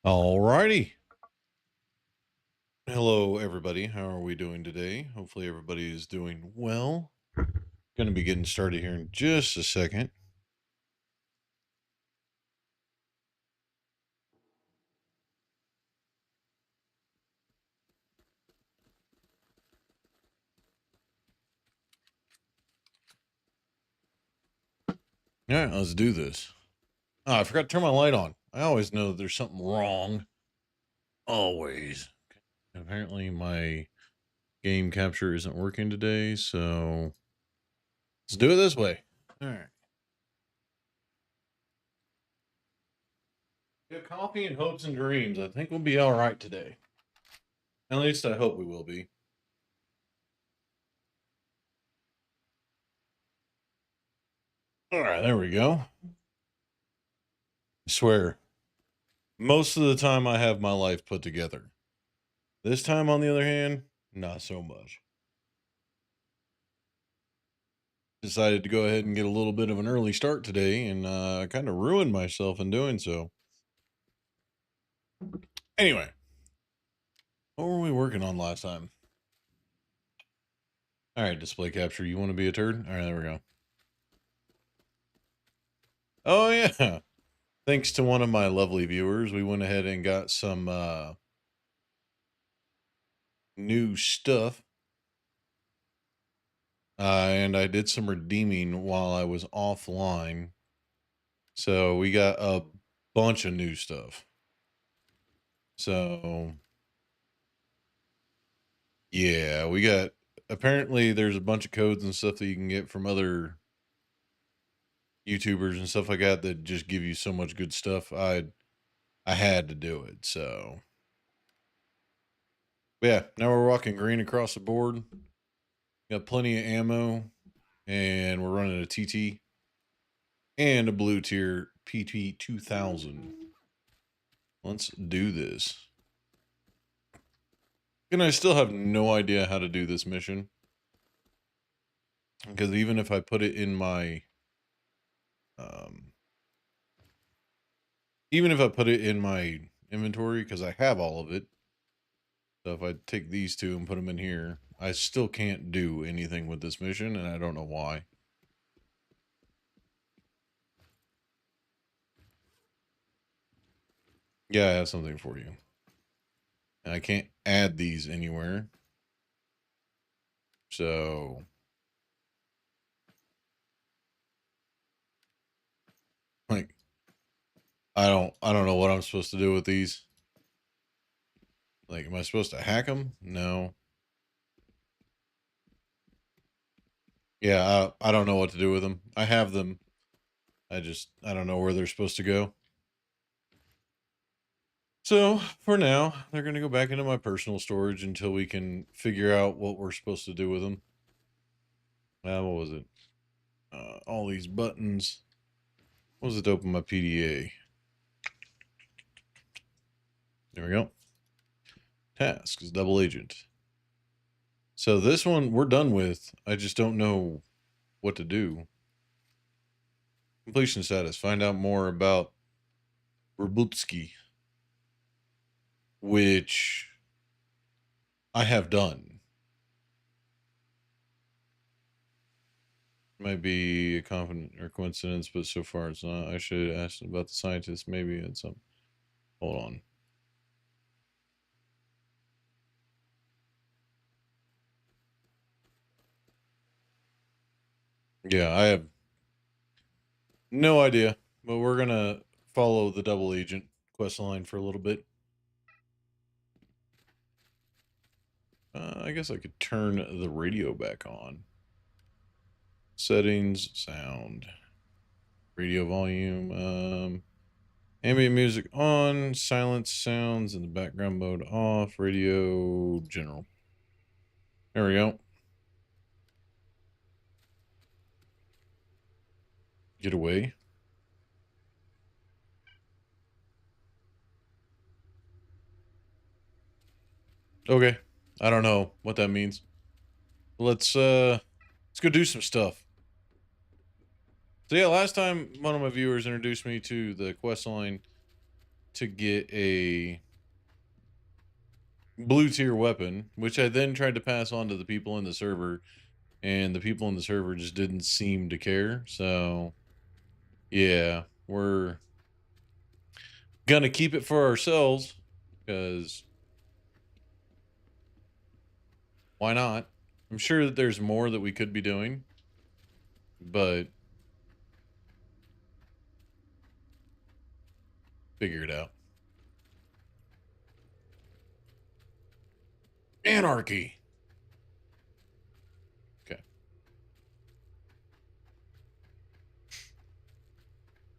Alrighty. Hello, everybody. How are we doing today? Hopefully, everybody is doing well. Going to be getting started here in just a second. All right, let's do this. Oh, I forgot to turn my light on. I always know that there's something wrong. Always. Apparently, my game capture isn't working today, so let's do it this way. All right. Get coffee and hopes and dreams. I think we'll be all right today. At least I hope we will be. All right, there we go. I swear, most of the time I have my life put together. This time, on the other hand, not so much. Decided to go ahead and get a little bit of an early start today, and kind of ruined myself in doing so. Anyway, what were we working on last time? All right, display capture. You want to be a turd? All right, there we go. Oh, yeah. Thanks to one of my lovely viewers, we went ahead and got some new stuff. And I did some redeeming while I was offline. So we got a bunch of new stuff. So, yeah, we got, apparently there's a bunch of codes and stuff that you can get from other YouTubers and stuff like that just give you so much good stuff. I had to do it. So, but yeah, now we're walking green across the board. Got plenty of ammo, and we're running a TT and a blue tier PT 2000. Let's do this. And I still have no idea how to do this mission, because even if I put it in my even if I put it in my inventory, because I have all of it. So if I take these two and put them in here, I still can't do anything with this mission, and I don't know why. Yeah, I have something for you. And I can't add these anywhere. So, like, I don't know what I'm supposed to do with these. Like, am I supposed to hack them? No. Yeah, I don't know what to do with them. I have them. I don't know where they're supposed to go. So, for now, they're going to go back into my personal storage until we can figure out what we're supposed to do with them. What was it? All these buttons. What was it to open my PDA? There we go. Tasks, double agent. So this one we're done with. I just don't know what to do. Completion status. Find out more about Rabutsky, which I have done. Might be a confident or coincidence, but so far it's not. I should ask about the scientists. Maybe it's some. Hold on. Yeah, I have no idea, but we're gonna follow the double agent quest line for a little bit. I guess I could turn the radio back on. Settings, sound, radio volume, ambient music on, silence sounds in the background mode off, radio general. There we go. Get away. Okay. I don't know what that means. Let's go do some stuff. So yeah, last time one of my viewers introduced me to the quest line to get a blue tier weapon, which I then tried to pass on to the people in the server, and the people in the server just didn't seem to care. So yeah, we're gonna keep it for ourselves because why not? I'm sure that there's more that we could be doing, but figure it out. Anarchy. Okay.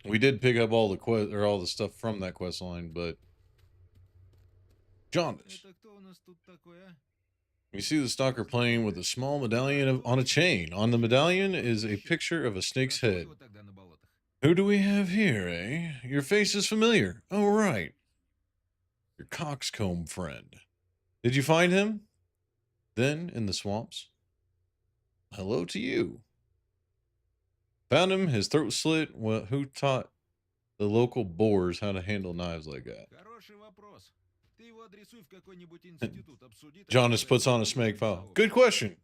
We did pick up all the quest or all the stuff from that quest line, but jaundice. You see the stalker playing with a small medallion on a chain. On the medallion is a picture of a snake's head. Who do we have here, eh? Your face is familiar. Oh, right. Your coxcomb friend. Did you find him? Then, in the swamps? Hello to you. Found him, his throat slit. Well, who taught the local boars how to handle knives like that? Jonas puts on a smeg file. Good question.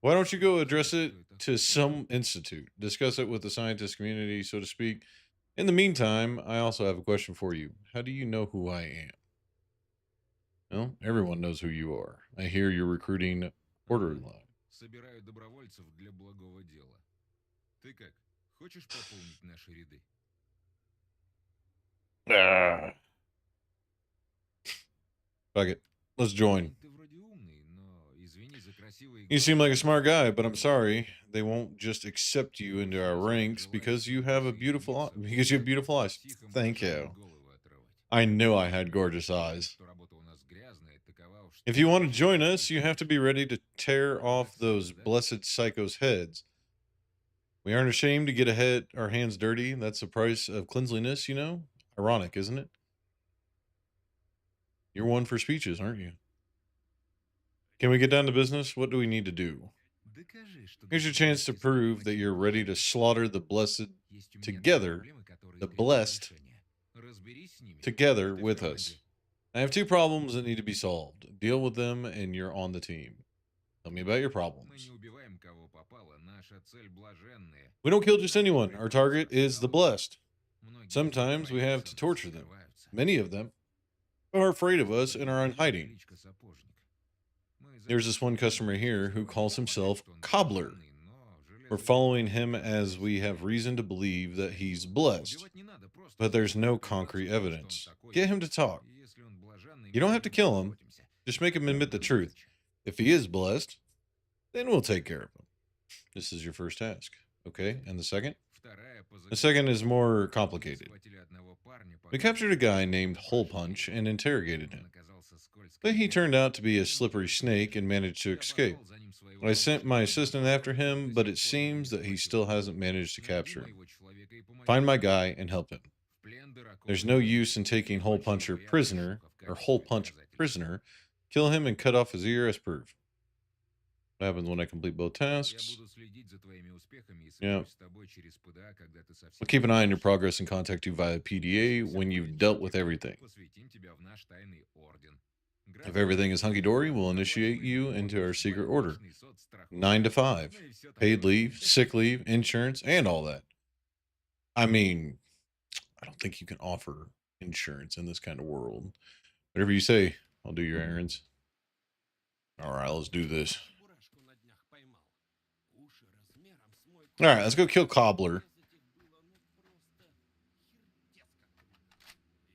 Why don't you go address it to some institute? Discuss it with the scientist community, so to speak. In the meantime, I also have a question for you. How do you know who I am? Well, everyone knows who you are. I hear you're recruiting order-in-law. Собираю добровольцев для благого дела. Ты как? Хочешь пополнить наши ряды? Fuck it. Let's join. Ты вроде умный, но извини за красивые You seem like a smart guy, but I'm sorry. They won't just accept you into our ranks because you have beautiful eyes. Thank you. I knew I had gorgeous eyes. If you want to join us, you have to be ready to tear off those blessed psychos' heads. We aren't ashamed to get our hands dirty. That's the price of cleanliness, you know? Ironic, isn't it? You're one for speeches, aren't you? Can we get down to business? What do we need to do? Here's your chance to prove that you're ready to slaughter the blessed together, the blessed together with us. I have two problems that need to be solved. Deal with them and you're on the team. Tell me about your problems. We don't kill just anyone. Our target is the blessed. Sometimes we have to torture them. Many of them are afraid of us and are in hiding. There's this one customer here who calls himself Cobbler. We're following him as we have reason to believe that he's blessed, but there's no concrete evidence. Get him to talk. You don't have to kill him, just make him admit the truth. If he is blessed, then we'll take care of him. This is your first task. Okay, and the second? The second is more complicated. We captured a guy named Hole Punch and interrogated him. But he turned out to be a slippery snake and managed to escape. I sent my assistant after him, but it seems that he still hasn't managed to capture him. Find my guy and help him. There's no use in taking Hole Punch prisoner. Kill him and cut off his ear as proof. What happens when I complete both tasks? Yeah. I'll keep an eye on your progress and contact you via PDA when you've dealt with everything. If everything is hunky-dory, we'll initiate you into our secret order. 9 to 5. Paid leave, sick leave, insurance, and all that. I mean, I don't think you can offer insurance in this kind of world. Whatever you say, I'll do your errands. All right, let's do this. All right, let's go kill Cobbler.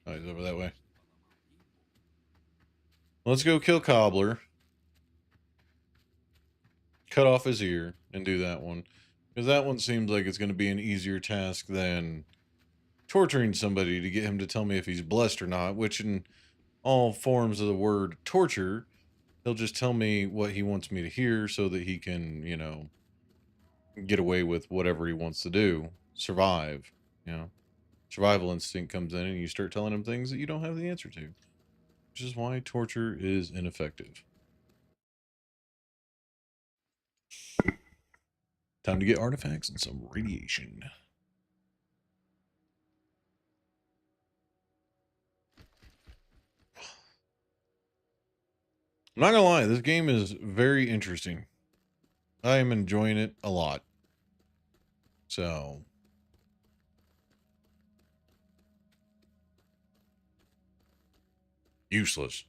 Oh, he's over that way. Let's go kill Cobbler. Cut off his ear and do that one. Because that one seems like it's going to be an easier task than torturing somebody to get him to tell me if he's blessed or not, which in all forms of the word torture, he'll just tell me what he wants me to hear so that he can, you know, get away with whatever he wants to do. Survive, you know. Survival instinct comes in and you start telling him things that you don't have the answer to. Which is why torture is ineffective. Time to get artifacts and some radiation. I'm not gonna lie, this game is very interesting. I am enjoying it a lot. So useless.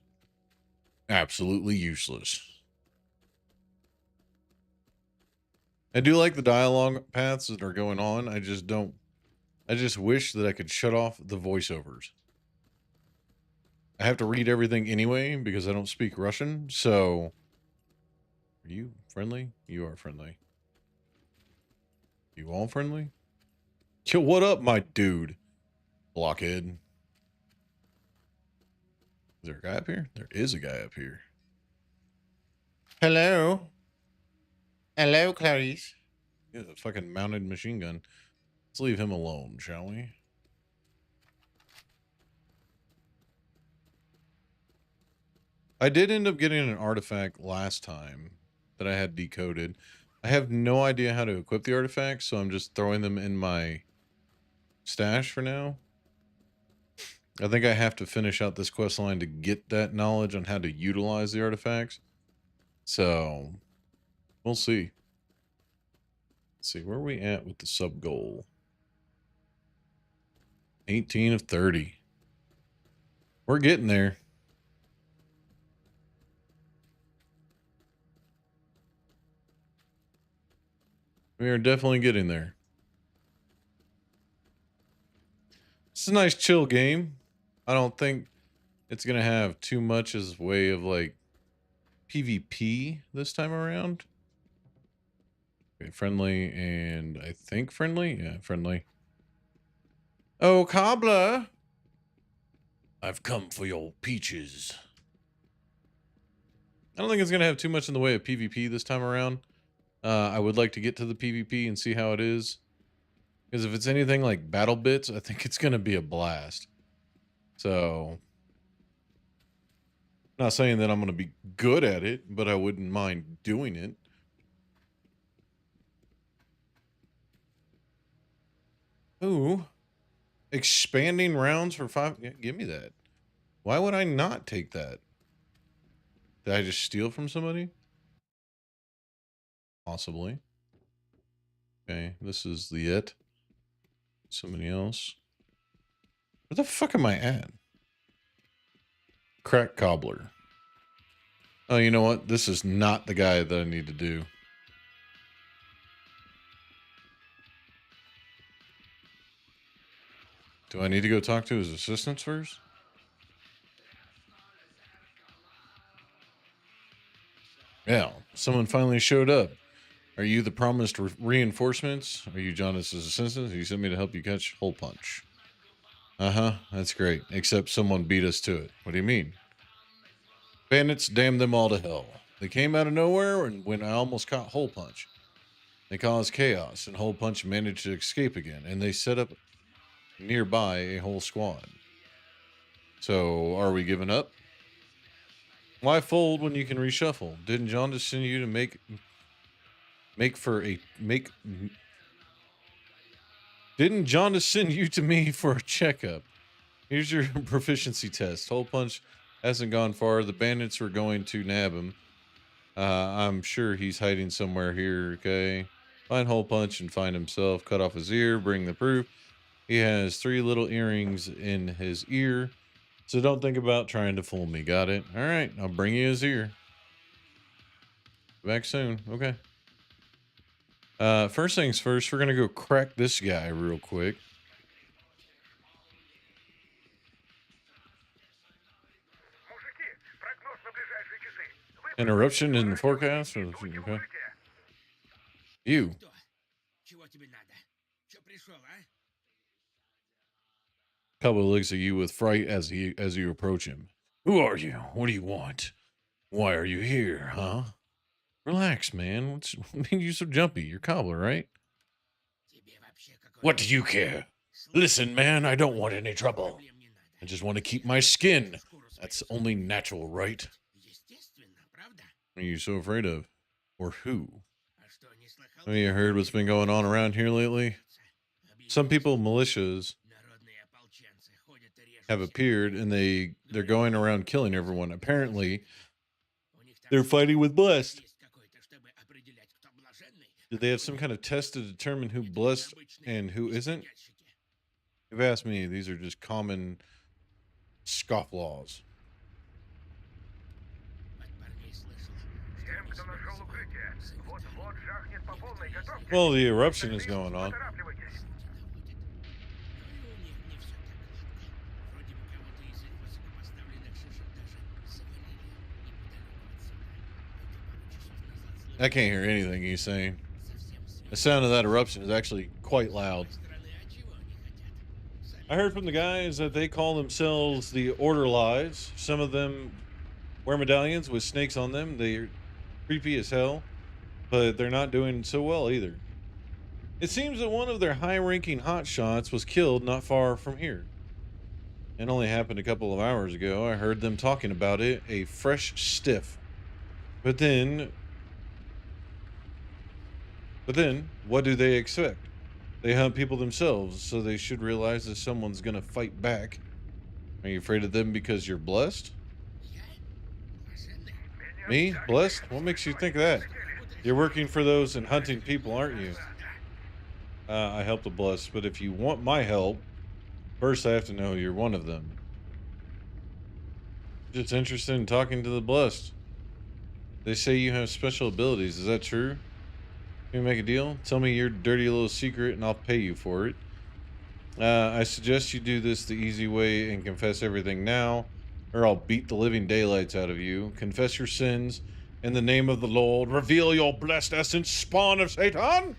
Absolutely useless. I do like the dialogue paths that are going on. I just wish that I could shut off the voiceovers. I have to read everything anyway because I don't speak Russian. So, are you friendly? You are friendly. You all friendly? Yo, what up, my dude? Blockhead. Is there a guy up here? There is a guy up here. Hello? Hello, Clarice. Yeah, a fucking mounted machine gun. Let's leave him alone, shall we? I did end up getting an artifact last time that I had decoded. I have no idea how to equip the artifacts, so I'm just throwing them in my stash for now. I think I have to finish out this quest line to get that knowledge on how to utilize the artifacts. So, we'll see. Let's see, where are we at with the sub goal? 18 of 30. We're getting there. We are definitely getting there. It's a nice chill game. I don't think it's going to have too much as way of like PvP this time around. Okay, friendly and I think friendly. Yeah, friendly. Oh, cobbler. I've come for your peaches. I don't think it's going to have too much in the way of PvP this time around. I would like to get to the PvP and see how it is. Because if it's anything like battle bits, I think it's going to be a blast. So, not saying that I'm going to be good at it, but I wouldn't mind doing it. Ooh, expanding rounds for 5. Yeah, give me that. Why would I not take that? Did I just steal from somebody? Possibly. Okay, this is the it. Somebody else. Where the fuck am I at? Crack cobbler. Oh, you know what? This is not the guy that I need to do. Do I need to go talk to his assistants first? Yeah, someone finally showed up. Are you the promised reinforcements? Are you Jonas's assistants? You sent me to help you catch hole punch. Uh-huh, that's great. Except someone beat us to it. What do you mean? Bandits, damn them all to hell. They came out of nowhere and when I almost caught hole punch. They caused chaos and hole punch managed to escape again. And they set up nearby a whole squad. So are we giving up? Why fold when you can reshuffle? Didn't John just send you to make? Didn't John just send you to me for a checkup? Here's your proficiency test. Hole punch hasn't gone far. The bandits were going to nab him. I'm sure he's hiding somewhere here. Okay, find hole punch and find himself. Cut off his ear. Bring the proof. He has 3 little earrings in his ear. So don't think about trying to fool me. Got it? All right, I'll bring you his ear. Back soon. Okay. First things first, we're gonna go crack this guy real quick. Interruption in the forecast? Or, okay. You. Кто? Чего тебе надо? Чё пришел, а? Cowboy looks at you with fright as you approach him. Who are you? What do you want? Why are you here, huh? Relax, man. What made you so jumpy? You're cobbler, right? Тебе вообще какое What do you дело? care? Слушай, Listen, man, I don't want any trouble. проблем не надо. I just want to keep Тебе my надо skin. шкуру свою That's only сохранить. natural, right? Естественно, правда? What are you so afraid of? Or who? А что, не слыхал? Have you heard what's been going on around here lately? Some people, militias, have appeared and they're going around killing everyone. Apparently, they're fighting with Blessed. Did they have some kind of test to determine who blessed and who isn't? If you ask me, these are just common scofflaws. Well, the eruption is going on. I can't hear anything he's saying. The sound of that eruption is actually quite loud. I heard from the guys that they call themselves the Order Lives. Some of them wear medallions with snakes on them. They're creepy as hell, but they're not doing so well either. It seems that one of their high-ranking hotshots was killed not far from here. It only happened a couple of hours ago. I heard them talking about it, a fresh stiff. But then, what do they expect? They hunt people themselves, so they should realize that someone's gonna fight back. Are you afraid of them because you're blessed? Me? Blessed? What makes you think that? You're working for those and hunting people, aren't you? I help the blessed, but if you want my help, first I have to know you're one of them. Just interested in talking to the blessed. They say you have special abilities. Is that true? Can we make a deal? Tell me your dirty little secret and I'll pay you for it. I suggest you do this the easy way and confess everything now, or I'll beat the living daylights out of you. Confess your sins in the name of the Lord. Reveal your blessed essence, spawn of Satan.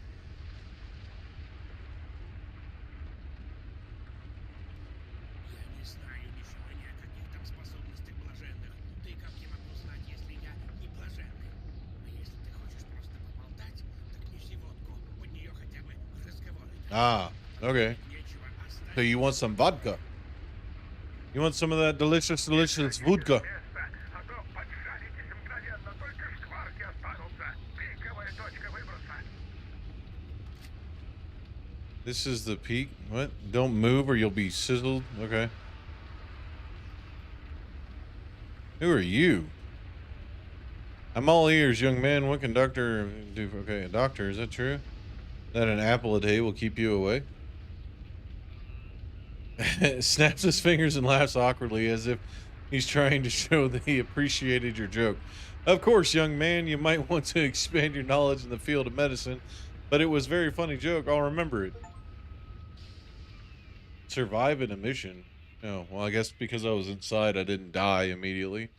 Ah, okay. So you want some vodka? You want some of that delicious, delicious vodka? This is the peak. What? Don't move or you'll be sizzled. Okay. Who are you? I'm all ears, young man. What can doctor do? Okay, a doctor. Is that true? That an apple a day will keep you away? Snaps his fingers and laughs awkwardly as if he's trying to show that he appreciated your joke. Of course, young man, you might want to expand your knowledge in the field of medicine, but it was a very funny joke. I'll remember it. Survive in a mission. Oh, well, I guess because I was inside, I didn't die immediately.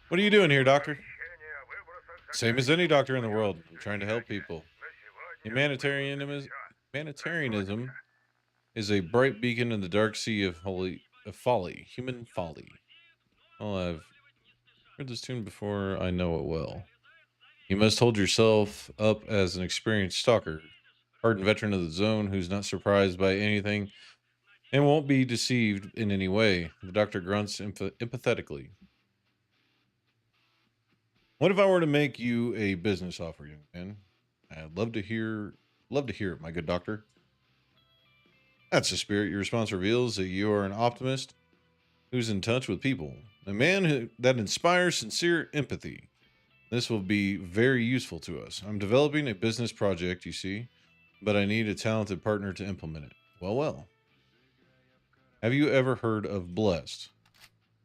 What are you doing here, doctor? Same as any doctor in the world. I'm trying to help people. Humanitarianism, humanitarianism is a bright beacon in the dark sea of folly, human folly. Well, I've heard this tune before. I know it well. You must hold yourself up as an experienced stalker, hardened veteran of the zone who's not surprised by anything and won't be deceived in any way. The doctor grunts empathetically. What if I were to make you a business offer, young man? I'd love to hear it, my good doctor. That's the spirit. Your response reveals that you are an optimist who's in touch with people, a man that inspires sincere empathy. This will be very useful to us. I'm developing a business project, you see, but I need a talented partner to implement it. Well. Have you ever heard of Blessed?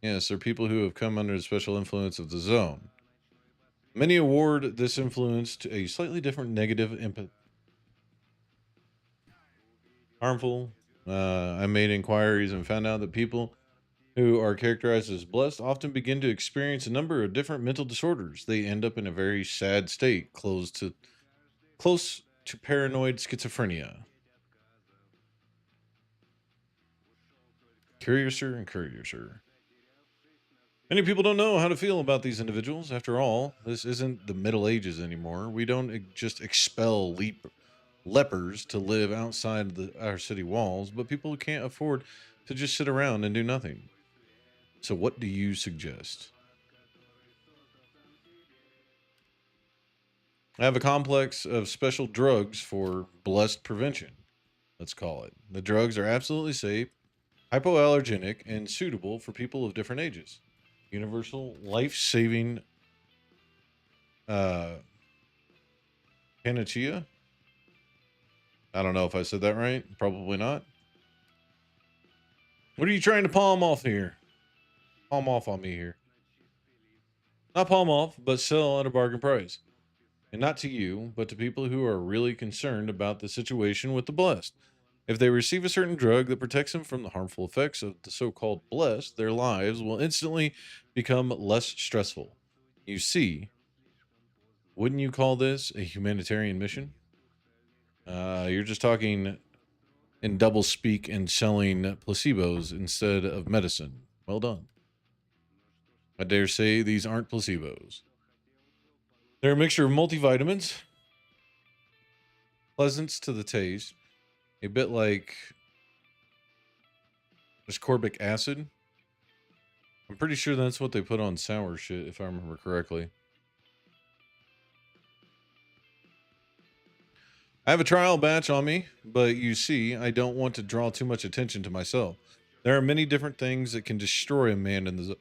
Yes, they're people who have come under the special influence of the zone. Many award this influence to a slightly different negative harmful. I made inquiries and found out that people who are characterized as blessed often begin to experience a number of different mental disorders. They end up in a very sad state, close to paranoid schizophrenia. Curiouser and curiouser. Many people don't know how to feel about these individuals. After all, this isn't the Middle Ages anymore. We don't just expel lepers to live outside our city walls, but people who can't afford to just sit around and do nothing. So, what do you suggest? I have a complex of special drugs for blessed prevention, let's call it. The drugs are absolutely safe, hypoallergenic, and suitable for people of different ages. Universal life saving uh, panacea. I don't know if I said that right. Probably not. What are you trying to palm off here? Palm off on me here. Not palm off, but sell at a bargain price. And not to you, but to people who are really concerned about the situation with the blessed. If they receive a certain drug that protects them from the harmful effects of the so called blessed, their lives will instantly become less stressful. You see, wouldn't you call this a humanitarian mission? You're just talking in double speak and selling placebos instead of medicine. Well done. I dare say these aren't placebos. They're a mixture of multivitamins, pleasant to the taste, a bit like ascorbic acid. I'm pretty sure that's what they put on sour shit, if I remember correctly. I have a trial batch on me, but you see, I don't want to draw too much attention to myself. There are many different things that can destroy a man in the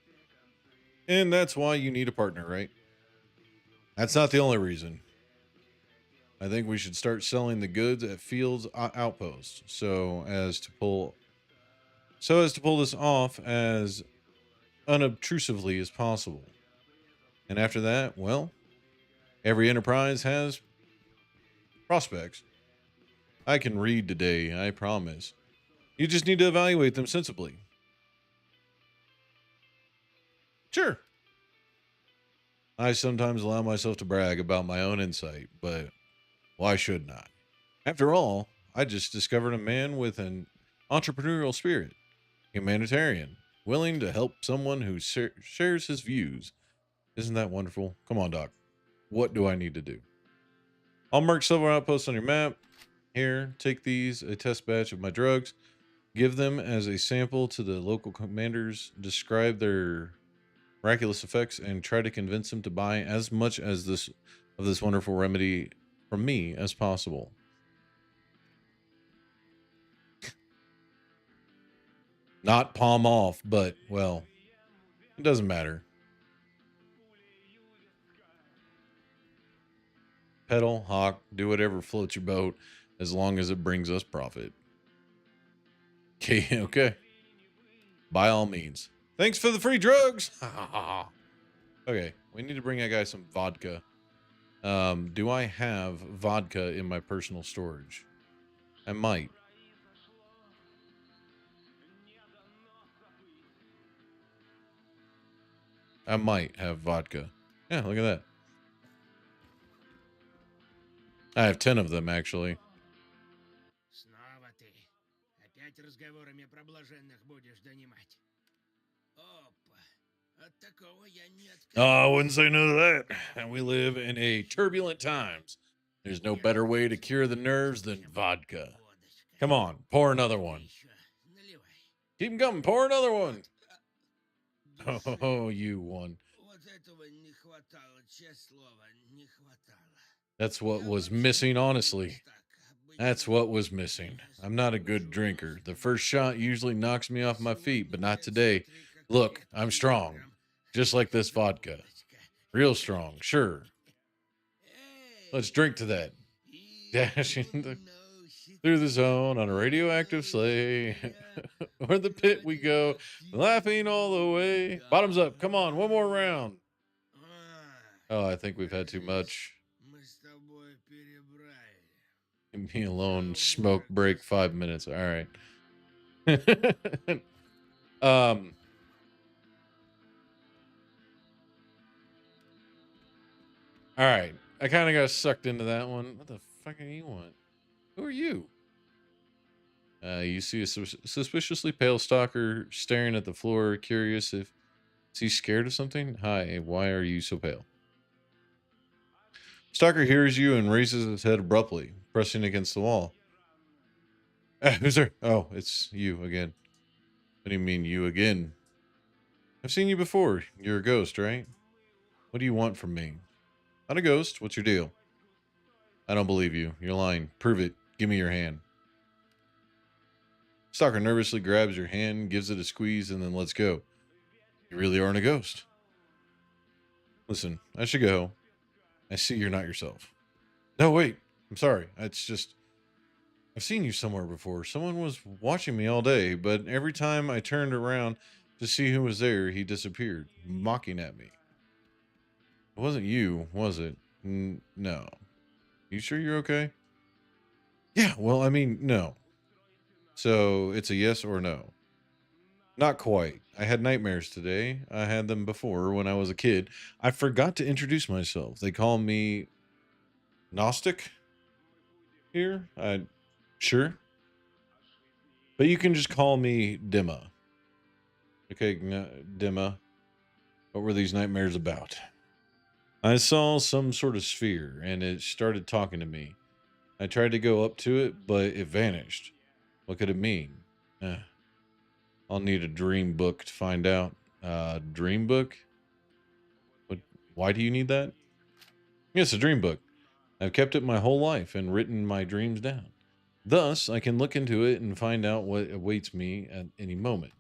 and that's why you need a partner, right? That's not the only reason. I think we should start selling the goods at Fields Outpost so as to pull this off as unobtrusively as possible. And after that, well, every enterprise has prospects. I can read today, I promise. You just need to evaluate them sensibly. Sure. I sometimes allow myself to brag about my own insight, but why shouldn't I? After all, I just discovered a man with an entrepreneurial spirit, humanitarian, willing to help someone who shares his views. Isn't that wonderful? Come on, Doc. What do I need to do? I'll mark several outposts on your map. Here, take these, a test batch of my drugs. Give them as a sample to the local commanders. Describe their miraculous effects and try to convince them to buy as much as this of this wonderful remedy from me as possible. Not palm off, but well, it doesn't matter. Pedal, hawk, do whatever floats your boat as long as it brings us profit. Okay, okay. By all means. Thanks for the free drugs. Okay, we need to bring that guy some vodka. Do I have vodka in my personal storage? I might. I might have vodka. Yeah, look at that. I have 10 of them, actually. Снова ты. Опять разговорами про блаженных будешь донимать. Опа. От такого я не Oh, I wouldn't откажусь. say none of that. And we live in a turbulent times. There's no better way to cure the nerves than vodka. Водочка. Come on, pour another one. Еще наливай. Keep 'em coming. Pour another one. Души. Oh, you won. Вот этого не хватало, честное слово, не хватало. That's what Я was вообще missing, не honestly. так. That's Обычно what was missing. I'm not a good drinker. The first shot usually knocks me off my feet, but not today. Look, I'm strong. Just like this vodka. Real strong, sure. Let's drink to that. Dashing through the zone on a radioactive sleigh. Or the pit we go, laughing all the way. Bottoms up. Come on, one more round. Oh, I think we've had too much. Мы с тобой перебрали. Leave me alone. Smoke break 5 minutes. All right. um. All right. I kind of got sucked into that one. What the fuck do you want? Who are you? You see a suspiciously pale stalker staring at the floor, curious if is he scared of something? Hi, why are you so pale? Stalker hears you and raises his head abruptly, pressing against the wall. Who's there? Oh, it's you again. What do you mean, you again? I've seen you before. You're a ghost, right? What do you want from me? Not a ghost. What's your deal? I don't believe you. You're lying. Prove it. Give me your hand. Stalker nervously grabs your hand, gives it a squeeze, and then lets go. You really aren't a ghost. Listen, I should go. I see you're not yourself. No, wait. I'm sorry. It's just, I've seen you somewhere before. Someone was watching me all day, but every time I turned around to see who was there, he disappeared, mocking at me. It wasn't you, was it? No. You sure you're okay? Yeah, well, I mean, no. So it's a yes or no. Not quite. I had nightmares today. I had them before when I was a kid. I forgot to introduce myself. They call me Gnostic here. I sure. But you can just call me Dimma. Okay, Dimma. What were these nightmares about? I saw some sort of sphere and it started talking to me. I tried to go up to it, but it vanished. What could it mean? Eh, I'll need a dream book to find out. Dream book? What? Why do you need that? Yes, a dream book. I've kept it my whole life and written my dreams down. Thus, I can look into it and find out what awaits me at any moment.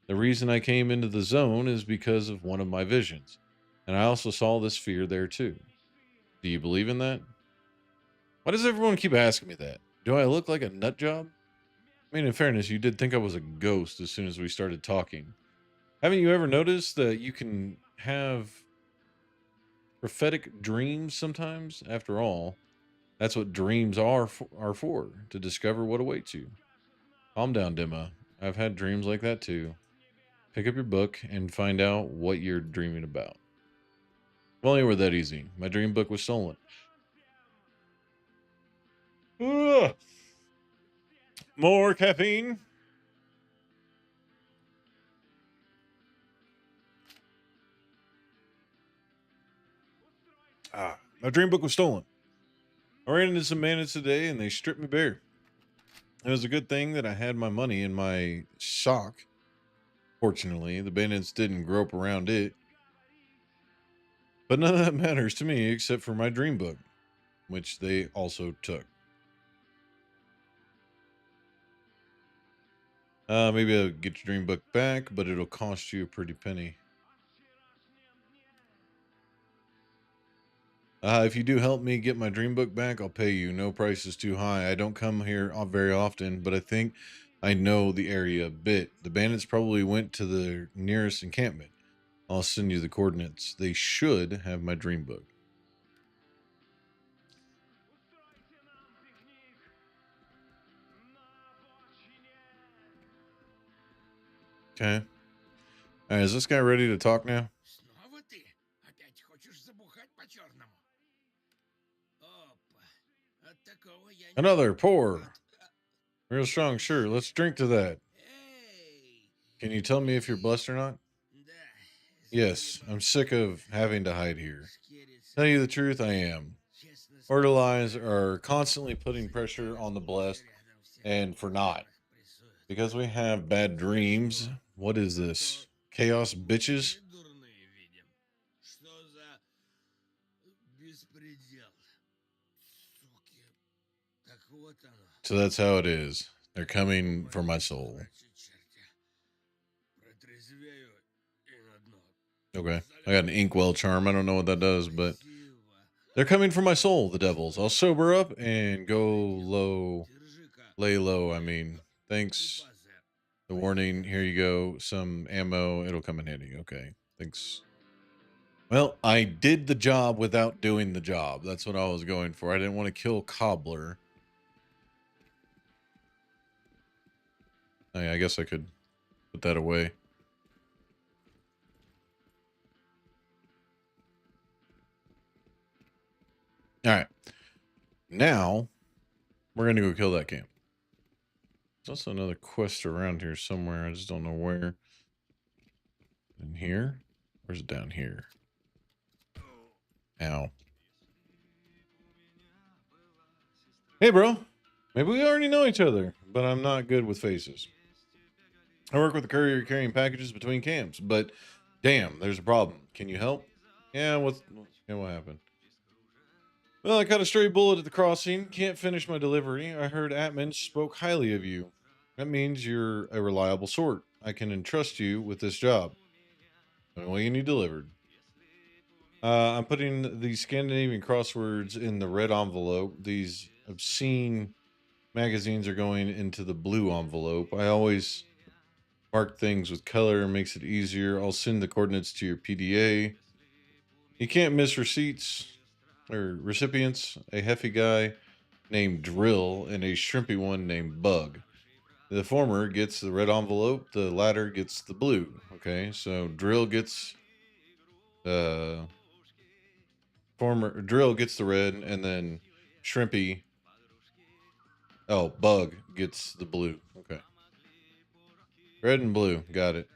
The reason I came into the zone is because of one of my visions, and I also saw this sphere there too. Do you believe in that? Why does everyone keep asking me that? Do I look like a nut job? I mean, in fairness, you did think I was a ghost as soon as we started talking. Haven't you ever noticed that you can have prophetic dreams sometimes? After all, that's what dreams are for, to discover what awaits you. Calm down, Dimma. I've had dreams like that too. Pick up your book and find out what you're dreaming about. Well, only were that easy. My dream book was stolen. Ugh. More caffeine. My dream book was stolen. I ran into some bandits today and they stripped me bare. It was a good thing that I had my money in my sock. Fortunately, the bandits didn't grope around it. But none of that matters to me except for my dream book, which they also took. Maybe I'll get your dream book back, but it'll cost you a pretty penny. If you do help me get my dream book back, I'll pay you. No price is too high. I don't come here very often, but I think I know the area a bit. The bandits probably went to the nearest encampment. I'll send you the coordinates. They should have my dream book. Okay. All right, is this guy ready to talk now? Снова ты? Опять хочешь забухать по-черному? Опа. От такого я не Another отойду. pour. Real strong, sure. Let's drink to that. Эй! Can you tell me if you're blessed or not? Да. Yes, I'm sick of having to hide here. Шкерится. Tell you the truth, I am. Честно Order сказать, lies are constantly putting pressure on the blessed, рядом всех and for not. прессуют. Because we have bad dreams. What is this? Chaos bitches? Дурные видим. Что за беспредел? Суки. Так вот оно. So that's how it is. They're coming for my soul. Протрезвею и на дно. Okay. I got an inkwell charm. I don't know what that does, but they're coming for my soul, the devils. I'll sober up and go low. Держи-ка. Lay low, I mean. Thanks. The warning. Here you go. Some ammo. It'll come in handy. Okay. Thanks. Well, I did the job without doing the job. That's what I was going for. I didn't want to kill Cobbler. I guess I could put that away. All right. Now, we're going to go kill that camp. There's also another quest around here somewhere. I just don't know where. In here? Where's it down here? Ow. Hey, bro. Maybe we already know each other, but I'm not good with faces. I work with a courier carrying packages between camps, but damn, there's a problem. Can you help? Yeah, what happened? Well, I caught a stray bullet at the crossing. Can't finish my delivery. I heard Atman spoke highly of you. That means you're a reliable sort. I can entrust you with this job. What you need delivered. I'm putting the Scandinavian crosswords in the red envelope. These obscene magazines are going into the blue envelope. I always mark things with color, makes it easier. I'll send the coordinates to your PDA. You can't miss receipts or recipients. A hefty guy named Drill and a shrimpy one named Bug. The former gets the red envelope, the latter gets the blue. Okay, so uh Drill gets the red, and then Shrimpy, Bug gets the blue. Okay, red and blue, got it.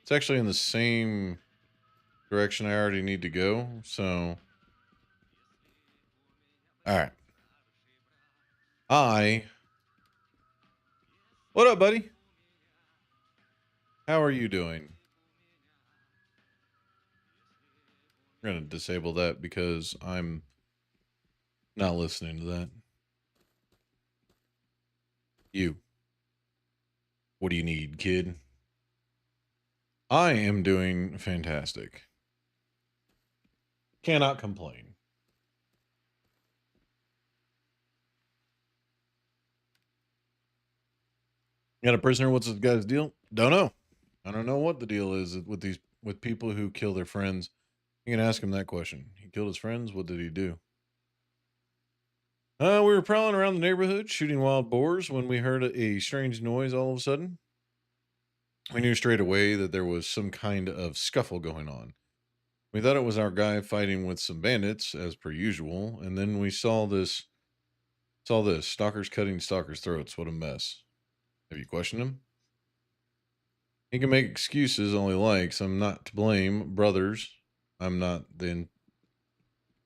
It's actually in the same direction I already need to go. So, all right. What up, buddy? How are you doing? I'm gonna disable that because I'm not listening to that. You. What do you need, kid? I am doing fantastic. Cannot complain. Got a prisoner? What's this guy's deal? Don't know. I don't know what the deal is with people who kill their friends. You can ask him that question. He killed his friends. What did he do? We were prowling around the neighborhood shooting wild boars when we heard a strange noise all of a sudden. We knew straight away that there was some kind of scuffle going on. We thought it was our guy fighting with some bandits, as per usual, and then we saw this stalkers cutting stalkers' throats. What a mess! Have you questioned him? He can make excuses all he likes. I'm not to blame, brothers. I'm not the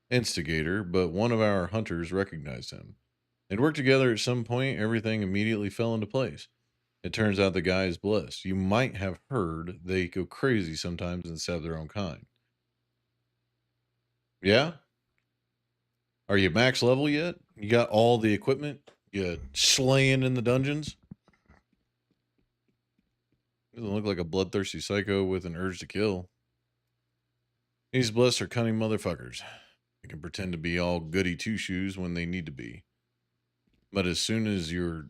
instigator, but one of our hunters recognized him. They'd worked together at some point. Everything immediately fell into place. It turns out the guy is blessed. You might have heard they go crazy sometimes and stab their own kind. Yeah? Are you max level yet? You got all the equipment? You slaying in the dungeons? Doesn't look like a bloodthirsty psycho with an urge to kill. These blessed are cunning motherfuckers. They can pretend to be all goody two shoes when they need to be. But as soon as you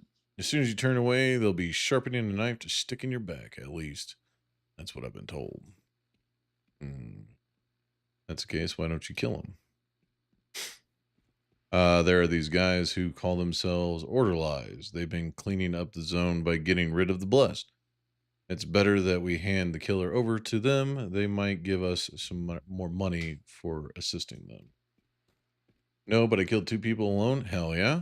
turn away, they'll be sharpening a knife to stick in your back, at least. That's what I've been told. That's the case. Why don't you kill them? There are these guys who call themselves orderlies. They've been cleaning up the zone by getting rid of the blessed. It's better that we hand the killer over to them. They might give us some more money for assisting them. No, but I killed 2 people alone? Hell yeah.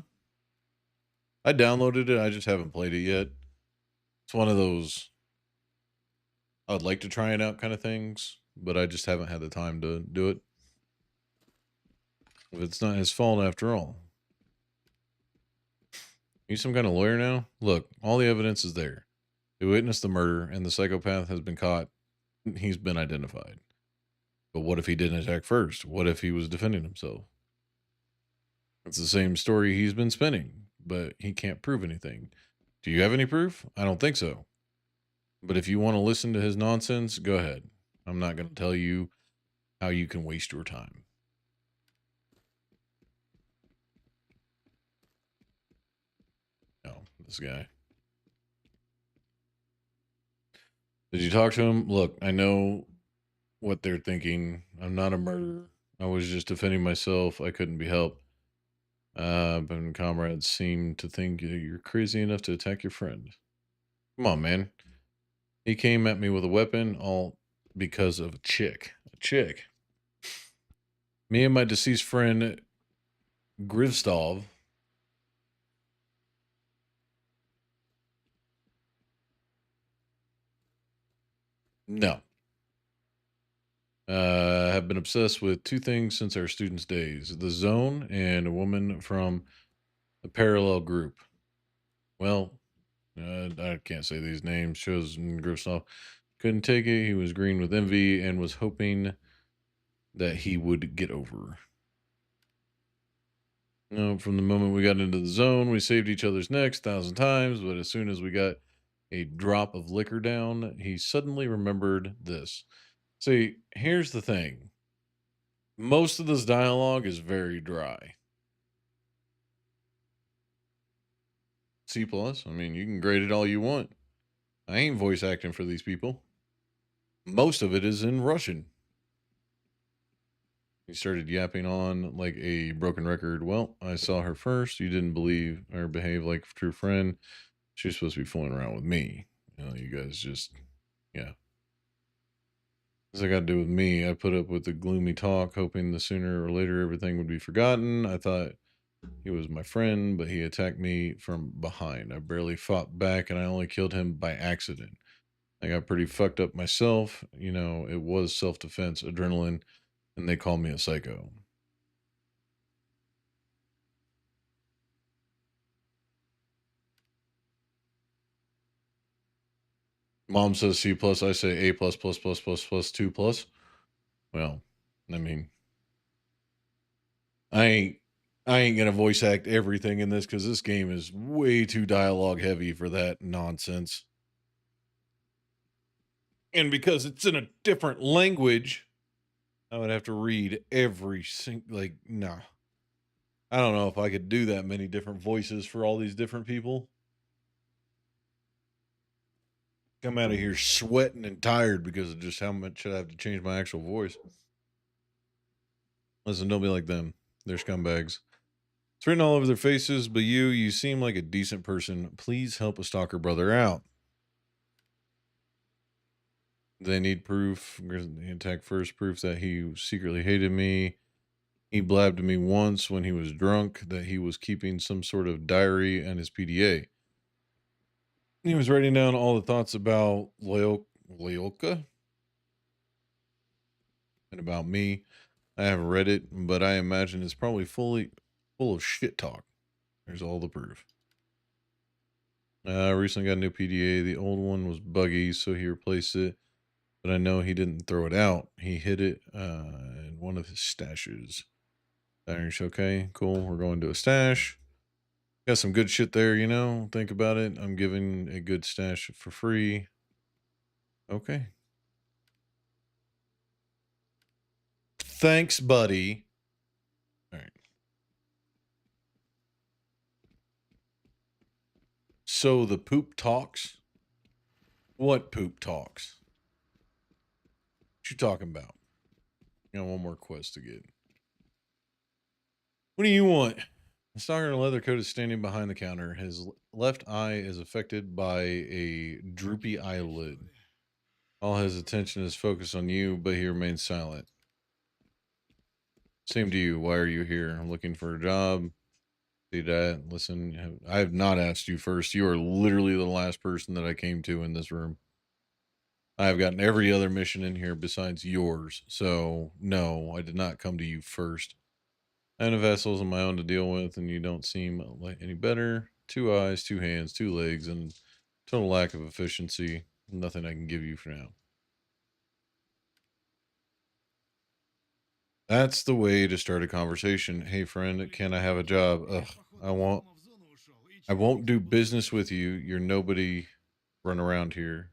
I downloaded it. I just haven't played it yet. It's one of those I would like to try it out kind of things, but I just haven't had the time to do it. If it's not his fault after all. You some kind of lawyer now? Look, all the evidence is there. They witnessed the murder and the psychopath has been caught. He's been identified. But what if he didn't attack first? What if he was defending himself? It's the same story he's been spinning, but he can't prove anything. Do you have any proof? I don't think so. But if you want to listen to his nonsense, go ahead. I'm not going to tell you how you can waste your time. No, this guy. Did you talk to him? Look, I know what they're thinking. I'm not a murderer. I was just defending myself. I couldn't be helped. But comrades seem to think you're crazy enough to attack your friend. Come on, man. He came at me with a weapon, all because of a chick. A chick. Me and my deceased friend, Grivstov. No. Have been obsessed with 2 things since our students' days: the zone and a woman from a parallel group. Well, I can't say these names. Shows Grivstov couldn't take it. He was green with envy and was hoping that he would get over. From the moment we got into the zone, we saved each other's necks 1,000 times, but as soon as we got a drop of liquor down, he suddenly remembered this. See, here's the thing. Most of this dialogue is very dry. C plus. I mean, you can grade it all you want. I ain't voice acting for these people. Most of it is in Russian. He started yapping on like a broken record. Well, I saw her first. You didn't believe or behave like a true friend. She's supposed to be fooling around with me. You guys just, yeah. As I got to do with me, I put up with the gloomy talk, hoping that sooner or later everything would be forgotten. I thought he was my friend, but he attacked me from behind. I barely fought back, and I only killed him by accident. I got pretty fucked up myself. It was self defense, adrenaline, and they call me a psycho. Mom says C plus. I say A plus plus plus plus plus 2 plus. Well, I mean, I ain't I ain't gonna voice act everything in this because this game is way too dialogue heavy for that nonsense. And because it's in a different language, I would have to read every single nah. I don't know if I could do that many different voices for all these different people. Come out of here sweating and tired because of just how much I have to change my actual voice. Listen, don't be like them. They're scumbags. It's written all over their faces, but you seem like a decent person. Please help a stalker brother out. They need proof. Attack first, proof that he secretly hated me. He blabbed to me once when he was drunk that he was keeping some sort of diary and his PDA. He was writing down all the thoughts about Leolka and about me. I haven't read it, but I imagine it's probably full of shit talk. There's all the proof. I recently got a new PDA. The old one was buggy, so he replaced it. But I know he didn't throw it out. He hid it in one of his stashes. Irish, okay, cool. We're going to a stash. Got some good shit there, Think about it. I'm giving a good stash for free. Okay. Thanks, buddy. All right. So the poop talks? What poop talks? What you talking about? Got one more quest to get. What do you want? The stalker in a leather coat is standing behind the counter. His left eye is affected by a droopy eyelid. All his attention is focused on you, but he remains silent. Same to you. Why are you here? I'm looking for a job. See that? Listen, I have not asked you first. You are literally the last person that I came to in this room. I have gotten every other mission in here besides yours. So, no, I did not come to you first. I have vessels of my own to deal with, and you don't seem like any better. 2 eyes, 2 hands, 2 legs, and total lack of efficiency. Nothing I can give you for now. That's the way to start a conversation. Hey, friend, can I have a job? Ugh, I won't do business with you. You're nobody. Run around here.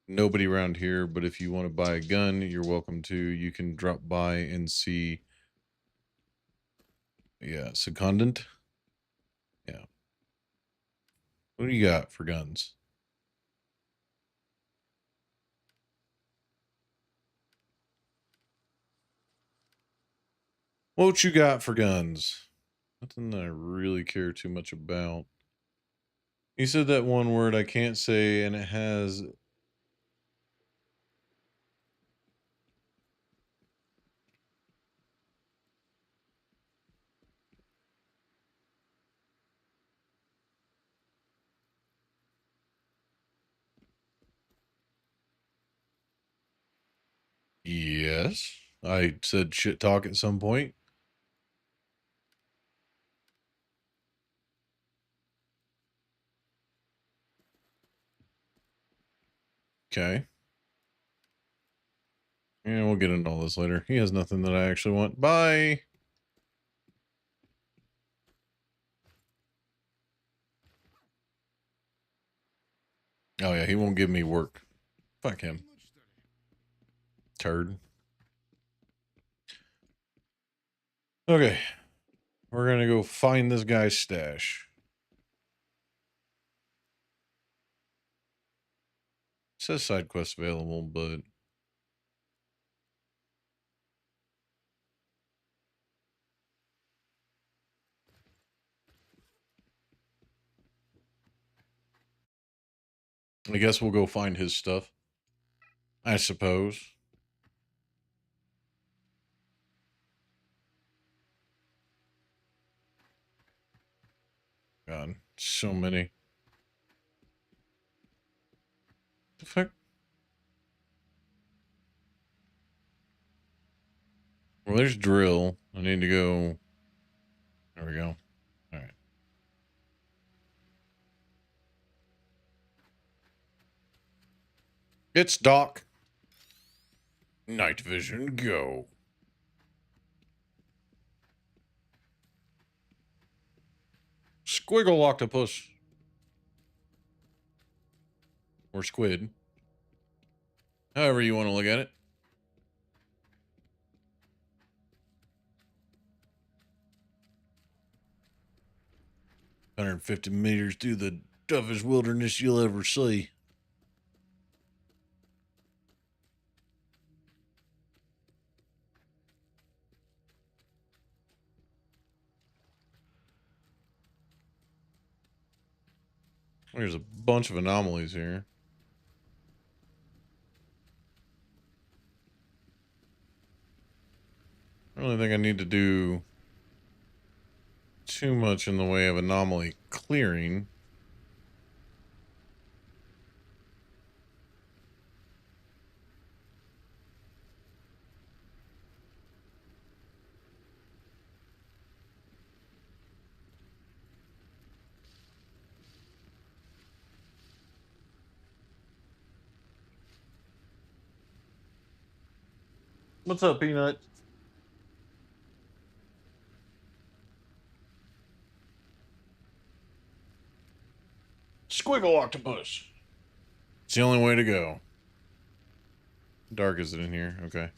Nobody around here, but if you want to buy a gun, you're welcome to. You can drop by and see. Yeah, secondant. Yeah. What do you got for guns? What you got for guns? Nothing that I really care too much about. You said that one word I can't say, and it has. Yes. I said shit talk at some point. Okay. Yeah, we'll get into all this later. He has nothing that I actually want. Bye. Oh yeah, he won't give me work. Fuck him. Turd. Okay. We're gonna go find this guy's stash. It says side quest available, but I guess we'll go find his stuff. I suppose. God, so many. The fuck? Well, there's drill. I need to go. There we go. All right. It's Doc. Night vision, go. Squiggle octopus. Or squid. However you want to look at it. $150 through the toughest wilderness you'll ever see. There's a bunch of anomalies here. I don't really think I need to do too much in the way of anomaly clearing. What's up, Peanut? Squiggle octopus. It's the only way to go. Dark is it in here? Okay.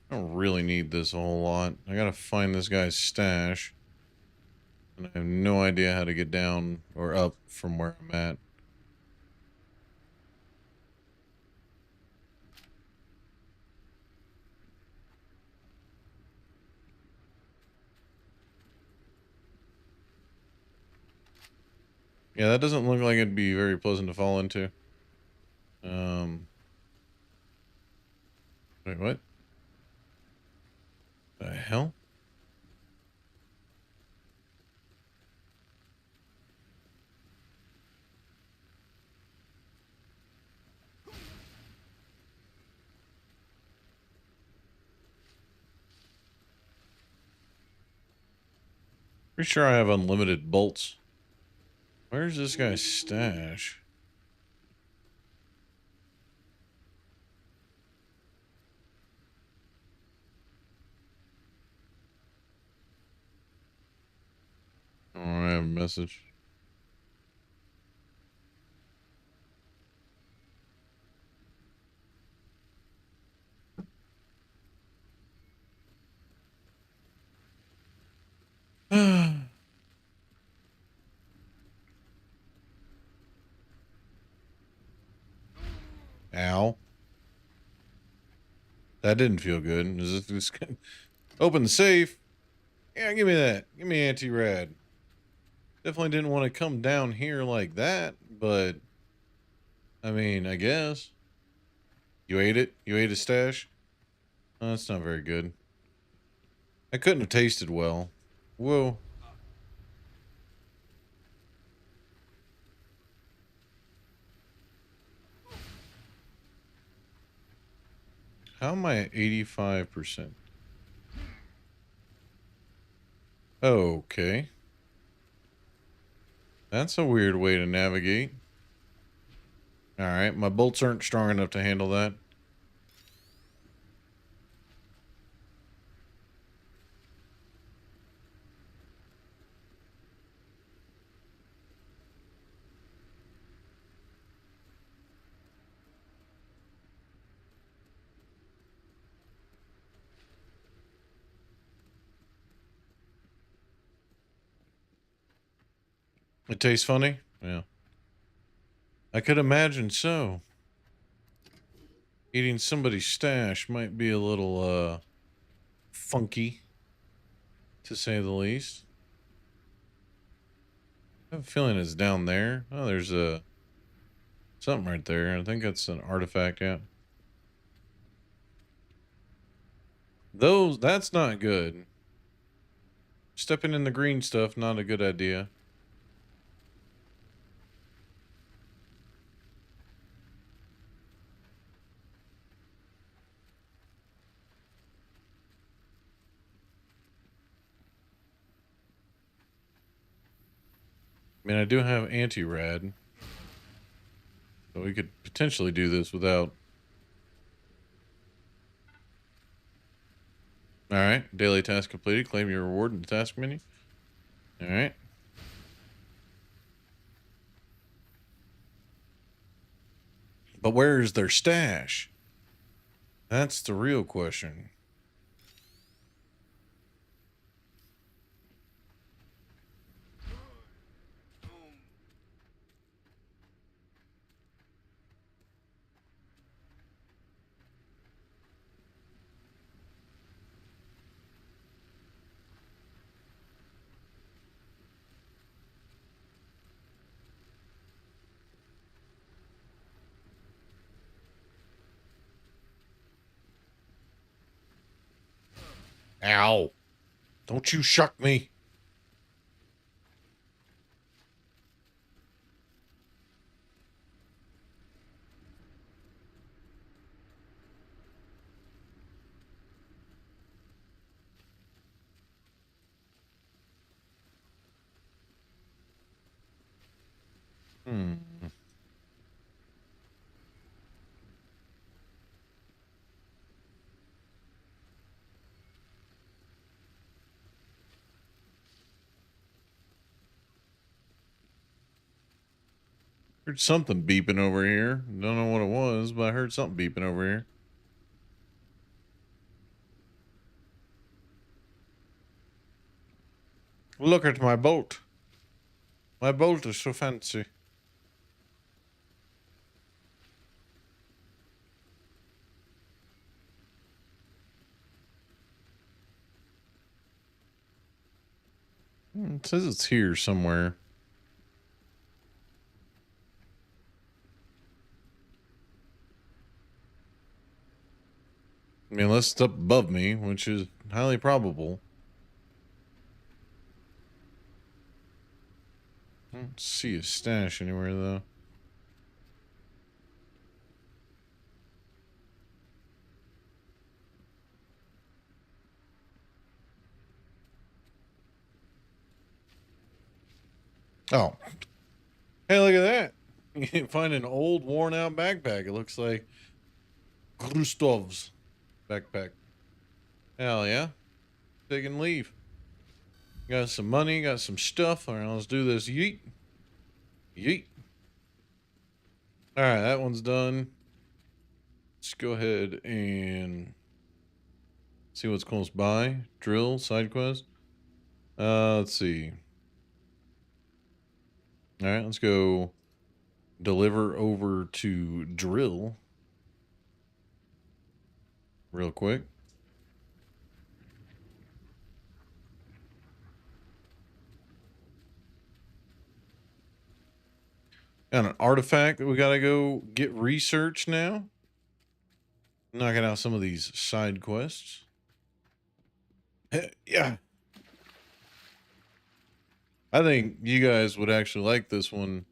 I don't really need this a whole lot. I gotta find this guy's stash. And I have no idea how to get down or up from where I'm at. Yeah, that doesn't look like it'd be very pleasant to fall into. Wait, what? The hell? Pretty sure I have unlimited bolts. Where's this guy's stash? Oh, I have a message. Ow. That didn't feel good. Is this open the safe? Yeah, give me that. Give me anti-rad. Definitely didn't want to come down here like that, but I mean, I guess. You ate it? You ate a stash? Oh, that's not very good. I couldn't have tasted well. Whoa. How am I at 85%? Okay. That's a weird way to navigate. Alright, my bolts aren't strong enough to handle that. It tastes funny? Yeah. I could imagine so. Eating somebody's stash might be a little, funky, to say the least. I have a feeling it's down there. Oh, there's a something right there. I think that's an artifact, yeah. That's not good. Stepping in the green stuff, not a good idea. I mean, I do have anti-rad, so we could potentially do this without. All right, daily task completed. Claim your reward in the task menu. All right. But where is their stash? That's the real question. Ow. Don't you shuck me. Hmm. Heard something beeping over here. Don't know what it was, but I heard something beeping over here. Look at my boat. My boat is so fancy. It says it's here somewhere. I mean, unless it's up above me, which is highly probable. I don't see a stash anywhere, though. Oh. Hey, look at that. You can find an old, worn out backpack. It looks like Grustov's backpack. Hell yeah. Taking leave. Got some money, got some stuff. All right, let's do this. Yeet. Yeet. All right, that one's done. Let's go ahead and see what's close by. Drill, side quest. Let's see. All right, let's go deliver over to drill real quick. Got an artifact that we gotta go get research now. Knocking out some of these side quests. Yeah. I think you guys would actually like this one,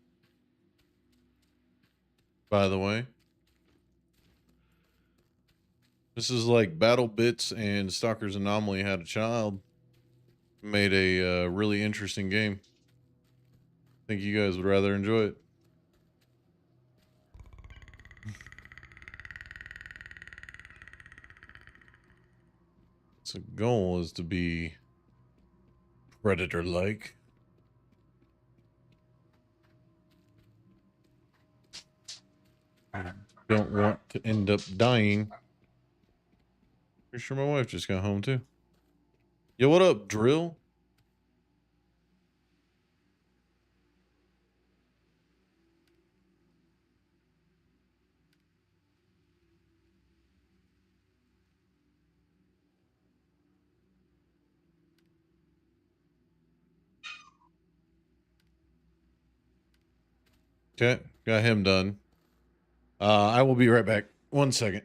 by the way. This is like Battle Bits and Stalker's Anomaly had a child. Made a really interesting game. I think you guys would rather enjoy it. So goal is to be predator-like. Don't want to end up dying. Pretty sure my wife just got home too. Yo, what up, Drill? Okay, got him done. I will be right back. 1 second.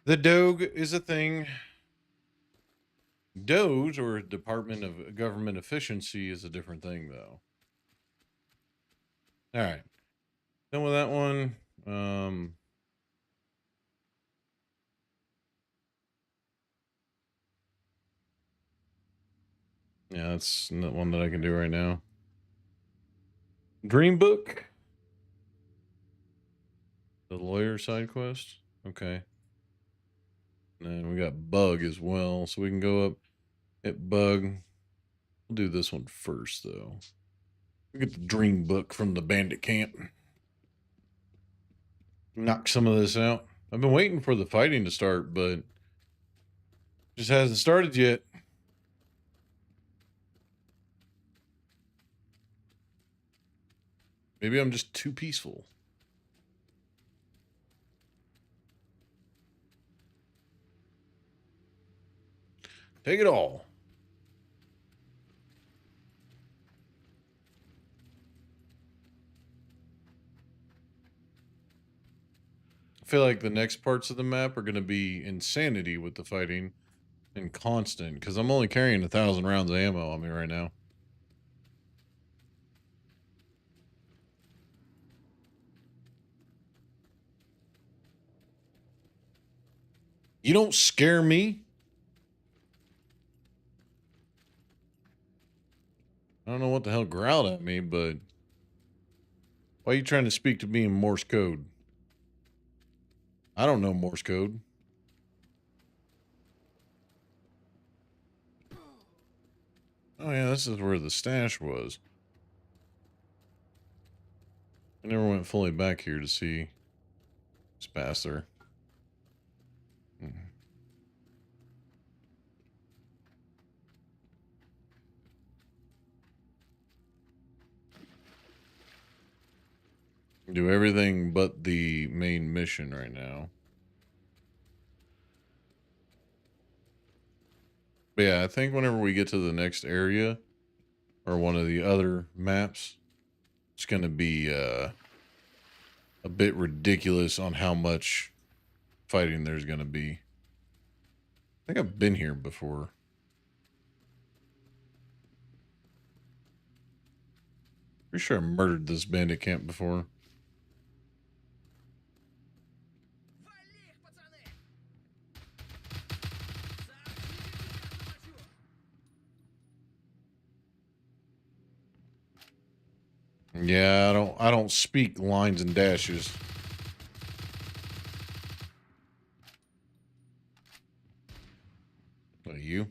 The Doge is a thing. Doge, or Department of Government Efficiency, is a different thing, though. All right. Done with that one. Yeah, that's not one that I can do right now. Dream Book. The lawyer side quest. Okay. And then we got Bug as well. So we can go up at Bug. We'll do this one first, though. We get the Dream Book from the bandit camp. Knock some of this out. I've been waiting for the fighting to start, but just hasn't started yet. Maybe I'm just too peaceful. Take it all. I feel like the next parts of the map are going to be insanity with the fighting and constant, because I'm only carrying 1,000 rounds of ammo on me right now. You don't scare me. I don't know what the hell growled at me, but why are you trying to speak to me in Morse code? I don't know Morse code. Oh yeah, this is where the stash was. I never went fully back here to see this bastard. Do everything but the main mission right now. But yeah, I think whenever we get to the next area or one of the other maps, it's going to be a bit ridiculous on how much fighting there's going to be. I think I've been here before. Pretty sure I murdered this bandit camp before. Yeah, I don't speak lines and dashes. You?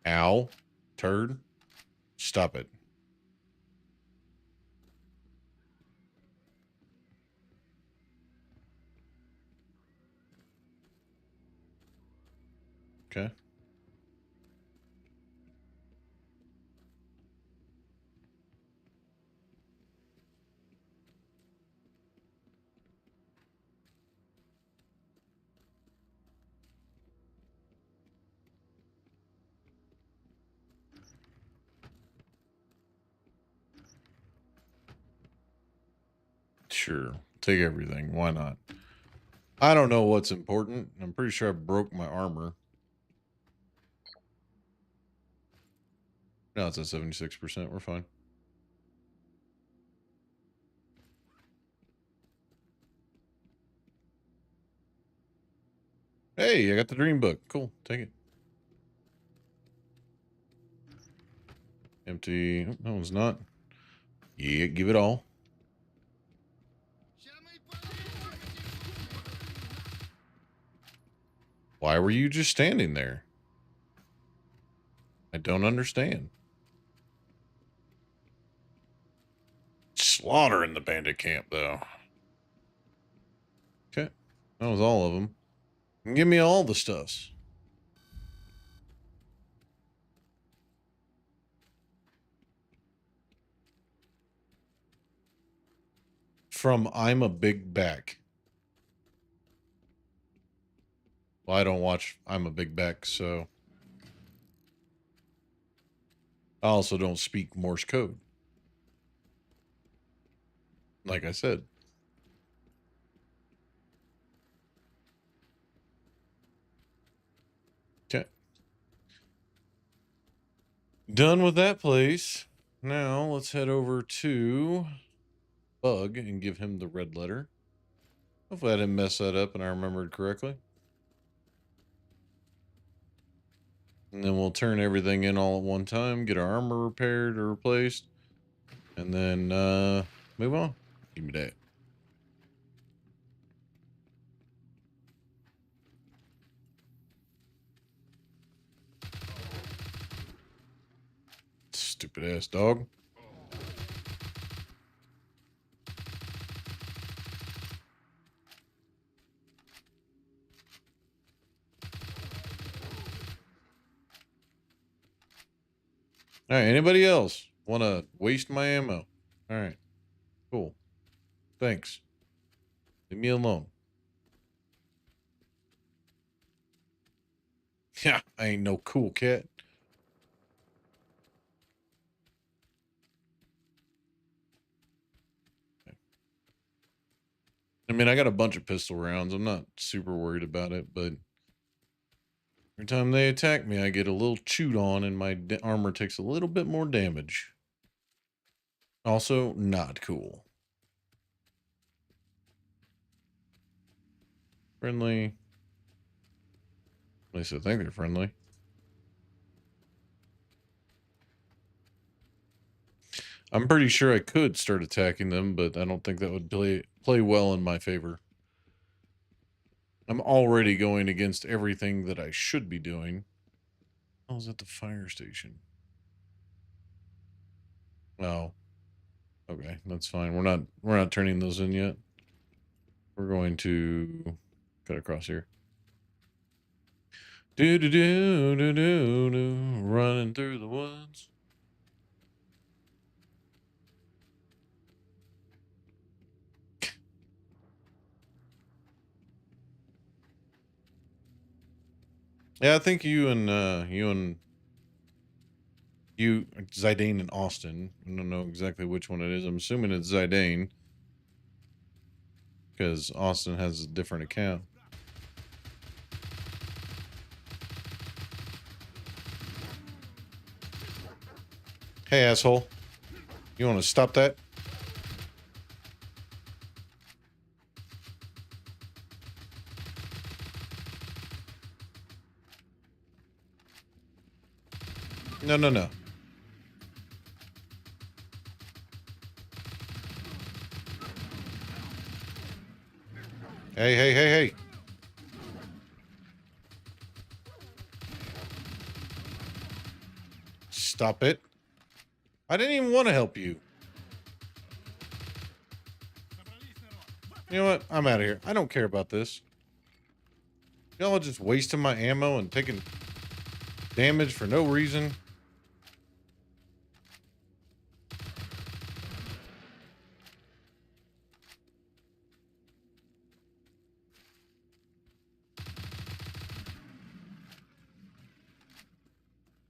Ow. Turd. Stop it. Okay. Sure. Take everything. Why not? I don't know what's important. I'm pretty sure I broke my armor. No, it's at 76%. We're fine. Hey, I got the dream book. Cool. Take it. Empty. Oh, no, it's not. Yeah, give it all. Why were you just standing there? I don't understand. Slaughter in the bandit camp, though. Okay. That was all of them. Give me all the stuffs. From I'm a Big Back. Well, I don't watch I'm a Big Back, so. I also don't speak Morse code. Like I said. Okay. Done with that place. Now let's head over to Bug and give him the red letter. Hopefully I didn't mess that up and I remembered correctly. And then we'll turn everything in all at one time, get our armor repaired or replaced, and then move on. Give me that. Stupid ass dog. All right, anybody else want to waste my ammo? All right, cool. Thanks. Leave me alone. Yeah, I ain't no cool cat. I mean, I got a bunch of pistol rounds. I'm not super worried about it, but every time they attack me, I get a little chewed on and my armor takes a little bit more damage. Also, not cool. Friendly. At least I think they're friendly. I'm pretty sure I could start attacking them, but I don't think that would play well in my favor. I'm already going against everything that I should be doing. I was at the fire station. Oh. Okay, that's fine. We're not turning those in yet. We're going to cut across here. Do do do do do do, running through the woods. Yeah, I think you Zidane and Austin. I don't know exactly which one it is. I'm assuming it's Zidane because Austin has a different account. Hey, asshole. You want to stop that? No, no, no. Hey, hey, hey, hey. Stop it. I didn't even want to help you. You know what? I'm out of here. I don't care about this. Y'all are just wasting my ammo and taking damage for no reason.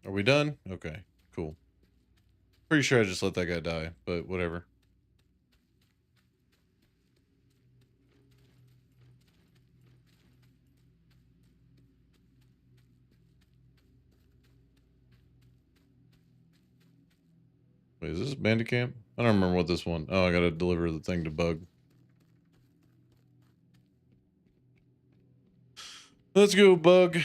Are we done? Okay, cool. Pretty sure I just let that guy die, but whatever. Wait, is this Bandicamp? I don't remember what this one. Oh, I gotta deliver the thing to Bug. Let's go, Bug.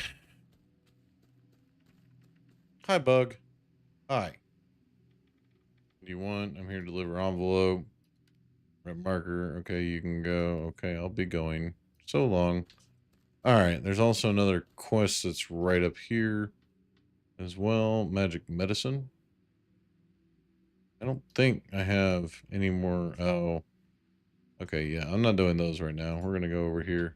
Hi, Bug. Hi. What do you want? I'm here to deliver envelope. Red marker. Okay, you can go. Okay, I'll be going. So long. All right, there's also another quest that's right up here as well. Magic medicine. I don't think I have any more. Oh, okay, yeah, I'm not doing those right now. We're gonna go over here.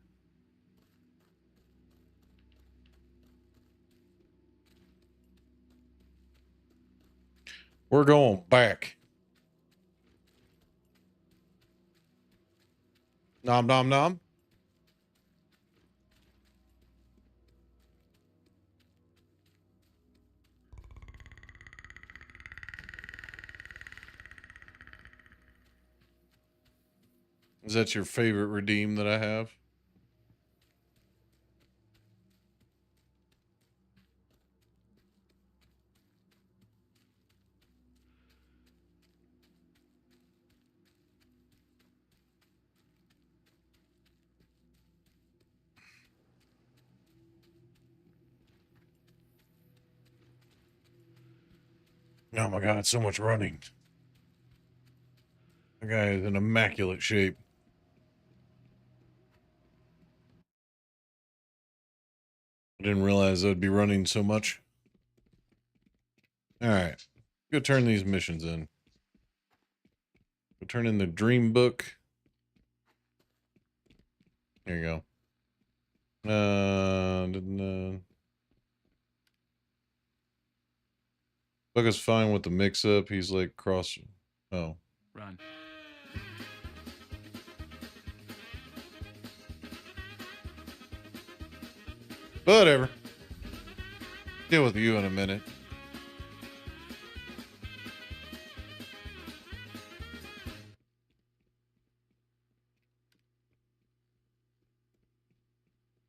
We're going back. Nom nom nom. Is that your favorite redeem that I have? Oh my god, so much running. The guy is in immaculate shape. I didn't realize I'd be running so much. All right, go turn these missions in. Go turn in the dream book. Here you go. Buck is fine with the mix-up. He's like cross. Oh, Run. whatever. Deal with you in a minute.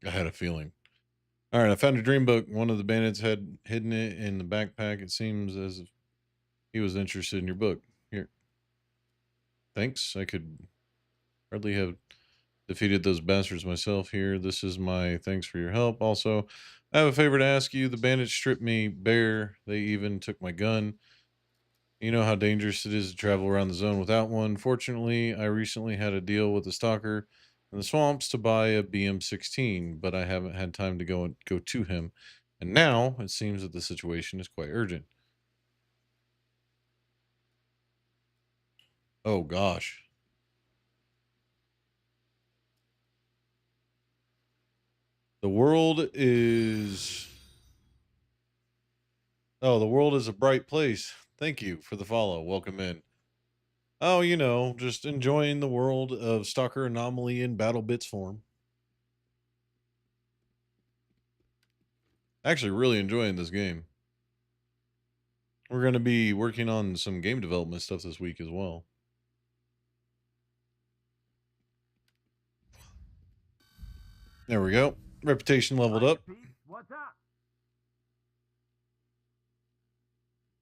I had a feeling. All right, I found a dream book. One of the bandits had hidden it in the backpack. It seems as if he was interested in your book. Here. Thanks. I could hardly have defeated those bastards myself here. This is my thanks for your help. Also, I have a favor to ask you. The bandits stripped me bare. They even took my gun. You know how dangerous it is to travel around the zone without one. Fortunately, I recently had a deal with a stalker in the swamps to buy a BM-16, but I haven't had time to go to him. And now it seems that the situation is quite urgent. Oh gosh. The world is Oh, the world is a bright place. Thank you for the follow. Welcome in. Oh, you know, just enjoying the world of Stalker Anomaly in Battle Bits form. Actually, really enjoying this game. We're going to be working on some game development stuff this week as well. There we go. Reputation leveled up. What's up?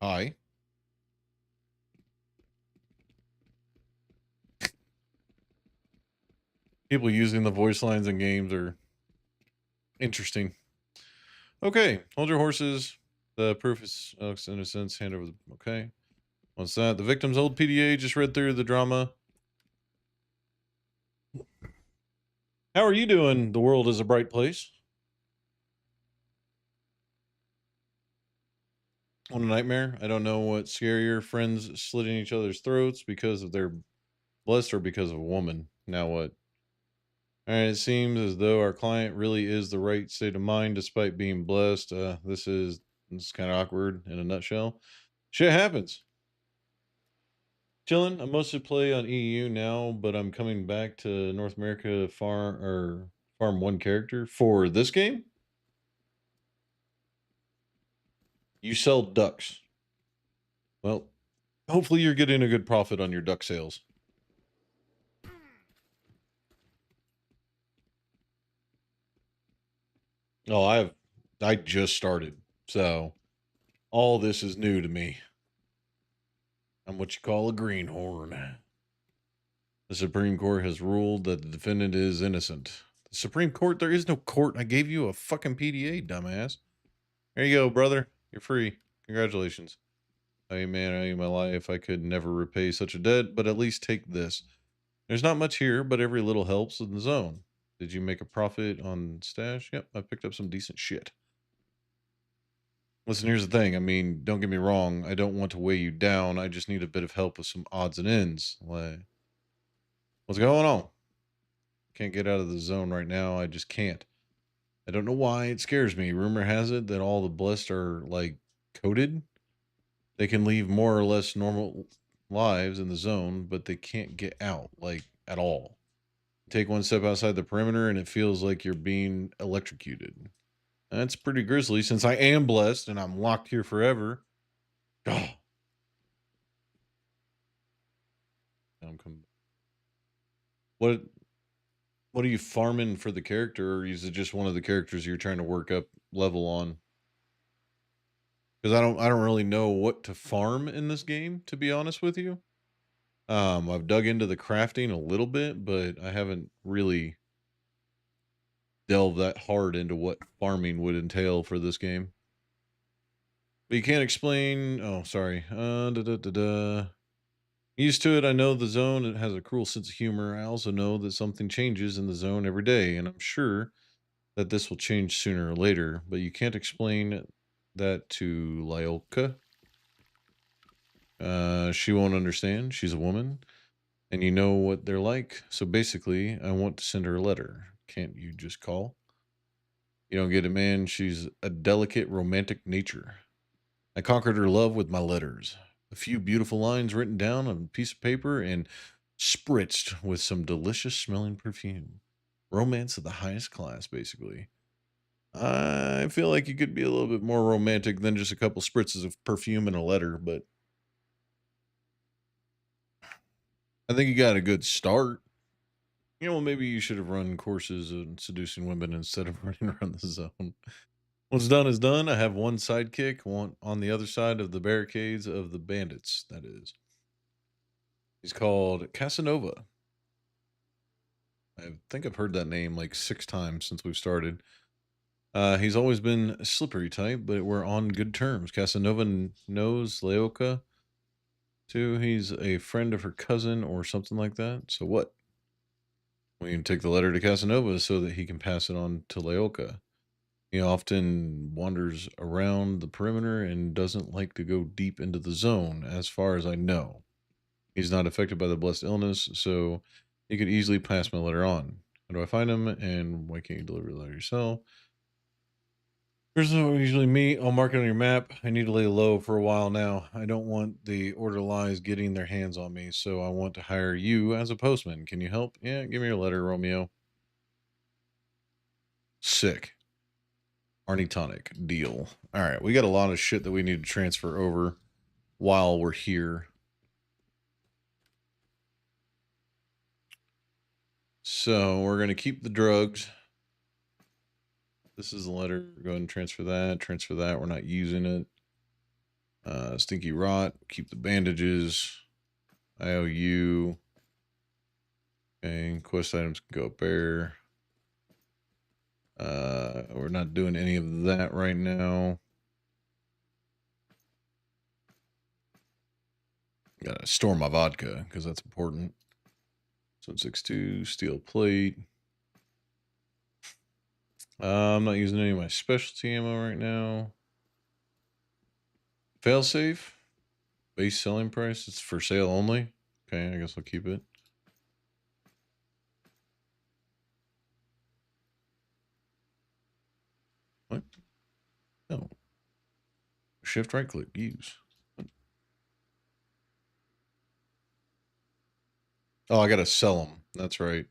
Hi. People using the voice lines in games are interesting. Okay, hold your horses. The proof is Alex innocence. Hand over the. Okay. What's that? The victim's old PDA just read through the drama. How are you doing? The world is a bright place. On a nightmare. I don't know what scarier, friends slitting each other's throats because of their blessed or because of a woman. Now what? All right, it seems as though our client really is the right state of mind despite being blessed. This is kind of awkward in a nutshell. Shit happens. Chilling. I mostly play on EU now, but I'm coming back to North America to farm one character for this game. You sell ducks. Well, hopefully you're getting a good profit on your duck sales. Oh, I just started. So all this is new to me. I'm what you call a greenhorn. The Supreme Court has ruled that the defendant is innocent. The Supreme Court? There is no court. I gave you a fucking PDA, dumbass. There you go, brother. You're free. Congratulations. Hey, man, I owe you my life. I could never repay such a debt, but at least take this. There's not much here, but every little helps in the zone. Did you make a profit on stash? Yep, I picked up some decent shit. Listen, here's the thing. I mean, don't get me wrong. I don't want to weigh you down. I just need a bit of help with some odds and ends. Like, what's going on? Can't get out of the zone right now. I just can't. I don't know why. It scares me. Rumor has it that all the blessed are, like, coded. They can leave more or less normal lives in the zone, but they can't get out, like, at all. Take one step outside the perimeter and it feels like you're being electrocuted. That's pretty grisly since I am blessed and I'm locked here forever. Oh, I'm coming. What what are you farming for the character, or is it just one of the characters you're trying to work up level on? Because I don't really know what to farm in this game, to be honest with you. I've dug into the crafting a little bit, but I haven't really delved that hard into what farming would entail for this game. But you can't explain. Oh, sorry. Used to it, I know the zone. It has a cruel sense of humor. I also know that something changes in the zone every day, and I'm sure that this will change sooner or later. But you can't explain that to Lyolka. She won't understand. She's a woman, and you know what they're like. So basically, I want to send her a letter. Can't you just call? You don't get it, man. She's a delicate, romantic nature. I conquered her love with my letters. A few beautiful lines written down on a piece of paper and spritzed with some delicious smelling perfume. Romance of the highest class, basically. I feel like you could be a little bit more romantic than just a couple spritzes of perfume in a letter, but I think you got a good start. You know, maybe you should have run courses in seducing women instead of running around the zone. What's done is done. I have one sidekick, one on the other side of the barricades of the bandits, that is. He's called Casanova. I think I've heard that name like 6 times since we've started. He's always been a slippery type, but we're on good terms. Casanova knows Leoka, too. He's a friend of her cousin or something like that. So what? We can take the letter to Casanova so that he can pass it on to Leoka. He often wanders around the perimeter and doesn't like to go deep into the zone, as far as I know. He's not affected by the blessed illness, so he could easily pass my letter on. How do I find him, and why can't you deliver the letter yourself? Here's how we usually meet. I'll mark it on your map. I need to lay low for a while now. I don't want the order lies getting their hands on me, so I want to hire you as a postman. Can you help? Yeah, give me your letter, Romeo. Sick. Arnie Tonic. Deal. All right, we got a lot of shit that we need to transfer over while we're here. So we're going to keep the drugs. This is the letter. Go ahead and transfer that. Transfer that. We're not using it. Stinky Rot. Keep the bandages. IOU. Okay. Quest items can go up there. We're not doing any of that right now. Gotta store my vodka because that's important. 762 steel plate. I'm not using any of my specialty ammo right now. Failsafe. Base selling price. It's for sale only. Okay, I guess I'll keep it. What? No. Shift right click. Use. Oh, I gotta sell them. That's right.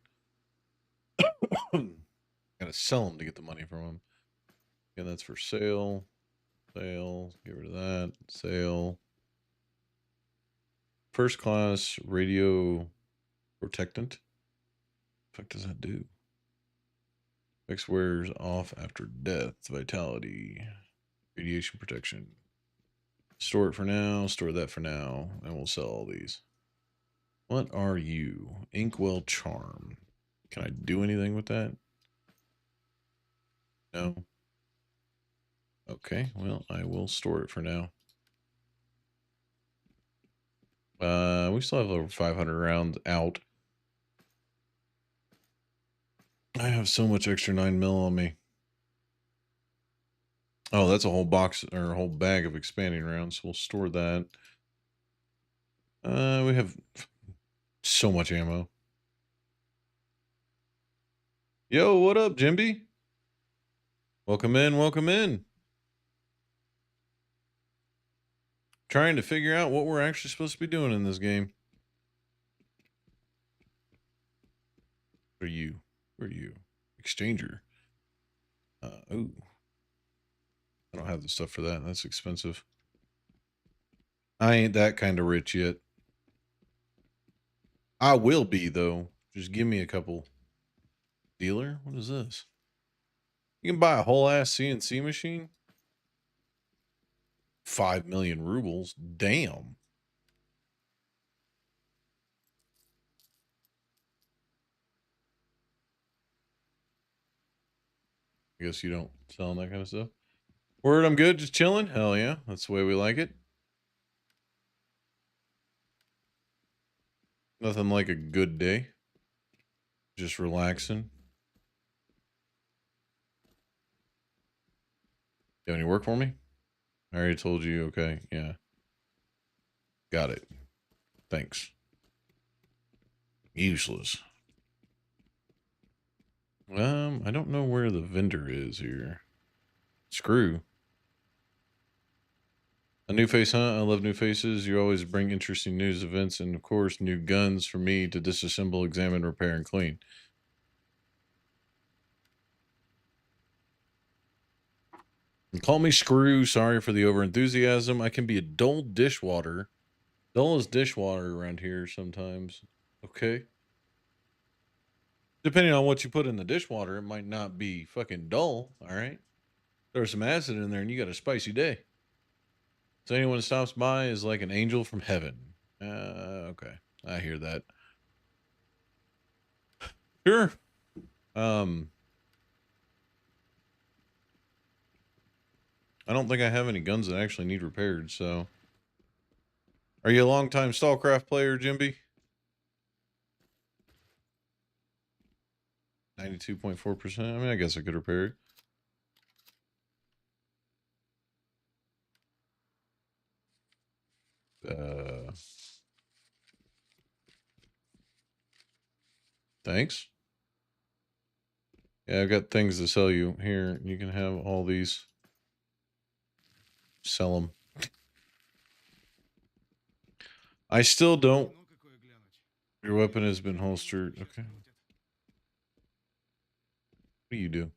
Gotta sell them to get the money from them. Yeah, that's for sale. Sale. Get rid of that. Sale. First class radio protectant. What the fuck does that do? X wears off after death. Vitality. Radiation protection. Store it for now. Store that for now. And we'll sell all these. What are you? Inkwell Charm. Can I do anything with that? No. Okay, well, I will store it for now. We still have over 500 rounds out. I have so much extra 9mm on me. Oh, that's a whole box or a whole bag of expanding rounds. We'll store that. We have so much ammo. Yo, what up, Jimby? Welcome in, welcome in. Trying to figure out what we're actually supposed to be doing in this game. What are you? Where are you? Exchanger. Oh. I don't have the stuff for that. That's expensive. I ain't that kind of rich yet. I will be, though. Just give me a couple. Dealer? What is this? You can buy a whole ass CNC machine? 5 million rubles. Damn. I guess you don't sell that kind of stuff. Word, I'm good. Just chilling. Hell yeah. That's the way we like it. Nothing like a good day. Just relaxing. You have any work for me? I already told you. Okay. Yeah. Got it. Thanks. Useless. I don't know where the vendor is here. Screw. A new face hunt. I love new faces. You always bring interesting news, events, and of course, new guns for me to disassemble, examine, repair, and clean. And call me Screw. Sorry for the overenthusiasm. I can be a dull dishwater. Dull as dishwater around here sometimes. Okay. Depending on what you put in the dishwater, it might not be fucking dull. All right. There's some acid in there and you got a spicy day. So anyone who stops by is like an angel from heaven. Okay. I hear that. Sure. I don't think I have any guns that actually need repaired, so. Are you a long-time Stalcraft player, Jimby? 92.4%. I mean, I guess I could repair it. Thanks. Yeah, I've got things to sell you. Here, you can have all these. Sell them. I still don't. Your weapon has been holstered. Okay. What do you do?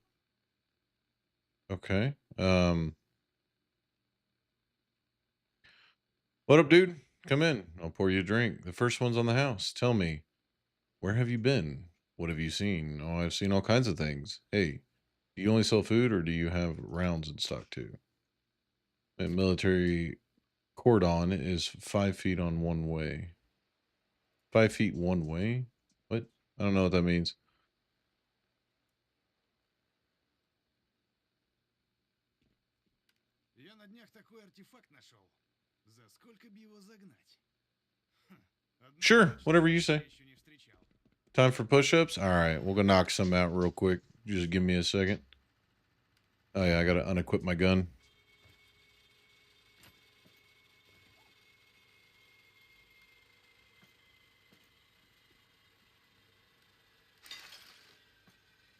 Okay. What up, dude? Come in. I'll pour you a drink. The first one's on the house. Tell me, where have you been? What have you seen? Oh, I've seen all kinds of things. Hey, do you only sell food or do you have rounds in stock too? A military cordon is 5 feet on one way. 5 feet one way? What? I don't know what that means. Я на днях такой артефакт нашел. За сколько бы его загнать? Sure, whatever you say. Time for push-ups? All right, we'll go knock some out real quick. Just give me a second. Oh yeah, I gotta unequip my gun.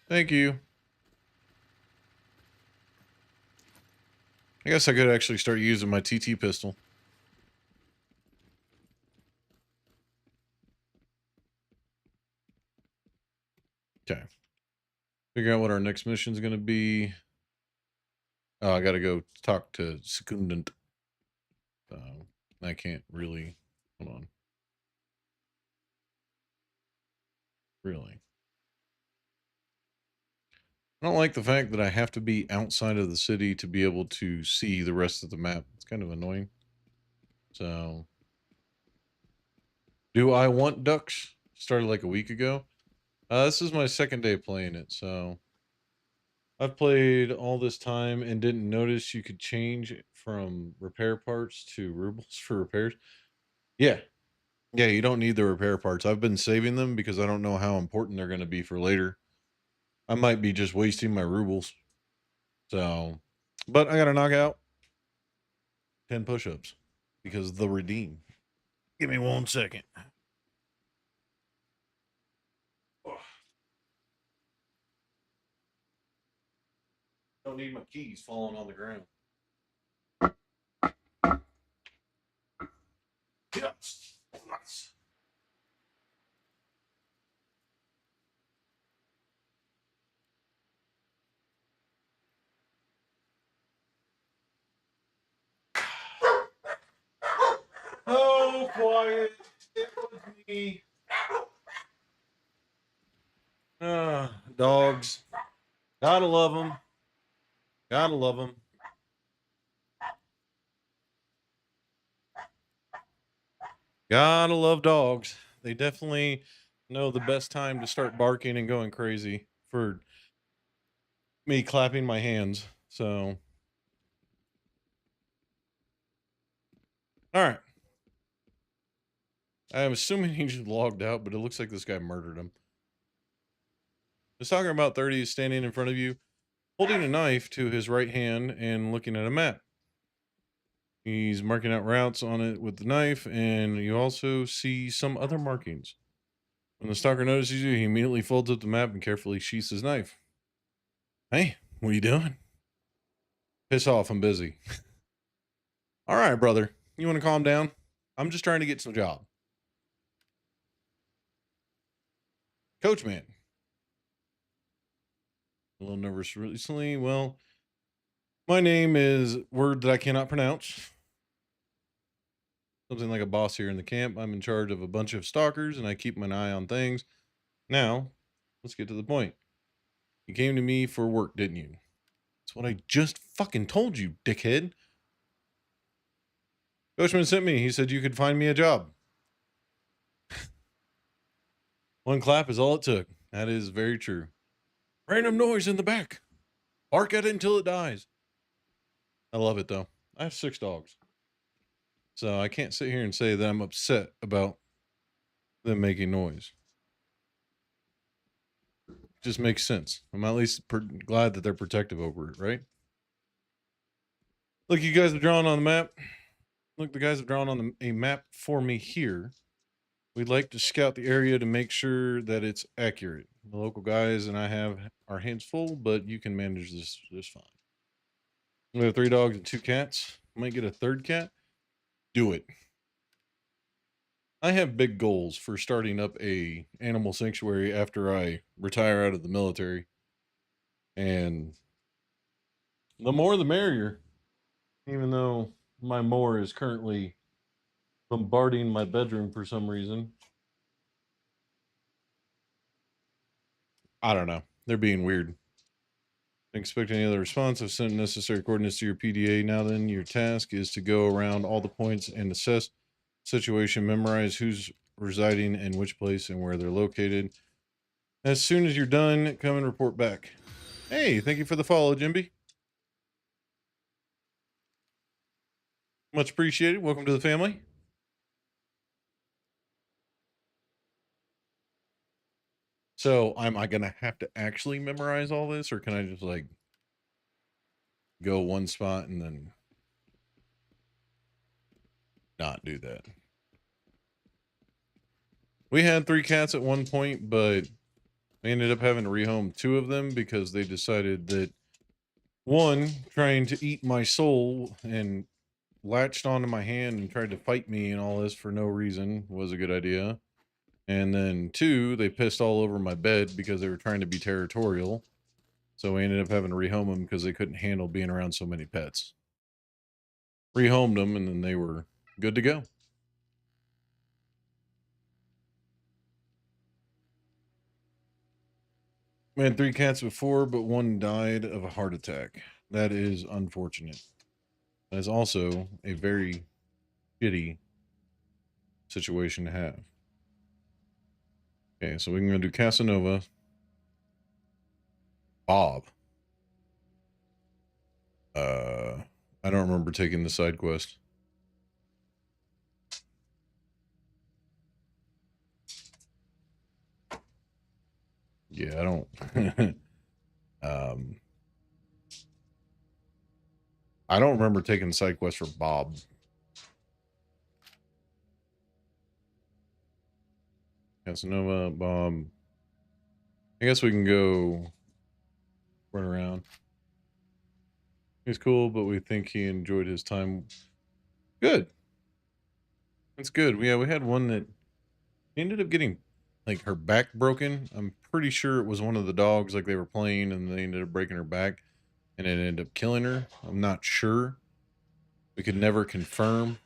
Thank you. I guess I could actually start using my TT pistol. Okay. Figure out what our next mission is going to be. Oh, I got to go talk to Secundant. I can't really. Hold on. Really. I don't like the fact that I have to be outside of the city to be able to see the rest of the map. It's kind of annoying. So, do I want ducks? Started like a week ago. This is my second day playing it, so I've played all this time and didn't notice you could change from repair parts to rubles for repairs. Yeah. Yeah, you don't need the repair parts. I've been saving them because I don't know how important they're going to be for later. I might be just wasting my rubles. So, but I got to knock out 10 push ups because the redeem. Give me 1 second. Don't need my keys falling on the ground. Yes. Nice. Oh, quiet. It was me. Dogs. Gotta love them. Gotta love them. Gotta love dogs. They definitely know the best time to start barking and going crazy for me clapping my hands. So, all right. I'm assuming he just logged out, but it looks like this guy murdered him. The stalker about 30 is standing in front of you, holding a knife to his right hand and looking at a map. He's marking out routes on it with the knife, and you also see some other markings. When the stalker notices you, he immediately folds up the map and carefully sheaths his knife. Hey, what are you doing? Piss off, I'm busy. All right, brother. You want to calm down? I'm just trying to get some job. Coachman. A little nervous recently. Well, my name is word that I cannot pronounce. Something like a boss here in the camp. I'm in charge of a bunch of stalkers and I keep my eye on things. Now, let's get to the point. You came to me for work, didn't you? That's what I just fucking told you, dickhead. Coachman sent me. He said you could find me a job. One clap is all it took. That is very true. Random noise in the back. Bark at it until it dies. I love it though. I have 6 dogs. So I can't sit here and say that I'm upset about them making noise. Just makes sense. I'm at least glad that they're protective over it, right? Look, you guys have drawn on the map. Look, the guys have drawn on a map for me here. We'd like to scout the area to make sure that it's accurate. The local guys and I have our hands full, but you can manage this just fine. We have 3 dogs and 2 cats. Might get a 3rd cat. Do it. I have big goals for starting up a animal sanctuary after I retire out of the military. And the more the merrier. Even though my mower is currently bombarding my bedroom for some reason. I don't know. They're being weird. Expect any other response. I've sent necessary coordinates to your PDA. Now then, your task is to go around all the points and assess situation, memorize who's residing in which place and where they're located. As soon as you're done, come and report back. Hey, thank you for the follow, Jimby. Much appreciated. Welcome to the family. So, am I going to have to actually memorize all this, or can I just like go one spot and then not do that? We had 3 cats at one point, but we ended up having to rehome 2 of them because they decided that one trying to eat my soul and latched onto my hand and tried to fight me and all this for no reason was a good idea. And then 2, they pissed all over my bed because they were trying to be territorial. So we ended up having to rehome them because they couldn't handle being around so many pets. Rehomed them and then they were good to go. We had 3 cats before, but 1 died of a heart attack. That is unfortunate. That is also a very shitty situation to have. Okay, so we can go do Casanova. Bob. I don't remember taking the side quest. Yeah, I don't. I don't remember taking the side quest for Bob. Casanova, Bob. I guess we can go run around. He's cool, but we think he enjoyed his time. Good. That's good. Yeah, we had one that ended up getting like her back broken. I'm pretty sure it was one of the dogs, like they were playing and they ended up breaking her back and it ended up killing her. I'm not sure. We could never confirm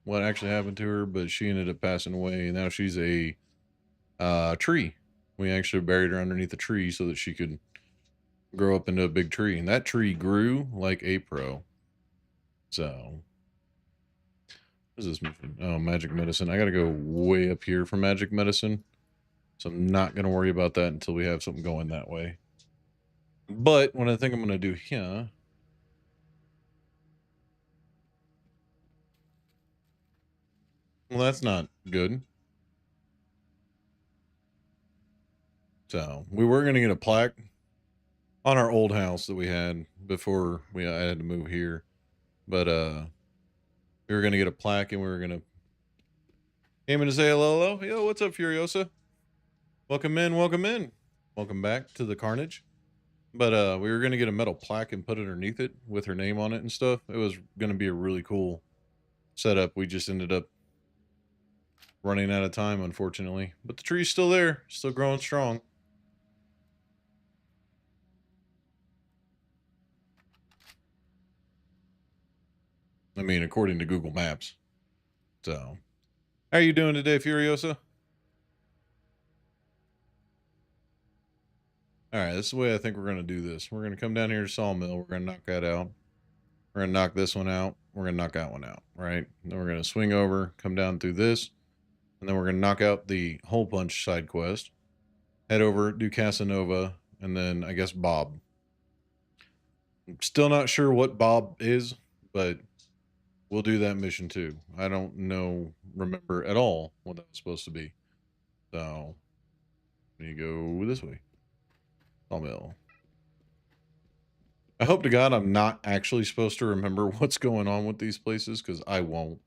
what actually happened to her, but she ended up passing away. Now she's a tree. We actually buried her underneath a tree so that she could grow up into a big tree. And that tree grew like a pro. So, what is this mission? Oh, magic medicine. I got to go way up here for magic medicine. So I'm not going to worry about that until we have something going that way. But what I think I'm going to do here. Well, that's not good. So we were going to get a plaque on our old house that we had before I had to move here. But we were going to get a plaque and we were going to came in to say hello. Yo, what's up, Furiosa? Welcome in, welcome in. Welcome back to the carnage. But we were going to get a metal plaque and put it underneath it with her name on it and stuff. It was going to be a really cool setup. We just ended up running out of time, unfortunately. But the tree's still there, still growing strong. I mean, according to Google Maps. So, how are you doing today, Furiosa? All right, this is the way I think we're going to do this. We're going to come down here to Sawmill. We're going to knock that out. We're going to knock this one out. We're going to knock that one out, right? Then we're going to swing over, come down through this. And then we're going to knock out the hole punch side quest. Head over, do Casanova, and then I guess Bob. I'm still not sure what Bob is, but we'll do that mission too. I don't remember at all what that was supposed to be. So, we go this way. Sawmill. I hope to God I'm not actually supposed to remember what's going on with these places, because I won't.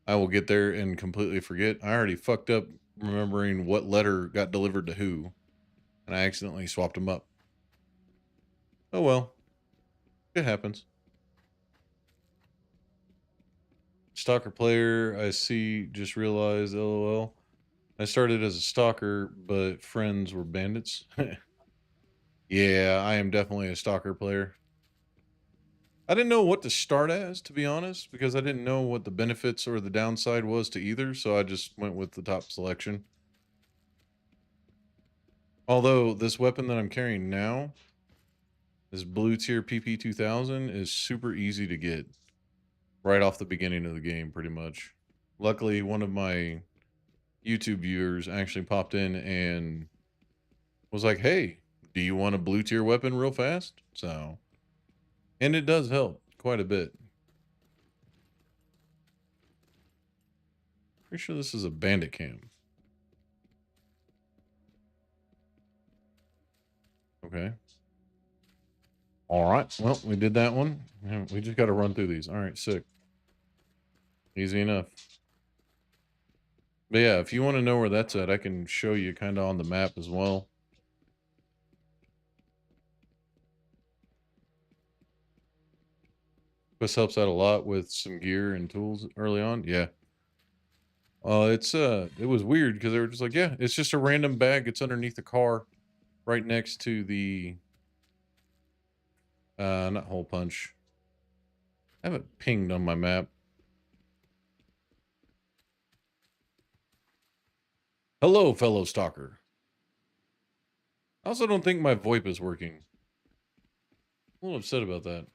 I will get there and completely forget. I already fucked up remembering what letter got delivered to who, and I accidentally swapped them up. Oh well. It happens. Stalker player, I see, just realized, lol. I started as a stalker, but friends were bandits. Yeah, I am definitely a stalker player. I didn't know what to start as, to be honest, because I didn't know what the benefits or the downside was to either, so I just went with the top selection. Although this weapon that I'm carrying now, this blue tier PP2000, is super easy to get right off the beginning of the game, pretty much. Luckily, one of my YouTube viewers actually popped in and was like, hey, do you want a blue tier weapon real fast? So, and it does help quite a bit. Pretty sure this is a bandit camp. Okay. All right. Well, we did that one. We just got to run through these. All right, sick. Easy enough. But yeah, if you want to know where that's at, I can show you kind of on the map as well. This helps out a lot with some gear and tools early on. Yeah. It was weird because they were just like, yeah, it's just a random bag. It's underneath the car right next to the, not hole punch. I have it pinged on my map. Hello, fellow stalker. I also don't think my VoIP is working. I'm a little upset about that.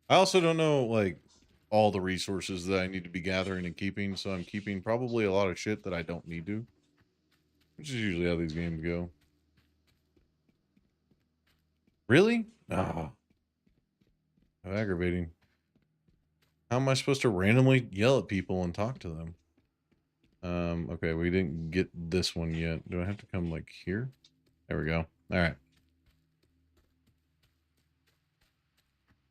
I also don't know, like, all the resources that I need to be gathering and keeping, so I'm keeping probably a lot of shit that I don't need to. Which is usually how these games go. Really? Ah, how aggravating. How am I supposed to randomly yell at people and talk to them? Okay, we didn't get this one yet. Do I have to come, like, here? There we go. All right.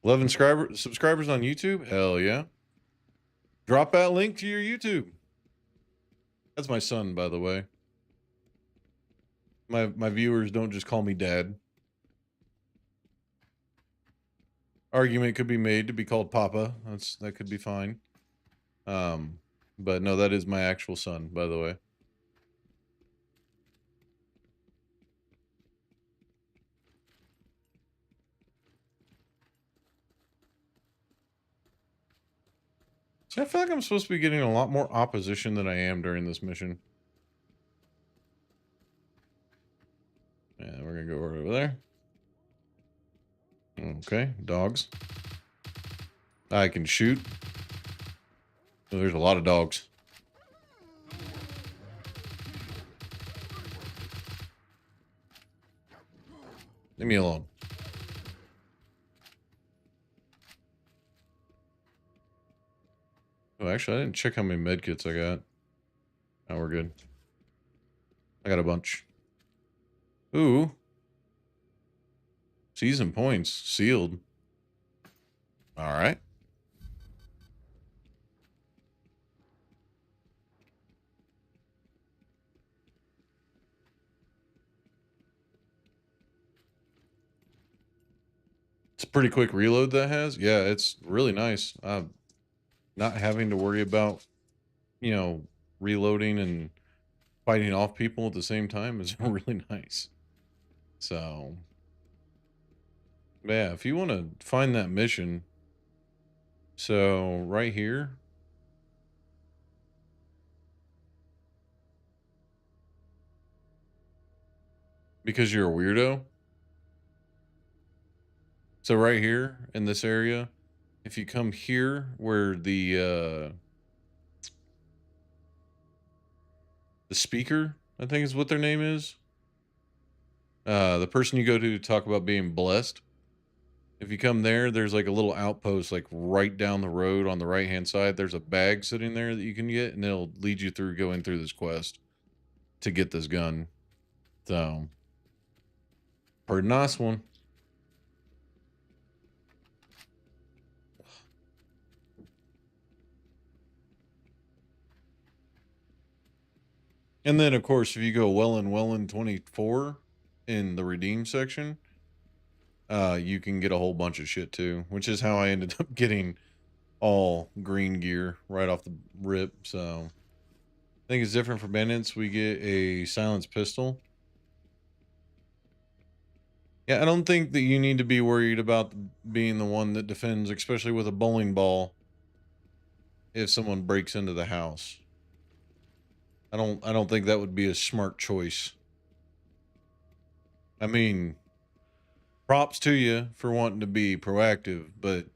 11 subscribers on YouTube? Hell yeah. Drop that link to your YouTube. That's my son, by the way. My viewers don't just call me dad. Argument could be made to be called Papa. That could be fine. But no, that is my actual son, by the way. See, I feel like I'm supposed to be getting a lot more opposition than I am during this mission. Yeah, we're gonna go right over there. Okay, dogs. I can shoot. Oh, there's a lot of dogs. Leave me alone. Oh, actually, I didn't check how many medkits I got. Oh, we're good. I got a bunch. Ooh. Season points. Sealed. Alright. It's a pretty quick reload that has. Yeah, it's really nice. Not having to worry about, you know, reloading and fighting off people at the same time is really nice. So, yeah, if you want to find that mission, so right here, because you're a weirdo. So right here in this area, if you come here where the speaker, I think is what their name is, the person you go to talk about being blessed. If you come there, there's like a little outpost, like right down the road on the right hand side. There's a bag sitting there that you can get, and it'll lead you through going through this quest to get this gun. So, pretty nice one. And then, of course, if you go Welland 24 in the redeem section, you can get a whole bunch of shit too, which is how I ended up getting all green gear right off the rip. So I think it's different for bandits. We get a silenced pistol. Yeah, I don't think that you need to be worried about being the one that defends, especially with a bowling ball, if someone breaks into the house. I don't think that would be a smart choice. I mean, props to you for wanting to be proactive, but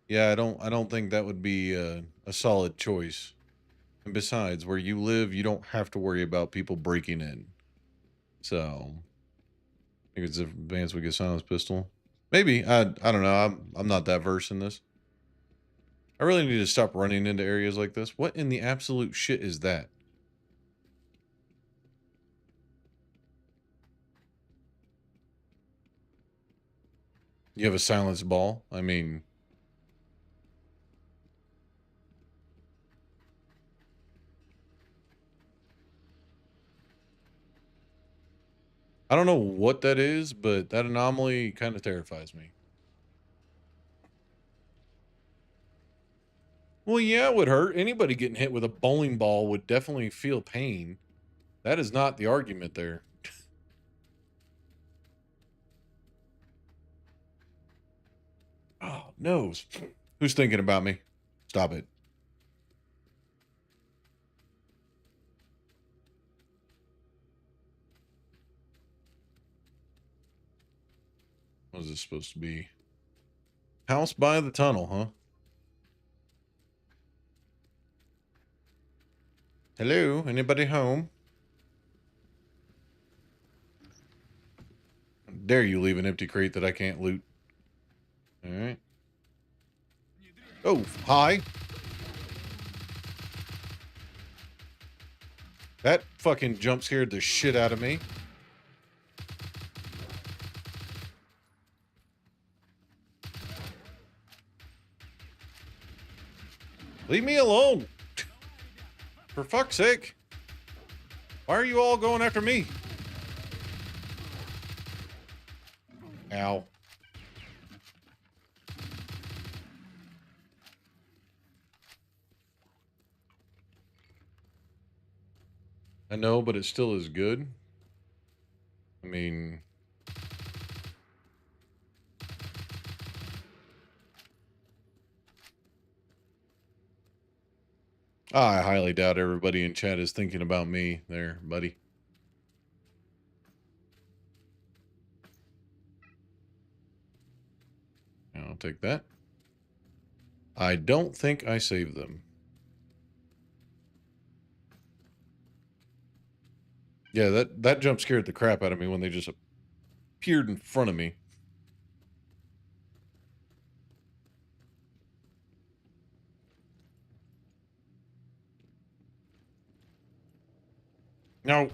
yeah, I don't think that would be a solid choice. And besides, where you live, you don't have to worry about people breaking in. So, I think it's advanced with a silenced pistol. Maybe I don't know. I'm not that versed in this. I really need to stop running into areas like this. What in the absolute shit is that? You have a silenced ball? I mean, I don't know what that is, but that anomaly kind of terrifies me. Well, yeah, it would hurt. Anybody getting hit with a bowling ball would definitely feel pain. That is not the argument there. Oh, no. Who's thinking about me? Stop it. What is this supposed to be? House by the tunnel, huh? Hello? Anybody home? How dare you leave an empty crate that I can't loot? Alright. Oh, hi. That fucking jump scared the shit out of me. Leave me alone. For fuck's sake. Why are you all going after me? Ow. I know, but it still is good. I mean... I highly doubt everybody in chat is thinking about me there, buddy. I'll take that. I don't think I saved them. Yeah, that jump scared the crap out of me when they just appeared in front of me. No.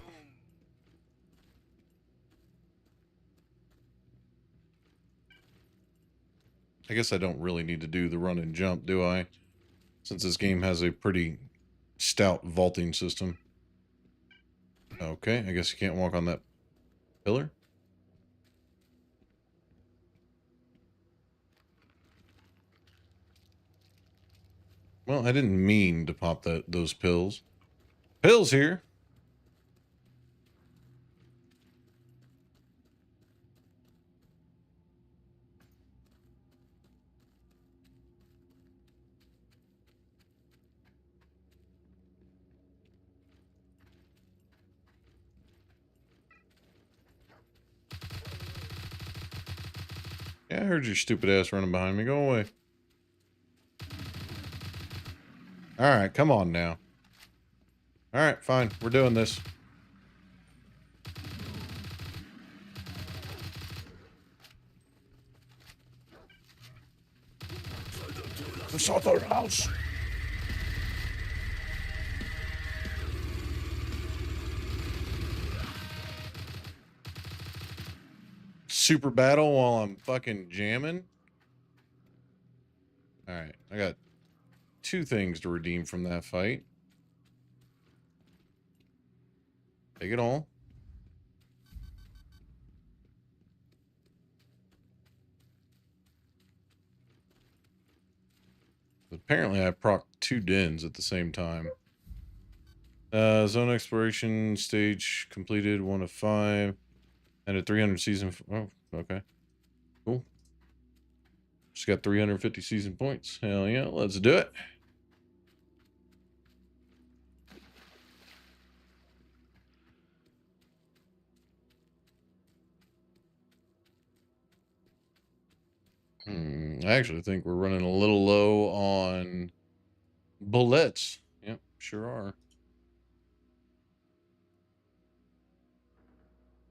I guess I don't really need to do the run and jump, do I? Since this game has a pretty stout vaulting system. Okay, I guess you can't walk on that pillar. Well, I didn't mean to pop those pills. Pills here. Yeah, I heard your stupid ass running behind me. Go away. Alright, come on now. Alright, fine. We're doing this. The other house. Super battle while I'm fucking jamming. Alright, I got 2 things to redeem from that fight. Take it all. Apparently I procced 2 dens at the same time. Zone exploration stage completed, 1 of 5. And a 300 season. Oh, okay. Cool. Just got 350 season points. Hell yeah, let's do it. I actually think we're running a little low on bullets. Yep, sure are.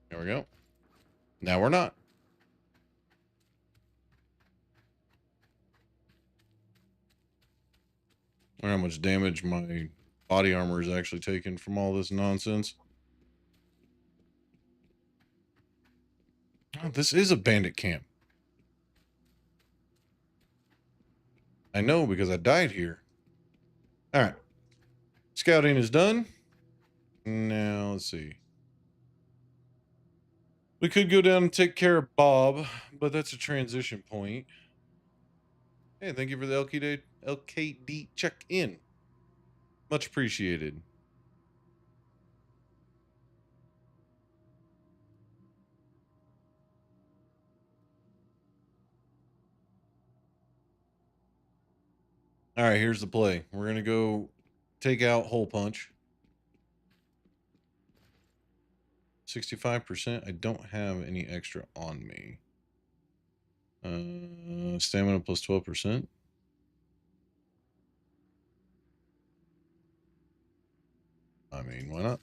There we go. Now we're not. I wonder how much damage my body armor is actually taking from all this nonsense. Oh, this is a bandit camp. I know because I died here. All right. Scouting is done. Now, let's see. We could go down and take care of Bob, but that's a transition point. Hey, thank you for the LKD check-in. Much appreciated. All right, here's the play. We're going to go take out Hole Punch. 65%. I don't have any extra on me. Stamina plus 12%. I mean, why not?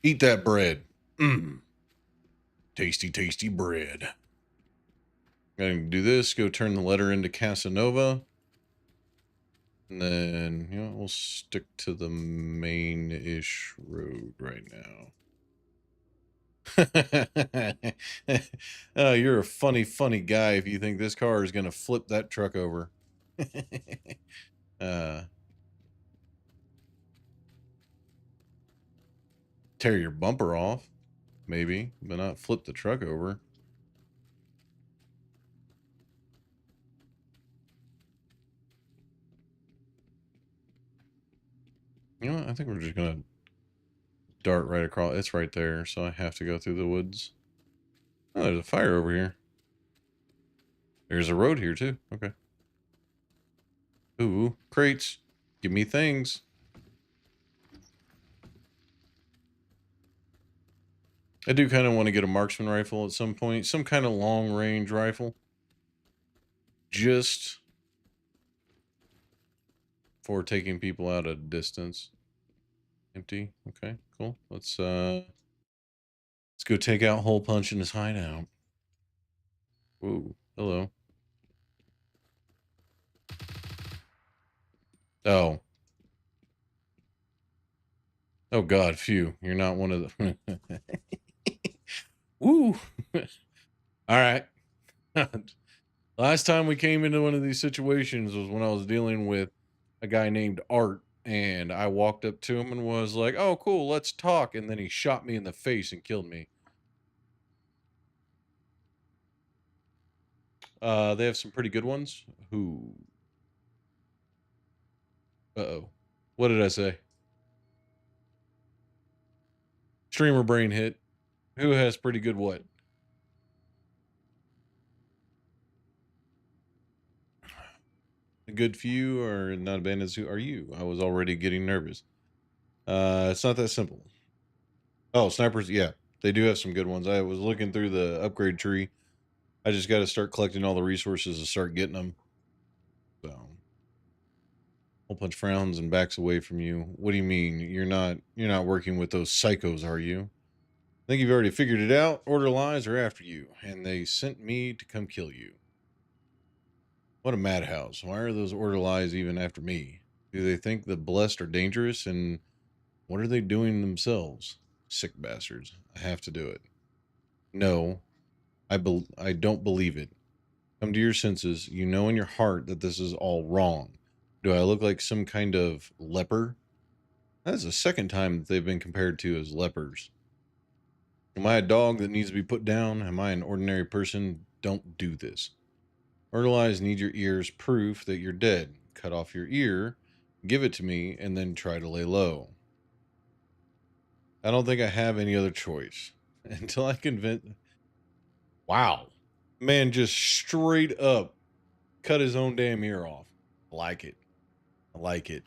Eat that bread. Mmm. Tasty, tasty bread. Gotta do this. Go turn the letter into Casanova. And then, you know, we'll stick to the main-ish road right now. Oh, you're a funny, funny guy if you think this car is going to flip that truck over. Tear your bumper off, maybe, but not flip the truck over. You know what? I think we're just going to dart right across. It's right there, so I have to go through the woods. Oh, there's a fire over here. There's a road here, too. Okay. Ooh, crates. Give me things. I do kind of want to get a marksman rifle at some point. Some kind of long-range rifle. Just for taking people out at a distance. Empty. Okay, cool. Let's go take out Hole Punch in his hideout. Ooh, hello. Oh. Oh God, phew. You're not one of the Woo. All right. Last time we came into one of these situations was when I was dealing with a guy named Art, and I walked up to him and was like, "Oh, cool, let's talk." And then he shot me in the face and killed me. They have some pretty good ones. Who? Uh-oh. What did I say? Streamer brain hit. Who has pretty good what? A good few or not abandoned? Who are you? I was already getting nervous. It's not that simple. Oh, snipers, yeah. They do have some good ones. I was looking through the upgrade tree. I just got to start collecting all the resources to start getting them. So, Whole Punch frowns and backs away from you. What do you mean? You're not working with those psychos, are you? I think you've already figured it out. Order lies are after you, and they sent me to come kill you. What a madhouse. Why are those order lies even after me? Do they think the blessed are dangerous, and what are they doing themselves? Sick bastards. I have to do it. No, I don't believe it. Come to your senses. You know in your heart that this is all wrong. Do I look like some kind of leper? That is the second time that they've been compared to as lepers. Am I a dog that needs to be put down? Am I an ordinary person? Don't do this. Order need your ears proof that you're dead. Cut off your ear, give it to me, and then try to lay low. I don't think I have any other choice. Until I convince... Wow. Man just straight up cut his own damn ear off. I like it. I like it.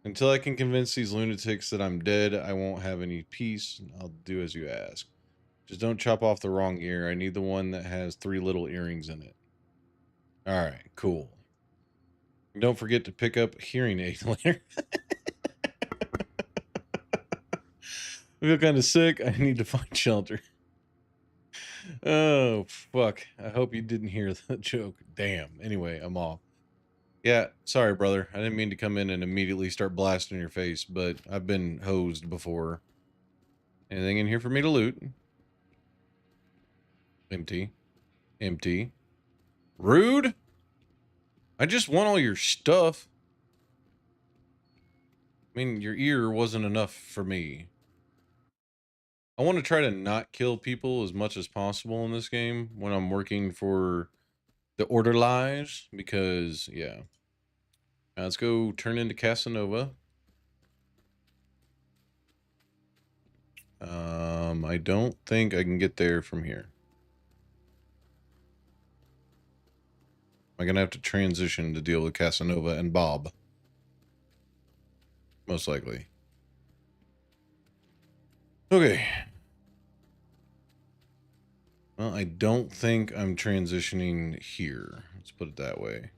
Until I can convince these lunatics that I'm dead, I won't have any peace. I'll do as you ask. Just don't chop off the wrong ear. I need the one that has 3 little earrings in it. Alright, cool. And don't forget to pick up hearing aid later. I feel kind of sick. I need to find shelter. Oh, fuck. I hope you didn't hear the joke. Damn. Anyway, I'm off. Yeah, sorry, brother. I didn't mean to come in and immediately start blasting your face, but I've been hosed before. Anything in here for me to loot? Empty. Empty. Rude? I just want all your stuff. I mean, your ear wasn't enough for me. I want to try to not kill people as much as possible in this game when I'm working for the Order Lies, because, yeah. Now let's go turn into Casanova. I don't think I can get there from here. I'm going to have to transition to deal with Casanova and Bob. Most likely. Okay. Well, I don't think I'm transitioning here. Let's put it that way.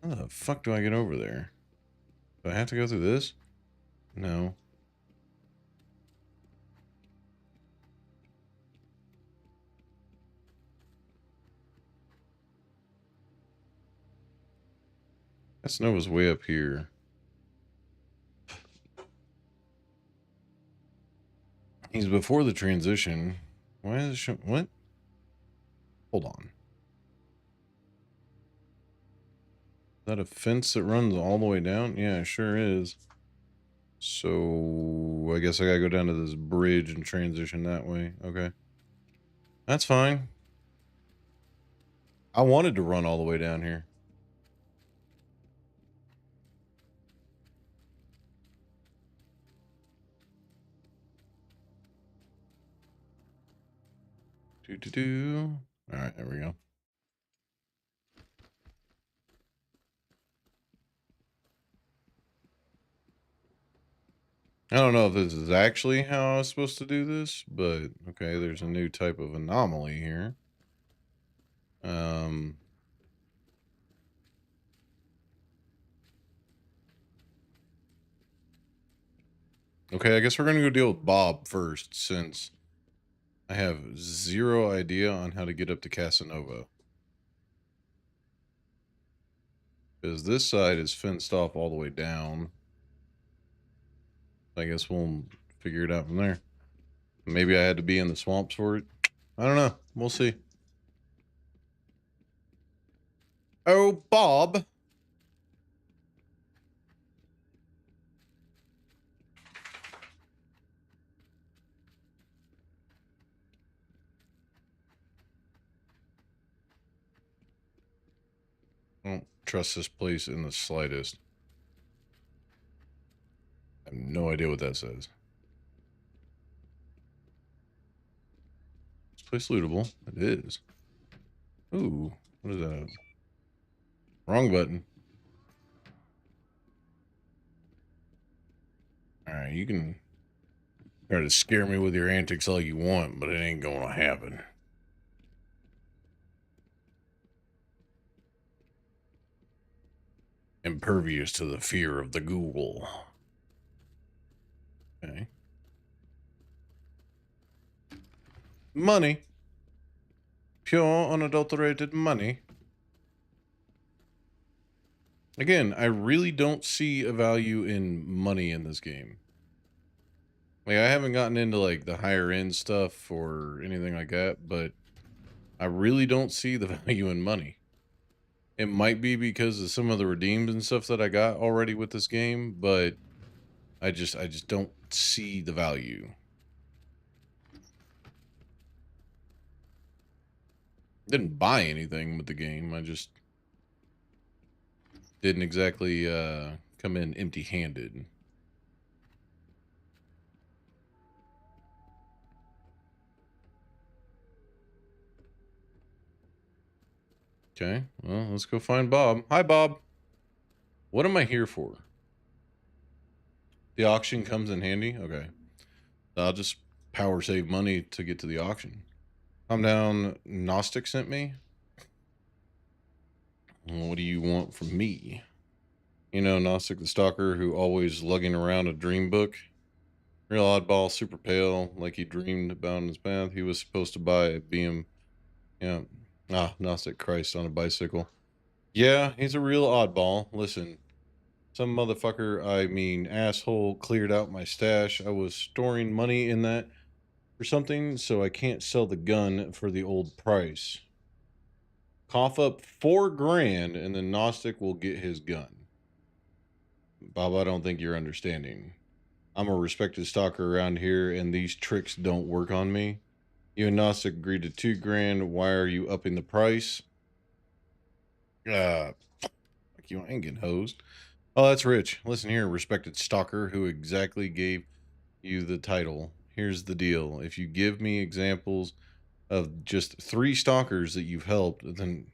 How the fuck do I get over there? Do I have to go through this? No. That Nova's way up here. He's before the transition. Why is it show? What? Hold on. Is that a fence that runs all the way down? Yeah, it sure is. So I guess I gotta go down to this bridge and transition that way. Okay. That's fine. I wanted to run all the way down here. All right, there we go. I don't know if this is actually how I was supposed to do this, but okay, there's a new type of anomaly here. Okay, I guess we're gonna go deal with Bob first, since I have zero idea on how to get up to Casanova. Because this side is fenced off all the way down. I guess we'll figure it out from there. Maybe I had to be in the swamps for it. I don't know. We'll see. Oh, Bob. I don't trust this place in the slightest. I have no idea what that says. This place lootable. It is. Ooh, what is that? Wrong button. Alright, you can try to scare me with your antics all you want, but it ain't gonna happen. Impervious to the fear of the Google. Okay. Money. Pure, unadulterated money. Again, I really don't see a value in money in this game. Like, I haven't gotten into, like, the higher end stuff or anything like that, but I really don't see the value in money. It might be because of some of the redeems and stuff that I got already with this game, but I just don't see the value. Didn't buy anything with the game. I just didn't exactly come in empty-handed. Okay, well, let's go find Bob. Hi, Bob. What am I here for? The auction comes in handy? Okay. I'll just power save money to get to the auction. Calm down. Gnostic sent me? What do you want from me? You know, Gnostic the stalker who always lugging around a dream book. Real oddball, super pale, like he dreamed about in his path. He was supposed to buy a BM. Yeah. Gnostic Christ on a bicycle. Yeah, he's a real oddball. Listen, some motherfucker, I mean, asshole, cleared out my stash. I was storing money in that for something, so I can't sell the gun for the old price. Cough up $4,000 and then Gnostic will get his gun. Bob, I don't think you're understanding. I'm a respected stalker around here, and these tricks don't work on me. You and Gnostic agreed to $2,000. Why are you upping the price? Like you ain't getting hosed. Oh, that's rich. Listen here, respected stalker who exactly gave you the title. Here's the deal. If you give me examples of just 3 stalkers that you've helped, then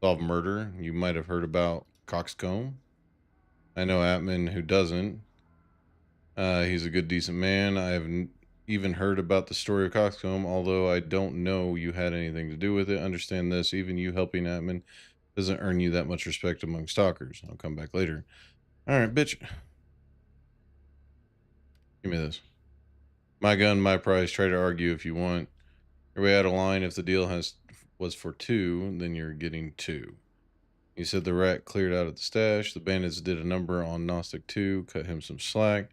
solve murder. You might have heard about Coxcomb. I know Atman who doesn't. He's a good, decent man. even heard about the story of Coxcomb, although I don't know you had anything to do with it. Understand this, even you helping admin doesn't earn you that much respect among stalkers. I'll come back later. All right, bitch. Give me this. My gun, my price. Try to argue if you want. You're way out of line. If the deal was for 2, then you're getting 2. He said the rat cleared out at the stash. The bandits did a number on Gnostic 2, cut him some slack.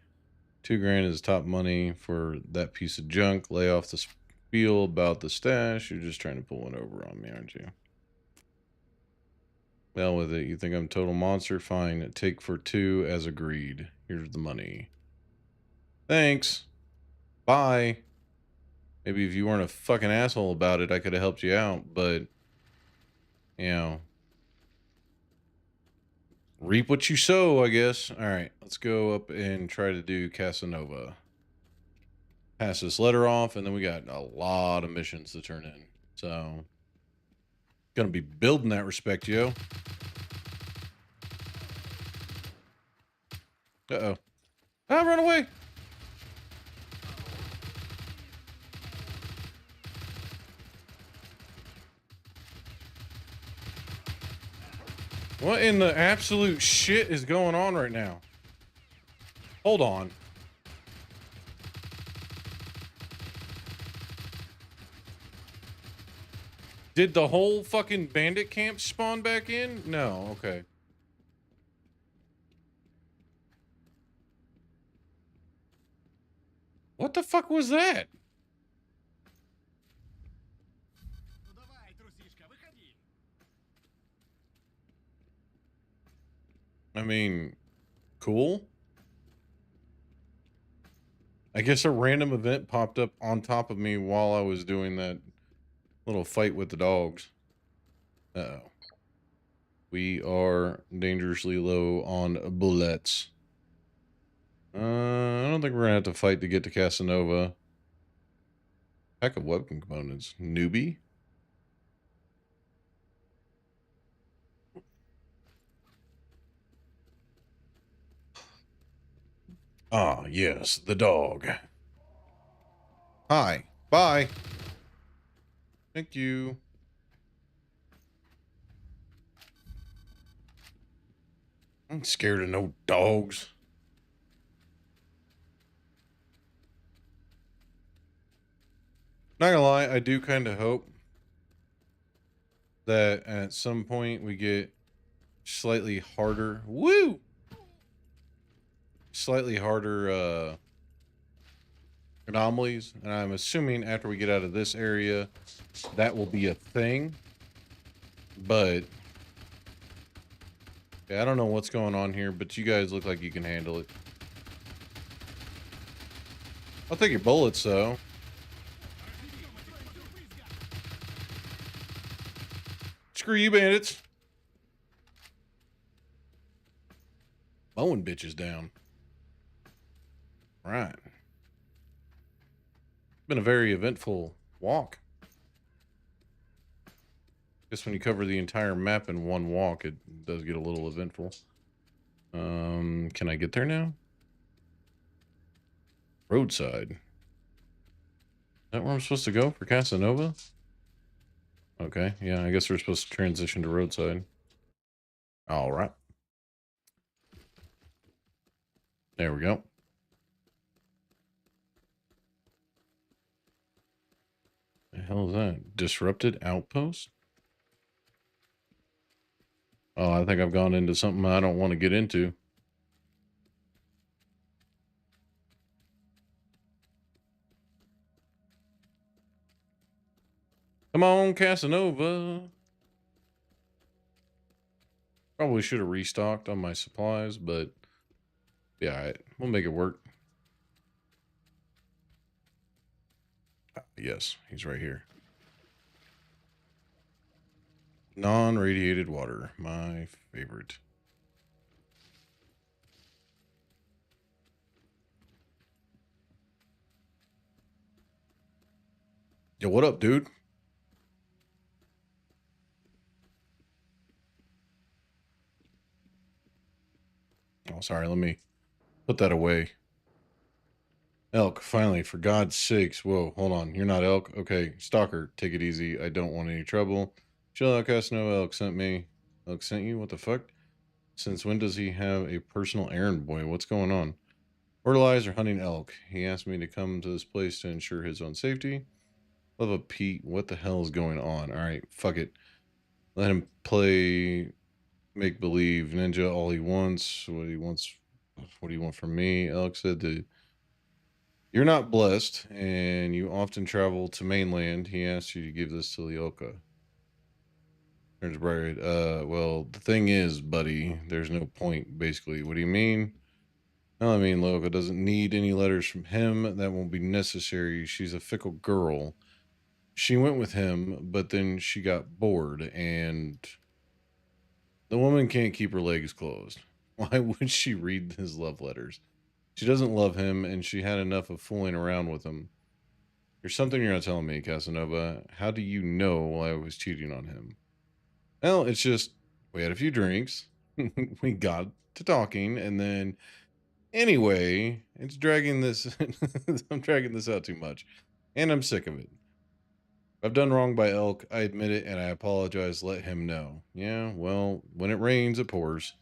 2 grand is top money for that piece of junk. Lay off the spiel about the stash. You're just trying to pull one over on me, aren't you? Hell with it. You think I'm a total monster? Fine. Take for 2 as agreed. Here's the money. Thanks. Bye. Maybe if you weren't a fucking asshole about it, I could have helped you out, but, you know, reap what you sow, I guess. All right, let's go up and try to do Casanova. Pass this letter off, and then we got a lot of missions to turn in. So, gonna be building that respect, yo. Uh-oh. Ah, run away! What in the absolute shit is going on right now? Hold on. Did the whole fucking bandit camp spawn back in? No, okay. What the fuck was that? I mean, cool. I guess a random event popped up on top of me while I was doing that little fight with the dogs. Uh-oh. We are dangerously low on bullets. I don't think we're gonna have to fight to get to Casanova. Pack of weapon components. Newbie? Ah, yes, the dog. Hi. Bye. Thank you. I'm scared of no dogs. Not gonna lie, I do kind of hope that at some point we get slightly harder. Woo! Slightly harder anomalies, and I'm assuming after we get out of this area that will be a thing, but yeah, I don't know what's going on here, but you guys look like you can handle it. I'll take your bullets though. Screw you, bandits. Mowing bitches down. Right. Been a very eventful walk. Guess when you cover the entire map in one walk, it does get a little eventful. Can I get there now? Roadside. Is that where I'm supposed to go for Casanova? Okay, yeah, I guess we're supposed to transition to roadside. All right. There we go. The hell is that? Disrupted outpost? Oh, I think I've gone into something I don't want to get into. Come on, Casanova. Probably should have restocked on my supplies, but yeah, all right, we'll make it work. Yes, he's right here. Non-radiated water, my favorite. Yo, what up, dude? Oh, sorry, let me put that away. Elk, finally, for God's sakes. Whoa, hold on. You're not Elk? Okay, Stalker, take it easy. I don't want any trouble. Chill out, Casno. Elk sent me. Elk sent you? What the fuck? Since when does he have a personal errand boy? What's going on? Fertilizer hunting elk. He asked me to come to this place to ensure his own safety. Love a Pete. What the hell is going on? All right, fuck it. Let him play make believe ninja all he wants. What he wants. What do you want from me? Elk said that you're not blessed, and you often travel to mainland. He asked you to give this to Leoka. Turns bright. Well, the thing is, buddy, there's no point. Basically, what do you mean? Well, I mean, Leoka doesn't need any letters from him. That won't be necessary. She's a fickle girl. She went with him, but then she got bored, and the woman can't keep her legs closed. Why would she read his love letters? She doesn't love him, and she had enough of fooling around with him. There's something you're not telling me, Casanova. How do you know I was cheating on him? Well, it's just we had a few drinks, we got to talking, and then anyway, it's dragging this. I'm dragging this out too much, and I'm sick of it. I've done wrong by Elk. I admit it, and I apologize. Let him know. Yeah, well, when it rains, it pours.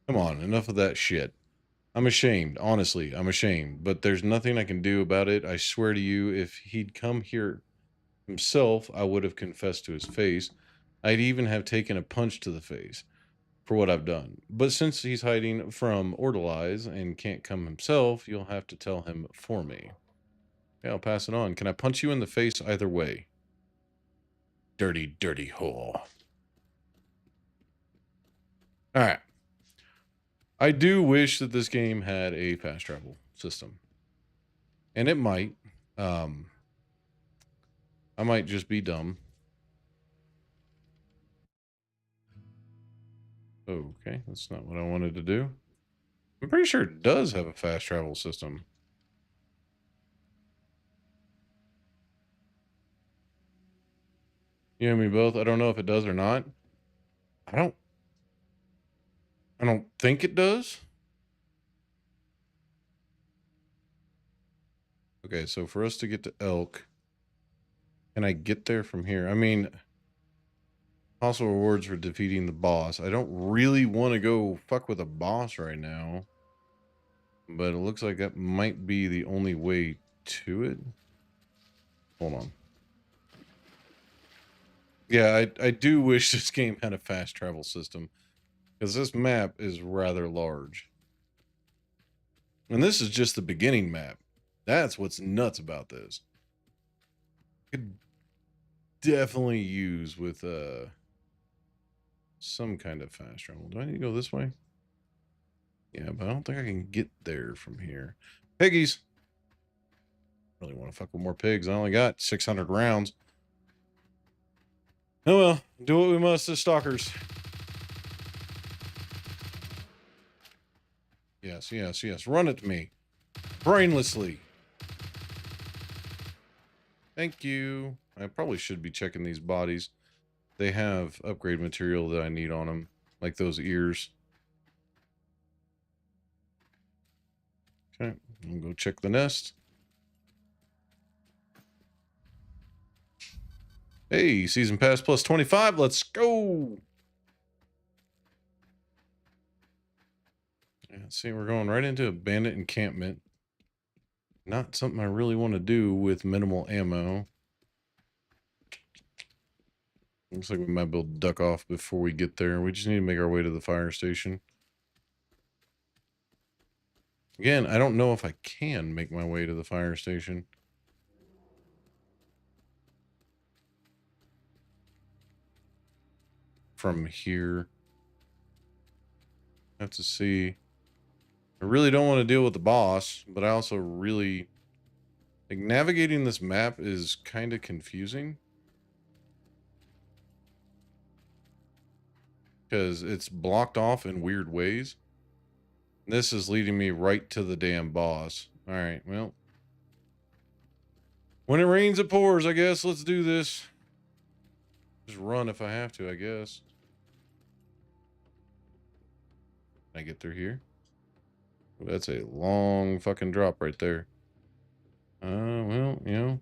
Come on, enough of that shit. I'm ashamed. Honestly, I'm ashamed. But there's nothing I can do about it. I swear to you, if he'd come here himself, I would have confessed to his face. I'd even have taken a punch to the face for what I've done. But since he's hiding from Ortalize and can't come himself, you'll have to tell him for me. Yeah, I'll pass it on. Can I punch you in the face either way? Dirty, dirty whore. All right. I do wish that this game had a fast travel system. And it might. I might just be dumb. Okay, that's not what I wanted to do. I'm pretty sure it does have a fast travel system. You and me both. I don't know if it does or not. I don't think it does. Okay, so for us to get to Elk, can I get there from here? I mean, possible rewards for defeating the boss. I don't really want to go fuck with a boss right now, but it looks like that might be the only way to it. Hold on. Yeah, I do wish this game had a fast travel system, because this map is rather large. And this is just the beginning map. That's what's nuts about this. Could definitely use with some kind of fast travel. Do I need to go this way? Yeah, but I don't think I can get there from here. Piggies. Really want to fuck with more pigs. I only got 600 rounds. Oh well, do what we must as stalkers. Yes, yes, yes. Run at me. Brainlessly. Thank you. I probably should be checking these bodies. They have upgrade material that I need on them, like those ears. Okay, I'm gonna go check the nest. Hey, season pass plus 25. Let's go. Yeah, see, we're going right into a bandit encampment. Not something I really want to do with minimal ammo. Looks like we might be able to duck off before we get there. We just need to make our way to the fire station. Again, I don't know if I can make my way to the fire station. From here. I have to see. I really don't want to deal with the boss, but I also really... like, navigating this map is kind of confusing. Because it's blocked off in weird ways. This is leading me right to the damn boss. Alright, well. When it rains, it pours, I guess. Let's do this. Just run if I have to, I guess. Can I get through here? That's a long fucking drop right there. Well, you know.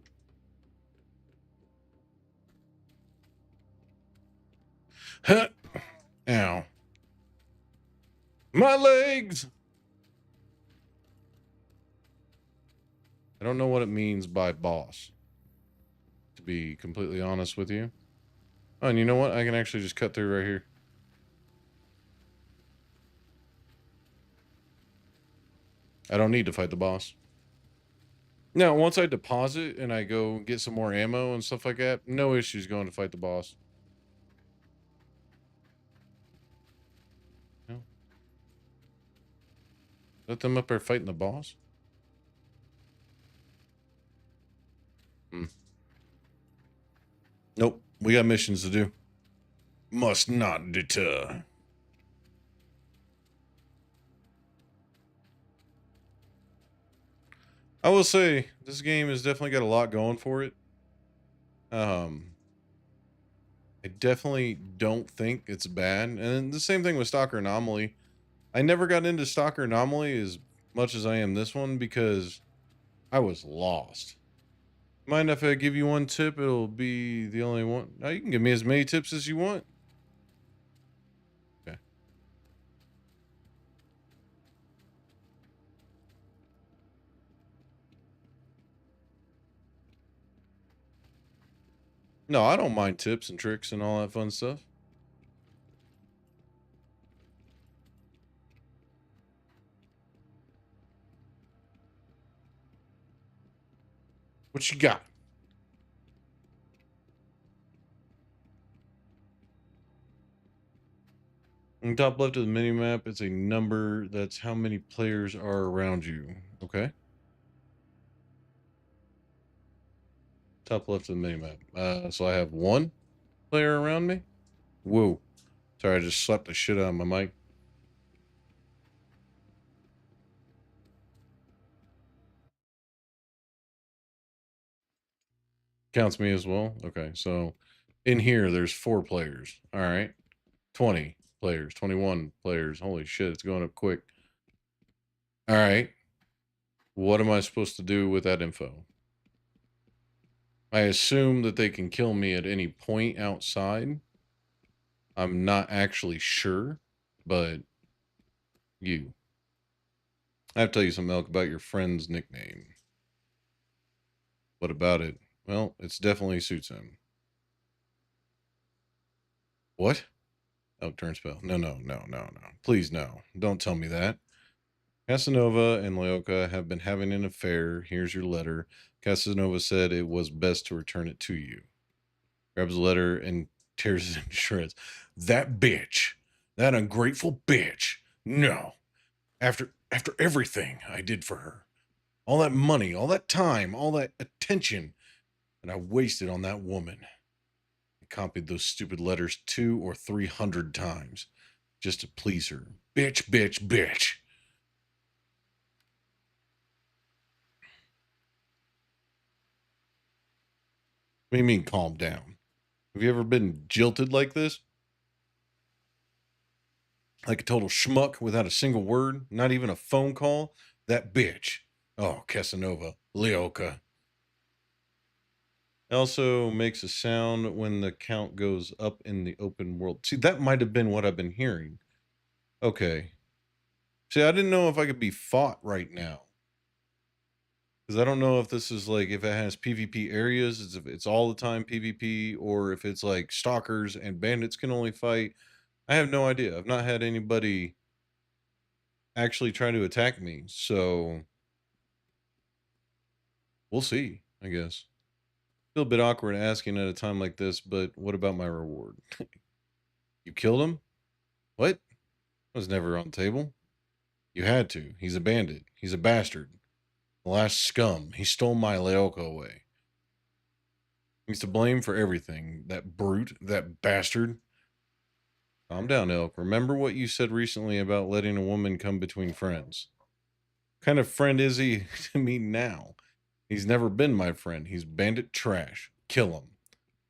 Huh. Ow. My legs! I don't know what it means by boss, to be completely honest with you. Oh, and you know what? I can actually just cut through right here. I don't need to fight the boss. Now, once I deposit and I go get some more ammo and stuff like that, no issues going to fight the boss. No. Let them up there fighting the boss? Hmm. Nope. We got missions to do. Must not deter. I will say, this game has definitely got a lot going for it. I definitely don't think it's bad. And the same thing with Stalker Anomaly. I never got into Stalker Anomaly as much as I am this one because I was lost. Mind if I give you one tip? It'll be the only one. Now you can give me as many tips as you want. Okay. No, I don't mind tips and tricks and all that fun stuff. What you got? On the top left of the mini map, it's a number. That's how many players are around you. Okay. Top left of the mini map. So I have one player around me. Whoa. Sorry, I just slapped the shit out of my mic. Counts me as well. Okay, so in here there's 4 players. All right. 20 players, 21 players. Holy shit, it's going up quick. All right. What am I supposed to do with that info? I assume that they can kill me at any point outside. I'm not actually sure, but you. I have to tell you something else about your friend's nickname. What about it? Well, it's definitely suits him. What? Oh, turn spell. No. Please, no. Don't tell me that. Casanova and Leoka have been having an affair. Here's your letter. Casanova said it was best to return it to you. Grabs the letter and tears it into shreds. That bitch. That ungrateful bitch. No. After everything I did for her. All that money, all that time, all that attention that I wasted on that woman. I copied those stupid letters 200 or 300 times just to please her. Bitch. What do you mean, calm down? Have you ever been jilted like this? Like a total schmuck without a single word, not even a phone call? That bitch. Oh, Casanova, Leoka. Also makes a sound when the count goes up in the open world. See, that might have been what I've been hearing. Okay. See, I didn't know if I could be fought right now. Because I don't know if this is like, if it has PvP areas, if it's all the time PvP, or if it's like stalkers and bandits can only fight. I have no idea. I've not had anybody actually try to attack me. So we'll see, I guess. Feel a bit awkward asking at a time like this, but what about my reward? You killed him? What? I was never on the table. You had to. He's a bandit. He's a bastard. The last scum. He stole my Leoka away. He's to blame for everything. That brute, that bastard. Calm down, Elk. Remember what you said recently about letting a woman come between friends. What kind of friend is he to me now? He's never been my friend. He's bandit trash. Kill him.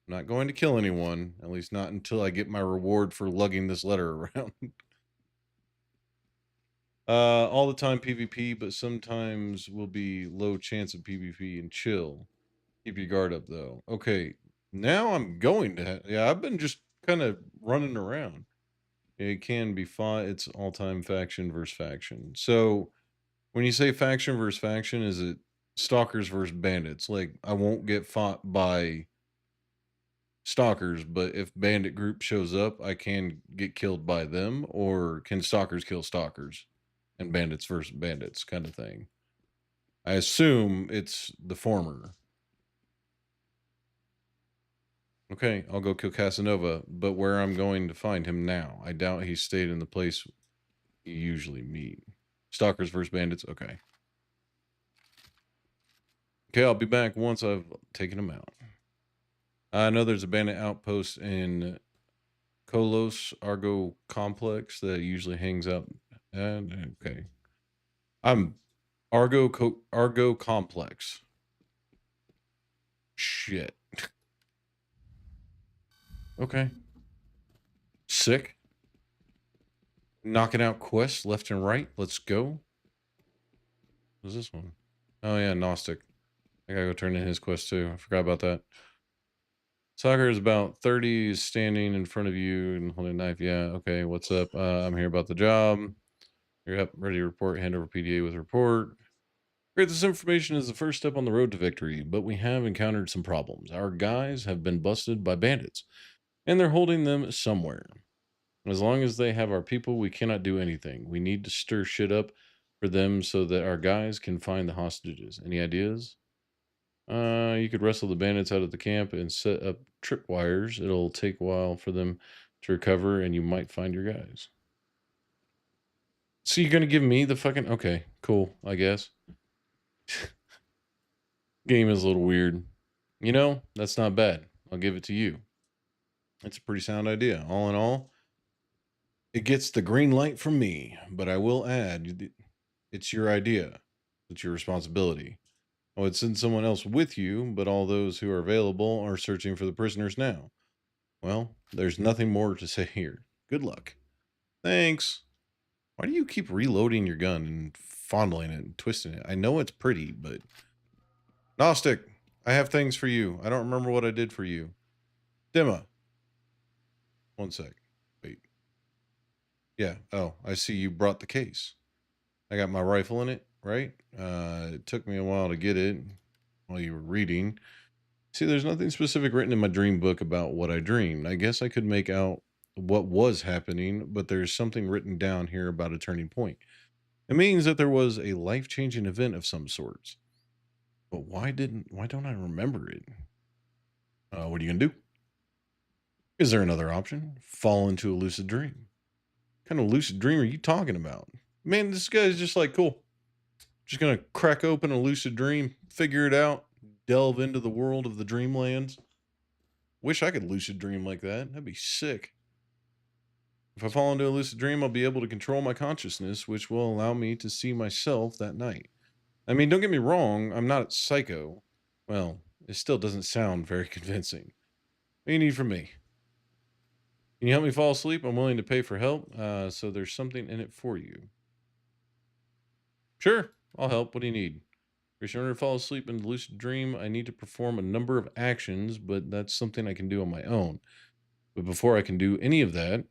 I'm not going to kill anyone, at least not until I get my reward for lugging this letter around. All the time PvP, but sometimes will be low chance of PvP and chill. Keep your guard up though. Okay, now I'm going to. Yeah, I've been just kind of running around. It can be fought. It's all time faction versus faction. So when you say faction versus faction, is it stalkers versus bandits? Like I won't get fought by stalkers, but if bandit group shows up, I can get killed by them, or can stalkers kill stalkers and bandits versus bandits kind of thing. I assume it's the former. Okay, I'll go kill Casanova, but where I'm going to find him now? I doubt he stayed in the place you usually meet. Stalkers versus bandits. Okay. Okay, I'll be back once I've taken him out. I know there's a bandit outpost in Kolos Argo Complex that usually hangs out. And okay, I'm Argo Complex. Shit. Okay. Sick. Knocking out quests left and right. Let's go. What's this one? Oh yeah, Gnostic. I gotta go turn in his quest too. I forgot about that. Soccer is about 30, is standing in front of you and holding a knife. Yeah, okay. What's up? I'm here about the job. You're up, ready to report. Hand over PDA with report. Great, this information is the first step on the road to victory, but we have encountered some problems. Our guys have been busted by bandits, and they're holding them somewhere. As long as they have our people, we cannot do anything. We need to stir shit up for them so that our guys can find the hostages. Any ideas? You could wrestle the bandits out of the camp and set up tripwires. It'll take a while for them to recover, and you might find your guys. So you're gonna give me the fucking okay, cool, I guess. Game is a little weird. You know, that's not bad. I'll give it to you. It's a pretty sound idea. All in all, it gets the green light from me, but I will add it's your idea. It's your responsibility. I would send someone else with you, but all those who are available are searching for the prisoners now. Well, there's nothing more to say here. Good luck. Thanks. Why do you keep reloading your gun and fondling it and twisting it? I know it's pretty, but Gnostic, I have things for you. I don't remember what I did for you. Dimma. One sec. Wait. Yeah. Oh, I see you brought the case. I got my rifle in it, right? It took me a while to get it while you were reading. See, there's nothing specific written in my dream book about what I dreamed. I guess I could make out what was happening, but there's something written down here about a turning point. It means that there was a life-changing event of some sorts. But why don't I remember it? What are you gonna do? Is there another option? Fall into a lucid dream. What kind of lucid dream are you talking about? Man, this guy's just like, cool. Just gonna crack open a lucid dream, figure it out, delve into the world of the dreamlands. Wish I could lucid dream like that. That'd be sick. If I fall into a lucid dream, I'll be able to control my consciousness, which will allow me to see myself that night. I mean, don't get me wrong, I'm not psycho. Well, it still doesn't sound very convincing. What do you need from me? Can you help me fall asleep? I'm willing to pay for help, so there's something in it for you. Sure, I'll help. What do you need? In order to fall asleep in a lucid dream, I need to perform a number of actions, but that's something I can do on my own. But before I can do any of that,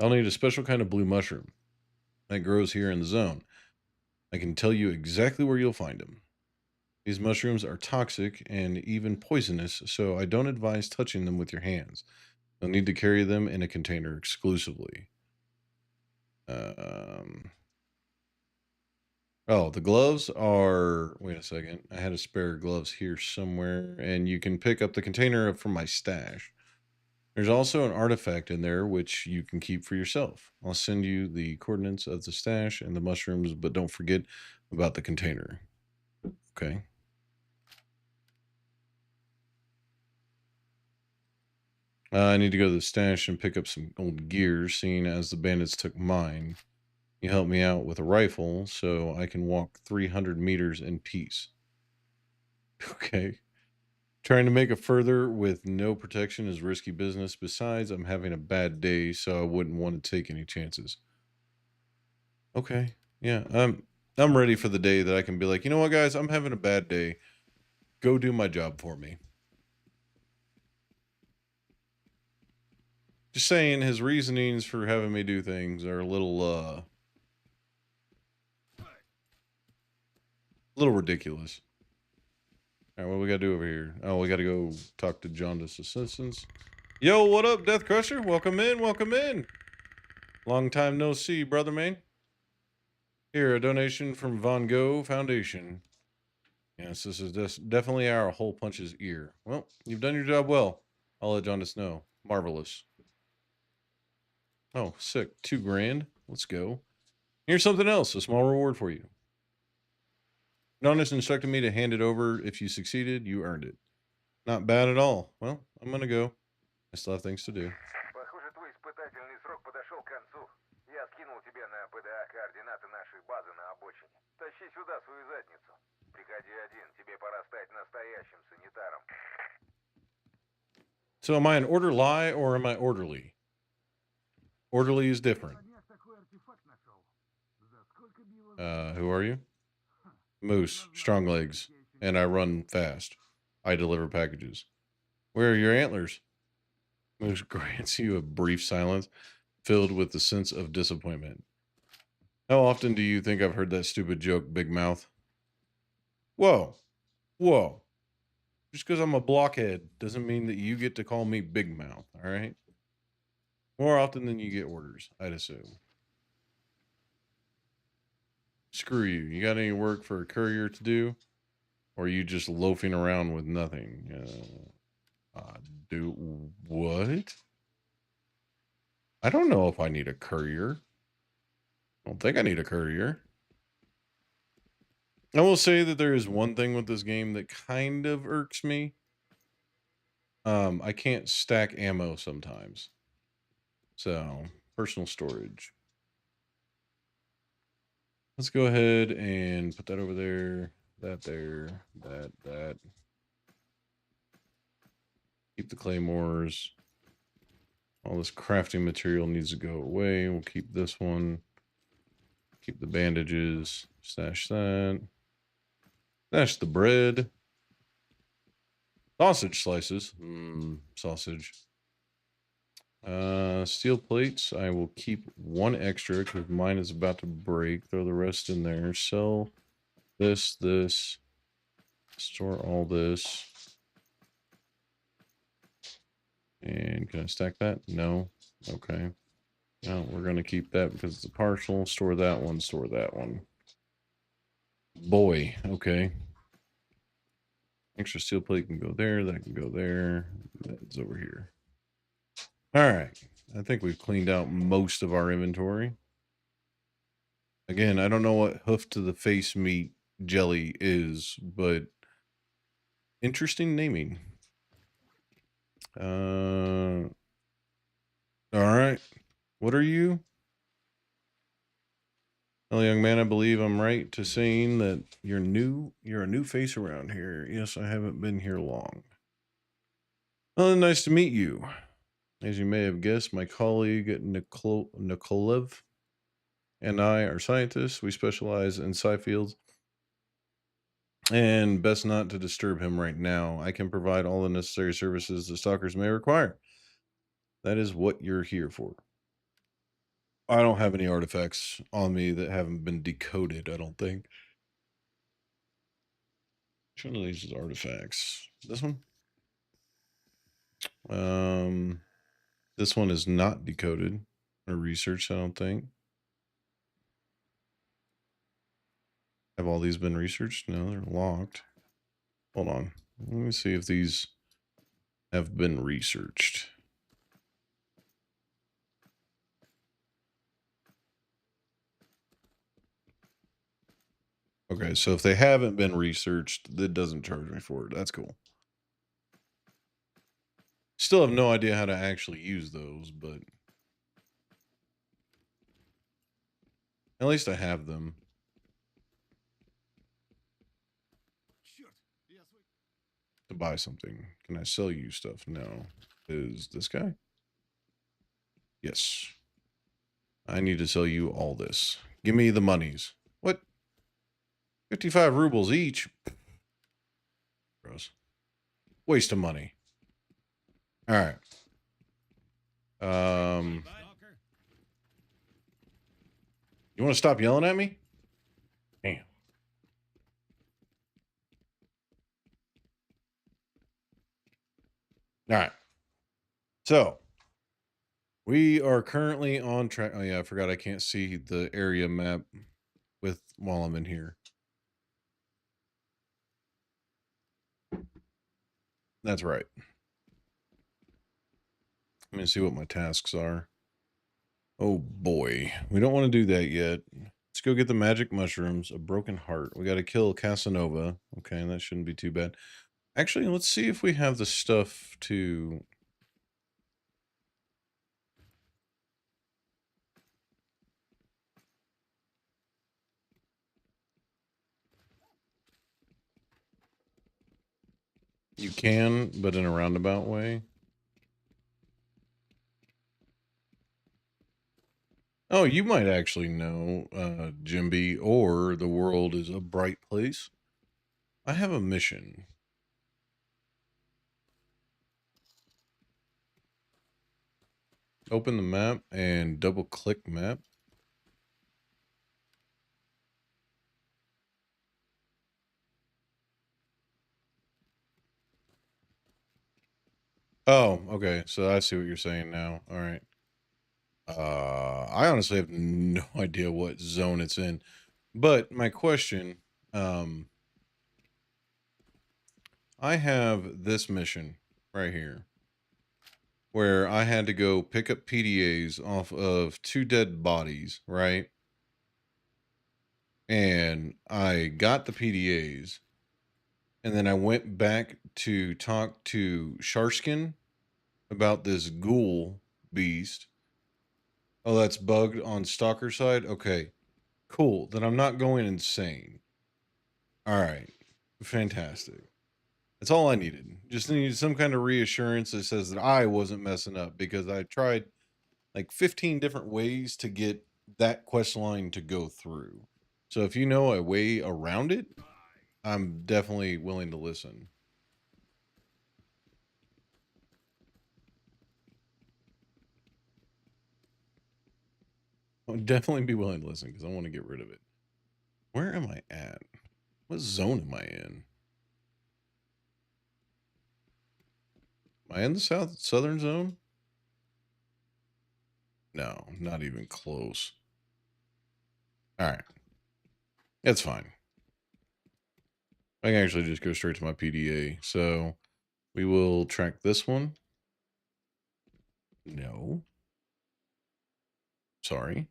I'll need a special kind of blue mushroom that grows here in the zone. I can tell you exactly where you'll find them. These mushrooms are toxic and even poisonous, so I don't advise touching them with your hands. You'll need to carry them in a container exclusively. Oh, the gloves are. Wait a second. I had a spare gloves here somewhere, and you can pick up the container from my stash. There's also an artifact in there which you can keep for yourself. I'll send you the coordinates of the stash and the mushrooms, but don't forget about the container. Okay. I need to go to the stash and pick up some old gear, seeing as the bandits took mine. You help me out with a rifle so I can walk 300 meters in peace. Okay. Trying to make a further with no protection is risky business. Besides, I'm having a bad day, so I wouldn't want to take any chances. Okay. Yeah, I'm ready for the day that I can be like, you know what, guys, I'm having a bad day. Go do my job for me. Just saying, his reasonings for having me do things are a little ridiculous. All right, what we gotta do over here? Oh, we gotta go talk to Jaundice Assistants. Yo, what up, Death Crusher? Welcome in, welcome in. Long time no see, brother man. Here, a donation from Von Gogh Foundation. Yes, this is definitely our hole punch's ear. Well, you've done your job well. I'll let Jaundice know. Marvelous. Oh, sick. $2,000. Let's go. Here's something else. A small reward for you. Jaundice instructed me to hand it over. If you succeeded, you earned it. Not bad at all. Well, I'm gonna go. I still have things to do. Похоже, твой испытательный срок подошел к концу. Я скинул тебе на ПДА координаты нашей базы на обочине. Тащи сюда свою задницу. Приходи один, тебе пора стать настоящим санитаром. So am I an orderly or am I orderly? Orderly is different. Who are you? Moose, strong legs, and I run fast. I deliver packages. Where are your antlers? Moose grants you a brief silence filled with the sense of disappointment. How often do you think I've heard that stupid joke, Big Mouth? Whoa. Whoa. Just because I'm a blockhead doesn't mean that you get to call me Big Mouth, all right? More often than you get orders, I'd assume. Screw you. You got any work for a courier to do? Or are you just loafing around with nothing? Do what? I don't know if I need a courier. I don't think I need a courier. I will say that there is one thing with this game that kind of irks me. I can't stack ammo sometimes. So, personal storage. Let's go ahead and put that over there, that there, that. Keep the claymores. All this crafting material needs to go away. We'll keep this one. Keep the bandages. Stash that. Stash the bread. Sausage slices. Sausage. Steel plates. I will keep one extra because mine is about to break. Throw the rest in there. Sell this. Store all this. And can I stack that? No. Okay. No, we're going to keep that because it's a partial. Store that one. Store that one. Boy. Okay. Extra steel plate can go there. That can go there. That's over here. All right. I think we've cleaned out most of our inventory. Again, I don't know what hoof to the face meat jelly is, but interesting naming. All right. What are you? Well, young man, I believe I'm right to saying that you're a new face around here. Yes, I haven't been here long. Well, nice to meet you. As you may have guessed, my colleague Nikolev and I are scientists. We specialize in sci fields. And best not to disturb him right now. I can provide all the necessary services the stalkers may require. That is what you're here for. I don't have any artifacts on me that haven't been decoded, I don't think. Which one of these is artifacts? This one? This one is not decoded or researched, I don't think. Have all these been researched? No, they're locked. Hold on. Let me see if these have been researched. Okay, so if they haven't been researched, that doesn't charge me for it. That's cool. Still have no idea how to actually use those, but at least I have them. To buy something. Can I sell you stuff? No. Is this guy? Yes. I need to sell you all this. Give me the monies. What? 55 rubles each? Gross. Waste of money. All right. You want to stop yelling at me? Damn. All right. So we are currently on track. Oh yeah, I forgot I can't see the area map while I'm in here. That's right. Let me see what my tasks are. Oh boy, we don't want to do that yet. Let's go get the magic mushrooms, a broken heart. We got to kill Casanova. Okay, that shouldn't be too bad. Actually, let's see if we have the stuff to... You can, but in a roundabout way. Oh, you might actually know, Jimby, or the world is a bright place. I have a mission. Open the map and double click map. Oh, okay. So I see what you're saying now. All right. I honestly have no idea what zone it's in. But my question, I have this mission right here where I had to go pick up PDAs off of 2 dead bodies, right? And I got the PDAs, and then I went back to talk to Sharskin about this ghoul beast. Oh, that's bugged on Stalker side? Okay, cool. Then I'm not going insane. All right, fantastic. That's all I needed. Just needed some kind of reassurance that says that I wasn't messing up, because I tried like 15 different ways to get that quest line to go through. So if you know a way around it, I'm definitely willing to listen. I'll definitely be willing to listen because I want to get rid of it. Where am I at? What zone am I in? Am I in the southern zone? No, not even close. All right. It's fine. I can actually just go straight to my PDA. So we will track this one. No. Sorry.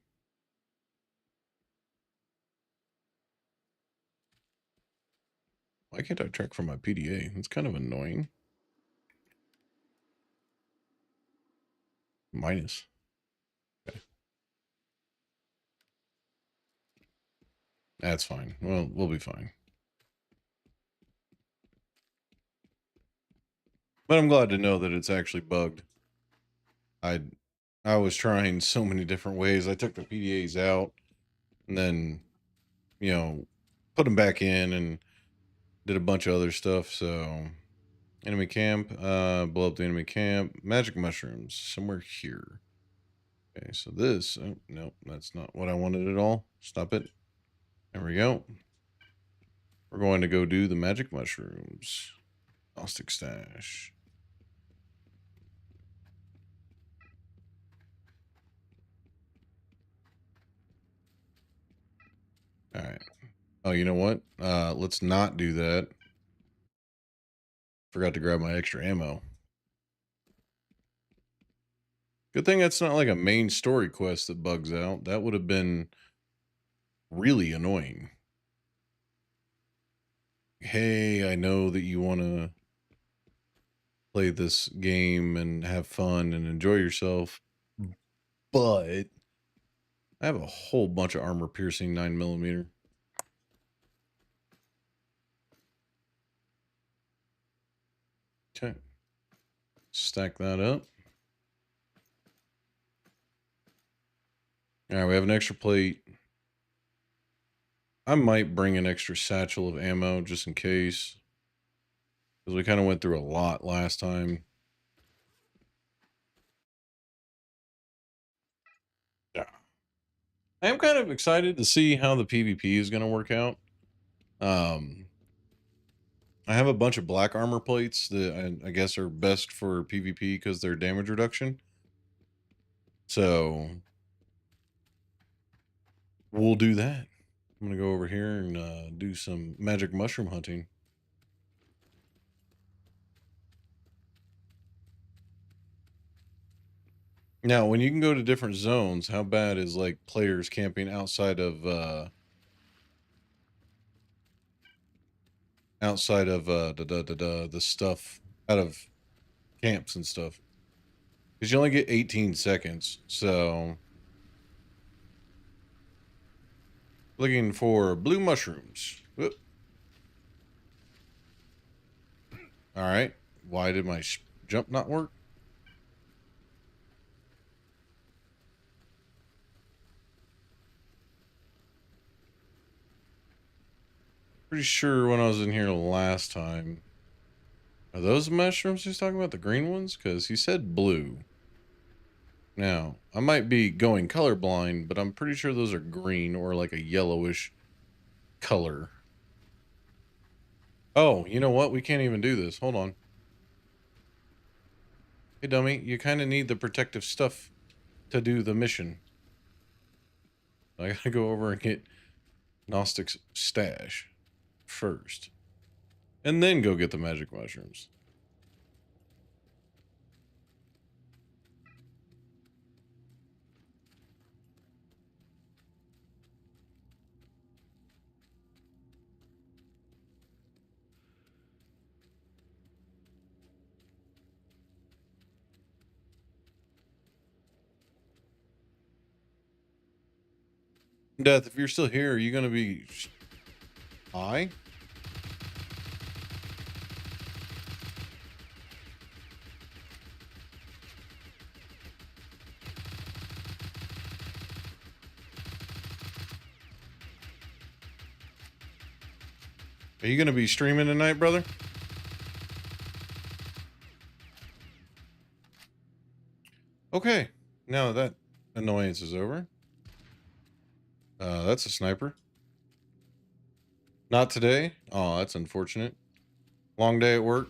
Why can't I track from my PDA? It's kind of annoying. Minus. Okay. That's fine. Well, we'll be fine. But I'm glad to know that it's actually bugged. I was trying so many different ways. I took the PDAs out and then, put them back in and did a bunch of other stuff. So enemy camp, blow up the enemy camp, magic mushrooms somewhere here. Okay, so this, oh, no, that's not what I wanted at all. Stop it. There we go. We're going to go do the magic mushrooms. Caustic stash. All right. Oh, you know what? Let's not do that. Forgot to grab my extra ammo. Good thing that's not like a main story quest that bugs out. That would have been really annoying. Hey, I know that you want to play this game and have fun and enjoy yourself, but I have a whole bunch of armor piercing 9mm. Okay. Stack that up. All right, we have an extra plate. I might bring an extra satchel of ammo just in case. Because we kind of went through a lot last time. Yeah. I am kind of excited to see how the PvP is going to work out. I have a bunch of black armor plates that I guess are best for PvP because they're damage reduction. So we'll do that. I'm going to go over here and do some magic mushroom hunting. Now, when you can go to different zones, how bad is like players camping outside of the stuff out of camps and stuff? Because you only get 18 seconds. So looking for blue mushrooms. Whoop. All right. Why did my jump not work? Pretty sure when I was in here last time. Are those mushrooms he's talking about? The green ones? Because he said blue. Now, I might be going colorblind, but I'm pretty sure those are green or like a yellowish color. Oh, you know what? We can't even do this. Hold on. Hey, dummy, you kind of need the protective stuff to do the mission. I gotta go over and get Gnostic's stash first. And then go get the magic mushrooms. Death, if you're still here, are you gonna be high? Are you gonna be streaming tonight, brother? Okay, now that annoyance is over. That's a sniper. Not today. Oh, that's unfortunate. Long day at work.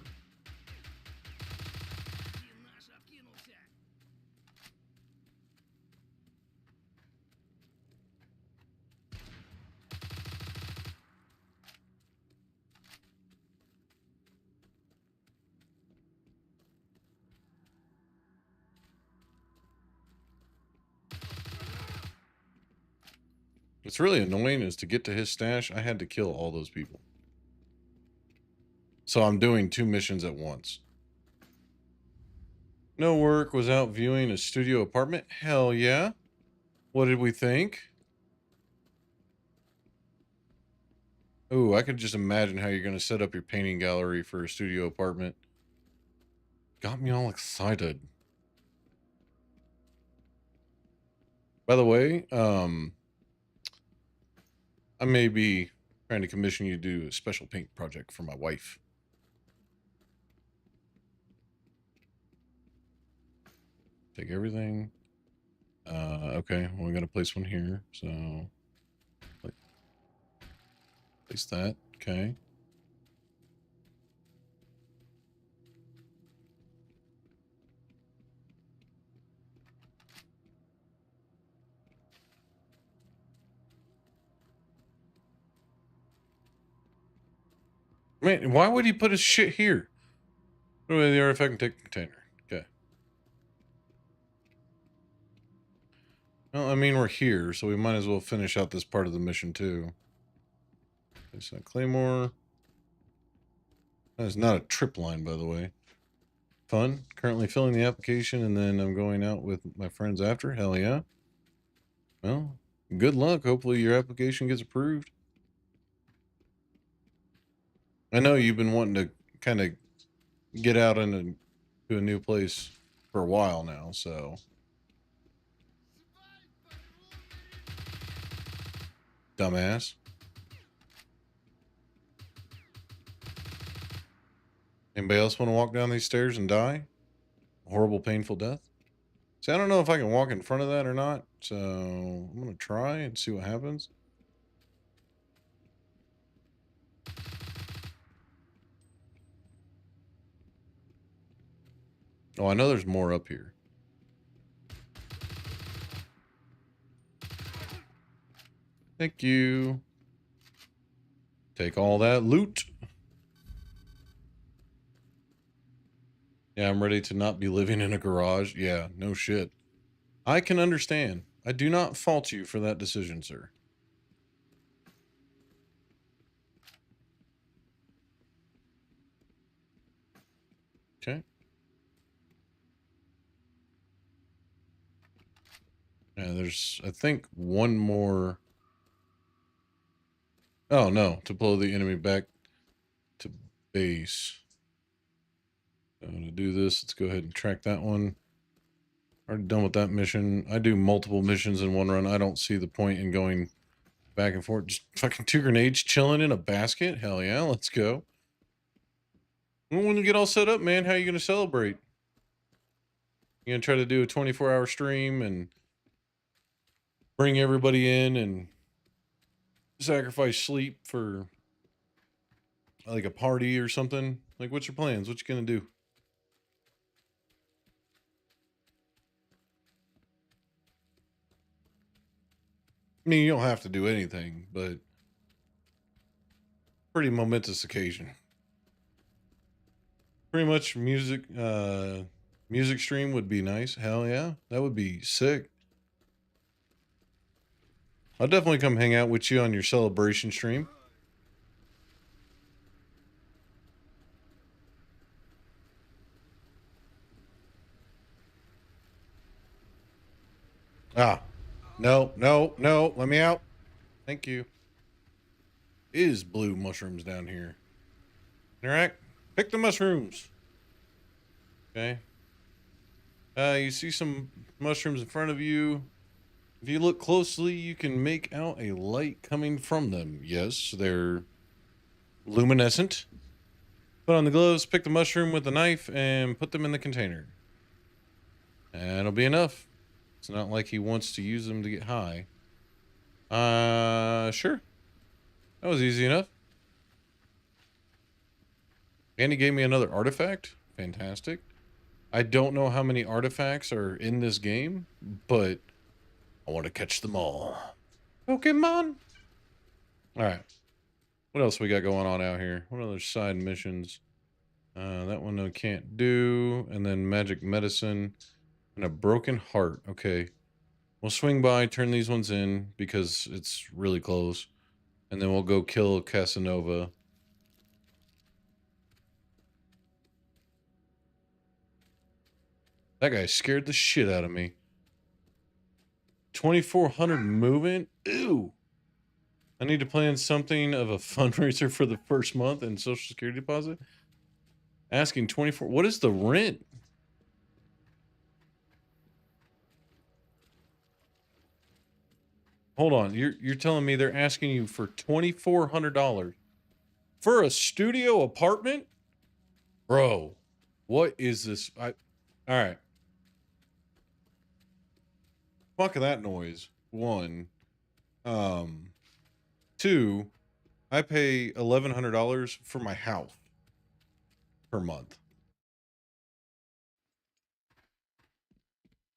What's really annoying is to get to his stash, I had to kill all those people. So I'm doing 2 missions at once. No work, was out viewing a studio apartment. Hell yeah. What did we think? Oh, I could just imagine how you're going to set up your painting gallery for a studio apartment. Got me all excited. By the way, I may be trying to commission you to do a special paint project for my wife. Take everything. Okay, well, we got to place one here, so place that. Okay. Man, why would he put his shit here? Put away the artifact and take the container. Okay. Well, I mean, we're here, so we might as well finish out this part of the mission, too. Place that claymore. That is not a trip line, by the way. Fun. Currently filling the application, and then I'm going out with my friends after. Hell yeah. Well, good luck. Hopefully your application gets approved. I know you've been wanting to kind of get out into a new place for a while now, so. Dumbass. Anybody else want to walk down these stairs and die? A horrible, painful death? See, I don't know if I can walk in front of that or not. So I'm going to try and see what happens. Oh, I know there's more up here. Thank you. Take all that loot. Yeah, I'm ready to not be living in a garage. Yeah, no shit. I can understand. I do not fault you for that decision, sir. Okay. Yeah, there's, I think, one more. Oh, no. To blow the enemy back to base. To do this, let's go ahead and track that one. Already done with that mission. I do multiple missions in one run. I don't see the point in going back and forth. Just fucking 2 grenades chilling in a basket. Hell yeah, let's go. When you get all set up, man, how are you going to celebrate? You going to try to do a 24-hour stream and bring everybody in and sacrifice sleep for like a party or something? Like, what's your plans? What you going to do? I mean, you don't have to do anything, but pretty momentous occasion. Pretty much music stream would be nice. Hell yeah, that would be sick. I'll definitely come hang out with you on your celebration stream. Ah, no, no, no, let me out. Thank you. Is blue mushrooms down here? Interact. Pick the mushrooms. Okay. You see some mushrooms in front of you. If you look closely, you can make out a light coming from them. Yes, they're luminescent. Put on the gloves, pick the mushroom with the knife, and put them in the container. That'll be enough. It's not like he wants to use them to get high. Sure. That was easy enough. And he gave me another artifact. Fantastic. I don't know how many artifacts are in this game, but I want to catch them all. Pokemon. All right. What else we got going on out here? What other side missions? That one I can't do. And then magic medicine and a broken heart. Okay. We'll swing by, turn these ones in because it's really close. And then we'll go kill Casanova. That guy scared the shit out of me. 2,400 movement? Ew. I need to plan something of a fundraiser for the first month and social security deposit. Asking 24. What is the rent? Hold on. You're telling me they're asking you for $2,400 for a studio apartment? Bro, what is this? All right. Fuck that noise. One. Two, I pay $1,100 for my house per month.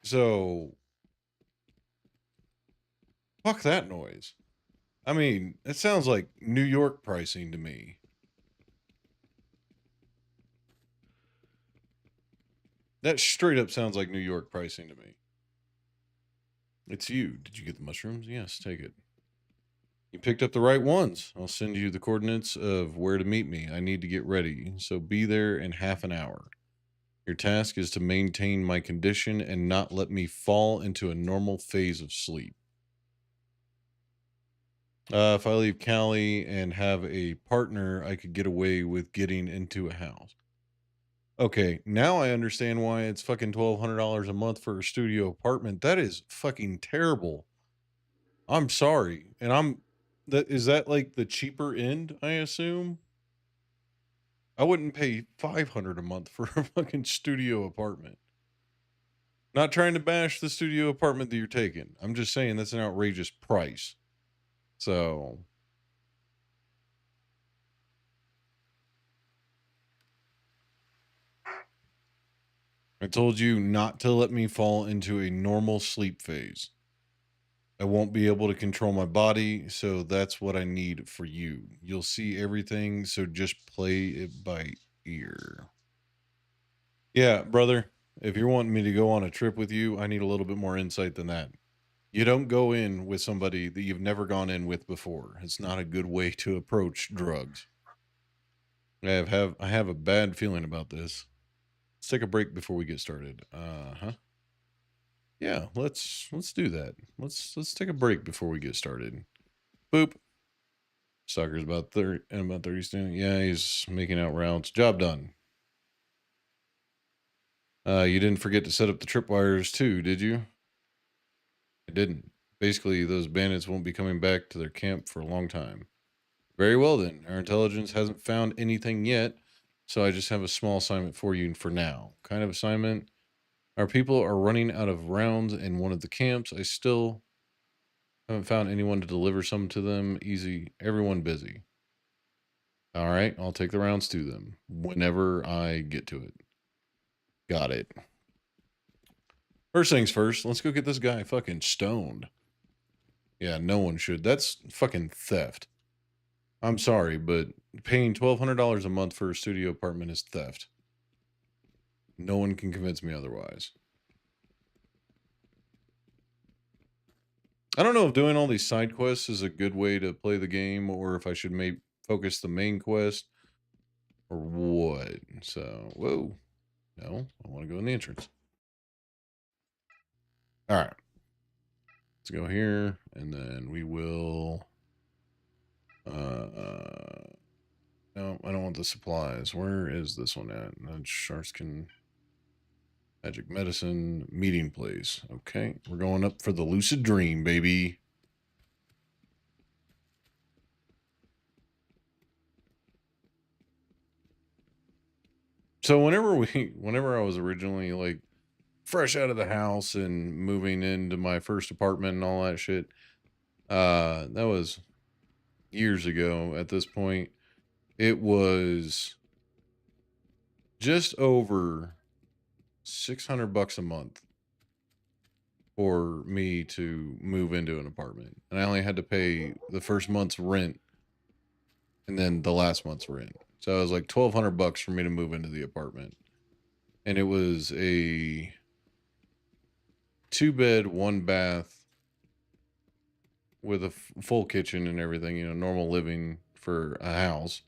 So, fuck that noise. I mean, it sounds like New York pricing to me. That straight up sounds like New York pricing to me. It's you. Did you get the mushrooms? Yes, take it. You picked up the right ones. I'll send you the coordinates of where to meet me. I need to get ready, so be there in half an hour. Your task is to maintain my condition and not let me fall into a normal phase of sleep. If I leave Cali and have a partner, I could get away with getting into a house. Okay, now I understand why it's fucking $1,200 a month for a studio apartment. That is fucking terrible. I'm sorry. And is that like the cheaper end, I assume? I wouldn't pay $500 a month for a fucking studio apartment. Not trying to bash the studio apartment that you're taking. I'm just saying that's an outrageous price. So I told you not to let me fall into a normal sleep phase. I won't be able to control my body, so that's what I need for you. You'll see everything, so just play it by ear. Yeah, brother, if you're wanting me to go on a trip with you, I need a little bit more insight than that. You don't go in with somebody that you've never gone in with before. It's not a good way to approach drugs. I have a bad feeling about this. Let's take a break before we get started. Uh-huh. Yeah, let's do that. Let's take a break before we get started. Boop. Stalker's about 30 standing. Yeah, he's making out rounds. Job done. You didn't forget to set up the tripwires too, did you? I didn't. Basically, those bandits won't be coming back to their camp for a long time. Very well then. Our intelligence hasn't found anything yet, so I just have a small assignment for you for now. Kind of assignment. Our people are running out of rounds in one of the camps. I still haven't found anyone to deliver some to them. Easy. Everyone busy. All right, I'll take the rounds to them whenever I get to it. Got it. First things first, let's go get this guy fucking stoned. Yeah, no one should. That's fucking theft. I'm sorry, but paying $1,200 a month for a studio apartment is theft. No one can convince me otherwise. I don't know if doing all these side quests is a good way to play the game or if I should maybe focus the main quest or what. So, whoa. No, I want to go in the entrance. All right. Let's go here and then we will... no, I don't want the supplies. Where is this one at? Sharskin... Magic medicine, meeting place. Okay, we're going up for the lucid dream, baby. So whenever I was originally like fresh out of the house and moving into my first apartment and all that shit, that was years ago at this point. It was just over $600 a month for me to move into an apartment. And I only had to pay the first month's rent and then the last month's rent. So it was like $1,200 for me to move into the apartment. And it was a 2-bed, 1-bath with a full kitchen and everything, you know, normal living for a house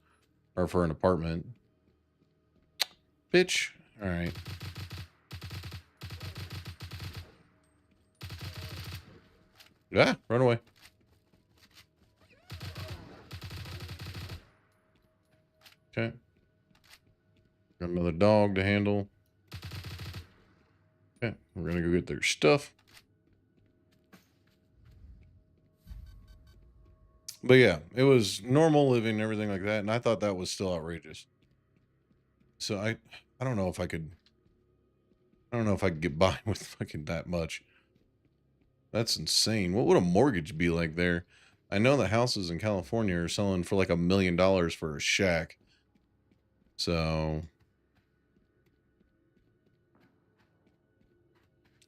or for an apartment. Bitch. All right. Yeah, run away. Okay. Got another dog to handle. Okay, we're gonna go get their stuff. But yeah, it was normal living, everything like that, and I thought that was still outrageous. So I don't know if I could get by with fucking that much. That's insane. What would a mortgage be like there? I know the houses in California are selling for like $1 million for a shack. So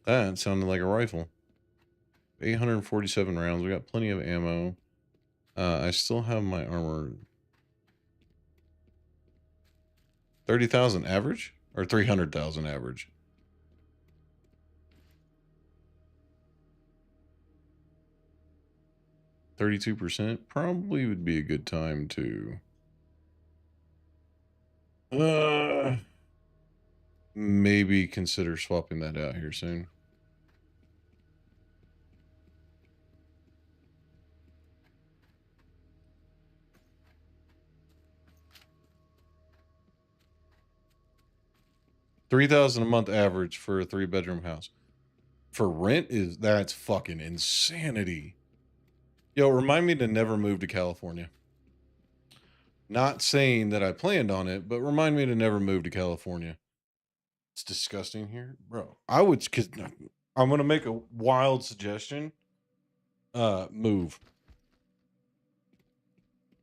that sounded like a rifle. 847 rounds. We got plenty of ammo. I still have my armor. 30,000 average or 300,000 average? %. Probably would be a good time to maybe consider swapping that out here soon. $3,000 a month average for a 3-bedroom house. For rent that's fucking insanity. Yo, remind me to never move to California. Not saying that I planned on it, but remind me to never move to California. It's disgusting here, bro. I would, because I'm gonna make a wild suggestion. Move.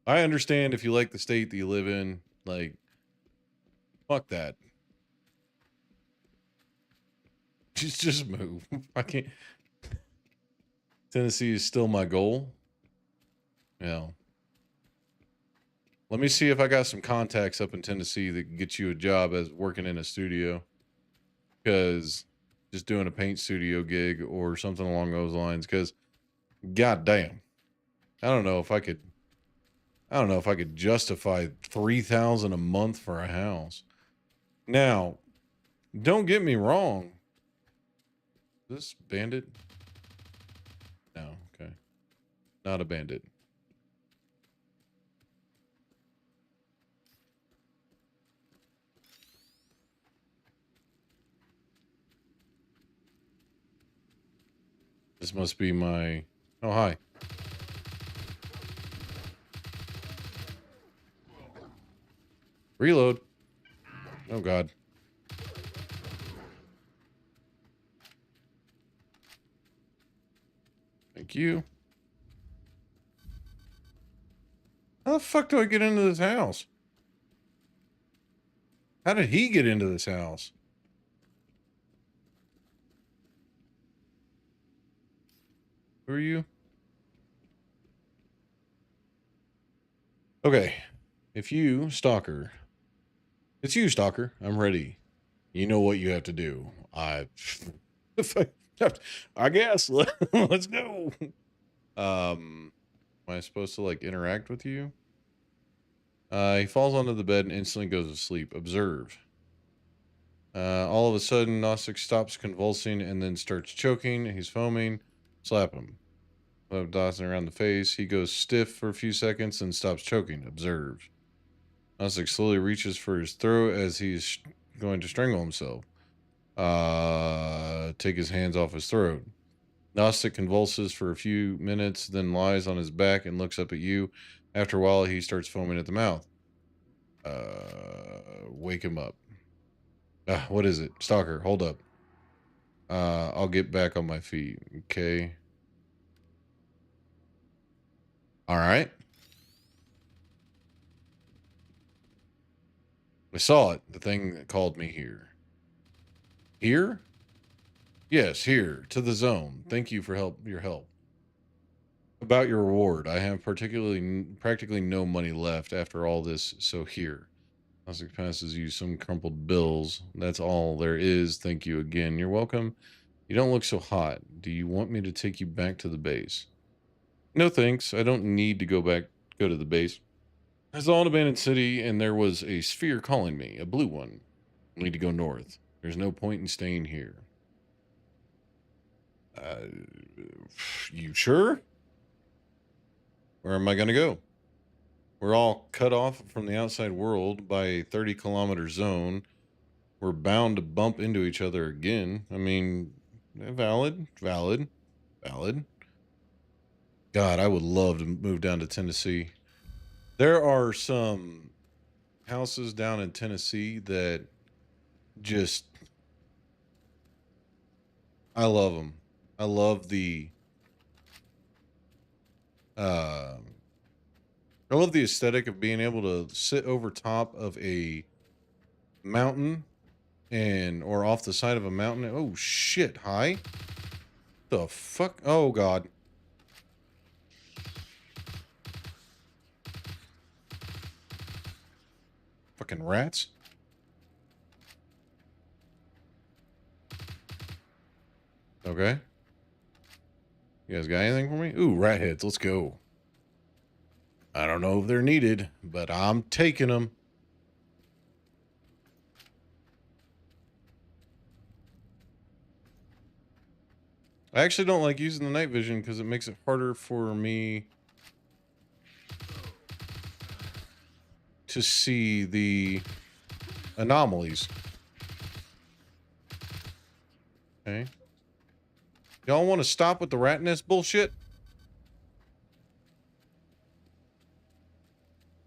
I understand if you like the state that you live in, like, fuck that. Just move. I can't. Tennessee is still my goal. Yeah. Let me see if I got some contacts up in Tennessee that can get you a job as working in a studio. Because just doing a paint studio gig or something along those lines. Because, goddamn, I don't know if I could. I don't know if I could justify $3,000 a month for a house. Now, don't get me wrong. This bandit? No, okay. Not a bandit. This must be my... Oh, hi. Reload. Oh, God. Thank you. How the fuck do I get into this house? How did he get into this house? Who are you? Okay. If you, Stalker... It's you, Stalker. I'm ready. You know what you have to do. I guess. Let's go. Am I supposed to, like, interact with you? He falls onto the bed and instantly goes to sleep. Observe. All of a sudden, Gnostic stops convulsing and then starts choking. He's foaming. Slap him. Dawson around the face. He goes stiff for a few seconds and stops choking. Observe. Gnostic slowly reaches for his throat as he's going to strangle himself. Take his hands off his throat. Gnostic convulses for a few minutes, then lies on his back and looks up at you. After a while, he starts foaming at the mouth. Wake him up. What is it? Stalker, hold up. I'll get back on my feet. Okay. All right. I saw it. The thing that called me here. Here? Yes, here. To the zone. Thank you for your help. About your reward. I have practically no money left after all this, so here. Gnostic passes you some crumpled bills. That's all there is. Thank you again. You're welcome. You don't look so hot. Do you want me to take you back to the base? No thanks. I don't need to go to the base. There's an abandoned city, and there was a sphere calling me, a blue one. I need to go north. There's no point in staying here. You sure? Where am I going to go? We're all cut off from the outside world by a 30-kilometer zone. We're bound to bump into each other again. I mean, valid. God, I would love to move down to Tennessee. There are some houses down in Tennessee that just... I love them. I love the... I love the aesthetic of being able to sit over top of a mountain or off the side of a mountain. Oh shit, hi. The fuck? Oh god. Fucking rats. Okay. You guys got anything for me? Ooh, rat heads. Let's go. I don't know if they're needed, but I'm taking them. I actually don't like using the night vision because it makes it harder for me to see the anomalies. Okay. Y'all want to stop with the rat nest bullshit?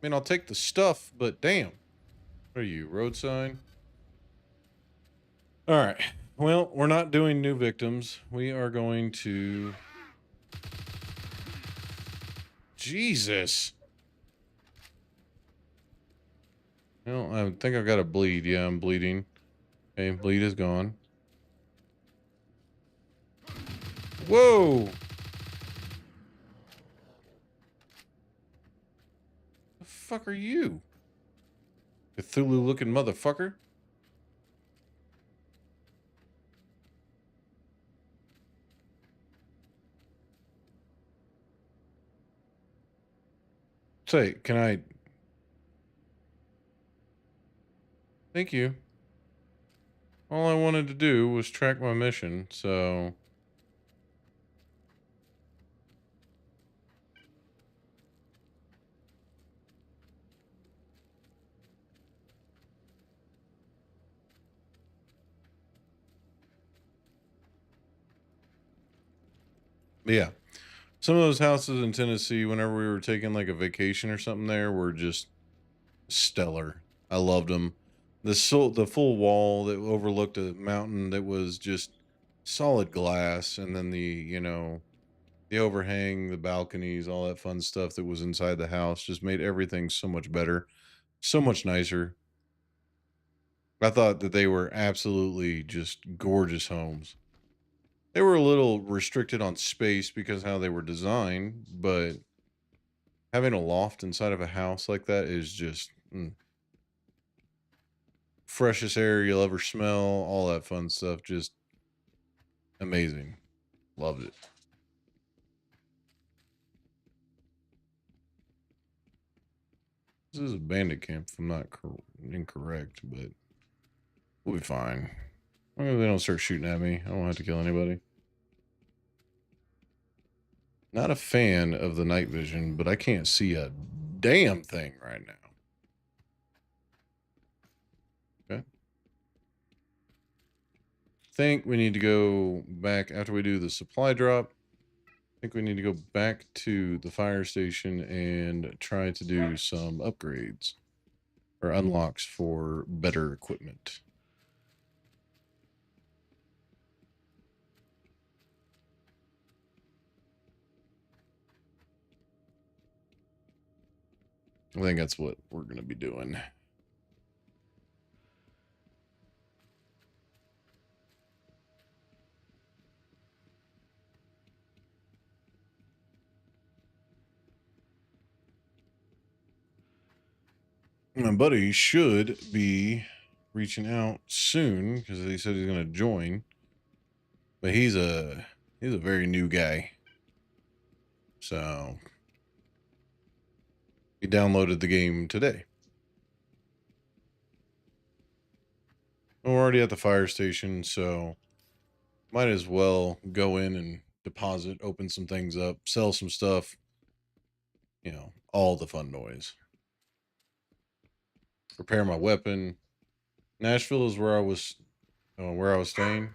mean, I'll take the stuff, but damn. What are you, road sign? All right. Well, we're not doing new victims. We are going to... Jesus. Well, I think I've got a bleed. Yeah, I'm bleeding. Okay, bleed is gone. Whoa! The fuck are you? Cthulhu-looking motherfucker. Say, can I... Thank you. All I wanted to do was track my mission, so... Yeah. Some of those houses in Tennessee, whenever we were taking like a vacation or something there, were just stellar. I loved them. The full wall that overlooked a mountain that was just solid glass, and then the overhang, the balconies, all that fun stuff that was inside the house just made everything so much better, so much nicer. I thought that they were absolutely just gorgeous homes. They were a little restricted on space because how they were designed, but having a loft inside of a house like that is just freshest air you'll ever smell, all that fun stuff. Just amazing. Loved it. This is a bandit camp, if I'm not incorrect, but we'll be fine. As long as they don't start shooting at me, I don't have to kill anybody. Not a fan of the night vision, but I can't see a damn thing right now. Okay. Think we need to go back after we do the supply drop. I think we need to go back to the fire station and try to do some upgrades or unlocks for better equipment. I think that's what we're going to be doing. My buddy should be reaching out soon because he said he's going to join, but he's a very new guy, so he downloaded the game today. We're already at the fire station, so might as well go in and deposit, open some things up, sell some stuff, all the fun noise. Repair my weapon. Nashville is where I was staying.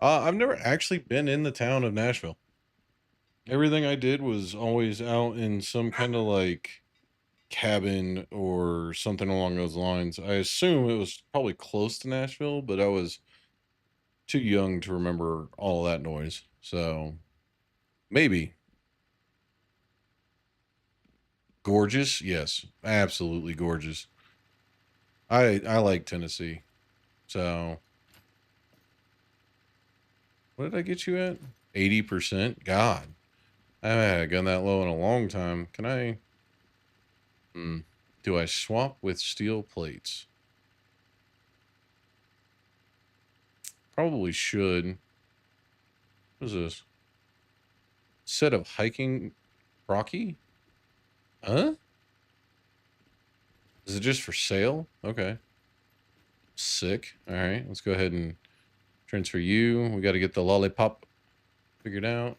I've never actually been in the town of Nashville. Everything I did was always out in some kind of like cabin or something along those lines. I assume it was probably close to Nashville, but I was too young to remember all of that noise. So maybe. Gorgeous? Yes, absolutely gorgeous. I like Tennessee. So what did I get you at? 80%? God. I haven't had a gun that low in a long time. Can I do I swap with steel plates? Probably should. What is this? Set of hiking Rocky? Huh? Is it just for sale? Okay. Sick. All right, let's go ahead and transfer you. We got to get the lollipop figured out.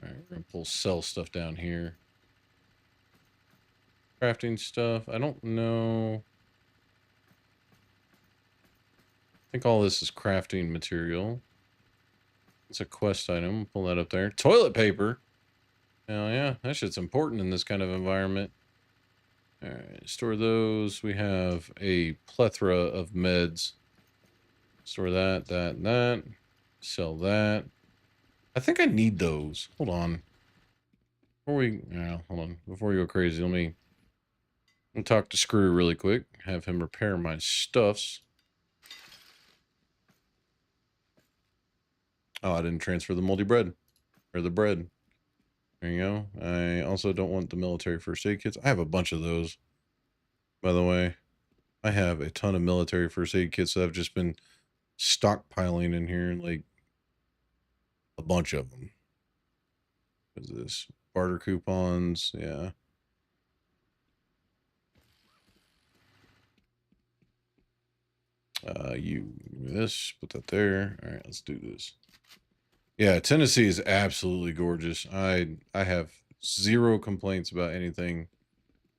All right, we're going to pull sell stuff down here. Crafting stuff. I don't know. I think all this is crafting material. It's a quest item. Pull that up there. Toilet paper. Hell yeah, that shit's important in this kind of environment. All right, store those. We have a plethora of meds. Store that, that, and that. Sell that. I think I need those. Hold on. Hold on. Before we go crazy, let me talk to Screw really quick. Have him repair my stuffs. Oh, I didn't transfer the moldy bread. Or the bread. There you go. I also don't want the military first aid kits. I have a bunch of those. By the way, I have a ton of military first aid kits that I've just been stockpiling in here, like a bunch of them. What is this? Barter coupons, yeah. You this, put that there. All right, let's do this. Yeah, Tennessee is absolutely gorgeous. I have zero complaints about anything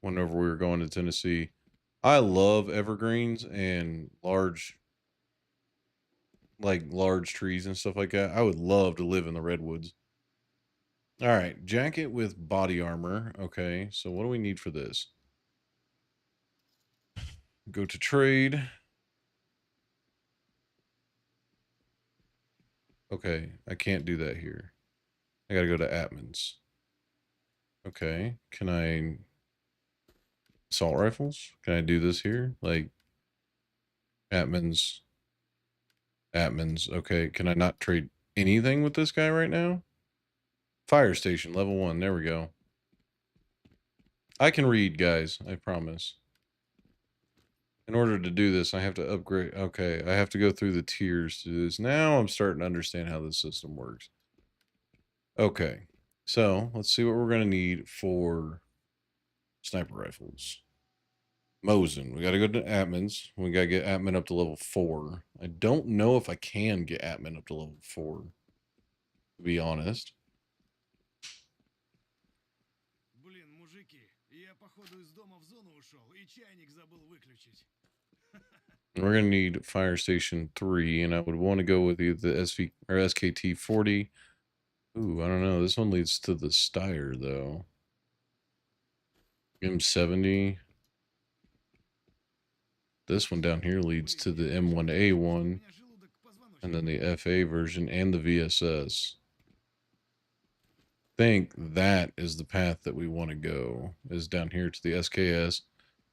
whenever we were going to Tennessee. I love evergreens and large trees and stuff like that. I would love to live in the redwoods. All right, jacket with body armor. Okay, so what do we need for this? Go to trade. Okay, I can't do that here. I gotta go to admins. Okay, can I assault rifles? Can I do this here? Like admins. Okay, can I not trade anything with this guy right now? Fire station, level 1. There we go. I can read, guys. I promise. In order to do this, I have to upgrade. Okay, I have to go through the tiers to do this. Now I'm starting to understand how this system works. Okay, so let's see what we're going to need for sniper rifles. Mosin. We got to go to admins. We got to get admin up to level 4. I don't know if I can get admin up to level 4, to be honest. Блин, мужики, я походу из дома в зону ушел и чайник забыл выключить. We're going to need fire station 3, and I would want to go with either the SV or SKT 40. Ooh, I don't know. This one leads to the Steyr, though. M70. This one down here leads to the M1A1, and then the FA version and the VSS. I think that is the path that we want to go, is down here to the SKS,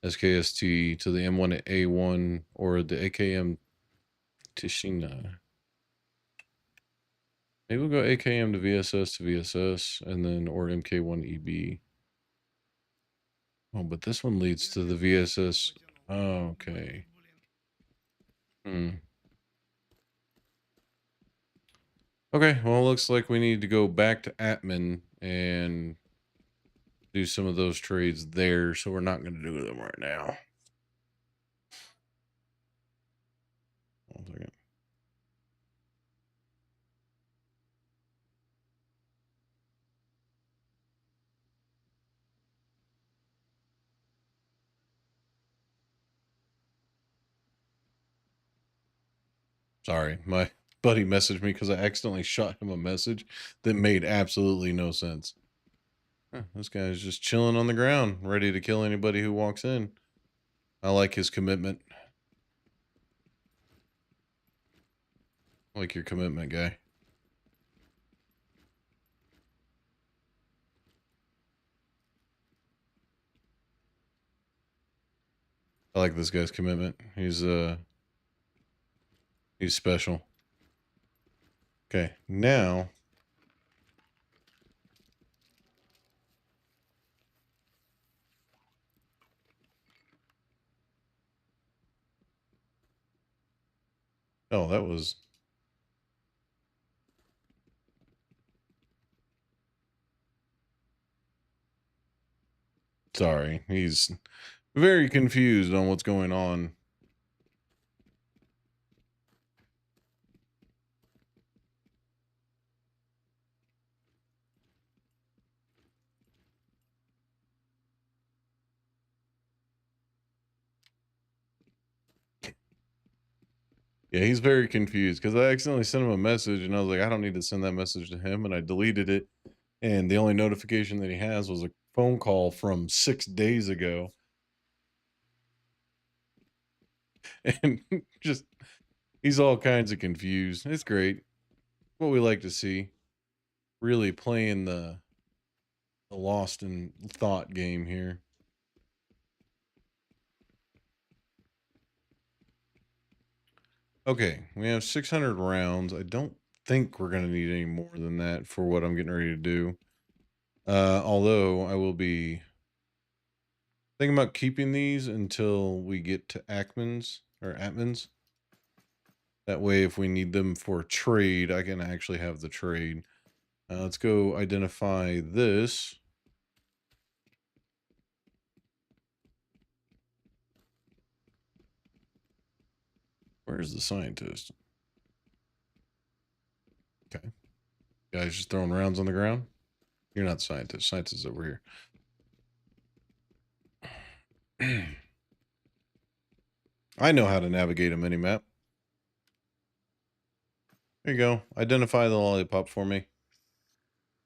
SKST, to the M1A1, or the AKM Tishina. Maybe we'll go AKM to VSS, and then, or MK1EB. Oh, but this one leads to the VSS. Oh, okay. Okay, well, it looks like we need to go back to admin and do some of those trades there, so we're not going to do them right now. 1 second. Sorry, my buddy messaged me because I accidentally shot him a message that made absolutely no sense. Huh, this guy's just chilling on the ground, ready to kill anybody who walks in. I like his commitment. I like your commitment, guy. I like this guy's commitment. He's special. Okay, now oh, that was sorry. He's very confused on what's going on. Yeah, he's very confused because I accidentally sent him a message and I was like, I don't need to send that message to him, and I deleted it. And the only notification that he has was a phone call from 6 days ago. and just he's all kinds of confused. It's great. What we like to see. Really playing the lost in thought game here. Okay, we have 600 rounds. I don't think we're going to need any more than that for what I'm getting ready to do. Although I will be thinking about keeping these until we get to Ackman's or Atman's. That way, if we need them for trade, I can actually have the trade. Let's go identify this. Where's the scientist? Okay. Guys just throwing rounds on the ground? You're not scientist. Scientist is over here. I know how to navigate a mini-map. There you go. Identify the lollipop for me.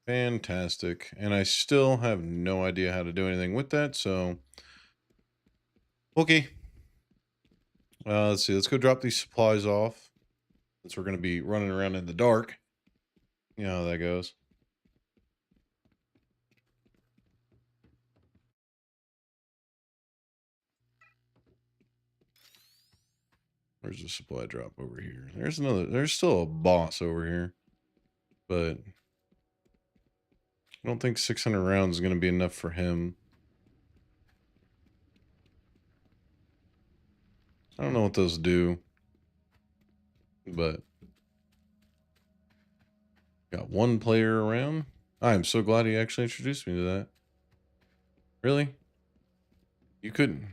Fantastic. And I still have no idea how to do anything with that, so... Okay. Let's see. Let's go drop these supplies off. Since we're going to be running around in the dark. You know how that goes. Where's the supply drop over here? There's still a boss over here. But I don't think 600 rounds is going to be enough for him. I don't know what those do. But got one player around. I'm so glad he actually introduced me to that. Really? You couldn't.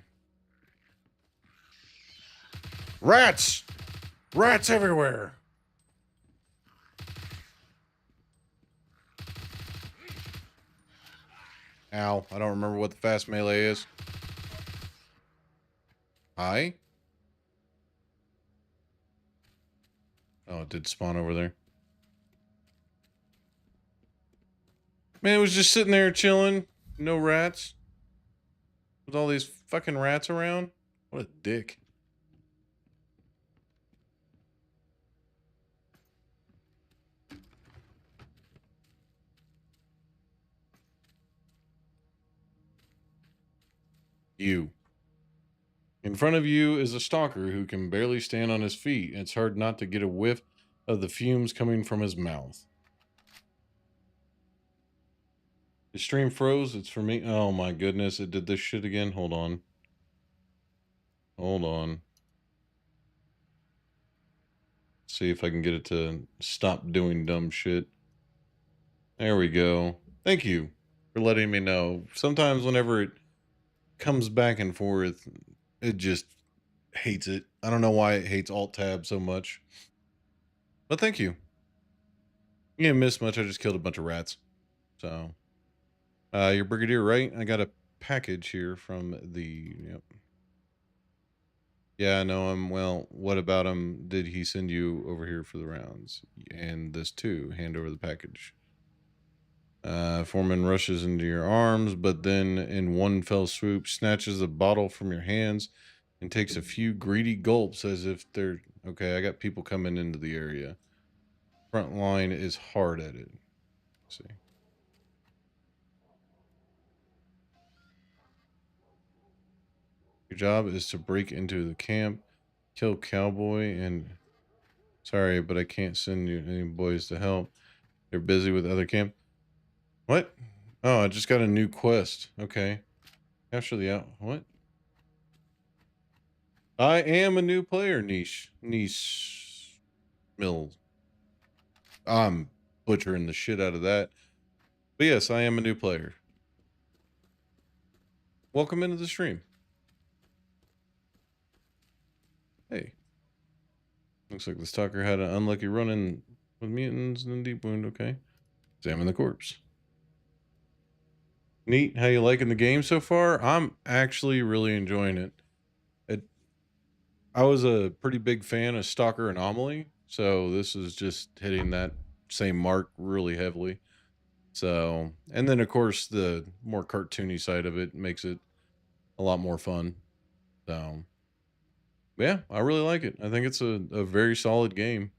Rats! Rats everywhere! Ow, I don't remember what the fast melee is. Hi? Oh, it did spawn over there. Man, it was just sitting there chilling. No rats. With all these fucking rats around. What a dick. You. In front of you is a stalker who can barely stand on his feet. It's hard not to get a whiff of the fumes coming from his mouth. The stream froze. It's for me. Oh my goodness. It did this shit again. Hold on. Hold on. See if I can get it to stop doing dumb shit. There we go. Thank you for letting me know. Sometimes whenever it comes back and forth, it just hates it. I don't know why it hates Alt Tab so much. But thank you. You didn't miss much. I just killed a bunch of rats. So, you're Brigadier, right? I got a package here from the... Yep. Yeah, I know him. Well, what about him? Did he send you over here for the rounds? And this too. Hand over the package. Foreman rushes into your arms, but then in one fell swoop snatches a bottle from your hands and takes a few greedy gulps as if they're... Okay, I got people coming into the area. Front line is hard at it. Let's see. Your job is to break into the camp, kill Cowboy, and... Sorry, but I can't send you any boys to help. They're busy with other camp. What? Oh, I just got a new quest. Okay. Capture the out... What? I am a new player, Niche Mills. I'm butchering the shit out of that. But yes, I am a new player. Welcome into the stream. Hey. Looks like the stalker had an unlucky run-in with mutants and deep wound. Okay. Examine the corpse. Neat. How you liking the game so far? I'm actually really enjoying it. I was a pretty big fan of Stalker Anomaly, so this is just hitting that same mark really heavily. So, and then of course the more cartoony side of it makes it a lot more fun. So, Yeah, I really like it. I think it's a very solid game.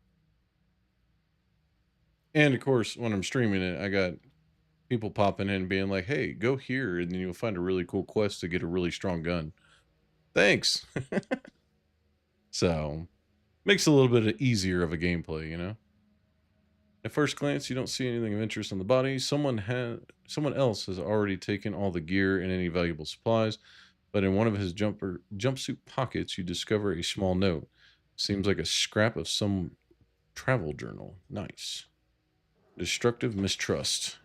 And of course, when I'm streaming it, I got people popping in being like, "Hey, go here, and then you'll find a really cool quest to get a really strong gun." Thanks. So makes it a little bit easier of a gameplay, you know. At first glance, you don't see anything of interest on the body. Someone else has already taken all the gear and any valuable supplies, but in one of his jumpsuit pockets, you discover a small note. Seems like a scrap of some travel journal. Nice. Destructive mistrust.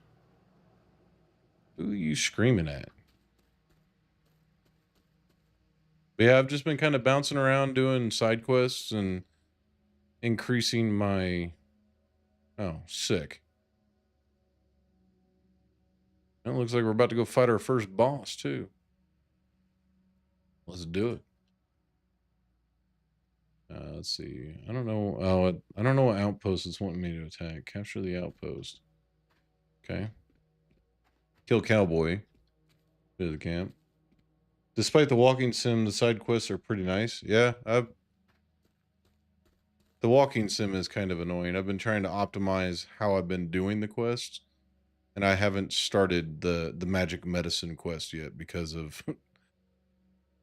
Who are you screaming at? But yeah, I've just been kind of bouncing around doing side quests and increasing my. Oh, sick. It looks like we're about to go fight our first boss, too. Let's do it. Let's see. I don't know. Oh, I don't know what outpost it's wanting me to attack. Capture the outpost. Okay. Kill cowboy. To the camp. Despite the walking sim, the side quests are pretty nice. Yeah, the walking sim is kind of annoying. I've been trying to optimize how I've been doing the quests, and I haven't started the magic medicine quest yet because of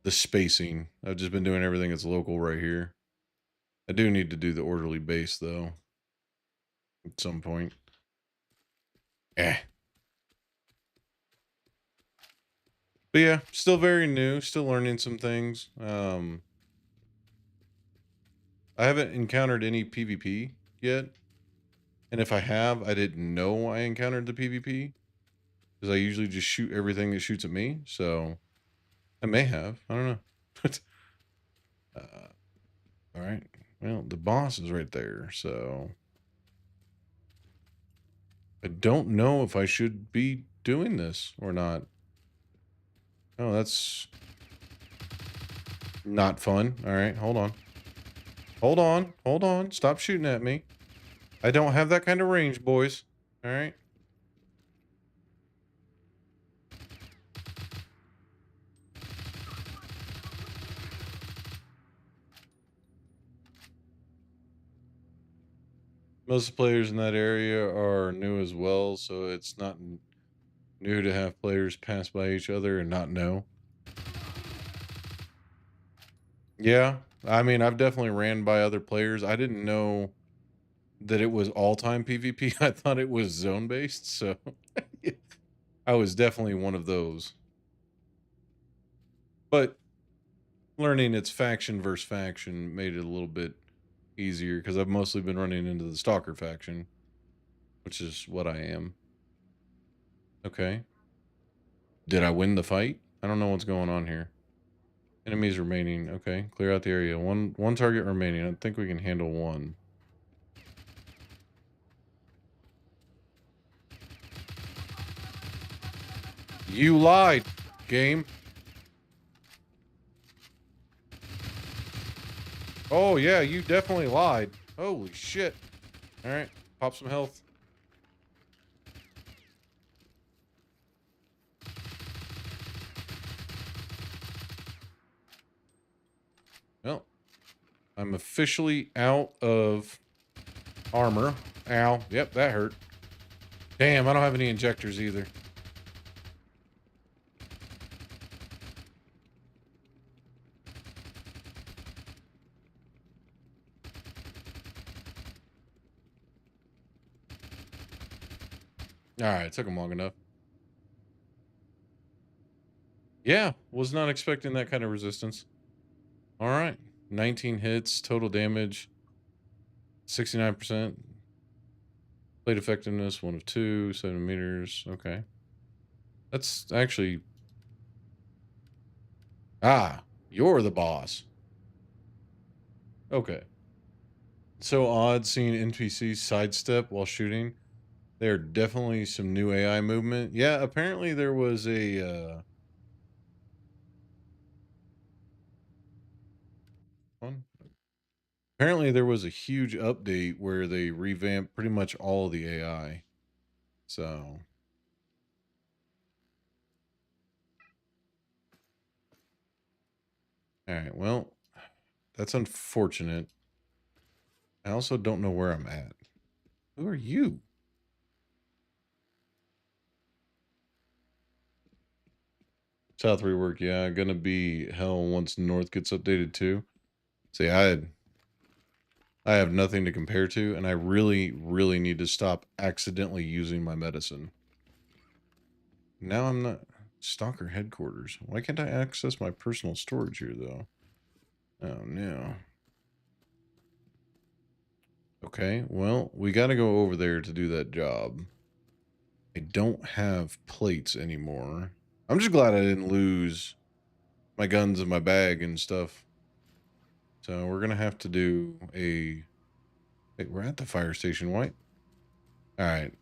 the spacing. I've just been doing everything that's local right here. I do need to do the orderly base though at some point. Eh. But yeah, still very new, still learning some things. I haven't encountered any PvP yet. And if I have, I didn't know I encountered the PvP because I usually just shoot everything that shoots at me. So I may have. I don't know. uh, all right. Well, the boss is right there. So I don't know if I should be doing this or not. Oh, that's not fun. All right. Hold on. Hold on. Hold on. Stop shooting at me. I don't have that kind of range, boys. All right. Most players in that area are new as well, so it's not new to have players pass by each other and not know. Yeah, I mean, I've definitely ran by other players. I didn't know that it was all-time PvP. I thought it was zone-based, so I was definitely one of those. But learning it's faction versus faction made it a little bit easier because I've mostly been running into the Stalker faction, which is what I am. Okay. Did I win the fight? I don't know what's going on here. Enemies remaining. Okay. Clear out the area. One target remaining. I think we can handle one. You lied, game. Oh yeah, you definitely lied. Holy shit. Alright. Pop some health. Well, I'm officially out of armor. Ow. Yep, that hurt. Damn, I don't have any injectors either. Alright, took him long enough. Yeah, was not expecting that kind of resistance. Alright. 19 hits, total damage, 69%. Blade effectiveness, 1 of 2, 7 meters. Okay. That's actually... Ah, you're the boss. Okay. So odd seeing NPCs sidestep while shooting. There are definitely some new AI movement. Yeah, apparently there was a one. Apparently there was a huge update where they revamped pretty much all of the AI. So all right, well, That's unfortunate. I also don't know where I'm at. Who are you? South rework, yeah, gonna be hell once North gets updated too. See, I have nothing to compare to, and I really, really need to stop accidentally using my medicine. Now I'm not Stalker headquarters. Why can't I access my personal storage here though? Oh no. Okay, well, we gotta go over there to do that job. I don't have plates anymore. I'm just glad I didn't lose my guns and my bag and stuff. So we're gonna have to do a... Wait, we're at the fire station, White. Alright.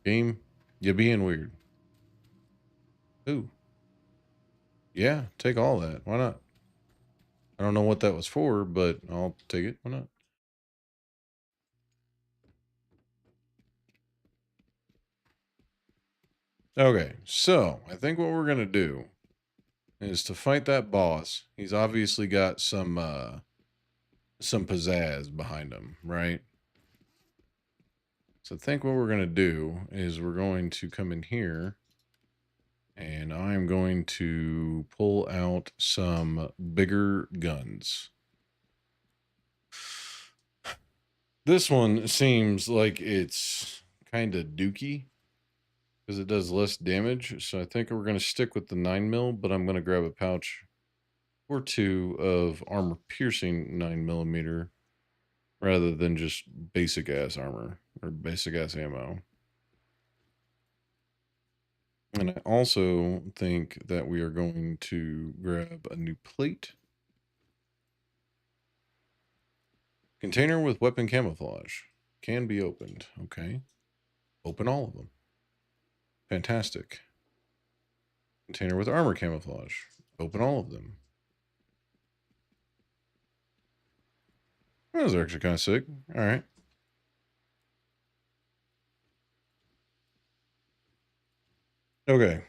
Game, you're being weird. Ooh. Yeah, take all that. Why not? I don't know what that was for, but I'll take it. Why not? Okay, so I think what we're gonna do is to fight that boss. He's obviously got some pizzazz behind him, right? So I think what we're gonna do is we're going to come in here and I'm going to pull out some bigger guns. This one seems like it's kind of dookie because it does less damage. So I think we're going to stick with the 9mm, but I'm going to grab a pouch or two of armor piercing 9mm rather than just basic ass armor or basic ass ammo. And I also think that we are going to grab a new plate. Container with weapon camouflage. Can be opened. Okay. Open all of them. Fantastic. Container with armor camouflage. Open all of them. Those are actually kind of sick. All right. Okay.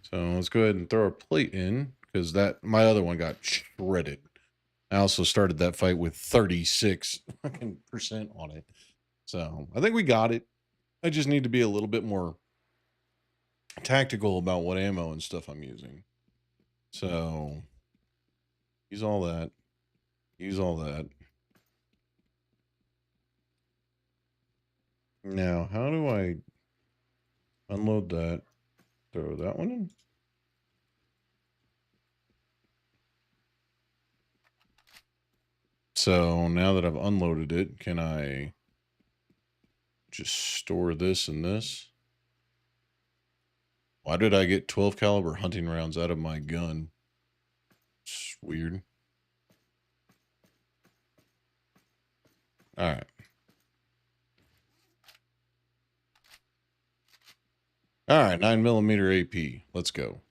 So let's go ahead and throw a plate in because that my other one got shredded. I also started that fight with 36% on it. So I think we got it. I just need to be a little bit more tactical about what ammo and stuff I'm using. So use all that. Use all that. Now, how do I unload that? Throw that one in? So now that I've unloaded it, can I just store this and this? Why did I get 12 caliber hunting rounds out of my gun? It's weird. All right. All right, 9mm AP. Let's go.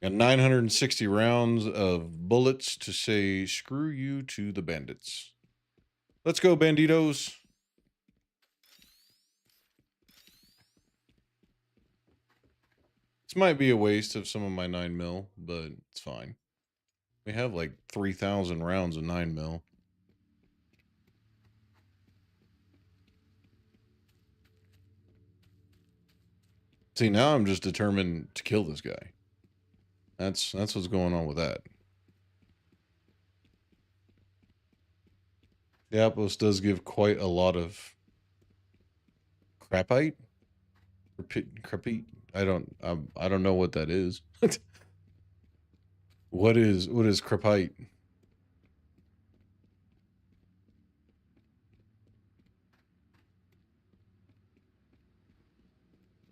Got 960 rounds of bullets to say screw you to the bandits. Let's go, banditos. This might be a waste of some of my 9mm, but it's fine. We have like 3,000 rounds of 9mm. See, now I'm just determined to kill this guy. That's what's going on with that. The Outpost does give quite a lot of crapite. Crapite. I don't know what that is. What is crapite?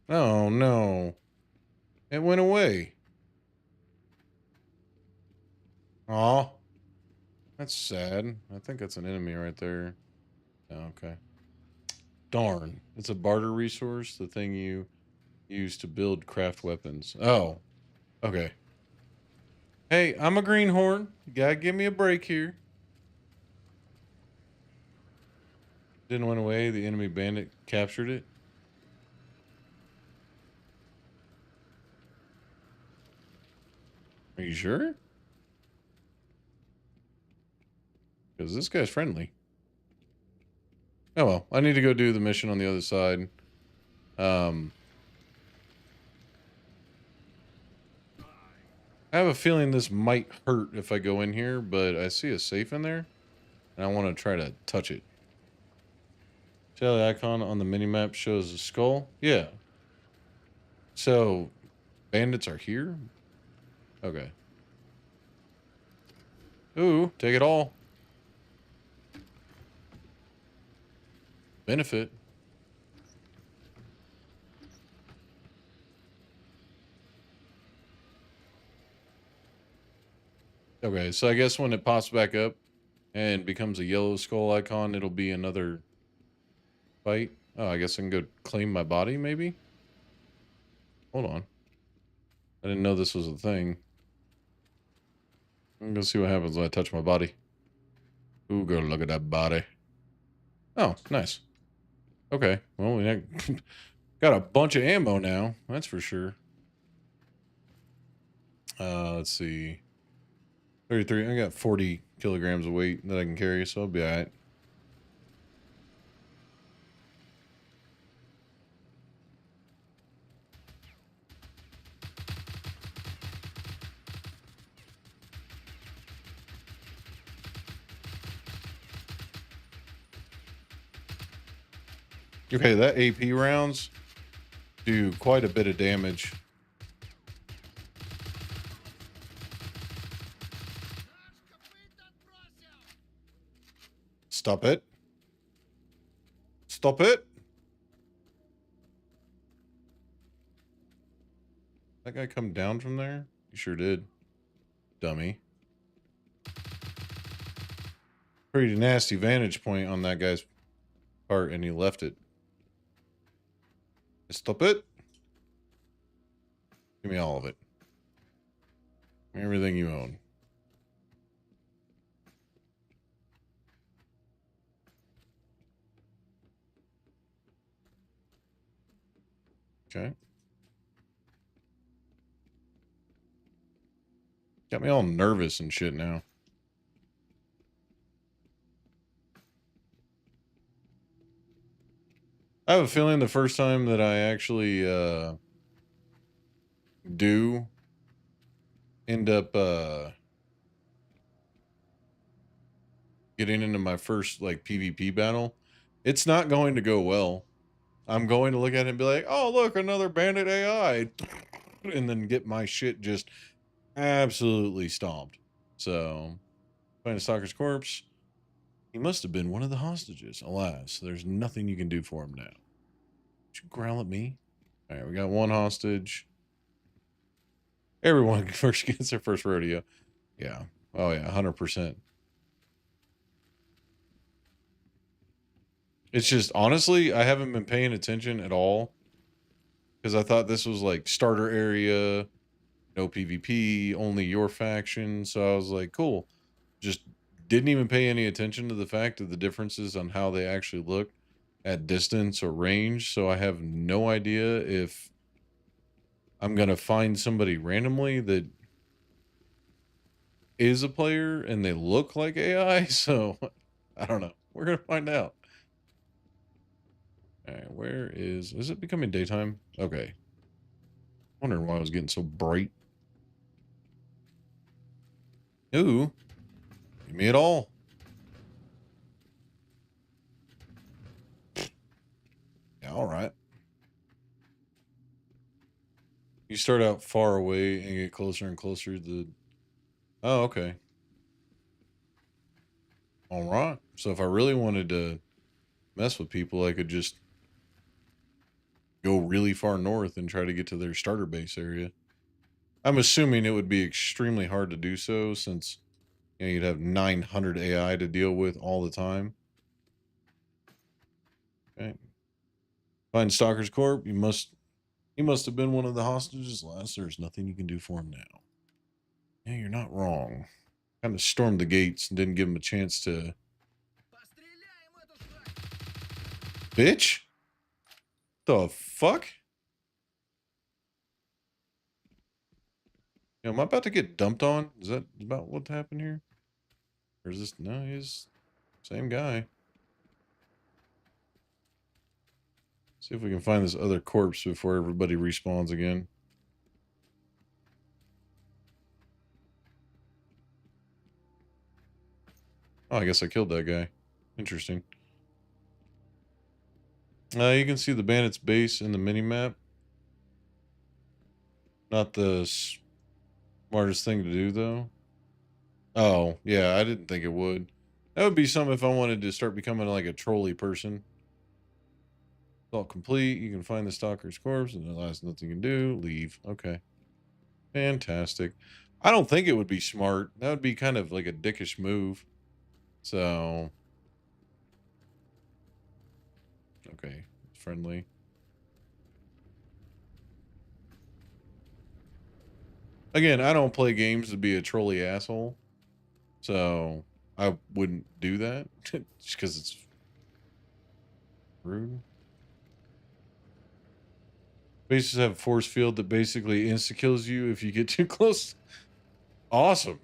Oh no. It went away. Aw. That's sad. I think that's an enemy right there. Oh, okay. Darn. It's a barter resource, the thing you use to build craft weapons. Oh. Okay. Hey, I'm a greenhorn. You gotta give me a break here. Didn't went away. The enemy bandit captured it. Are you sure? Because this guy's friendly. Oh well, I need to go do the mission on the other side. I have a feeling this might hurt if I go in here, but I see a safe in there, and I want to try to touch it. See how the icon on the minimap shows a skull? Yeah. So, bandits are here? Okay. Ooh, take it all. Benefit. Okay, so I guess when it pops back up and becomes a yellow skull icon, it'll be another fight. Oh, I guess I can go claim my body, maybe? Hold on. I didn't know this was a thing. I'm gonna see what happens when I touch my body. Ooh, girl, look at that body. Oh, nice. Okay, well, we got a bunch of ammo now. That's for sure. Let's see. 33. I got 40 kilograms of weight that I can carry, so I'll be all right. Okay, that AP rounds do quite a bit of damage. Stop it. Stop it. That guy come down from there? You sure did. Dummy. Pretty nasty vantage point on that guy's part, and he left it. Stop it. Give me all of it. Everything you own. Okay. Got me all nervous and shit now. I have a feeling the first time that I actually do end up getting into my first like PvP battle, it's not going to go well. I'm going to look at it and be like, oh, look, another bandit AI. And then get my shit just absolutely stomped. So, find a stalker's corpse. He must have been one of the hostages. Alas, there's nothing you can do for him now. Did you growl at me? All right, we got one hostage. Everyone first gets their first rodeo. Yeah. Oh, yeah, 100%. It's just, honestly, I haven't been paying attention at all. Because I thought this was like starter area, no PvP, only your faction. So I was like, cool. Just didn't even pay any attention to the fact of the differences on how they actually look at distance or range. So I have no idea if I'm going to find somebody randomly that is a player and they look like AI. So I don't know. We're going to find out. All right, where is it becoming daytime? Okay. Wondering why I was getting so bright. Ooh. Give me it all. Yeah, all right. You start out far away and get closer and closer to the... Oh, okay. All right. So if I really wanted to mess with people, I could just go really far north and try to get to their starter base area. I'm assuming it would be extremely hard to do so since you'd have 900 AI to deal with all the time. Okay. Find Stalker's Corp. He must have been one of the hostages last. There's nothing you can do for him now. Yeah, you're not wrong. Kind of stormed the gates and didn't give him a chance to... Bitch? The fuck? Am I about to get dumped on? Is that about what happened here? Or is this, no, he's same guy. See if we can find this other corpse before everybody respawns again. Oh, I guess I killed that guy. Interesting. You can see the bandit's base in the mini-map. Not the smartest thing to do, though. Oh, yeah, I didn't think it would. That would be something if I wanted to start becoming like a trolley person. It's all complete. You can find the stalker's corpse, and the last nothing you can do. Leave. Okay. Fantastic. I don't think it would be smart. That would be kind of like a dickish move. So, okay. Friendly. Again, I don't play games to be a trolley asshole. So, I wouldn't do that. Just because it's rude. Bases have a force field that basically insta-kills you if you get too close. Awesome.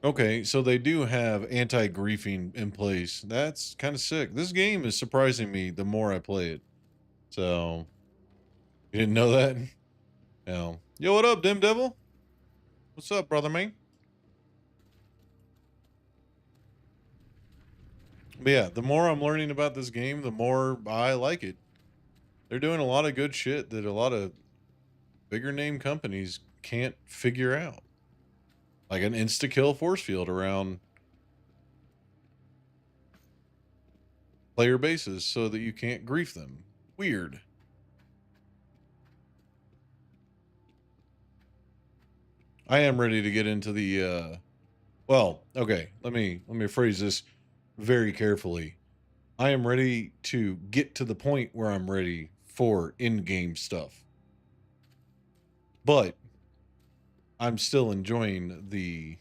Okay, so they do have anti-griefing in place. That's kind of sick. This game is surprising me the more I play it. So, you didn't know that? No. Yo, what up, Dim Devil? What's up, brother man? But yeah, the more I'm learning about this game, the more I like it. They're doing a lot of good shit that a lot of bigger name companies can't figure out. Like an insta-kill force field around player bases so that you can't grief them. Weird. I am ready to get into the well, okay, let me phrase this very carefully. I am ready to get to the point where I'm ready for in-game stuff. But I'm still enjoying the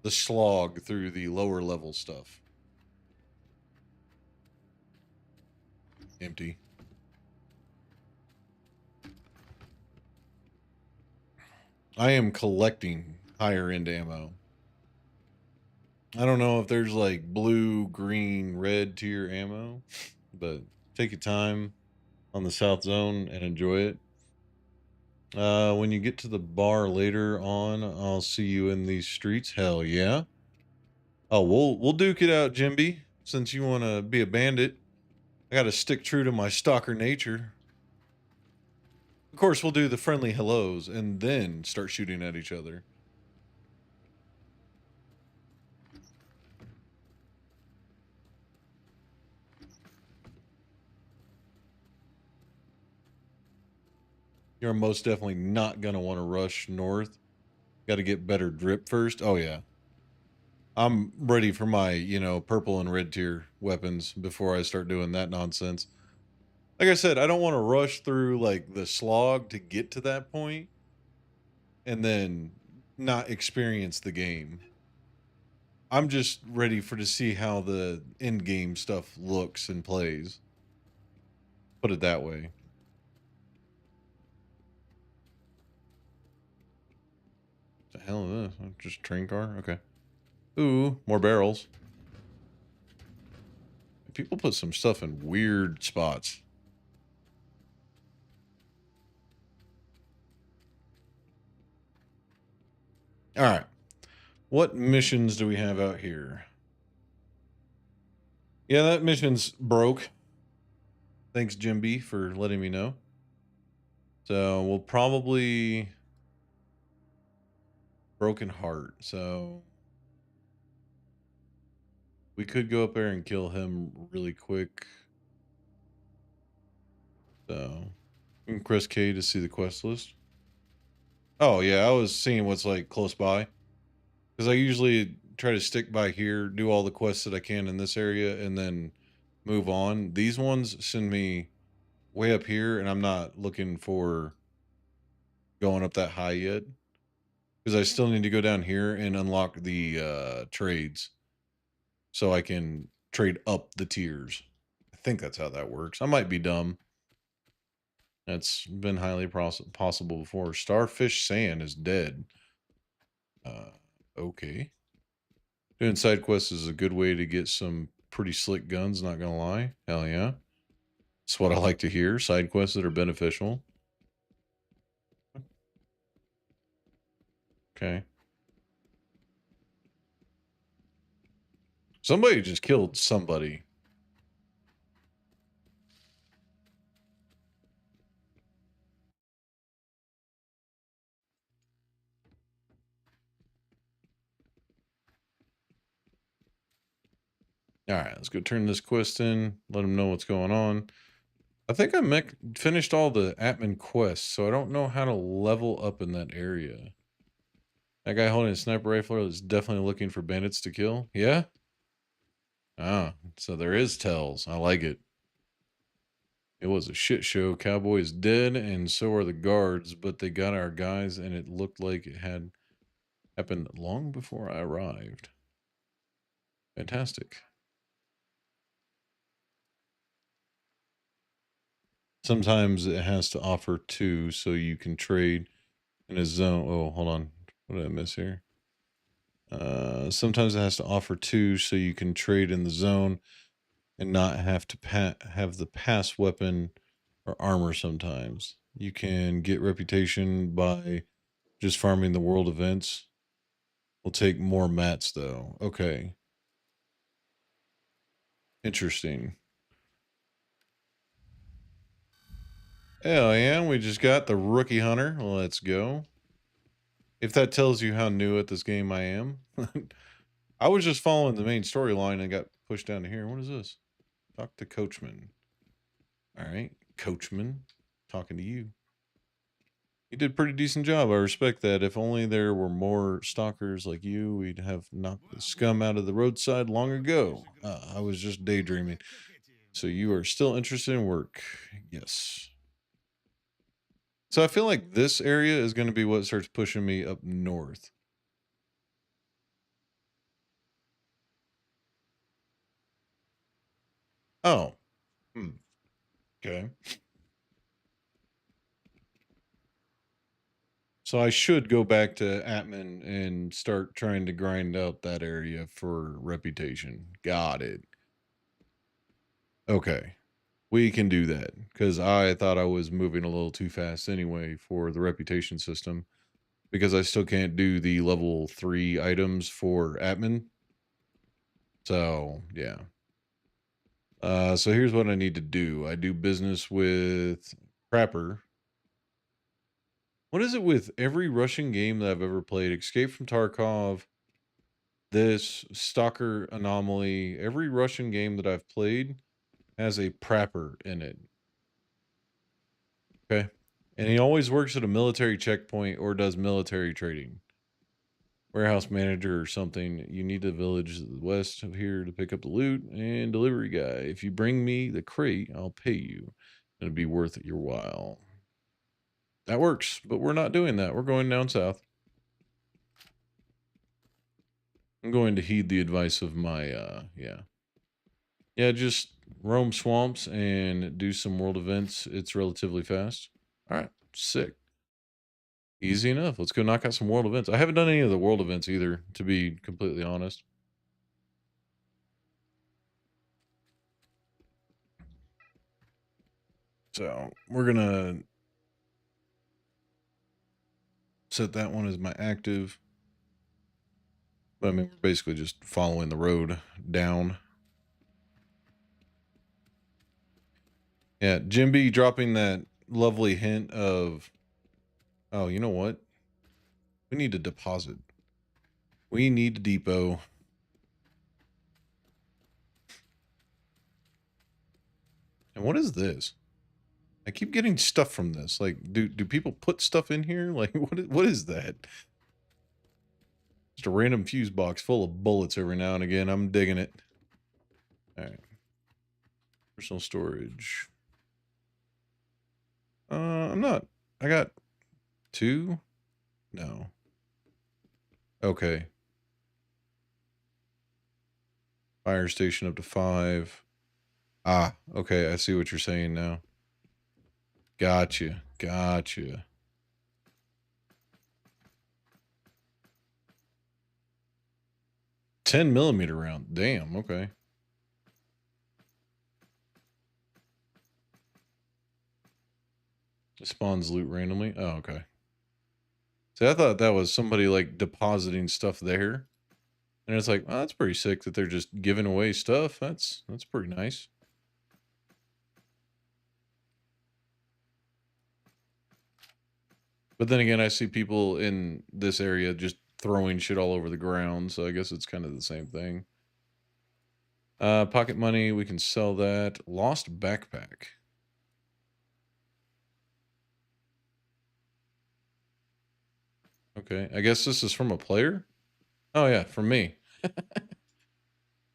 slog through the lower level stuff. Empty. I am collecting higher end ammo. I don't know if there's like blue, green, red tier ammo, but take your time on the South Zone and enjoy it. When you get to the bar later on, I'll see you in these streets. Hell yeah. Oh, we'll duke it out, Jimby. Since you want to be a bandit, I got to stick true to my stalker nature. Of course, we'll do the friendly hellos and then start shooting at each other. You're most definitely not going to want to rush north. Got to get better drip first. Oh, yeah. I'm ready for my, purple and red tier weapons before I start doing that nonsense. Like I said, I don't want to rush through like the slog to get to that point and then not experience the game. I'm just ready to see how the end game stuff looks and plays. Put it that way. What the hell is this? Just a train car? Okay. Ooh, more barrels. People put some stuff in weird spots. All right. What missions do we have out here? Yeah, that mission's broke. Thanks, Jim B, for letting me know. So we'll probably broken heart. So we could go up there and kill him really quick. So we can press K to see the quest list. Oh yeah, I was seeing what's like close by. Because I usually try to stick by here, do all the quests that I can in this area, and then move on. These ones send me way up here, and I'm not looking for going up that high yet. Because I still need to go down here and unlock the trades. So I can trade up the tiers. I think that's how that works. I might be dumb. That's been highly possible before. Starfish Sand is dead. Okay. Doing side quests is a good way to get some pretty slick guns, not gonna lie. Hell yeah. That's what I like to hear. Side quests that are beneficial. Okay. Somebody just killed somebody. All right, let's go turn this quest in. Let them know what's going on. I think I finished all the admin quests, so I don't know how to level up in that area. That guy holding a sniper rifle is definitely looking for bandits to kill. Yeah? Ah, so there is tells. I like it. It was a shit show. Cowboy is dead, and so are the guards, but they got our guys, and it looked like it had happened long before I arrived. Fantastic. Sometimes it has to offer two so you can trade in a zone. Oh, hold on. What did I miss here? Sometimes it has to offer two so you can trade in the zone and not have to have the pass weapon or armor sometimes. You can get reputation by just farming the world events. Will take more mats though. Okay. Interesting. Hell yeah, we just got the rookie hunter. Let's go. If that tells you how new at this game I am. I was just following the main storyline and got pushed down to here. What is this? Talk to Coachman. All right, Coachman, talking to you. You did a pretty decent job. I respect that. If only there were more stalkers like you, we'd have knocked the scum out of the roadside long ago. I was just daydreaming. So you are still interested in work? Yes. So I feel like this area is going to be what starts pushing me up north. Oh. Okay. So I should go back to Atman and start trying to grind out that area for reputation. Got it. Okay. We can do that because I thought I was moving a little too fast anyway for the reputation system because I still can't do the level 3 items for admin. So, yeah. So here's what I need to do. I do business with Prapper. What is it with every Russian game that I've ever played? Escape from Tarkov, this Stalker Anomaly, every Russian game that I've played has a Prapper in it. Okay. And he always works at a military checkpoint or does military trading. Warehouse manager or something. You need a village west of here to pick up the loot and delivery guy. If you bring me the crate, I'll pay you. It'll be worth it your while. That works, but we're not doing that. We're going down south. I'm going to heed the advice of my, yeah. Yeah, just roam swamps and do some world events. It's relatively fast. All right, sick. Easy enough. Let's go knock out some world events. I haven't done any of the world events either, to be completely honest. So we're going to set that one as my active. But I mean, we're basically just following the road down. Yeah, Jimby dropping that lovely hint of, oh, you know what? We need to deposit. We need a depot. And what is this? I keep getting stuff from this. Like, do people put stuff in here? Like, what is that? Just a random fuse box full of bullets every now and again. I'm digging it. All right. Personal storage. I'm not. I got 2. No. Okay. Fire station up to 5. Ah, okay. I see what you're saying now. Gotcha. Gotcha. $10mm round. Damn. Okay. It spawns loot randomly. Oh, okay. See, I thought that was somebody like depositing stuff there. And it's like, oh, that's pretty sick that they're just giving away stuff. That's pretty nice. But then again, I see people in this area just throwing shit all over the ground, so I guess it's kind of the same thing. Pocket money, we can sell that. Lost backpack. Okay, I guess this is from a player? Oh yeah, from me.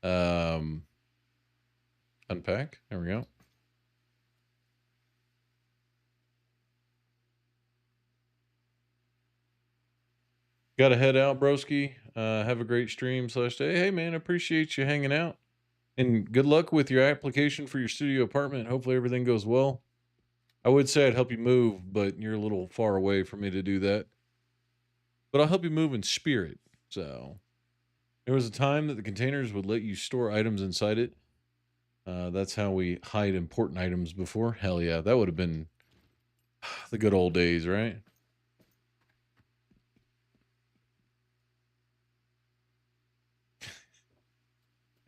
Unpack. There we go. Gotta head out, broski. Have a great stream /day. Hey man, appreciate you hanging out. And good luck with your application for your studio apartment. Hopefully everything goes well. I would say I'd help you move, but you're a little far away for me to do that. But I'll help you move in spirit. So there was a time that the containers would let you store items inside it. That's how we hide important items before. Hell yeah, that would have been the good old days, right?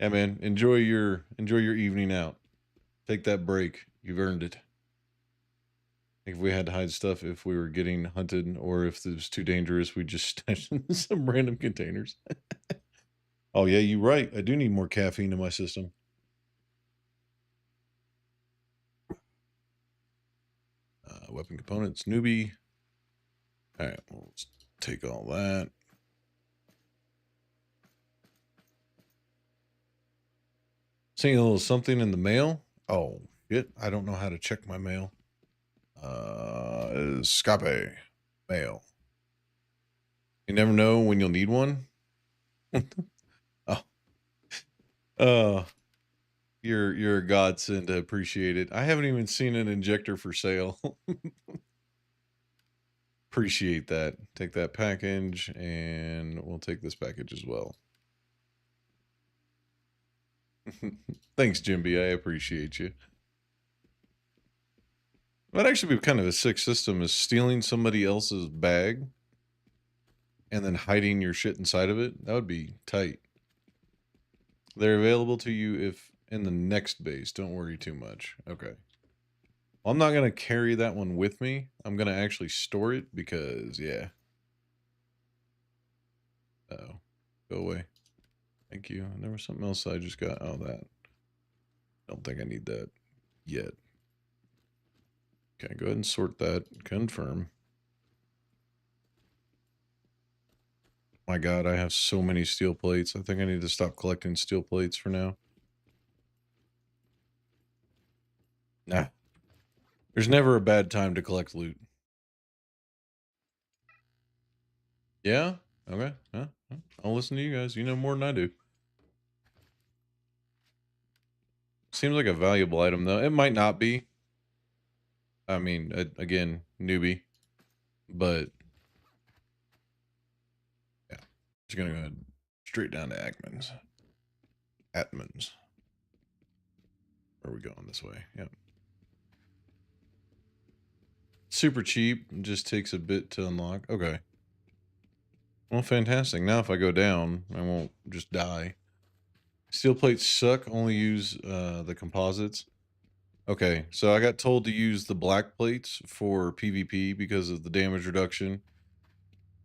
Yeah, man. Enjoy your evening out. Take that break. You've earned it. If we had to hide stuff, if we were getting hunted, or if it was too dangerous, we'd just stash in some random containers. Oh yeah, you're right. I do need more caffeine in my system. Weapon components, newbie. All right, well, let's take all that. Seeing a little something in the mail. Oh shit! I don't know how to check my mail. Escape mail. You never know when you'll need one. Oh, you're a godsend. I appreciate it. I haven't even seen an injector for sale. Appreciate that. Take that package, and we'll take this package as well. Thanks, Jimby. I appreciate you. That'd actually be kind of a sick system, is stealing somebody else's bag and then hiding your shit inside of it. That would be tight. They're available to you if in the next base. Don't worry too much. Okay. Well, I'm not going to carry that one with me. I'm going to actually store it because, yeah. Uh-oh. Go away. Thank you. And there was something else I just got. Oh, that. Don't think I need that yet. Okay, go ahead and sort that. Confirm. My God, I have so many steel plates. I think I need to stop collecting steel plates for now. Nah. There's never a bad time to collect loot. Yeah? Okay. Yeah. I'll listen to you guys. You know more than I do. Seems like a valuable item, though. It might not be. I mean, again, newbie. But, yeah. Just gonna go straight down to Atman's. Atman's. Where are we going? This way? Yep. Super cheap. Just takes a bit to unlock. Okay. Well, fantastic. Now if I go down, I won't just die. Steel plates suck. Only use the composites. Okay, so I got told to use the black plates for PvP because of the damage reduction.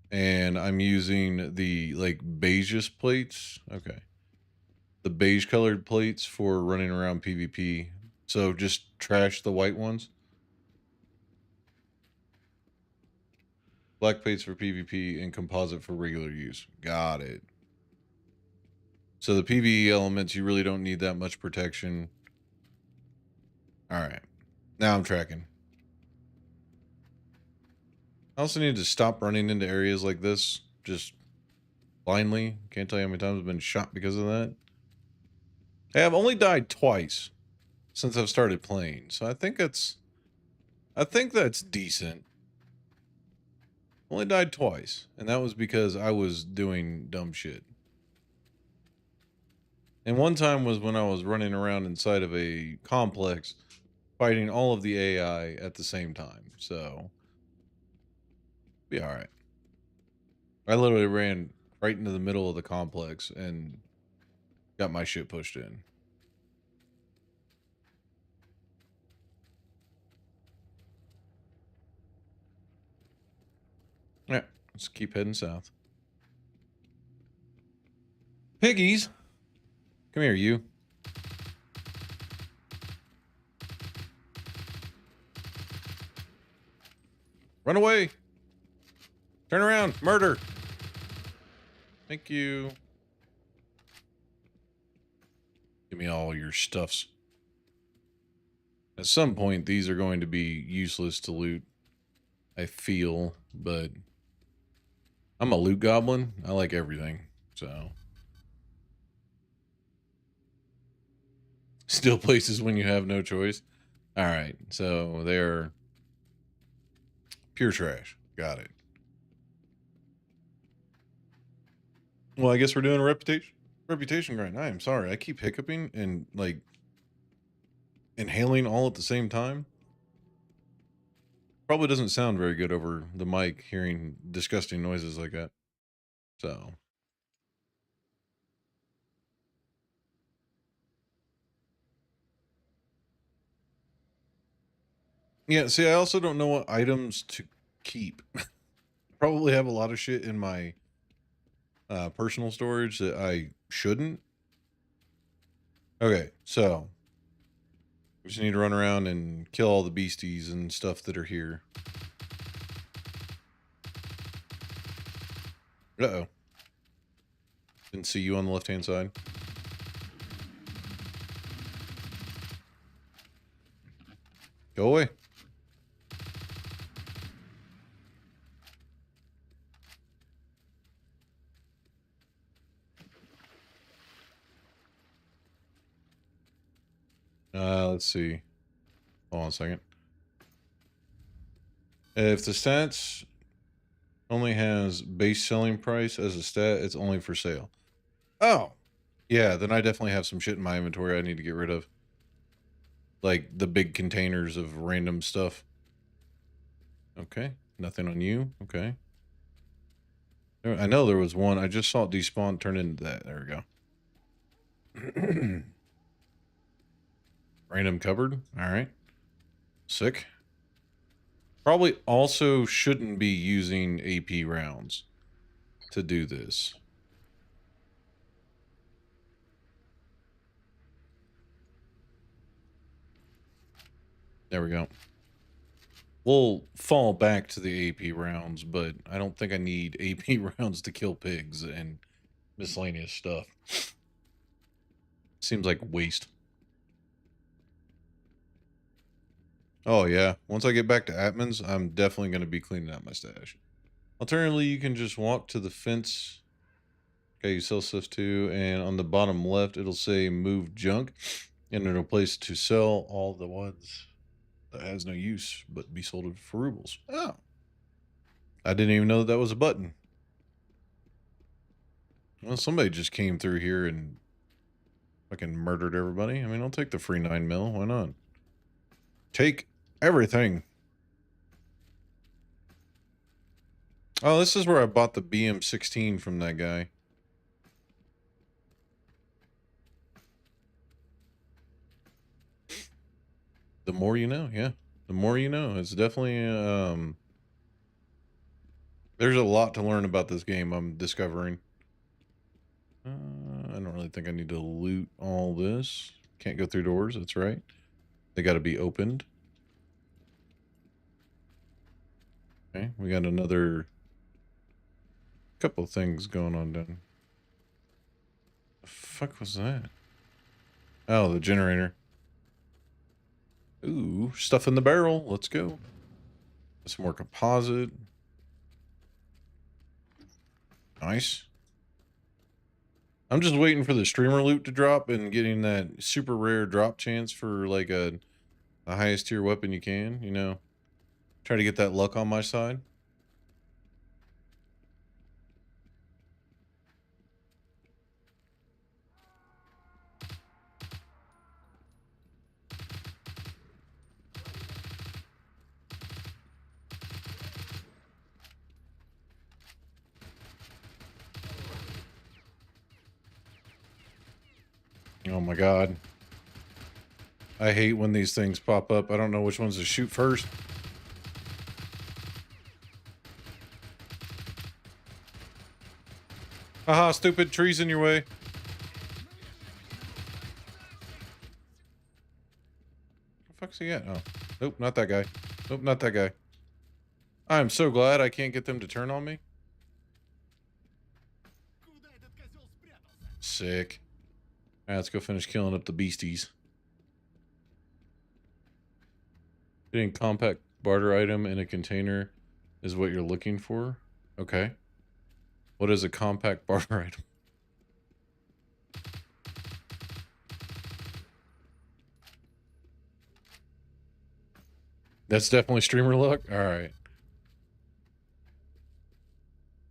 And I'm using the, like, beigeish plates. Okay. The beige colored plates for running around PvP. So just trash the white ones. Black plates for PvP and composite for regular use. Got it. So the PvE elements, you really don't need that much protection. All right. Now I'm tracking. I also need to stop running into areas like this just blindly. Can't tell you how many times I've been shot because of that. Hey, I've only died twice. since I've started playing. So I think that's decent. Only died twice, and that was because I was doing dumb shit. And one time was when I was running around inside of a complex fighting all of the AI at the same time. So be all right. I literally ran right into the middle of the complex and got my shit pushed in. Yeah, let's keep heading south. Piggies, come here, you. Run away. Turn around. Murder. Thank you. Give me all your stuffs. At some point, these are going to be useless to loot. I feel, but I'm a loot goblin. I like everything, so. Still places when you have no choice. All right, so they're pure trash. Got it. Well, I guess we're doing a reputation grind. I am sorry. I keep hiccuping and like inhaling all at the same time. Probably doesn't sound very good over the mic hearing disgusting noises like that. So. Yeah, see, I also don't know what items to keep. Probably have a lot of shit in my personal storage that I shouldn't. Okay, so we just need to run around and kill all the beasties and stuff that are here. Uh-oh. Didn't see you on the left-hand side. Go away. Let's see. Hold on a second. If the stats only has base selling price as a stat, it's only for sale. Oh. Yeah, then I definitely have some shit in my inventory I need to get rid of. Like the big containers of random stuff. Okay. Nothing on you. Okay. I know there was one. I just saw it despawn turn into that. There we go. Random cupboard. All right. Sick. Probably also shouldn't be using AP rounds to do this. There we go. We'll fall back to the AP rounds, but I don't think I need AP rounds to kill pigs and miscellaneous stuff. Seems like waste. Oh yeah, once I get back to Atman's, I'm definitely going to be cleaning out my stash. Alternatively, you can just walk to the fence. Okay, you sell stuff too, and on the bottom left, it'll say move junk, and it'll place to sell all the ones that has no use, but be sold for rubles. Oh. I didn't even know that was a button. Well, somebody just came through here and fucking murdered everybody. I mean, I'll take the free 9 mil. Why not? Take everything. Oh, this is where I bought the BM16 from that guy. The more you know, yeah. The more you know. It's definitely, there's a lot to learn about this game, I'm discovering. I don't really think I need to loot all this. Can't go through doors, that's right. They got to be opened. Okay, we got another couple things going on down. The fuck was that? Oh, the generator. Ooh, stuff in the barrel. Let's go. Some more composite. Nice. I'm just waiting for the streamer loot to drop and getting that super rare drop chance for like a highest tier weapon you can, you know. Try to get that luck on my side. Oh my god. I hate when these things pop up. I don't know which ones to shoot first. Haha, stupid trees in your way. The fuck's he at? Oh. Nope, not that guy. Nope, not that guy. I'm so glad I can't get them to turn on me. Куда этот козел спрятался? Sick. Alright, let's go finish killing up the beasties. Getting compact barter item in a container is what you're looking for. Okay. What is a compact barter item? That's definitely streamer luck. All right.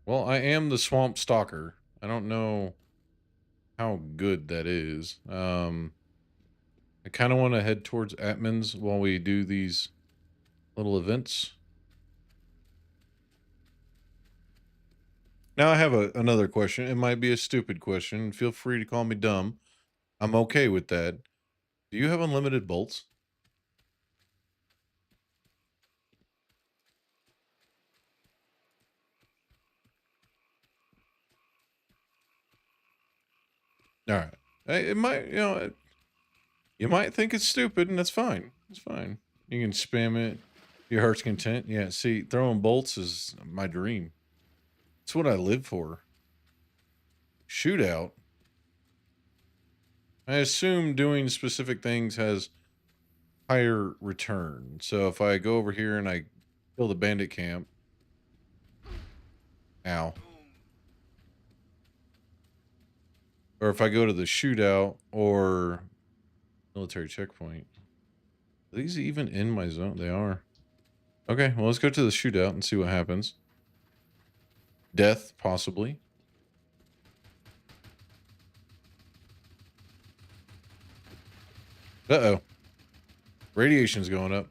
Well, I am the swamp stalker. I don't know how good that is. I kind of want to head towards Atman's while we do these little events. Now I have another question. It might be a stupid question. Feel free to call me dumb. I'm okay with that. Do you have unlimited bolts? All right. It might, you might think it's stupid, and that's fine. It's fine. You can spam it. Your heart's content. Yeah, see, throwing bolts is my dream. It's what I live for. Shootout. I assume doing specific things has higher return. So if I go over here and I kill the bandit camp. Ow. Or if I go to the shootout or military checkpoint. Are these even in my zone? They are. Okay, well, let's go to the shootout and see what happens. Death, possibly. Uh-oh. Radiation's going up.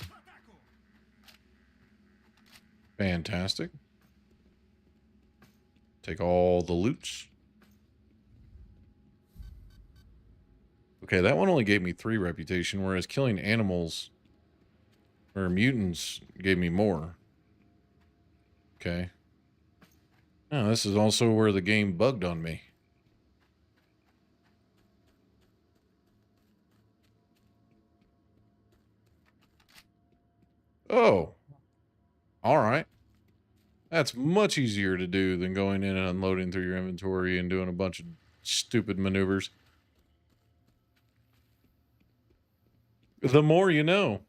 В атаку! Fantastic. Take all the loots. Okay, that one only gave me 3 reputation, whereas killing animals or mutants gave me more. Okay. Oh, this is also where the game bugged on me. Oh. Alright. That's much easier to do than going in and unloading through your inventory and doing a bunch of stupid maneuvers. The more you know.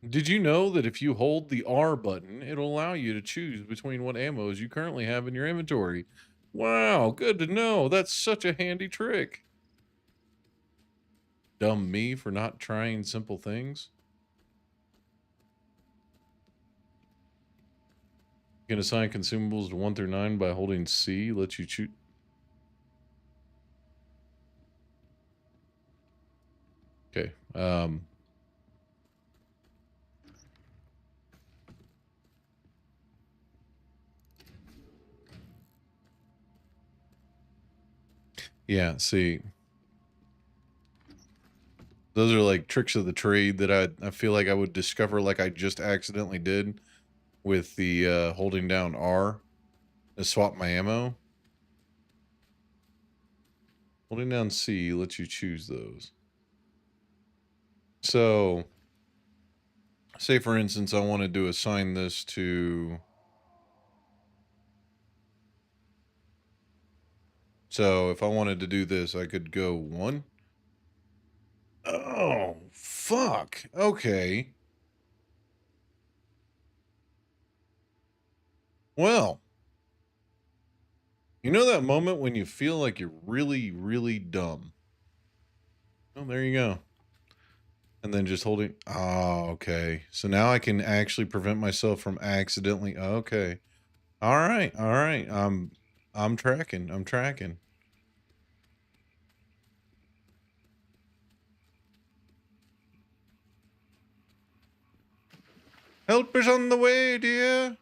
Did you know that if you hold the R button, it'll allow you to choose between what ammos you currently have in your inventory? Wow, good to know. That's such a handy trick. Dumb me for not trying simple things. You can assign consumables to 1 through 9 by holding C. Let you choose. Okay. Yeah, see. Those are like tricks of the trade that I feel like I would discover like I just accidentally did with the holding down R to swap my ammo. Holding down C lets you choose those. So, say for instance, I wanted to assign this to... So, if I wanted to do this, I could go 1. Oh, fuck. Okay. Well, you know that moment when you feel like you're really, really dumb? Oh, there you go. And then just holding. Oh, okay. So now I can actually prevent myself from accidentally. Okay. All right. All right. I'm tracking. I'm tracking. Help is on the way, dear.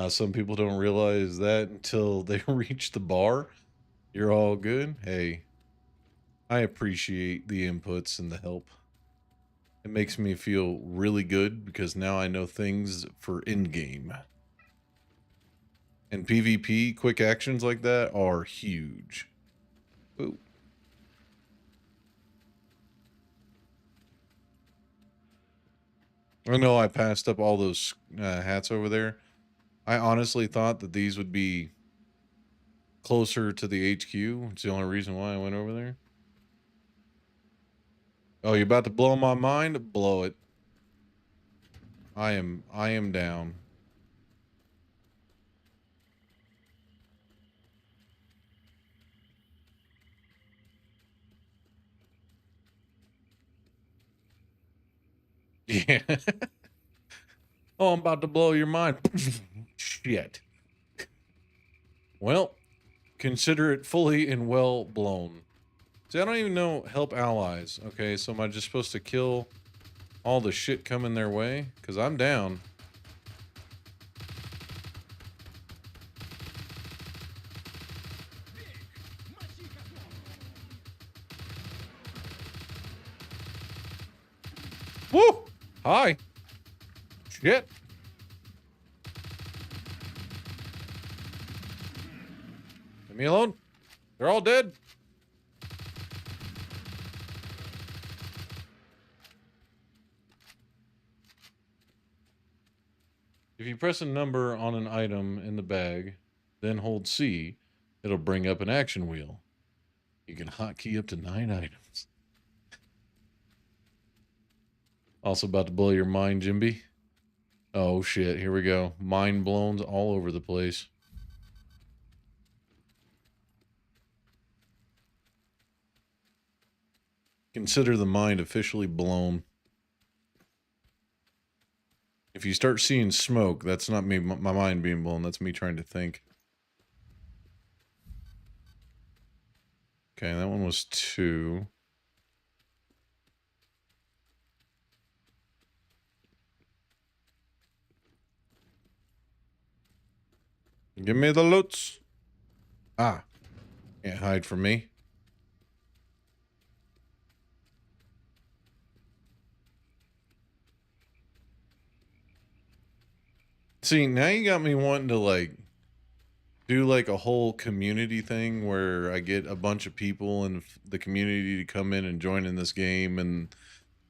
Some people don't realize that until they reach the bar. You're all good. Hey, I appreciate the inputs and the help. It makes me feel really good because now I know things for in-game. And PvP, quick actions like that are huge. Ooh. I know I passed up all those hats over there. I honestly thought that these would be closer to the HQ. It's the only reason why I went over there. Oh, you're about to blow my mind? Blow it. I am down. Yeah. Oh, I'm about to blow your mind. Shit. Well, consider it fully and well blown. See, I don't even know help allies. Okay, so am I just supposed to kill all the shit coming their way? Because I'm down. Woo! Hi. Shit. Leave me alone. They're all dead. If you press a number on an item in the bag, then hold C, it'll bring up an action wheel. You can hotkey up to 9 items. Also about to blow your mind, Jimby. Oh shit, here we go. Mind blown all over the place. Consider the mind officially blown. If you start seeing smoke, that's not me, my mind being blown. That's me trying to think. Okay, that one was 2. Give me the loots. Ah, can't hide from me. See, now you got me wanting to like do like a whole community thing where I get a bunch of people in the community to come in and join in this game, and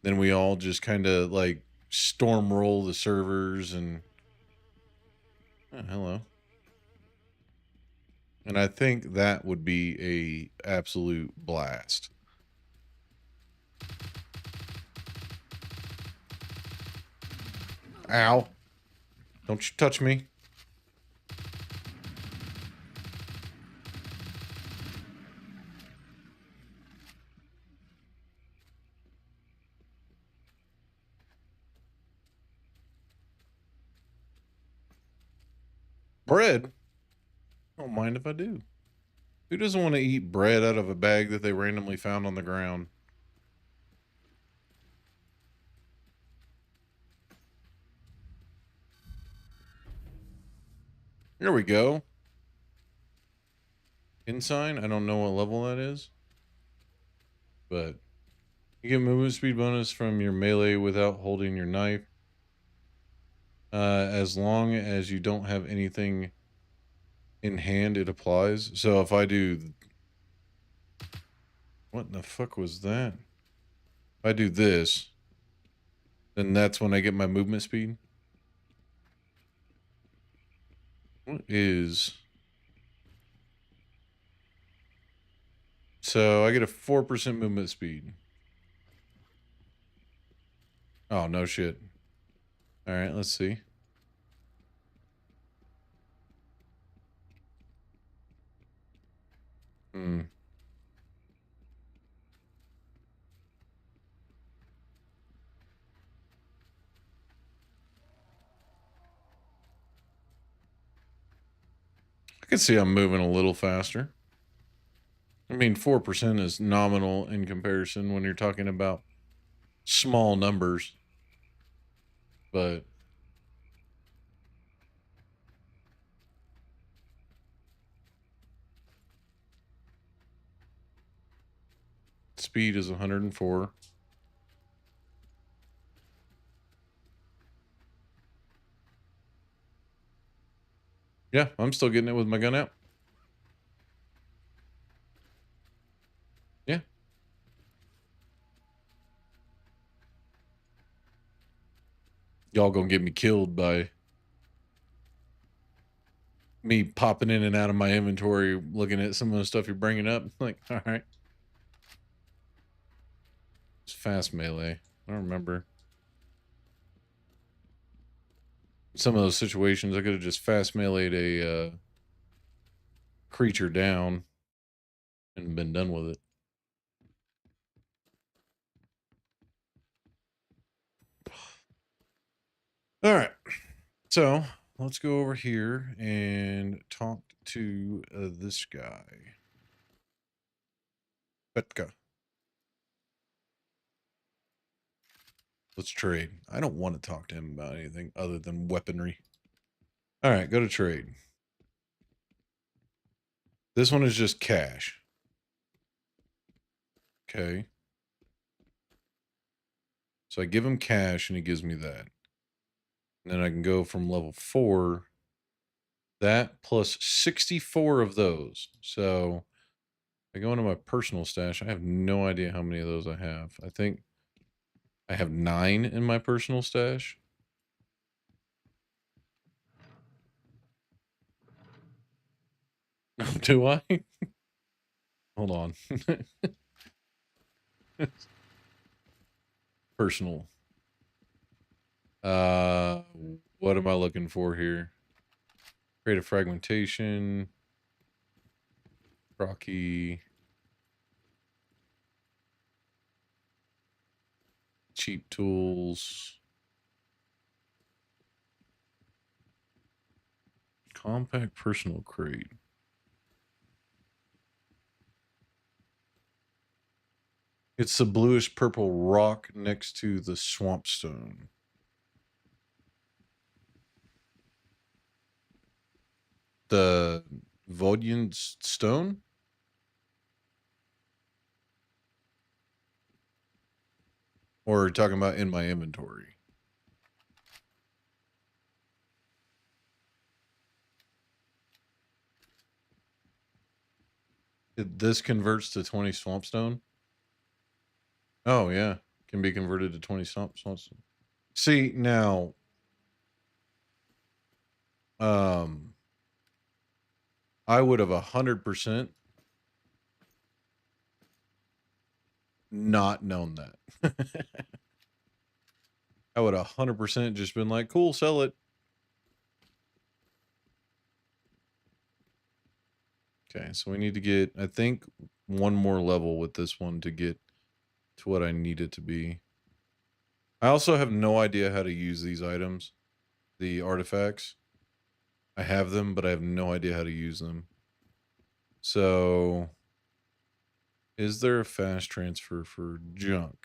then we all just kind of like storm roll the servers and oh, hello. And I think that would be a absolute blast. Ow. Don't you touch me. Bread? I don't mind if I do. Who doesn't want to eat bread out of a bag that they randomly found on the ground? Here we go. Ensign? I don't know what level that is. But you get movement speed bonus from your melee without holding your knife. As long as you don't have anything in hand, it applies. So if I do... What in the fuck was that? If I do this, then that's when I get my movement speed. What is... So I get a 4% movement speed. Oh, no shit. All right, let's see. Hmm. I can see I'm moving a little faster. I mean, 4% is nominal in comparison when you're talking about small numbers. But speed is 104. Yeah, I'm still getting it with my gun out. Yeah. Y'all gonna get me killed by me popping in and out of my inventory, looking at some of the stuff you're bringing up. Like, all right. It's fast melee. I don't remember. Some of those situations, I could have just fast meleeed a creature down and been done with it. All right. So let's go over here and talk to this guy. Petka. Let's trade. I don't want to talk to him about anything other than weaponry. All right, go to trade. This one is just cash. Okay. So I give him cash and he gives me that. And then I can go from level 4, that plus 64 of those. So I go into my personal stash. I have no idea how many of those I have. I think I have 9 in my personal stash. Do I? Hold on. Personal. Uh, what am I looking for here? Create a fragmentation. Rocky. Cheap tools. Compact personal crate. It's the bluish purple rock next to the swamp stone. The Vodian stone? Or are you talking about in my inventory? This converts to 20 swamp stone? Oh, yeah. Can be converted to 20 swamp stone. See, now, I would have 100% not known that. I would 100% just been like, cool, sell it. Okay, so we need to get, I think, one more level with this one to get to what I need it to be. I also have no idea how to use these items, the artifacts. I have them, but I have no idea how to use them. So, is there a fast transfer for junk?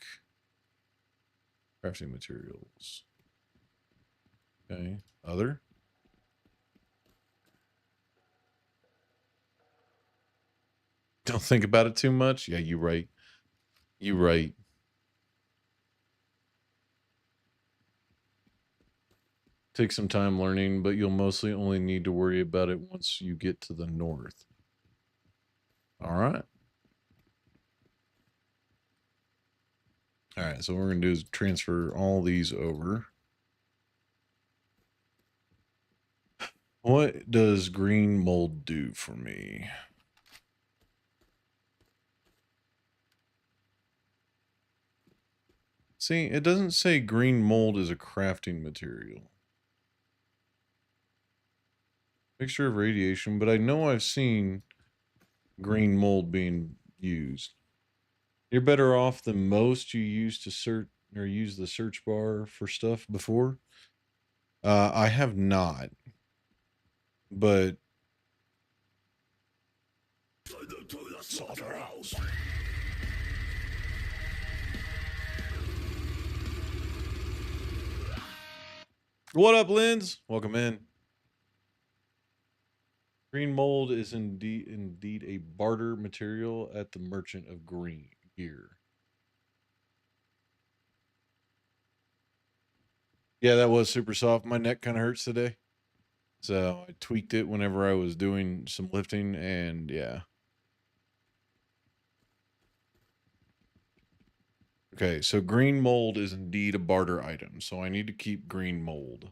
Crafting materials. Okay, other? Don't think about it too much. Yeah, you right. You right. Take some time learning, but you'll mostly only need to worry about it once you get to the north. All right. All right, so what we're going to do is transfer all these over. What does green mold do for me? See, it doesn't say green mold is a crafting material. Mixture of radiation, but I know I've seen green mold being used. You're better off than most you used to search or use the search bar for stuff before. I have not, but slaughterhouse. What up, Linz? Welcome in. Green mold is indeed a barter material at the Merchant of Green Gear. Yeah, that was super soft. My neck kind of hurts today. So I tweaked it whenever I was doing some lifting, and yeah. Okay, so green mold is indeed a barter item, so I need to keep green mold.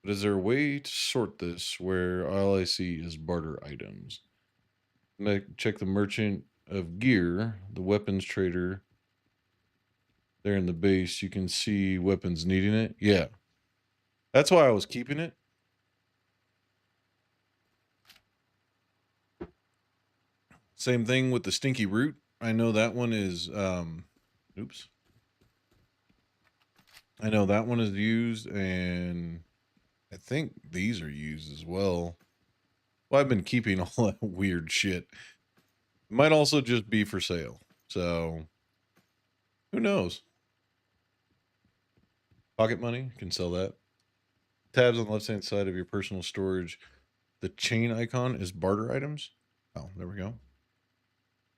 But is there a way to sort this where all I see is barter items? Check the Merchant of Gear, the weapons trader. There in the base, you can see weapons needing it. Yeah. That's why I was keeping it. Same thing with the stinky root. I know that one is oops. I know that one is used, and I think these are used as well. Well, I've been keeping all that weird shit. It might also just be for sale. So who knows? Pocket money, can sell that. Tabs on the left-hand side of your personal storage. The chain icon is barter items. Oh, there we go.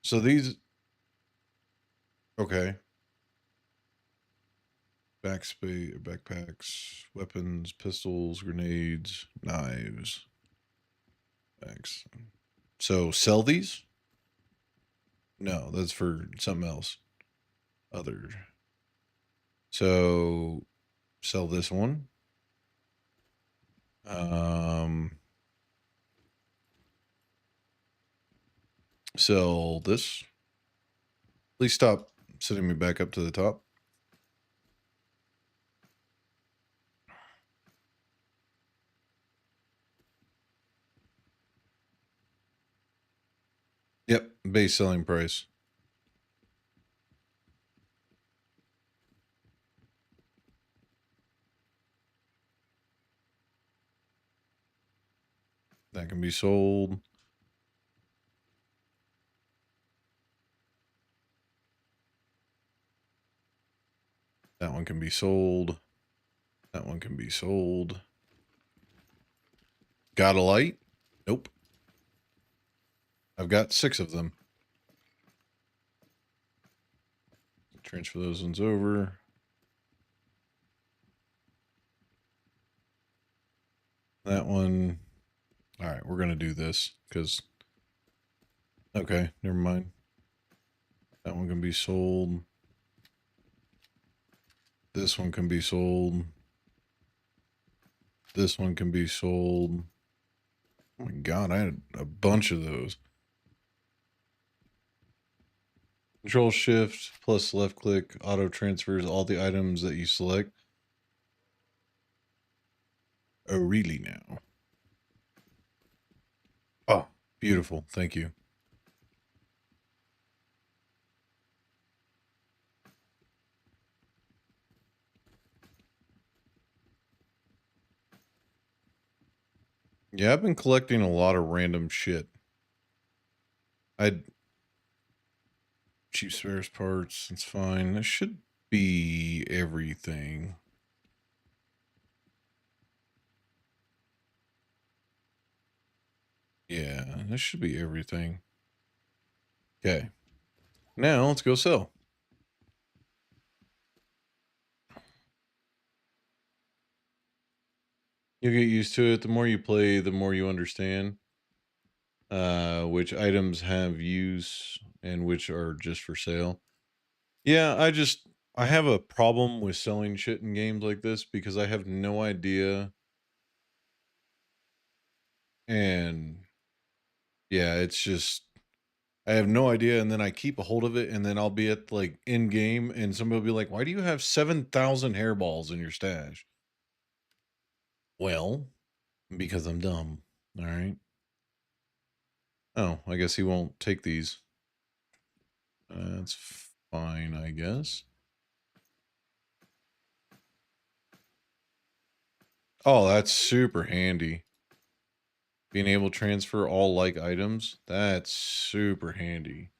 So these, okay. Backpacks, weapons, pistols, grenades, knives. Bags. So sell these? No, that's for something else. Other. So sell this one. Sell this. Please stop sending me back up to the top. Yep, base selling price. That can be sold. That one can be sold. That one can be sold. Got a light? Nope. I've got 6 of them. Transfer those ones over. That one. All right, we're going to do this because. Okay, never mind. That one can be sold. This one can be sold. This one can be sold. Oh my god, I had a bunch of those. Control Shift plus left click auto transfers all the items that you select. Oh, really now? Oh, beautiful. Thank you. Yeah, I've been collecting a lot of random shit. Cheap spares parts, it's fine. This should be everything. Yeah, this should be everything. Okay. Now let's go sell. You'll get used to it. The more you play, the more you understand which items have use and which are just for sale. Yeah, I have a problem with selling shit in games like this because I have no idea. And yeah, it's just I have no idea, and then I keep a hold of it, and then I'll be at like in game, and somebody will be like, "Why do you have 7,000 hairballs in your stash?" Well, because I'm dumb. All right. Oh, I guess he won't take these. That's fine, I guess. Oh, that's super handy. Being able to transfer all like items, that's super handy.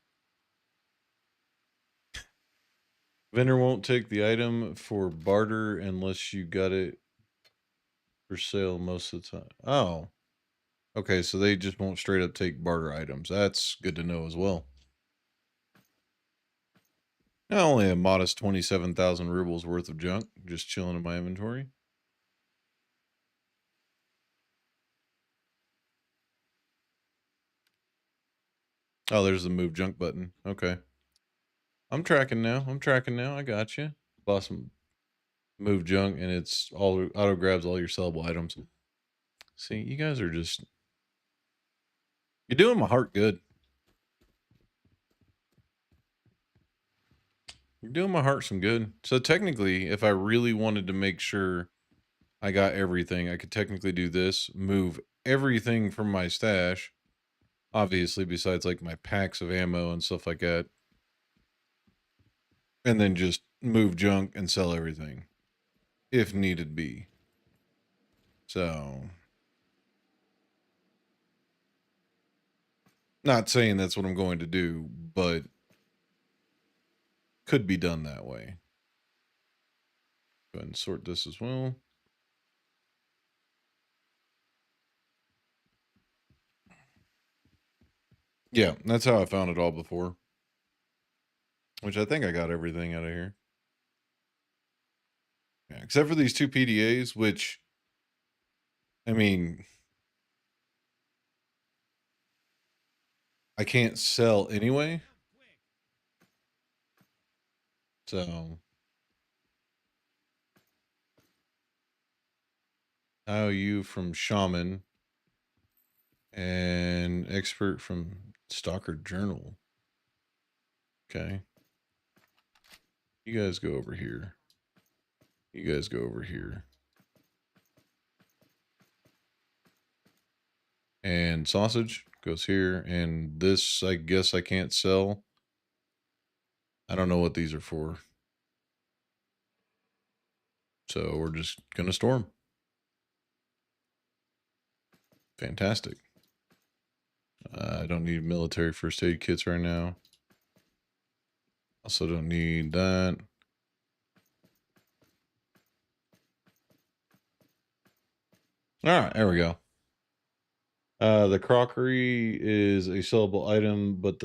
Vendor won't take the item for barter unless you got it for sale most of the time. Oh, okay. So they just won't straight up take barter items. That's good to know as well. Not only a modest 27,000 rubles worth of junk just chilling in my inventory. Oh, there's the move junk button. Okay. I'm tracking now. I got you. Bought some move junk and it's all auto grabs all your sellable items. See, you guys are just, you're doing my heart good. You're doing my heart some good. So technically, if I really wanted to make sure I got everything, I could technically do this, move everything from my stash, obviously besides like my packs of ammo and stuff like that, and then just move junk and sell everything if needed be. So, not saying that's what I'm going to do, but could be done that way. Go ahead and sort this as well. Yeah, that's how I found it all before. Which I think I got everything out of here. Yeah, except for these two PDAs, which, I mean, I can't sell anyway. So, how you from Shaman and expert from Stalker Journal. Okay. You guys go over here. You guys go over here. And sausage goes here. And this, I guess I can't sell. I don't know what these are for. So we're just going to store them. Fantastic. I don't need military first aid kits right now. Also don't need that. All right, there we go. The crockery is a sellable item, but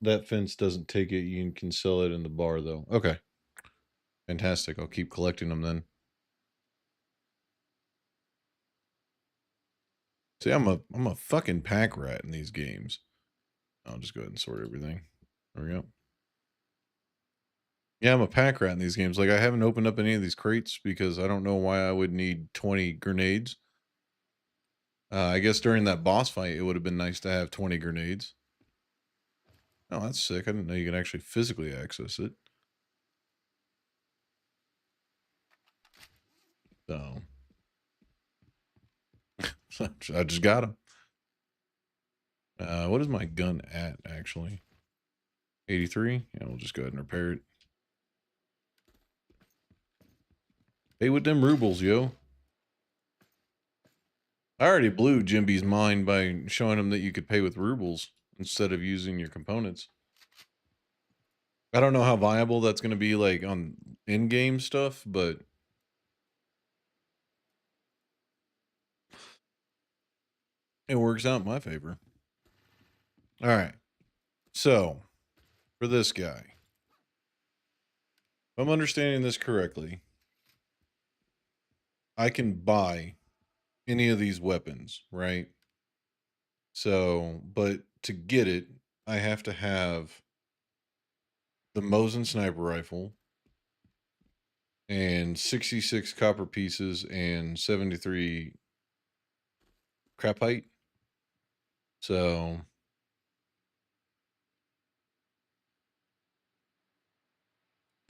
that fence doesn't take it. You can sell it in the bar though. Okay. Fantastic. I'll keep collecting them then. See, I'm a fucking pack rat in these games. I'll just go ahead and sort everything. There we go. Yeah, I'm a pack rat in these games. Like I haven't opened up any of these crates because I don't know why I would need 20 grenades. I guess during that boss fight, it would have been nice to have 20 grenades. Oh, that's sick. I didn't know you could actually physically access it. So, I just got them. What is my gun at, actually? 83? Yeah, we'll just go ahead and repair it. Pay with them rubles, yo. I already blew Jimby's mind by showing him that you could pay with rubles instead of using your components. I don't know how viable that's going to be like on in-game stuff, but it works out in my favor. All right. So, for this guy, if I'm understanding this correctly, I can buy any of these weapons, right? So, but to get it, I have to have the Mosin sniper rifle and 66 copper pieces and 73 crapite. So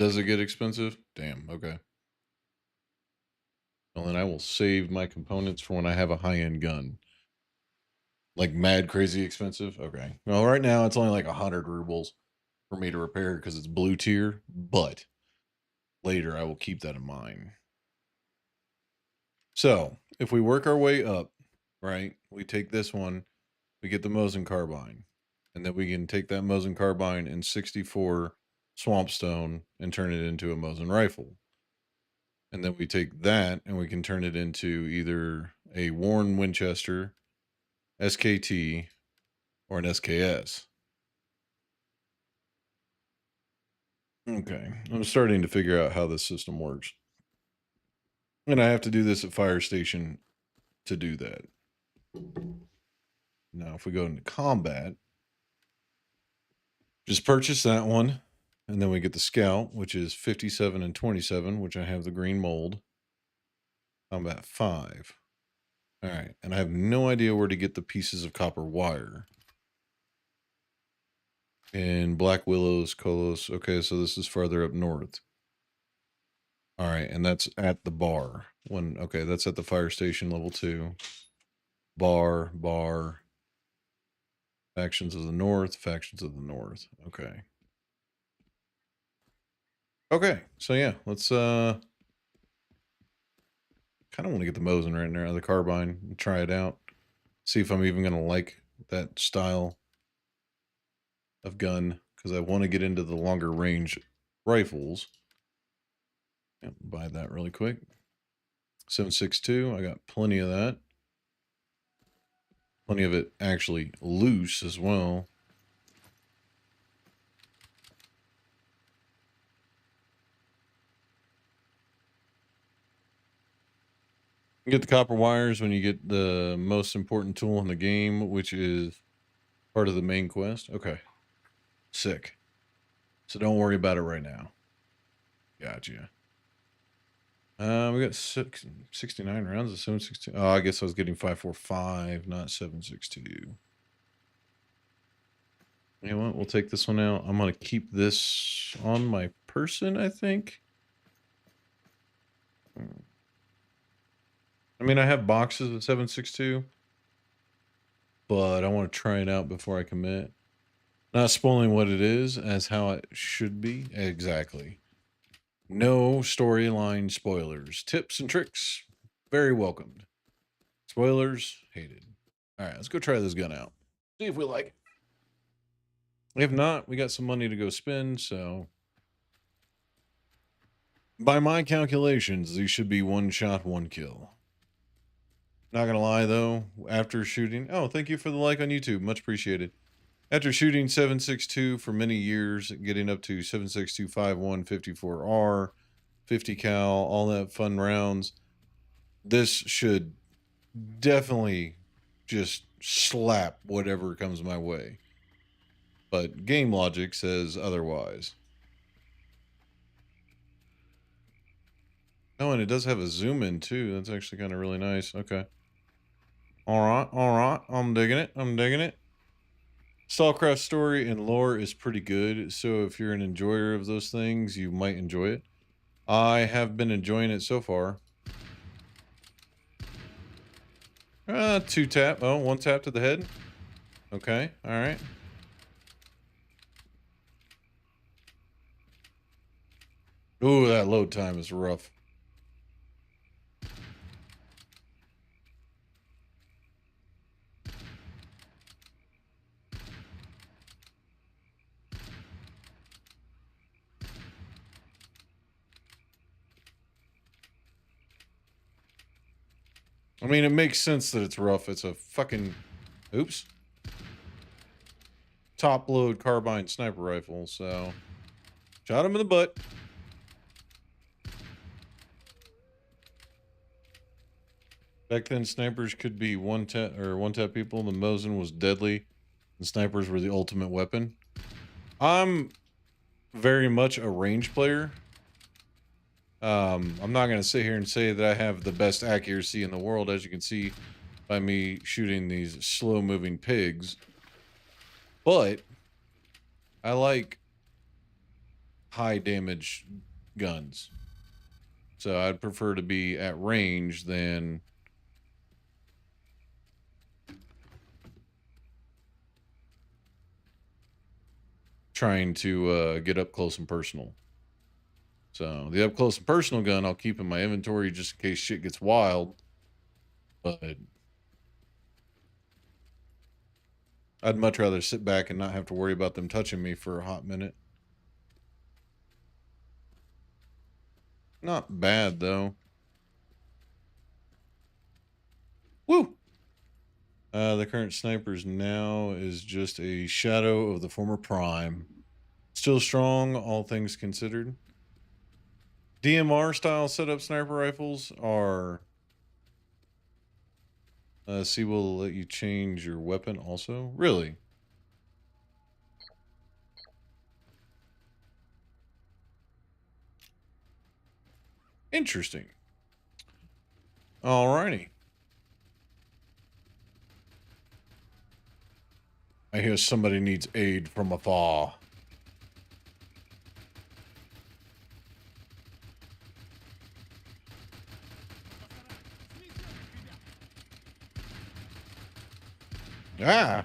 Does it get expensive? Damn, okay. Well, then I will save my components for when I have a high-end gun. Like mad crazy expensive? Okay. Well, right now it's only like 100 rubles for me to repair because it's blue tier, but later I will keep that in mind. So if we work our way up, right, we take this one, we get the Mosin carbine, and then we can take that Mosin carbine and 64 Swampstone and turn it into a Mosin rifle. And then we take that and we can turn it into either a Warren Winchester, SKT, or an SKS. Okay, I'm starting to figure out how this system works. And I have to do this at Fire Station to do that. Now, if we go into combat, just purchase that one. And then we get the Scout, which is 57 and 27, which I have the green mold. Combat 5. All right. And I have no idea where to get the pieces of copper wire. And Black Willows, Kolos. Okay, so this is farther up north. All right, and that's at the bar. Okay, that's at the fire station level 2. Bar. Factions of the north. Okay. Okay, so yeah, let's kind of want to get the Mosin right now, the carbine, and try it out. See if I'm even gonna like that style of gun, because I want to get into the longer range rifles. Yep, buy that really quick. 7.62, I got plenty of that. Plenty of it actually loose as well. You get the copper wires when you get the most important tool in the game, which is part of the main quest. Okay. Sick. So don't worry about it right now. Gotcha. We got 69 rounds of 7.62. Oh, I guess I was getting 5.45, not 7.62. You know what? We'll take this one out. I'm going to keep this on my person, I think. I mean, I have boxes of 7.62, but I want to try it out before I commit. Not spoiling what it is as how it should be. Exactly. No storyline spoilers. Tips and tricks, very welcomed. Spoilers, hated. All right, let's go try this gun out. See if we like it. If not, we got some money to go spend, so... By my calculations, these should be one shot, one kill. Not gonna lie, though, after shooting... Oh, thank you for the like on YouTube. Much appreciated. After shooting 7.62 for many years, getting up to 7.62, 5.1, 54R, 50 cal, all that fun rounds, this should definitely just slap whatever comes my way. But game logic says otherwise. Oh, and it does have a zoom in too. That's actually kind of really nice. Okay. All right. I'm digging it. Stalcraft story and lore is pretty good. So if you're an enjoyer of those things, you might enjoy it. I have been enjoying it so far. 2 tap. Oh, 1 tap to the head. Okay. All right. Ooh, that load time is rough. I mean, it makes sense that it's rough. It's a fucking... Oops. Top load carbine sniper rifle, so... Shot him in the butt. Back then, snipers could be one tap people. The Mosin was deadly, and snipers were the ultimate weapon. I'm very much a range player. I'm not going to sit here and say that I have the best accuracy in the world, as you can see by me shooting these slow-moving pigs. But I like high damage guns. So I'd prefer to be at range than trying to get up close and personal. So the up close and personal gun I'll keep in my inventory just in case shit gets wild. But I'd much rather sit back and not have to worry about them touching me for a hot minute. Not bad, though. Woo! The current snipers now is just a shadow of the former prime. Still strong, all things considered. DMR style setup sniper rifles are... C will let you change your weapon also? Really? Interesting. Alrighty. I hear somebody needs aid from afar. Ah!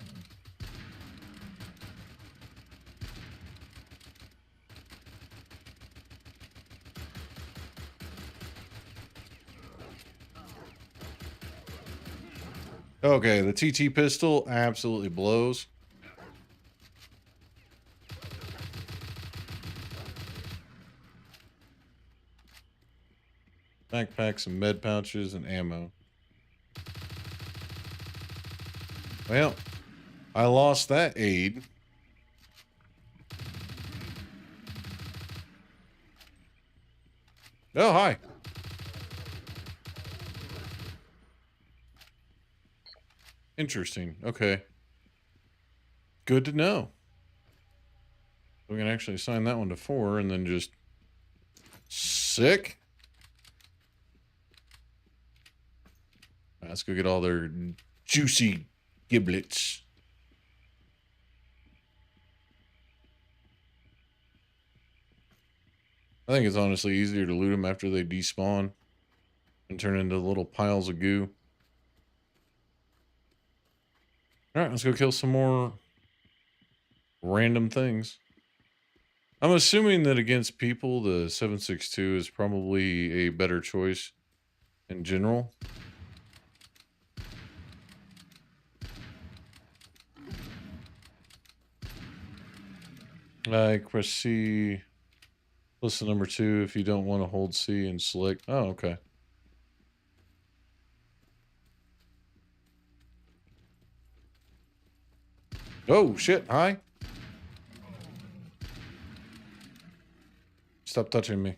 Okay, the TT pistol absolutely blows. Backpacks and med pouches and ammo. Well, I lost that aid. Oh, hi. Interesting. Okay. Good to know. We can actually assign that one to 4 and then just... Sick. Let's go get all their juicy giblets. I think it's honestly easier to loot them after they despawn and turn into little piles of goo. Alright, let's go kill some more random things. I'm assuming that against people, the 7.62 is probably a better choice in general. Press C, listen number 2 if you don't want to hold C and select. Oh, okay. Oh, shit. Hi. Stop touching me.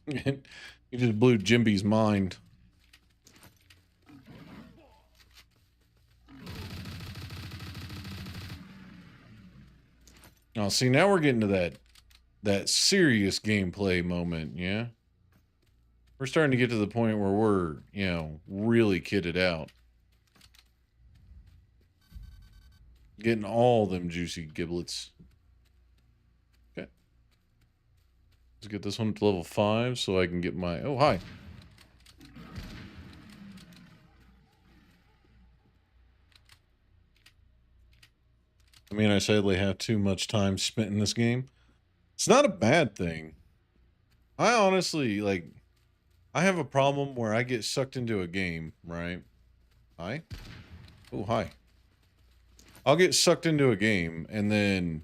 You just blew Jimby's mind. Oh, see, now we're getting to that serious gameplay moment, yeah? We're starting to get to the point where we're, you know, really kitted out. Getting all them juicy giblets. Okay. Let's get this one to level 5 so I can get my... Oh, hi. I mean, I sadly have too much time spent in this game. It's not a bad thing. I honestly, like... I have a problem where I get sucked into a game, right? Hi? Oh, hi. I'll get sucked into a game, and then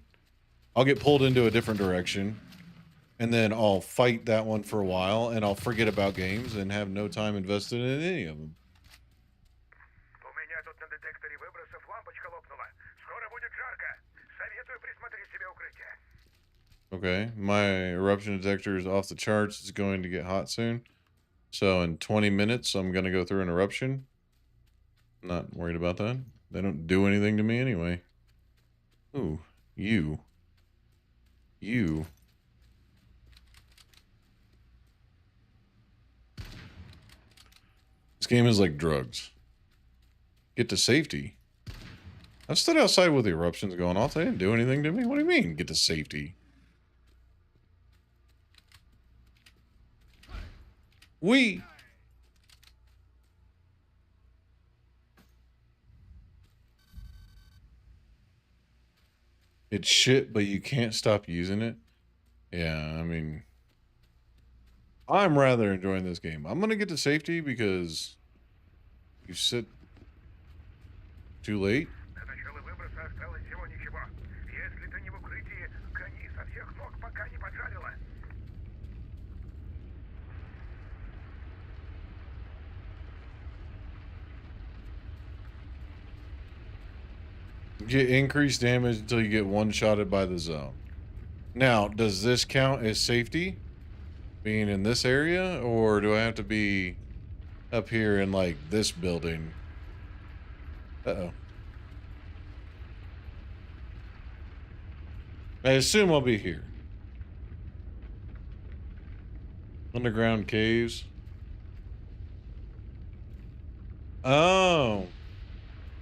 I'll get pulled into a different direction, and then I'll fight that one for a while, and I'll forget about games and have no time invested in any of them. У меня тут на детекторе выбросов лампочка лопнула. Скоро будет жарко. Советую присмотреть себе укрытие. Okay, my eruption detector is off the charts. It's going to get hot soon. So in 20 minutes, I'm going to go through an eruption. Not worried about that. They don't do anything to me anyway. Ooh, you. You. This game is like drugs. Get to safety. I stood outside with the eruptions going off. They didn't do anything to me. What do you mean, get to safety? It's shit, but you can't stop using it. Yeah, I mean, I'm rather enjoying this game. I'm gonna get to safety because you sit too late. До начала выброса осталось всего ничего. Если ты не в укрытии, гони со всех ног, пока не поджарило. Get increased damage until you get one-shotted by the zone. Now, does this count as safety? Being in this area? Or do I have to be up here in, like, this building? Uh-oh. I assume I'll be here. Underground caves. Oh.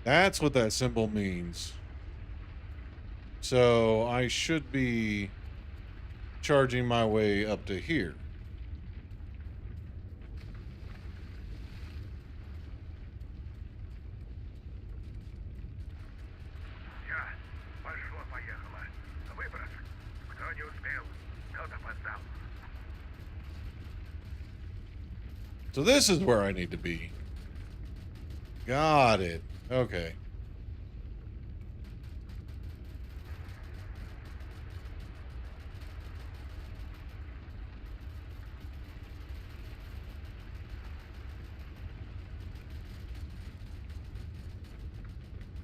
That's what that symbol means. So I should be charging my way up to here. Всё, пошло-поехало. Выброс. Кто не успел, тот опоздал. So this is where I need to be. Got it. Okay.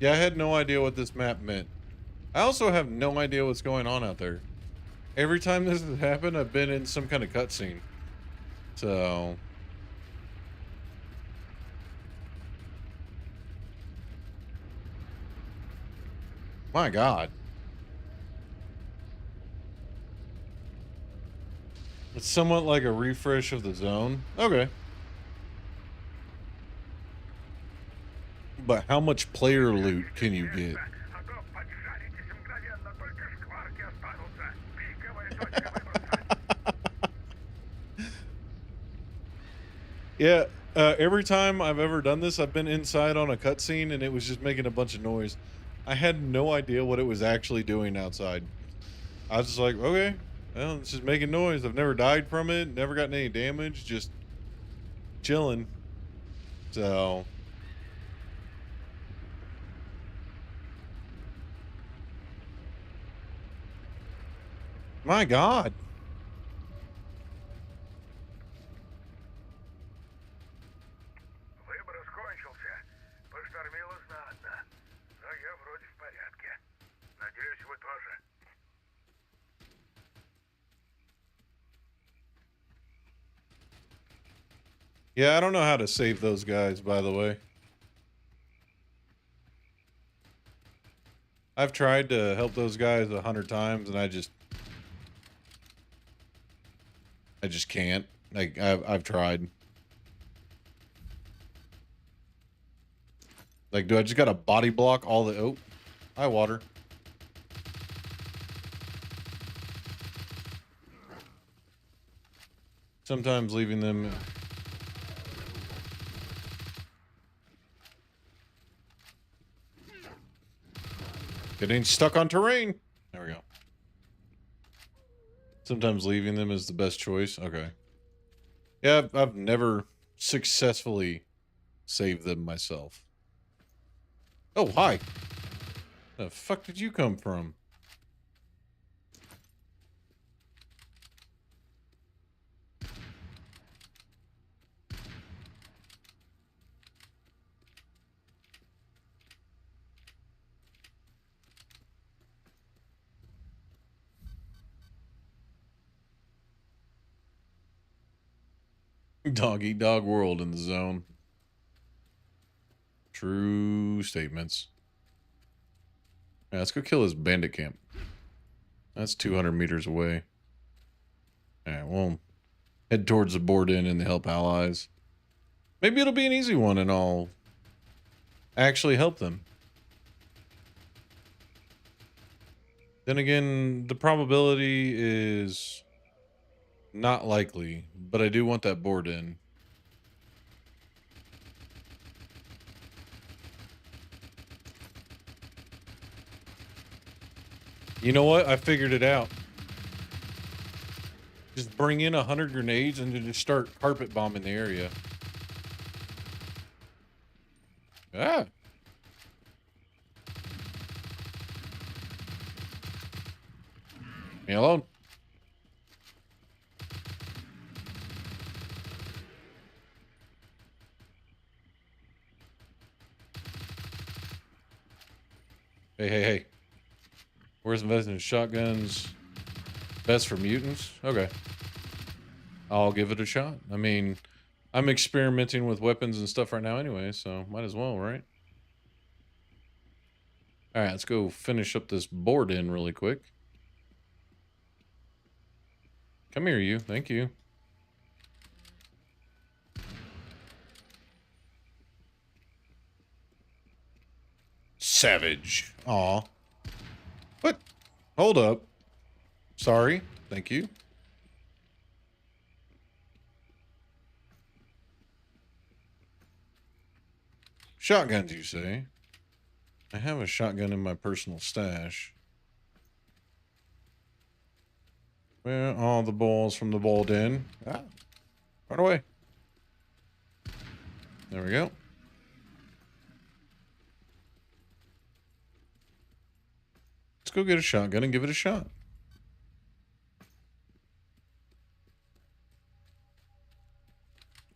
Yeah, I had no idea what this map meant. I also have no idea what's going on out there. Every time this has happened, I've been in some kind of cutscene. So... My God. It's somewhat like a refresh of the zone. Okay. But how much player loot can you get? А то поджаритесь мгновенно, только шкварки останутся. Пиковая точка выброса. Yeah, every time I've ever done this, I've been inside on a cutscene and it was just making a bunch of noise. I had no idea what it was actually doing outside. I was just like, okay, well, it's just making noise. I've never died from it, never gotten any damage, just chilling. So... My God. Выброс кончился. Поштормило знатно. Но я вроде в порядке. Надеюсь, вы тоже. Yeah, I don't know how to save those guys, by the way. I've tried to help those guys 100 times and I just can't. Like, I've tried. Like, do I just gotta body block all the... Oh, hi, water. Sometimes leaving them... Getting stuck on terrain. There we go. Sometimes leaving them is the best choice. Okay. Yeah, I've never successfully saved them myself. Oh, hi. The fuck did you come from? Dog eat dog world in the zone. True statements. Yeah, let's go kill this bandit camp. That's 200 meters away. Alright, we'll head towards the board in and help allies. Maybe it'll be an easy one and I'll actually help them. Then again, the probability is not likely, but I do want that board in. You know what? I figured it out. Just bring in 100 grenades and then just start carpet bombing the area. Ah. Me alone. Hey, hey, hey. Where's investing in shotguns? Best for mutants? Okay. I'll give it a shot. I mean, I'm experimenting with weapons and stuff right now anyway, so might as well, right? All right, let's go finish up this board in really quick. Come here, you. Thank you. Savage. Aw. What? Hold up. Sorry. Thank you. Shotguns, you say? I have a shotgun in my personal stash. Where are the balls from the ball den? Ah, run away. There we go. Let's go get a shotgun and give it a shot.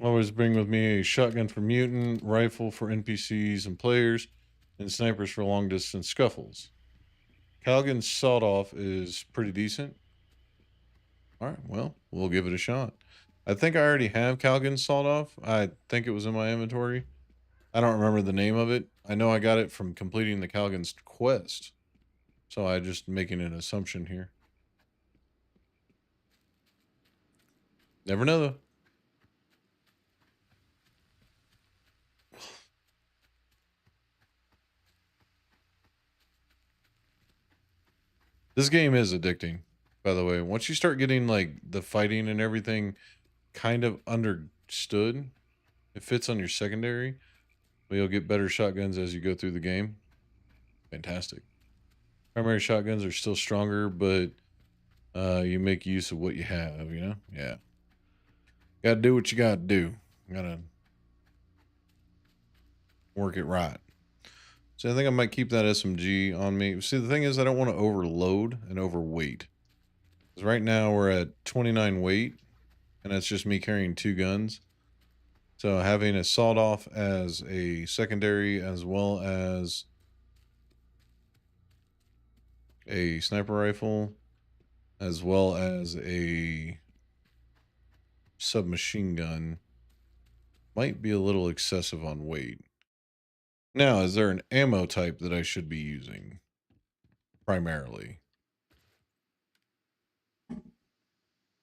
Always bring with me a shotgun for mutant, rifle for NPCs and players, and snipers for long distance scuffles. Calgan's sawed off is pretty decent. All right, well, we'll give it a shot. I think I already have Calgan's sawed off. I think it was in my inventory. I don't remember the name of it. I know I got it from completing the Calgan's quest. So I just making an assumption here. Never know though. This game is addicting, by the way. Once you start getting like the fighting and everything kind of understood, it fits on your secondary, but you'll get better shotguns as you go through the game. Fantastic. Primary shotguns are still stronger, but you make use of what you have, you know? Yeah. Gotta do what you gotta do. Gotta work it right. So I think I might keep that SMG on me. See, the thing is, I don't want to overload and overweight. Because right now we're at 29 weight, and that's just me carrying 2 guns. So having a sawed off as a secondary, as well as a sniper rifle, as well as a submachine gun, might be a little excessive on weight. Now, is there an ammo type that I should be using primarily?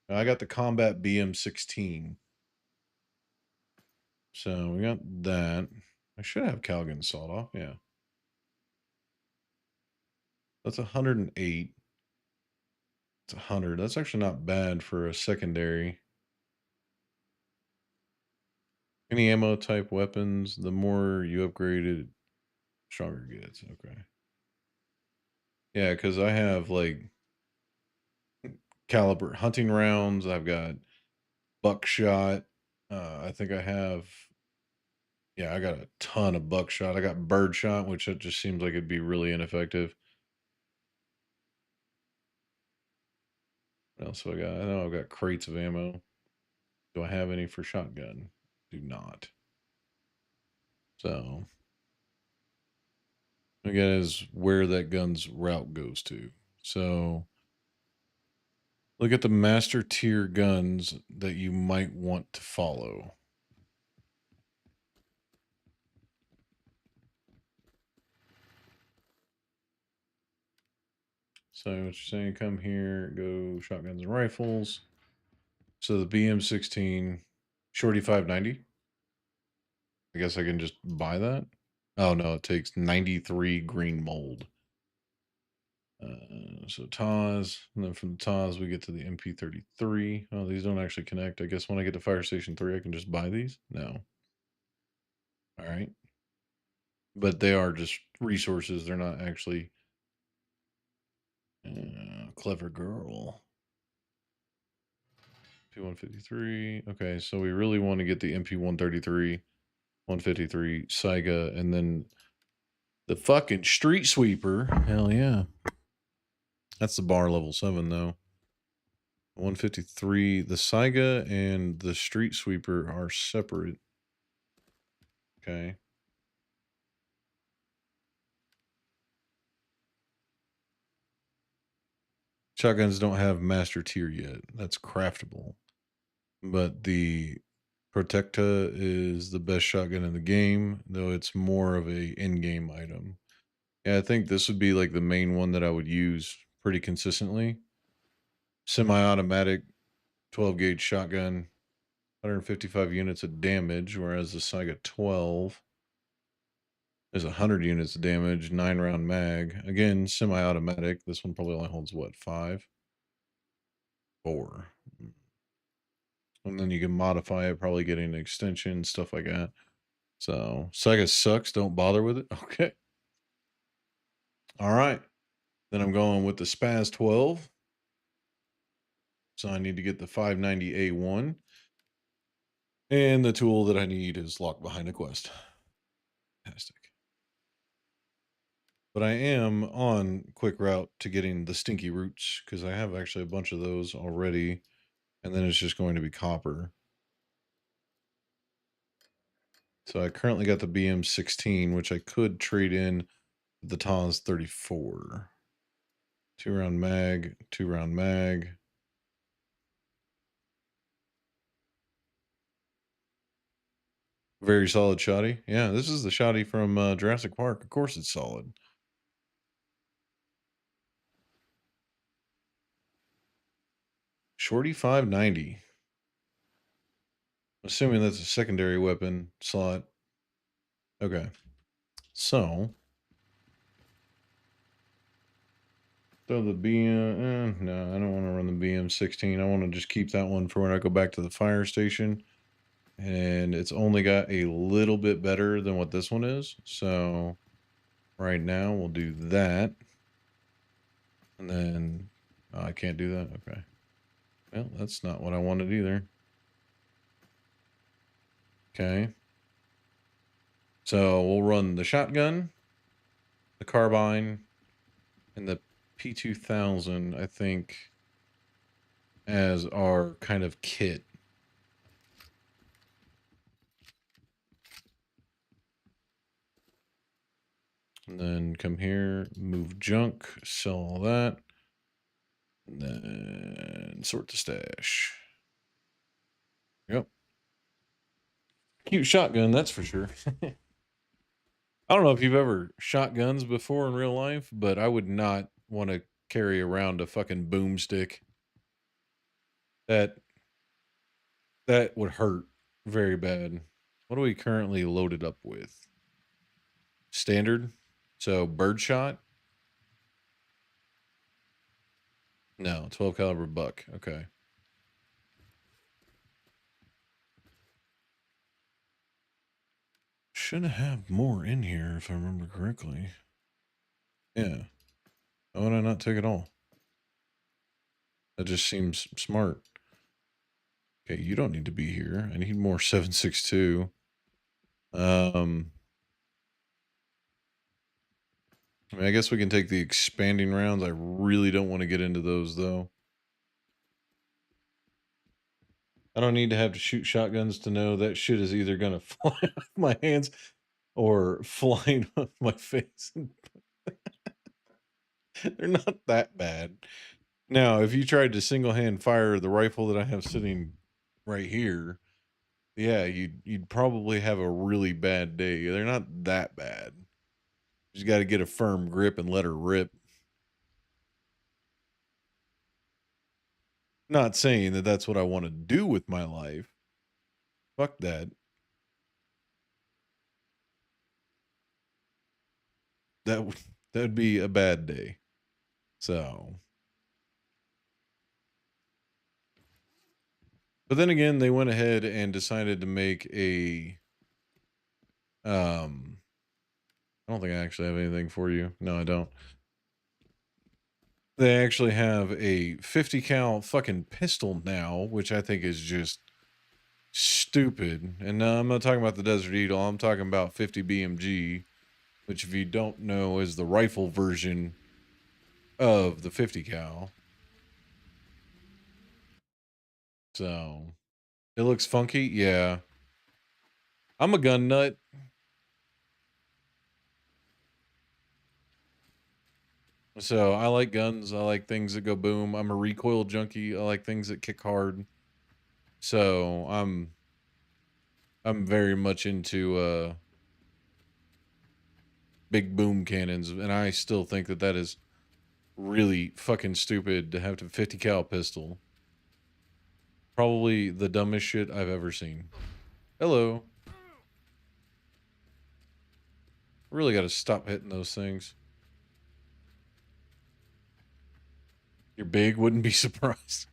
I got the combat BM16. So we got that. I should have Calgan sawed off. Yeah. That's 108. It's 100. That's actually not bad for a secondary. Any ammo type weapons, the more you upgrade it, stronger it gets. Okay. Yeah, because I have like caliber hunting rounds. I've got buckshot. I think I have. Yeah, I got a ton of buckshot. I got birdshot, which it just seems like it'd be really ineffective. What else do I got? I know I've got crates of ammo. Do I have any for shotgun? Do not. So again, is where that gun's route goes to. So look at the master tier guns that you might want to follow. So what you're saying, come here, go shotguns and rifles. So the BM16, Shorty 590. I guess I can just buy that. Oh no, it takes 93 green mold. So Taz, and then from the Taz we get to the MP33. Oh, these don't actually connect. I guess when I get to Fire Station 3, I can just buy these? No. All right. But they are just resources. They're not actually clever girl. P153. Okay, so we really want to get the MP133, 153, Saiga, and then the fucking Street Sweeper. Hell yeah. That's the bar level 7, though. 153. The Saiga and the Street Sweeper are separate. Okay. Shotguns don't have master tier yet. That's craftable. But the Protecta is the best shotgun in the game, though it's more of a in-game item. Yeah, I think this would be like the main one that I would use pretty consistently. Semi-automatic 12 gauge shotgun, 155 units of damage, whereas the Saiga 12 is 100 units of damage, 9-round mag. Again, semi-automatic. This one probably only holds what, 5? 4. And then you can modify it, probably getting an extension, stuff like that. So Saiga sucks. Don't bother with it. Okay. All right. Then I'm going with the Spaz 12. So I need to get the 590A1. And the tool that I need is locked behind a quest. Fantastic. But I am on quick route to getting the stinky roots because I have actually a bunch of those already. And then it's just going to be copper. So I currently got the BM16, which I could trade in the Taz 34. 2-round mag, 2-round mag. Very solid shoddy. Yeah, this is the shoddy from Jurassic Park. Of course it's solid. Shorty 590. Assuming that's a secondary weapon slot. Okay. So. Throw the BM. No, I don't want to run the BM16. I want to just keep that one for when I go back to the fire station. And it's only got a little bit better than what this one is. So right now we'll do that. And then I can't do that. Okay. Well, that's not what I wanted either. Okay. So we'll run the shotgun, the carbine, and the P2000, I think, as our kind of kit. And then come here, move junk, sell all that. And then sort the stash. Yep. Cute shotgun, that's for sure. I don't know if you've ever shot guns before in real life, but I would not want to carry around a fucking boomstick. That would hurt very bad. What are we currently loaded up with? Standard? So birdshot? No, 12 caliber buck. Okay. Should have more in here if I remember correctly. Yeah. Why would I not take it all? That just seems smart. Okay, you don't need to be here. I need more 7.62. I mean, I guess we can take the expanding rounds. I really don't want to get into those, though. I don't need to have to shoot shotguns to know that shit is either going to fly off my hands or flying off my face. They're not that bad. Now, if you tried to single-hand fire the rifle that I have sitting right here, yeah, you'd probably have a really bad day. They're not that bad. You just got to get a firm grip and let her rip. Not saying that that's what I want to do with my life. Fuck that. That would be a bad day. So, but then again, they went ahead and decided to make a, I don't think I actually have anything for you. No, I don't. They actually have a 50 cal fucking pistol now, which I think is just stupid. And no, I'm not talking about the Desert Eagle. I'm talking about 50 BMG, which if you don't know is the rifle version of the 50 cal. So it looks funky. Yeah. I'm a gun nut. So I like guns. I like things that go boom. I'm a recoil junkie. I like things that kick hard. So I'm very much into big boom cannons, and I still think that that is really fucking stupid to have a 50 cal pistol. Probably the dumbest shit I've ever seen. Hello. Really got to stop hitting those things. You're big, wouldn't be surprised.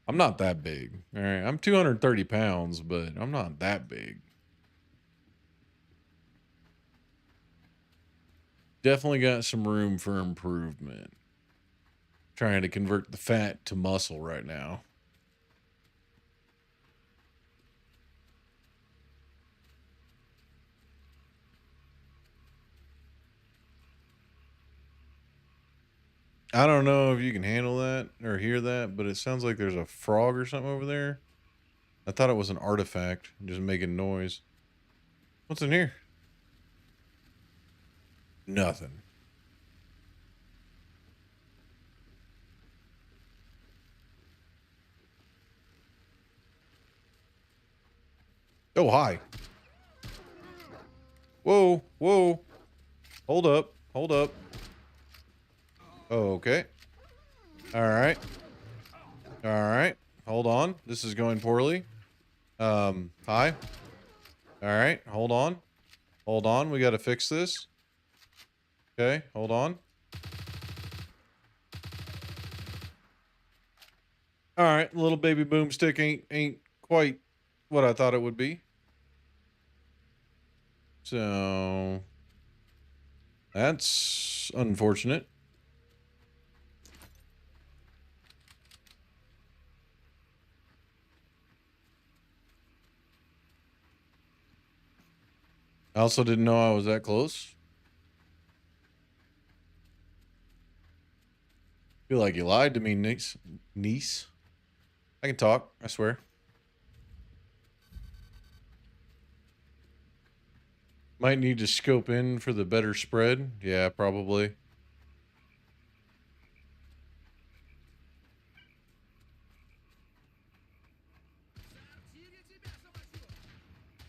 I'm not that big. All right, I'm 230 pounds, but I'm not that big. Definitely got some room for improvement. Trying to convert the fat to muscle right now. I don't know if you can handle that or hear that, but it sounds like there's a frog or something over there. I thought it was an artifact, just making noise. What's in here? Nothing. Oh, hi. Whoa, whoa. Hold up, hold up. Okay. All right. All right. Hold on. This is going poorly. Hi. All right. Hold on. Hold on. We got to fix this. Okay. Hold on. All right. Little baby boomstick ain't quite what I thought it would be. So that's unfortunate. I also didn't know I was that close. Feel like you lied to me, niece. Niece. I can talk, I swear. Might need to scope in for the better spread. Yeah, probably.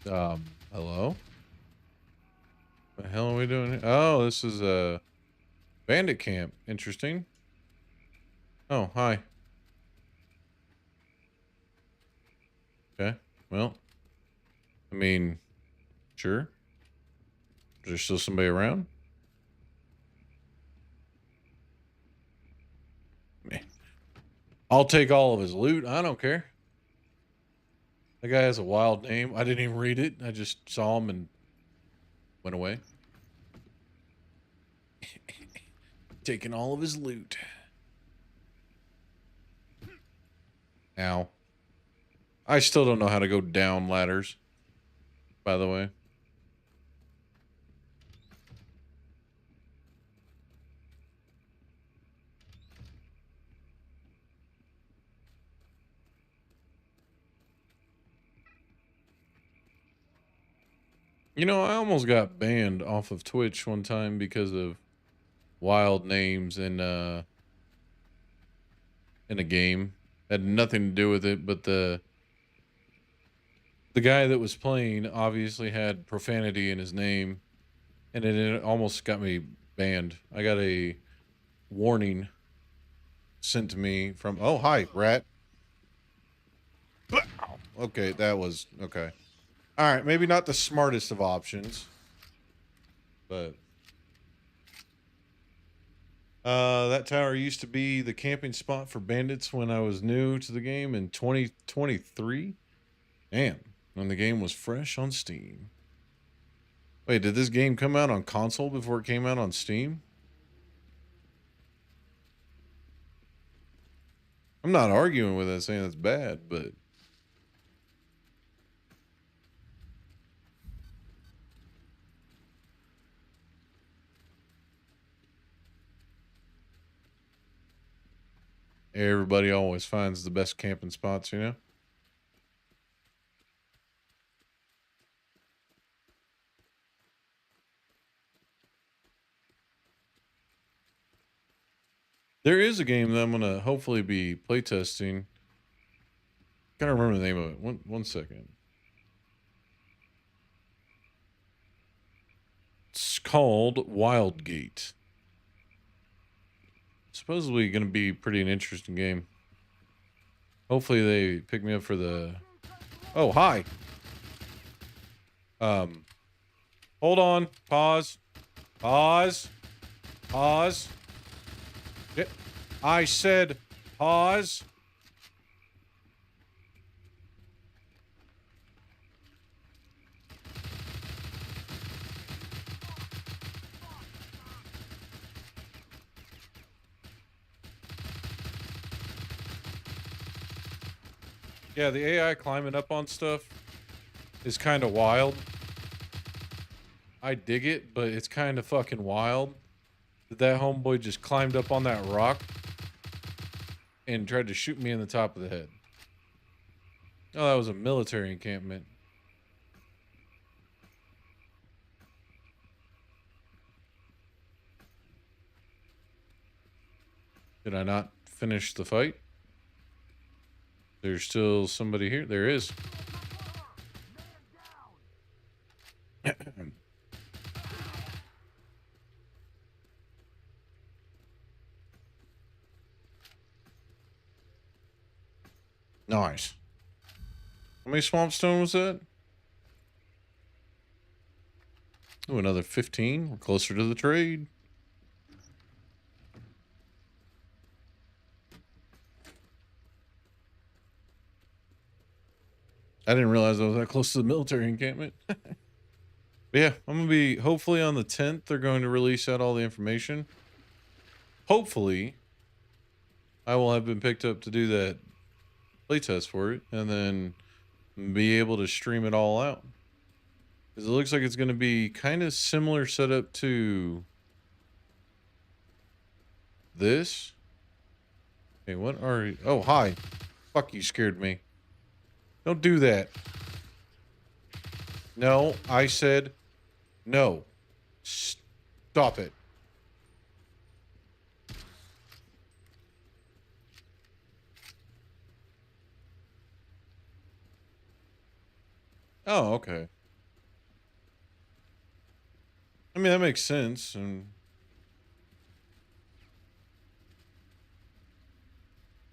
Hello? What the hell are we doing here? Oh, this is a bandit camp. Interesting. Oh, hi. Okay. Well, I mean, sure. Is there still somebody around? Meh. I'll take all of his loot. I don't care. That guy has a wild name. I didn't even read it. I just saw him and went away. Taking all of his loot. Ow. I still don't know how to go down ladders, by the way. You know, I almost got banned off of Twitch one time because of wild names in a game. Had nothing to do with it, but the guy that was playing obviously had profanity in his name, and it almost got me banned. I got a warning sent to me from, oh, hi, rat. Okay, that was, okay. All right, maybe not the smartest of options, but That tower used to be the camping spot for bandits when I was new to the game in 2023. Damn, when the game was fresh on Steam. Wait, did this game come out on console before it came out on Steam? I'm not arguing with it saying it's bad, but everybody always finds the best camping spots, you know? There is a game that I'm gonna hopefully be playtesting. Gotta remember the name of it. One second. It's called Wildgate. Supposedly gonna be pretty an interesting game. Hopefully they pick me up for the. Oh, hi. Hold on. Pause. Pause. Pause. I said pause. Yeah, the AI climbing up on stuff is kind of wild. I dig it, but it's kind of fucking wild that homeboy just climbed up on that rock and tried to shoot me in the top of the head. Oh, that was a military encampment. Did I not finish the fight? There's still somebody here. There is. Nice. How many swamp stone was that? Oh, another 15. We're closer to the trade. I didn't realize I was that close to the military encampment. But yeah, I'm going to be, hopefully on the 10th, they're going to release out all the information. Hopefully, I will have been picked up to do that playtest for it and then be able to stream it all out. Because it looks like it's going to be kind of similar setup to this. Hey, what are you? Oh, hi. Fuck, you scared me. Don't do that. No, I said no. Stop it. Oh, okay. I mean, that makes sense. And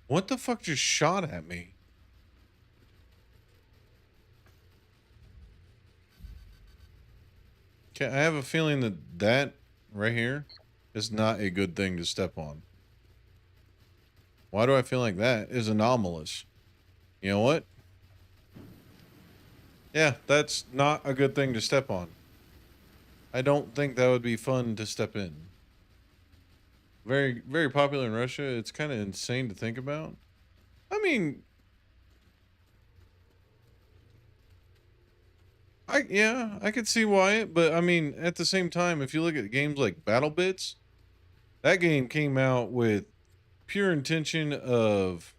what the fuck just shot at me? Okay, I have a feeling that right here is not a good thing to step on. Why do I feel like that is anomalous? You know what? Yeah, that's not a good thing to step on. I don't think that would be fun to step in. Very, very popular in Russia. It's kind of insane to think about. I mean, I could see why, but I mean, at the same time, if you look at games like Battle Bits, that game came out with pure intention of,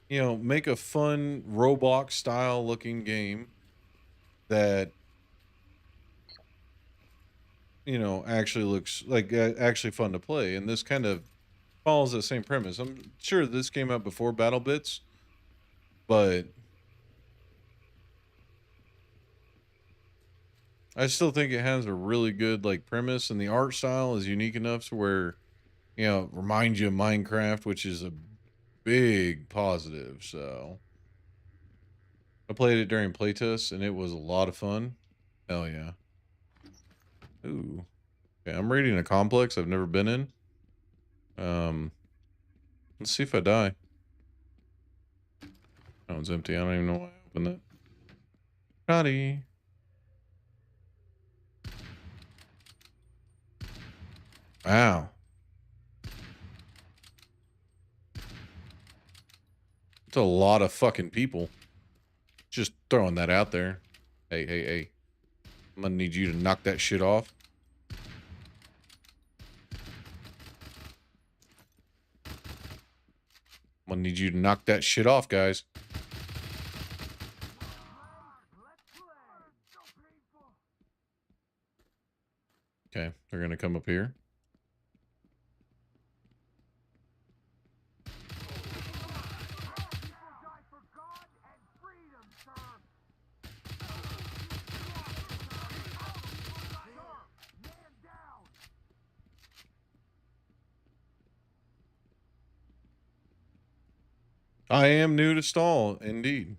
make a fun Roblox style looking game that, actually looks like actually fun to play. And this kind of follows the same premise. I'm sure this came out before Battle Bits, but I still think it has a really good like premise, and the art style is unique enough to where, it reminds you of Minecraft, which is a big positive. So I played it during playtest and it was a lot of fun. Hell yeah. Ooh. Okay, I'm raiding a complex I've never been in. Let's see if I die. That one's empty. I don't even know why I opened that. Howdy. Wow. It's a lot of fucking people. Just throwing that out there. Hey, hey, hey. I'm gonna need you to knock that shit off. I'm gonna need you to knock that shit off, guys. Okay, they're gonna come up here. I am new to stall, indeed.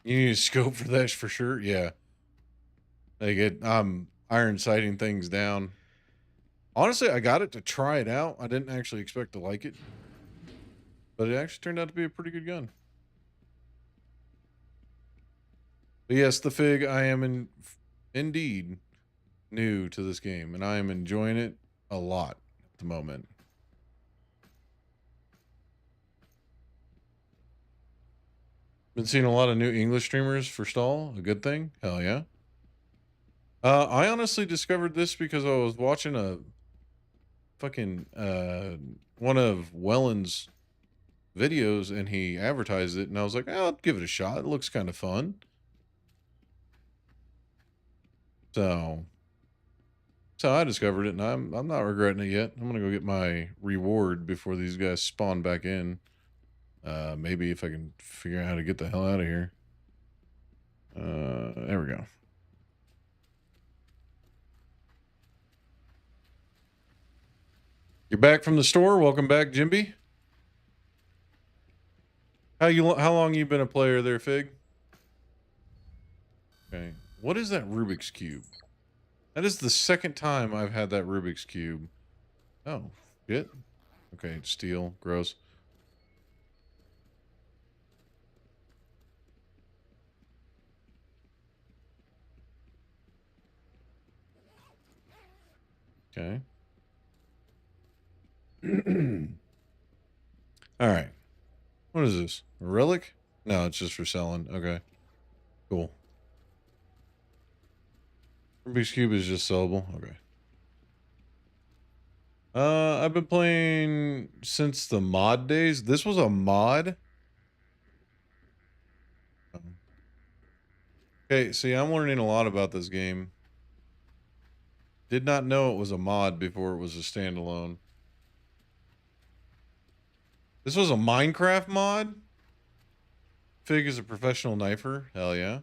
You need a scope for that for sure. Yeah. They get iron sighting things down. Honestly, I got it to try it out. I didn't actually expect to like it. But it actually turned out to be a pretty good gun. But yes, the Fig, I am indeed new to this game, and I am enjoying it a lot at the moment. Been seeing a lot of new English streamers for stall. A good thing. Hell yeah. I honestly discovered this because I was watching a fucking one of Welland's videos and he advertised it and I was like, I'll give it a shot. It looks kind of fun. So I discovered it and I'm not regretting it yet. I'm gonna go get my reward before these guys spawn back in. Maybe if I can figure out how to get the hell out of here. There we go. You're back from the store. Welcome back, Jimby. How long you been a player there, Fig? Okay. What is that Rubik's Cube? That is the second time I've had that Rubik's Cube. Oh, shit. Okay, steel. Gross. Okay. All right. What is this? A relic? No, it's just for selling. Okay. Cool. Rubik's Cube is just sellable. Okay. I've been playing since the mod days. This was a mod. Okay, see, I'm learning a lot about this game. Did not know it was a mod before it was a standalone. This was a Minecraft mod? Fig is a professional knifer. Hell yeah.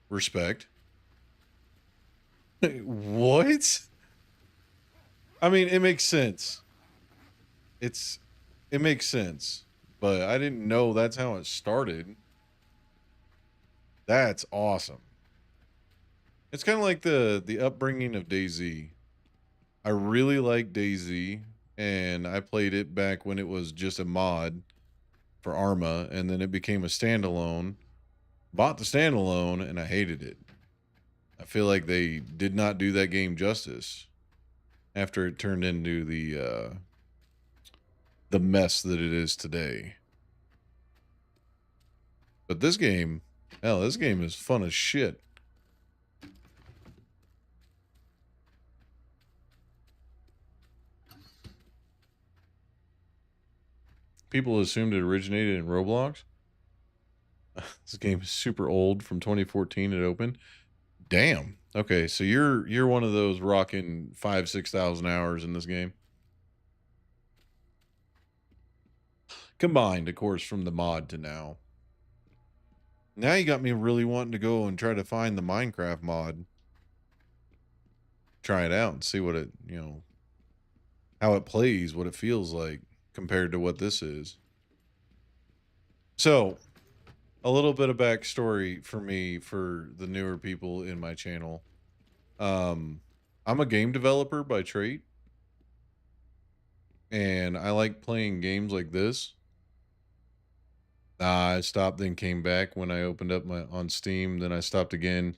Respect. What? I mean, it makes sense. It makes sense. But I didn't know that's how it started. That's awesome. It's kind of like the upbringing of DayZ. I really like DayZ, and I played it back when it was just a mod for Arma, and then it became a standalone. Bought the standalone, and I hated it. I feel like they did not do that game justice after it turned into the mess that it is today. But this game, hell, this game is fun as shit. People assumed it originated in Roblox. This game is super old, from 2014 it opened. Damn. Okay, so you're one of those rocking 5,000-6,000 hours in this game. Combined, of course, from the mod to now. Now you got me really wanting to go and try to find the Minecraft mod. Try it out and see what it, how it plays, what it feels like compared to what this is. So, a little bit of backstory for me for the newer people in my channel. Um, I'm a game developer by trade, and I like playing games like this. I stopped, then came back when I opened up my on Steam. Then I stopped again.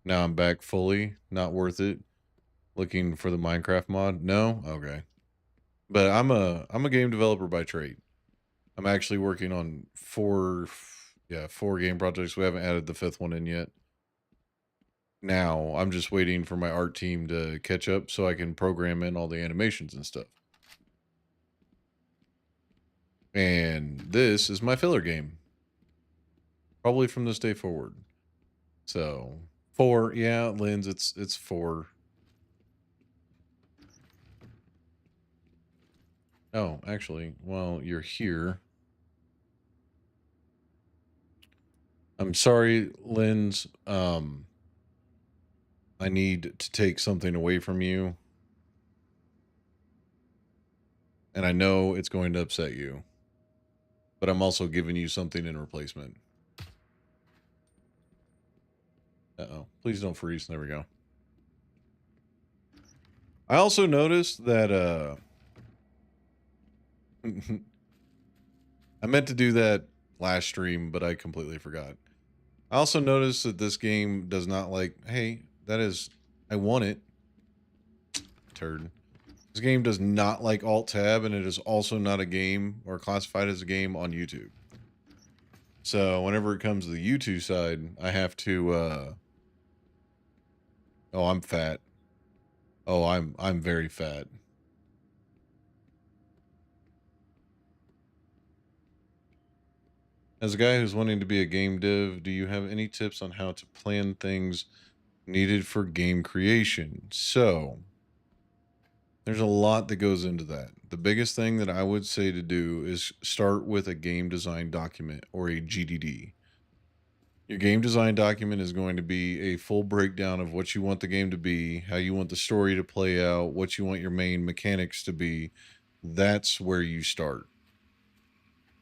Now I'm back fully. Not worth it. Looking for the Minecraft mod. No, okay. But I'm a game developer by trade. I'm actually working on four game projects. We haven't added the fifth one in yet. Now I'm just waiting for my art team to catch up so I can program in all the animations and stuff. And this is my filler game. Probably from this day forward. So 4, yeah, Lynn's it's 4. Oh, actually, while you're here, I'm sorry, Lynn's. I need to take something away from you. And I know it's going to upset you. But I'm also giving you something in replacement. Uh-oh. Please don't freeze. There we go. I also noticed that I meant to do that last stream, but I completely forgot. I also noticed that this game does not like, hey, that is, I want it. Turd. This game does not like Alt Tab, and it is also not a game or classified as a game on YouTube. So whenever it comes to the YouTube side, I have to, oh, I'm fat. Oh, I'm very fat. As a guy who's wanting to be a game dev, do you have any tips on how to plan things needed for game creation? So, there's a lot that goes into that. The biggest thing that I would say to do is start with a game design document or a GDD. Your game design document is going to be a full breakdown of what you want the game to be, how you want the story to play out, what you want your main mechanics to be. That's where you start.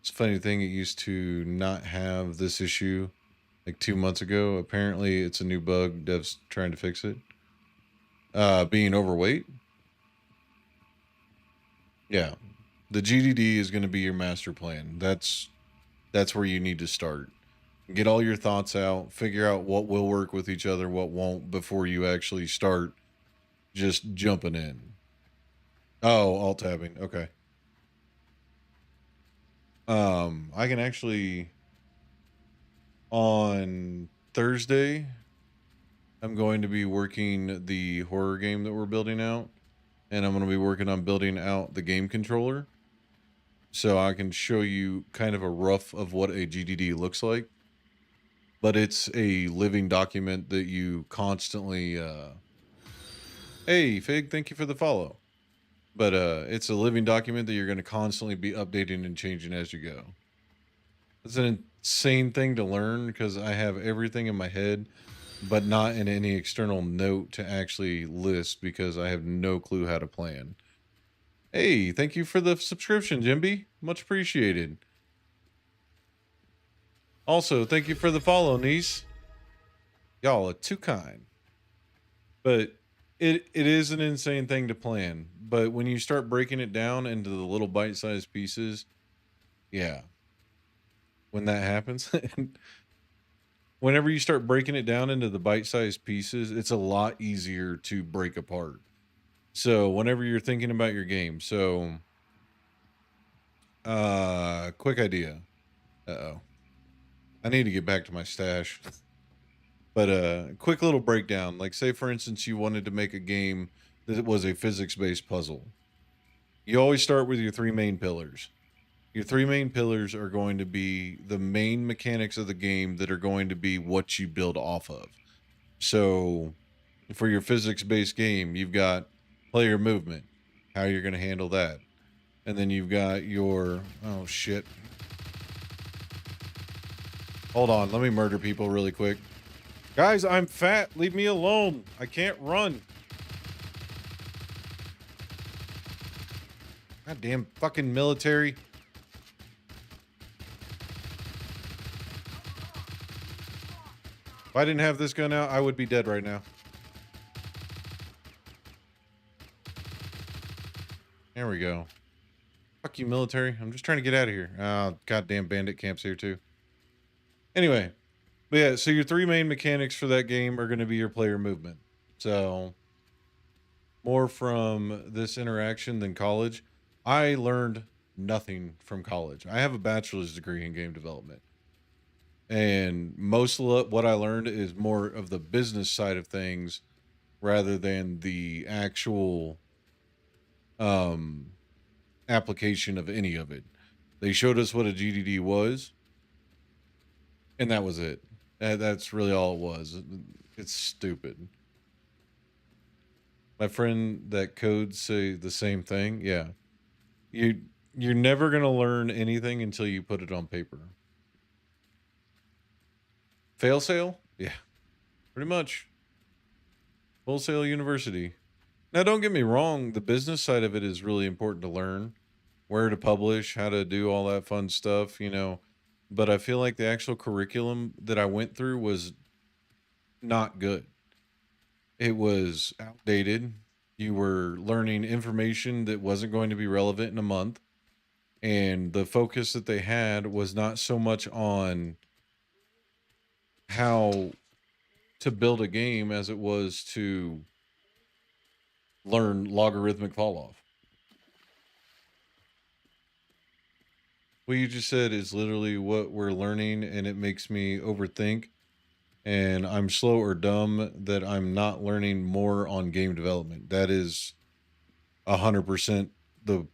It's a funny thing, it used to not have this issue like 2 months ago. Apparently, it's a new bug. Dev's trying to fix it. Being overweight. Yeah. The GDD is going to be your master plan. That's where you need to start. Get all your thoughts out, figure out what will work with each other, what won't, before you actually start just jumping in. Oh, alt tabbing. Okay. I can actually on Thursday I'm going to be working the horror game that we're building out, and I'm going to be working on building out the game controller. So I can show you kind of a rough of what a GDD looks like. But it's a living document that you constantly hey Fig, thank you for the follow. But it's a living document that you're going to constantly be updating and changing as you go. It's an insane thing to learn because I have everything in my head, but not in any external note to actually list because I have no clue how to plan. Hey, thank you for the subscription, Jimby. Much appreciated. Also, thank you for the follow, niece. Y'all are too kind. But it is an insane thing to plan. But when you start breaking it down into the little bite-sized pieces, yeah. When that happens, whenever you start breaking it down into the bite-sized pieces, it's a lot easier to break apart. So whenever you're thinking about your game, so quick idea. Uh-oh. I need to get back to my stash. But quick little breakdown. Like say for instance you wanted to make a game that was a physics-based puzzle. You always start with your 3 main pillars. Your 3 main pillars are going to be the main mechanics of the game that are going to be what you build off of. So for your physics-based game, you've got player movement, how you're going to handle that. And then you've got your, oh shit. Hold on, let me murder people really quick. Guys, I'm fat. Leave me alone. I can't run. Goddamn fucking military. If I didn't have this gun out, I would be dead right now. There we go. Fuck you, military. I'm just trying to get out of here. Oh, goddamn bandit camps here too. Anyway, but yeah, so your three main mechanics for that game are going to be your player movement. So more from this interaction than college. I learned nothing from college. I have a bachelor's degree in game development. And most of what I learned is more of the business side of things rather than the actual application of any of it. They showed us what a GDD was, and that was it. That's really all it was. It's stupid. My friend that codes say the same thing. Yeah. You're never going to learn anything until you put it on paper. Fail sale? Yeah. Pretty much. Wholesale university. Now, don't get me wrong. The business side of it is really important to learn. Where to publish, how to do all that fun stuff, you know. But I feel like the actual curriculum that I went through was not good. It was outdated. You were learning information that wasn't going to be relevant in a month. And the focus that they had was not so much on how to build a game as it was to learn logarithmic fall off. What you just said is literally what we're learning, and it makes me overthink. And I'm slow or dumb that I'm not learning more on game development. That is 100% the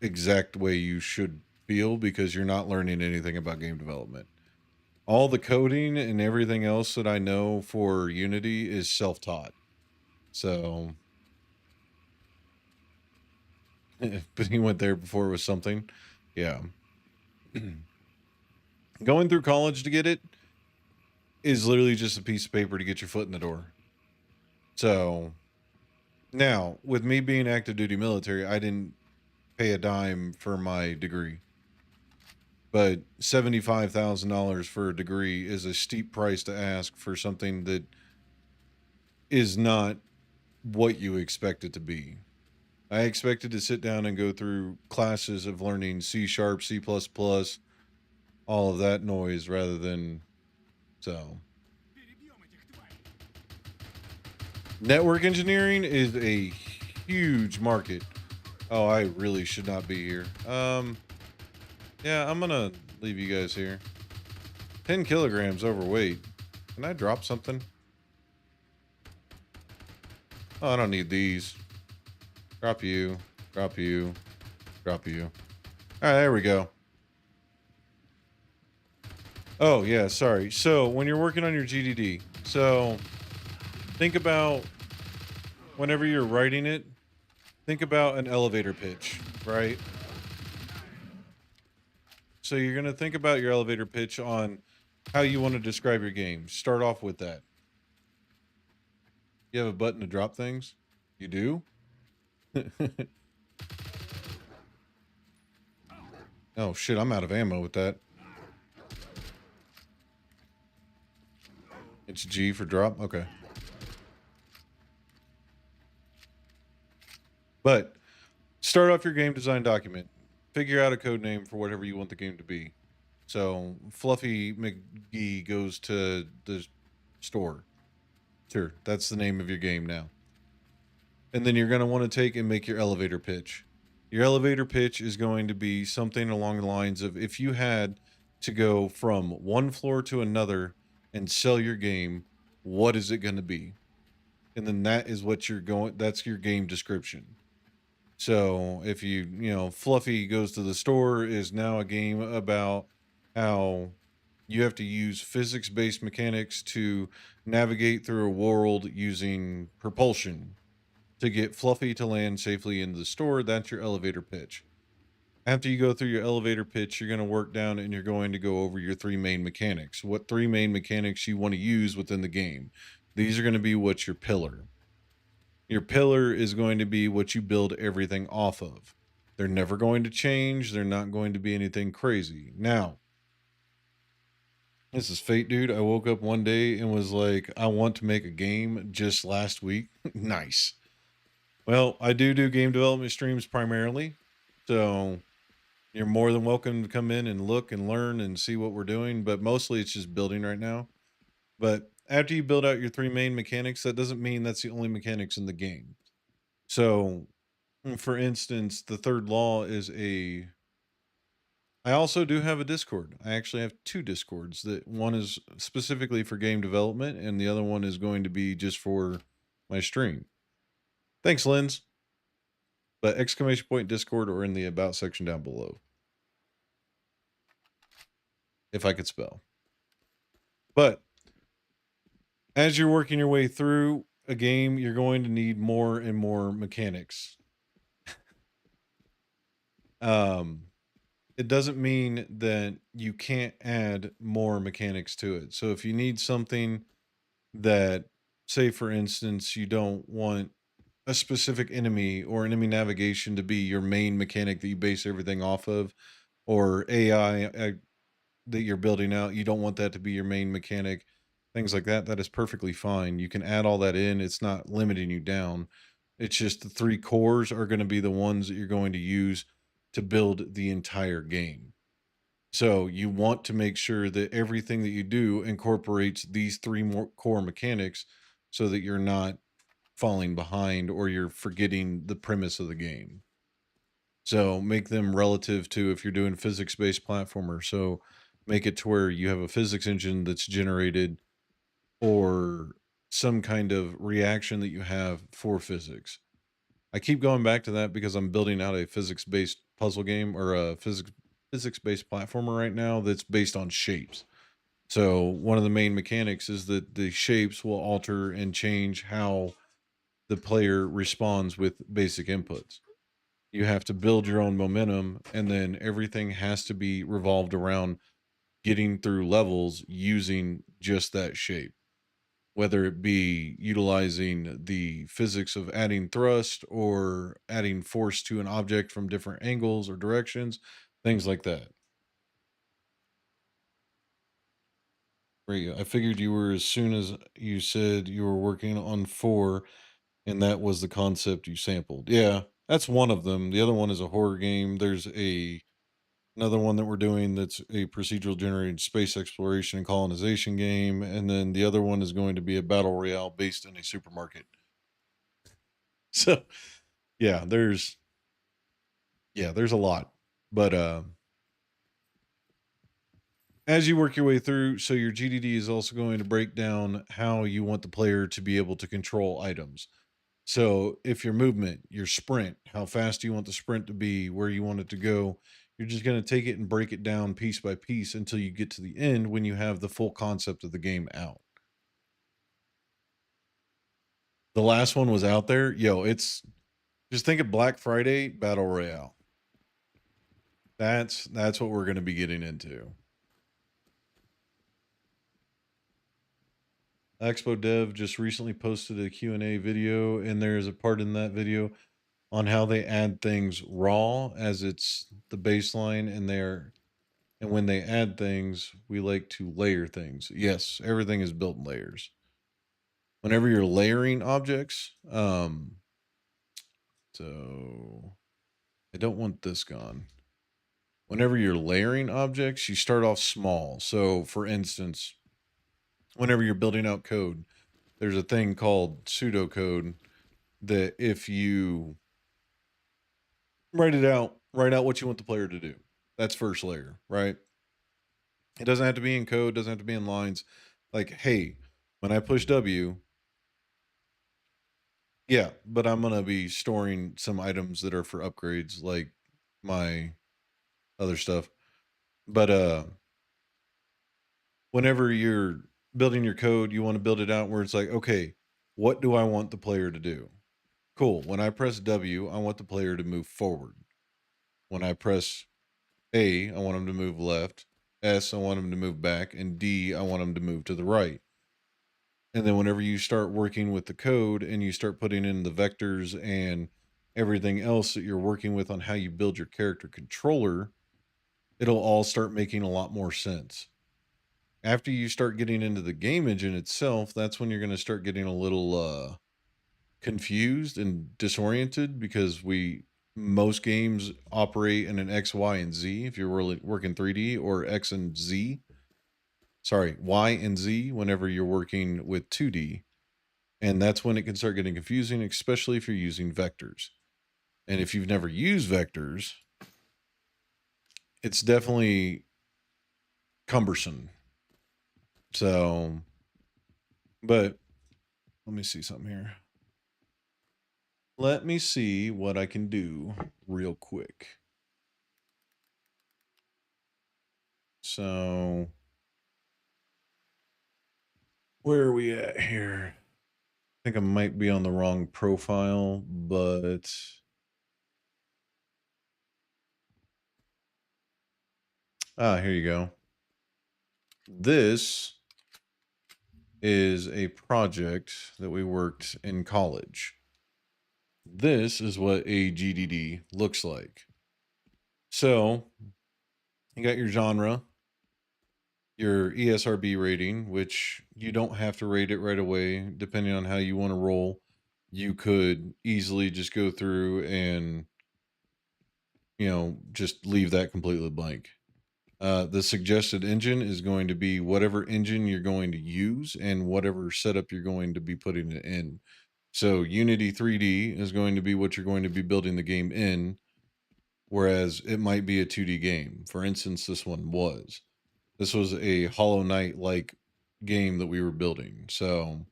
exact way you should feel, because you're not learning anything about game development. All the coding and everything else that I know for Unity is self-taught. So, but he went there before it was something. Yeah. Going through college to get it is literally just a piece of paper to get your foot in the door. So now, with me being active duty military, I didn't pay a dime for my degree. But $75,000 for a degree is a steep price to ask for something that is not what you expect it to be. I expected to sit down and go through classes of learning C#, C++, all of that noise rather than so. Network engineering is a huge market. Oh, I really should not be here. Yeah, I'm gonna leave you guys here. 10 kilograms overweight. Can I drop something? Oh, I don't need these. Drop you, drop you, drop you. All right, there we go. Oh, yeah, sorry. So when you're working on your GDD, so think about whenever you're writing it, think about an elevator pitch, right? So you're going to think about your elevator pitch on how you want to describe your game. Start off with that. You have a button to drop things? You do? Oh, shit, I'm out of ammo with that. It's G for drop? Okay. But start off your game design document. Figure out a code name for whatever you want the game to be. So Fluffy McGee goes to the store. Sure, that's the name of your game now. And then you're going to want to take and make your elevator pitch. Your elevator pitch is going to be something along the lines of, if you had to go from one floor to another and sell your game, what is it going to be? And then that is what you're going, that's your game description. So if you know, Fluffy Goes to the Store is now a game about how you have to use physics-based mechanics to navigate through a world using propulsion to get Fluffy to land safely in the store. That's your elevator pitch. After you go through your elevator pitch, you're going to work down and you're going to go over your three main mechanics. What three main mechanics you want to use within the game. These are going to be what's your pillar. Your pillar is going to be what you build everything off of. They're never going to change. They're not going to be anything crazy. Now, This is fate, dude. I woke up one day and was like, I want to make a game just last week. Nice. Well, I do game development streams primarily. So you're more than welcome to come in and look and learn and see what we're doing. But mostly it's just building right now. But after you build out your three main mechanics, that doesn't mean that's the only mechanics in the game. So, for instance, the third law is a. I also do have a Discord. I actually have two Discords. That one is specifically for game development, and the other one is going to be just for my stream. Thanks, Lens. But exclamation point Discord or in the about section down below. If I could spell. But as you're working your way through a game, you're going to need more and more mechanics. It doesn't mean that you can't add more mechanics to it. So if you need something that, say for instance, you don't want a specific enemy or enemy navigation to be your main mechanic that you base everything off of, or AI that you're building out, you don't want that to be your main mechanic, things like that, that is perfectly fine. You can add all that in. It's not limiting you down. It's just the three cores are going to be the ones that you're going to use to build the entire game. So you want to make sure that everything that you do incorporates these three more core mechanics so that you're not falling behind or you're forgetting the premise of the game. So make them relative to if you're doing physics-based platformer. So make it to where you have a physics engine that's generated or some kind of reaction that you have for physics. I keep going back to that because I'm building out a physics-based puzzle game or a physics-based platformer right now that's based on shapes. So one of the main mechanics is that the shapes will alter and change how the player responds with basic inputs. You have to build your own momentum, and then everything has to be revolved around getting through levels using just that shape, whether it be utilizing the physics of adding thrust or adding force to an object from different angles or directions, things like that. Great. I figured you were as soon as you said you were working on 4 and that was the concept you sampled. Yeah, that's one of them. The other one is a horror game. There's another one that we're doing that's a procedural generated space exploration and colonization game, and then the other one is going to be a battle royale based in a supermarket. So, yeah, there's a lot. But as you work your way through, so your GDD is also going to break down how you want the player to be able to control items. So if your movement, your sprint, how fast you want the sprint to be, where you want it to go, you're just going to take it and break it down piece by piece until you get to the end when you have the full concept of the game out. The last one was out there. Yo, it's just think of Black Friday Battle Royale. That's what we're going to be getting into. Expo Dev just recently posted a Q&A video, and there's a part in that video on how they add things raw as it's the baseline, and when they add things, we like to layer things. Yes, everything is built in layers. Whenever you're layering objects, so I don't want this gone. Whenever you're layering objects, you start off small. So for instance, whenever you're building out code, there's a thing called pseudocode that if you write out what you want the player to do. That's first layer, right? It doesn't have to be in code, doesn't have to be in lines. Like, hey, when I push W, yeah, but I'm gonna be storing some items that are for upgrades, like my other stuff. But whenever you're building your code, you want to build it out where it's like, okay, what do I want the player to do? Cool. When I press W, I want the player to move forward. When I press A, I want them to move left. S, I want them to move back. And D, I want them to move to the right. And then whenever you start working with the code and you start putting in the vectors and everything else that you're working with on how you build your character controller, it'll all start making a lot more sense. after you start getting into the game engine itself, that's when you're going to start getting a little confused and disoriented, because most games operate in an X, Y, and Z if you're really working 3D, or X and Z. Sorry, Y and Z whenever you're working with 2D. And that's when it can start getting confusing, especially if you're using vectors. And if you've never used vectors, it's definitely cumbersome. So, but let me see something here. Let me see what I can do real quick. So, where are we at here? I think I might be on the wrong profile, but here you go. This is a project that we worked in college. This is what a GDD looks like. So, you got your genre, your ESRB rating, which you don't have to rate it right away, depending on how you want to roll. You could easily just go through and, just leave that completely blank. The suggested engine is going to be whatever engine you're going to use and whatever setup you're going to be putting it in. So Unity 3D is going to be what you're going to be building the game in, whereas it might be a 2D game. For instance, this one was. This was a Hollow Knight like game that we were building. So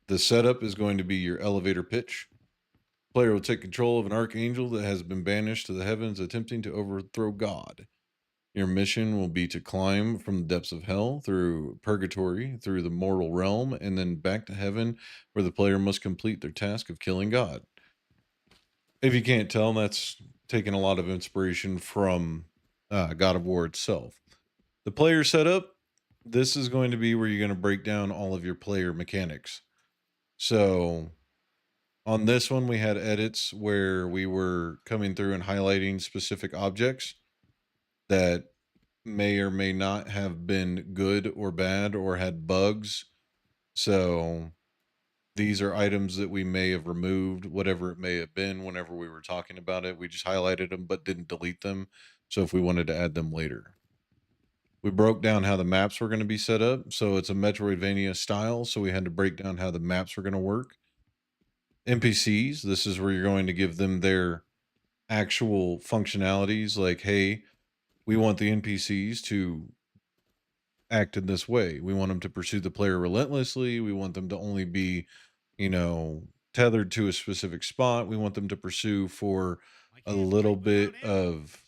the setup is going to be your elevator pitch. Player will take control of an archangel that has been banished to the heavens, attempting to overthrow God. Your mission will be to climb from the depths of hell, through purgatory, through the mortal realm, and then back to heaven, where the player must complete their task of killing God. If you can't tell, that's taken a lot of inspiration from God of War itself. The player setup, this is going to be where you're going to break down all of your player mechanics. So on this one, we had edits where we were coming through and highlighting specific objects that may or may not have been good or bad or had bugs. So these are items that we may have removed, whatever it may have been, whenever we were talking about it. We just highlighted them but didn't delete them. So if we wanted to add them later, we broke down how the maps were going to be set up. So it's a Metroidvania style. So we had to break down how the maps were going to work. NPCs, this is where you're going to give them their actual functionalities. Like, hey, we want the NPCs to act in this way. We want them to pursue the player relentlessly. We want them to only be, tethered to a specific spot. We want them to pursue for a little bit of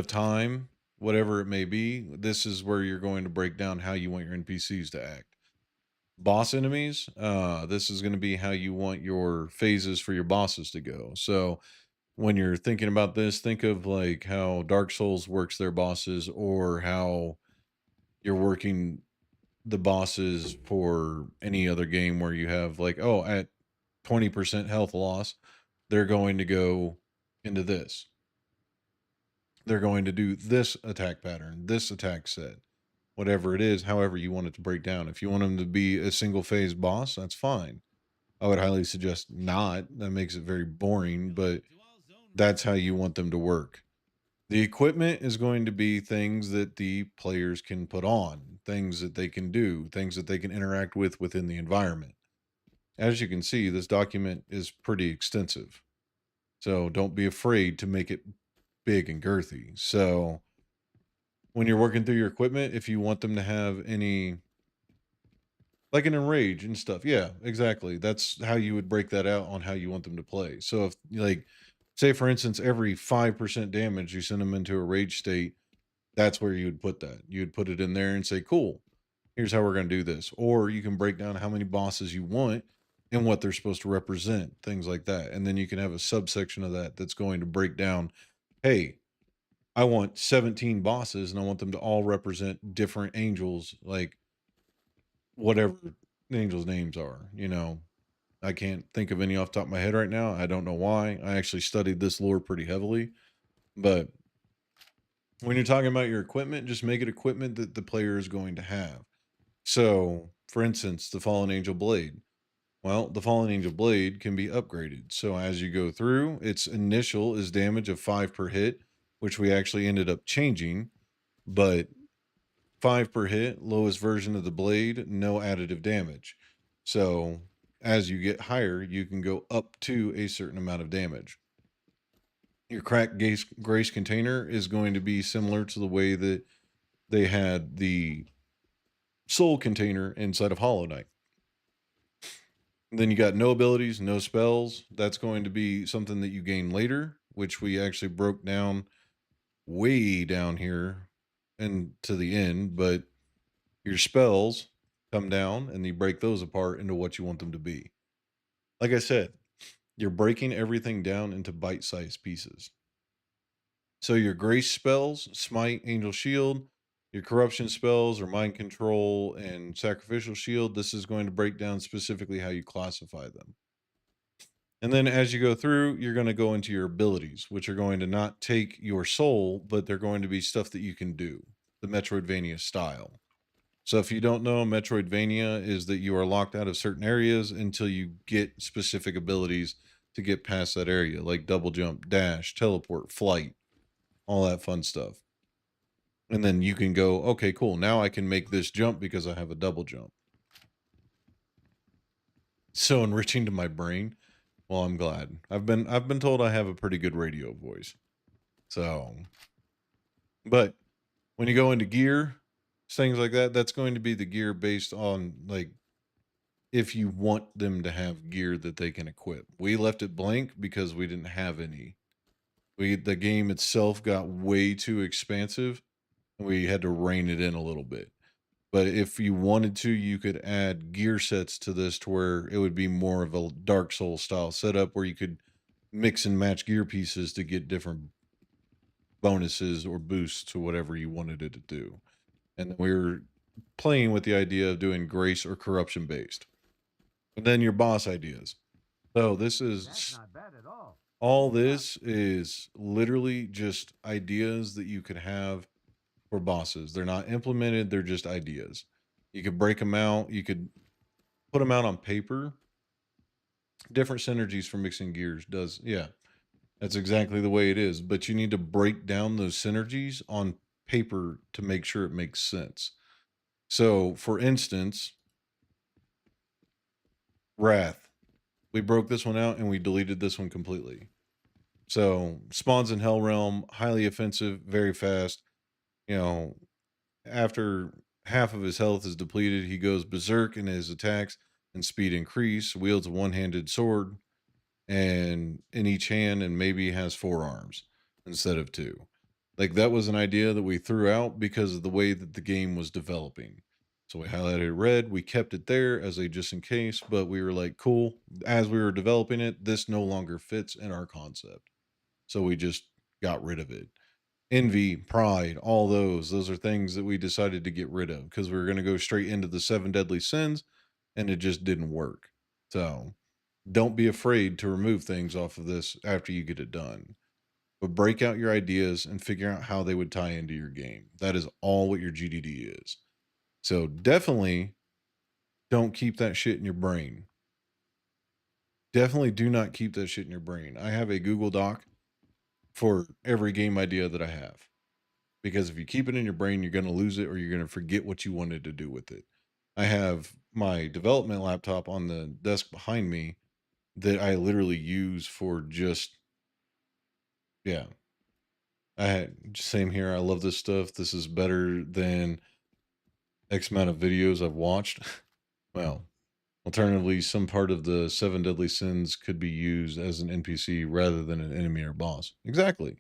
time, whatever it may be. This is where you're going to break down how you want your NPCs to act. Boss enemies, this is going to be how you want your phases for your bosses to go. So when you're thinking about this, think of like how Dark Souls works their bosses, or how you're working the bosses for any other game where you have like, oh, at 20% health loss, they're going to go into this. They're going to do this attack pattern, this attack set, whatever it is, however you want it to break down. If you want them to be a single phase boss, that's fine. I would highly suggest not. That makes it very boring, but that's how you want them to work. The equipment is going to be things that the players can put on, things that they can do, things that they can interact with within the environment. As you can see, this document is pretty extensive. So don't be afraid to make it big and girthy. So when you're working through your equipment, if you want them to have any, like an enrage and stuff, yeah, exactly. That's how you would break that out on how you want them to play. So if, like, say for instance, every 5% damage you send them into a rage state, that's where you would put that. You would put it in there and say, cool, here's how we're going to do this. Or you can break down how many bosses you want and what they're supposed to represent, things like that. And then you can have a subsection of that that's going to break down, hey, I want 17 bosses and I want them to all represent different angels, like whatever the angels' names are. I can't think of any off the top of my head right now. I don't know why. I actually studied this lore pretty heavily, but When you're talking about your equipment, just make it equipment that the player is going to have. So, for instance, the Fallen Angel Blade. Well, the Fallen Angel Blade can be upgraded. So as you go through, its initial is damage of 5 per hit, which we actually ended up changing, but 5 per hit, lowest version of the blade, no additive damage. So as you get higher, you can go up to a certain amount of damage. Your cracked grace container is going to be similar to the way that they had the soul container inside of Hollow Knight. Then you got no abilities, no spells. That's going to be something that you gain later, which we actually broke down way down here and to the end. But your spells come down and you break those apart into what you want them to be. Like I said, you're breaking everything down into bite sized pieces. So your grace spells, smite, angel shield, your corruption spells or mind control and sacrificial shield, this is going to break down specifically how you classify them. And then as you go through, you're going to go into your abilities, which are going to not take your soul, but they're going to be stuff that you can do, the Metroidvania style. So if you don't know, Metroidvania is that you are locked out of certain areas until you get specific abilities to get past that area, like double jump, dash, teleport, flight, all that fun stuff. And then you can go, okay, cool. Now I can make this jump because I have a double jump. So enriching to my brain. Well, I'm glad. I've been told I have a pretty good radio voice. So, but when you go into gear, things like that, that's going to be the gear based on like if you want them to have gear that they can equip. We left it blank because we didn't have any. The game itself got way too expansive and we had to rein it in a little bit. But if you wanted to, you could add gear sets to this to where it would be more of a Dark Souls style setup where you could mix and match gear pieces to get different bonuses or boosts to whatever you wanted it to do. And then we were playing with the idea of doing grace or corruption based. And then your boss ideas. So this is not bad at all. all this is literally just ideas that you could have for bosses. They're not implemented, they're just ideas. You could break them out, you could put them out on paper. Different synergies for mixing gears does, yeah. That's exactly the way it is. But you need to break down those synergies on paper to make sure it makes sense. So, for instance, Wrath. We broke this one out and we deleted this one completely. So, spawns in Hell Realm, highly offensive, very fast. You know, after half of his health is depleted, he goes berserk in his attacks and speed increase, wields a one-handed sword and in each hand and maybe has 4 arms instead of 2. Like that was an idea that we threw out because of the way that the game was developing. So we highlighted it red, we kept it there as a just in case, but we were like, cool, as we were developing it, this no longer fits in our concept. So we just got rid of it. Envy, pride, all those are things that we decided to get rid of because we were going to go straight into the 7 deadly sins and it just didn't work. So don't be afraid to remove things off of this after you get it done. But break out your ideas and figure out how they would tie into your game. That is all what your GDD is. So definitely don't keep that shit in your brain. Definitely do not keep that shit in your brain. I have a Google Doc for every game idea that I have. Because if you keep it in your brain, you're going to lose it or you're going to forget what you wanted to do with it. I have my development laptop on the desk behind me that I literally use for just, yeah. Same here. I love this stuff. This is better than X amount of videos I've watched. Well, alternatively, some part of the 7 deadly sins could be used as an NPC rather than an enemy or boss. Exactly.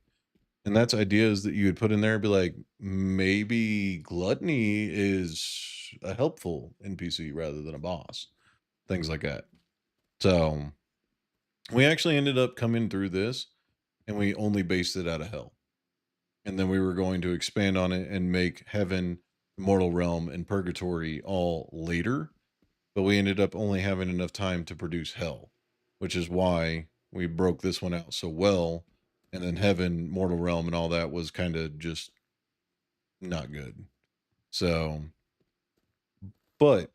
And that's ideas that you would put in there and be like, maybe gluttony is a helpful NPC rather than a boss. Things like that. So we actually ended up coming through this and we only based it out of hell. And then we were going to expand on it and make heaven, mortal realm, and purgatory all later. But we ended up only having enough time to produce hell, which is why we broke this one out so well. And then heaven, mortal realm, and all that was kind of just not good. So, but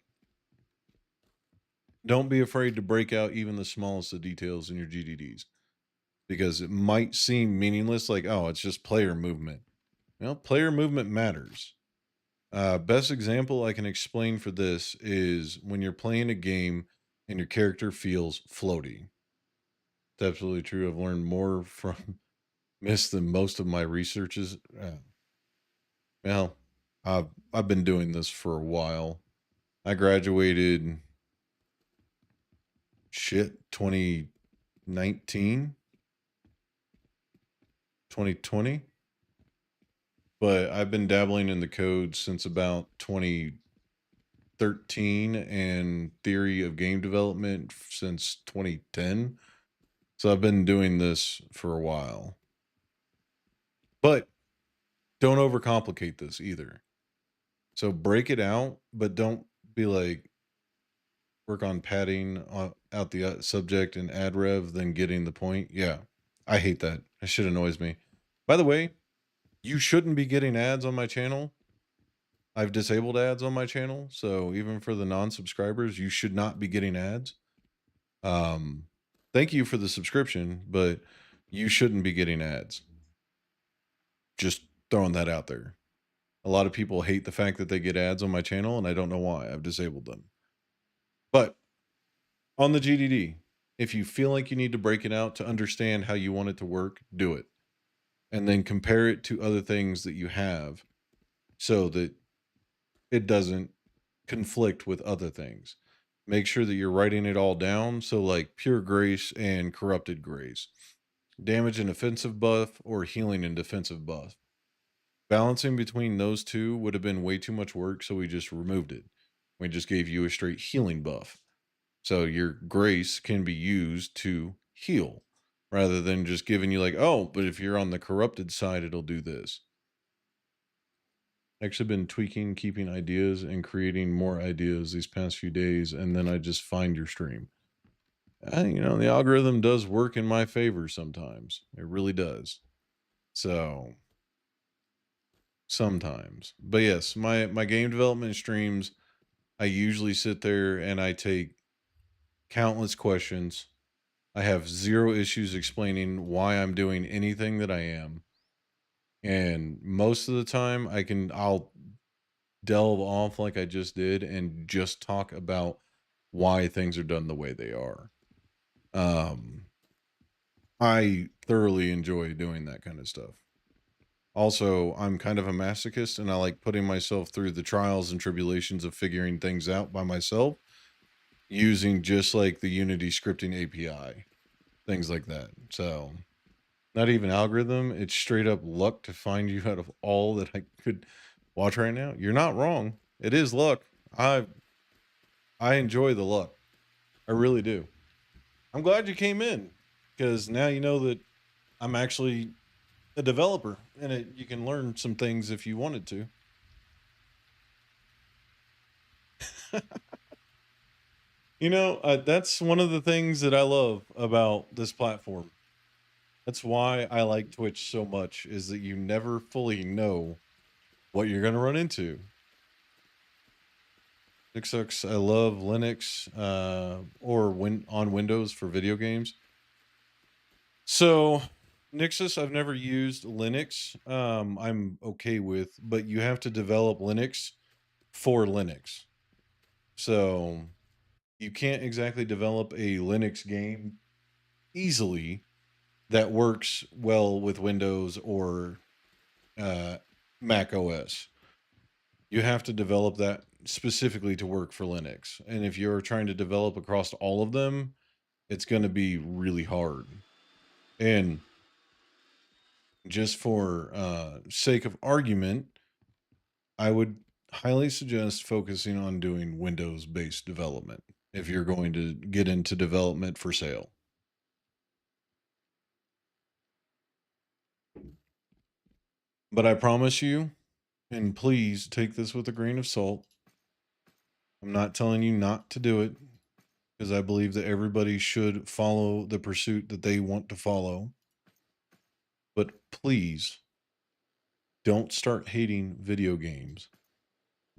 don't be afraid to break out even the smallest of details in your GDDs because it might seem meaningless, like, oh, it's just player movement. Well, player movement matters. Best example I can explain for this is when you're playing a game and your character feels floaty. It's absolutely true. I've learned more from Miss than most of my researches. Well, I've been doing this for a while. I graduated 2019, 2020, but I've been dabbling in the code since about 2013 and theory of game development since 2010. So I've been doing this for a while. But don't overcomplicate this either. So break it out, but don't be like work on padding out the subject and add rev, then getting the point. Yeah, I hate that. That shit annoys me. By the way, you shouldn't be getting ads on my channel. I've disabled ads on my channel, so even for the non-subscribers, you should not be getting ads. Um, thank you for the subscription, but you shouldn't be getting ads. Just throwing that out there. A lot of people hate the fact that they get ads on my channel, and I don't know why. I've disabled them. But on the GDD, if you feel like you need to break it out to understand how you want it to work, do it. And then compare it to other things that you have so that it doesn't conflict with other things. Make sure that you're writing it all down. So, like pure grace and corrupted grace, damage and offensive buff, or healing and defensive buff. Balancing between those two would have been way too much work, so we just removed it. We just gave you a straight healing buff. So your grace can be used to heal rather than just giving you like, oh, but if you're on the corrupted side, it'll do this. Actually been tweaking, keeping ideas and creating more ideas these past few days. And then I just find your stream. The algorithm does work in my favor sometimes. It really does. So sometimes, but yes, my game development streams, I usually sit there and I take countless questions. I have zero issues explaining why I'm doing anything that I am. And most of the time I'll delve off like I just did and just talk about why things are done the way they are. I thoroughly enjoy doing that kind of stuff. Also, I'm kind of a masochist and I like putting myself through the trials and tribulations of figuring things out by myself using just like the Unity scripting API, things like that. So, not even algorithm, it's straight up luck to find you out of all that I could watch right now. You're not wrong. It is luck. I enjoy the luck. I really do. I'm glad you came in because now you know that I'm actually a developer and you can learn some things if you wanted to. That's one of the things that I love about this platform. That's why I like Twitch so much is that you never fully know what you're going to run into. Nixux, I love Linux or on Windows for video games. So Nixus, I've never used Linux. I'm okay with, but you have to develop Linux for Linux. So you can't exactly develop a Linux game easily that works well with Windows or Mac OS. You have to develop that specifically to work for Linux. And if you're trying to develop across all of them, it's going to be really hard. And just for sake of argument, I would highly suggest focusing on doing Windows-based development if you're going to get into development for sale. But I promise you, and please take this with a grain of salt, I'm not telling you not to do it because I believe that everybody should follow the pursuit that they want to follow. But please don't start hating video games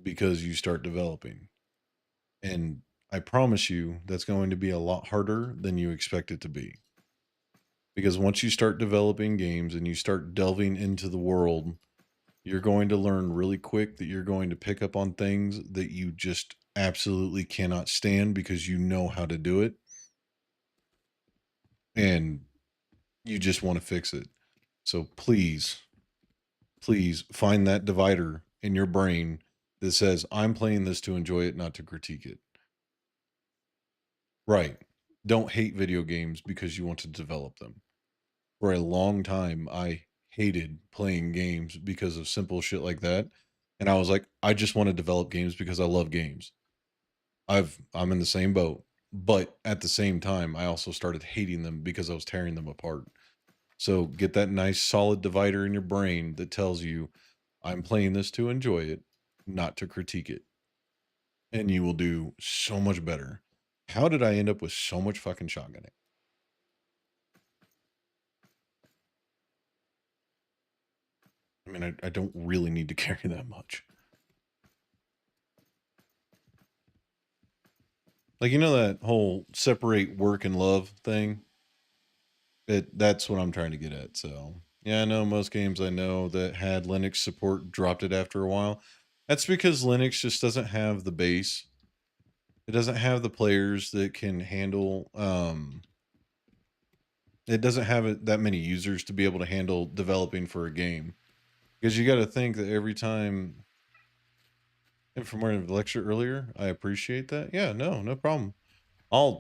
because you start developing. And I promise you that's going to be a lot harder than you expect it to be. Because once you start developing games and you start delving into the world, you're going to learn really quick that you're going to pick up on things that you just absolutely cannot stand because you know how to do it and you just want to fix it. So please, please find that divider in your brain that says, I'm playing this to enjoy it, not to critique it. Right. Don't hate video games because you want to develop them. For a long time, I hated playing games because of simple shit like that. And I was like, I just want to develop games because I love games. I'm in the same boat. But at the same time, I also started hating them because I was tearing them apart. So get that nice solid divider in your brain that tells you, I'm playing this to enjoy it, not to critique it. And you will do so much better. How did I end up with so much fucking shotgunning? I mean, I don't really need to carry that much. Like, you know that whole separate work and love thing? That's what I'm trying to get at. So, yeah, I know most games I know that had Linux support dropped it after a while. That's because Linux just doesn't have the base. It doesn't have the players that can handle it doesn't have that many users to be able to handle developing for a game. Because you got to think that every time, and from where the lecture earlier, I appreciate that. Yeah, no problem. I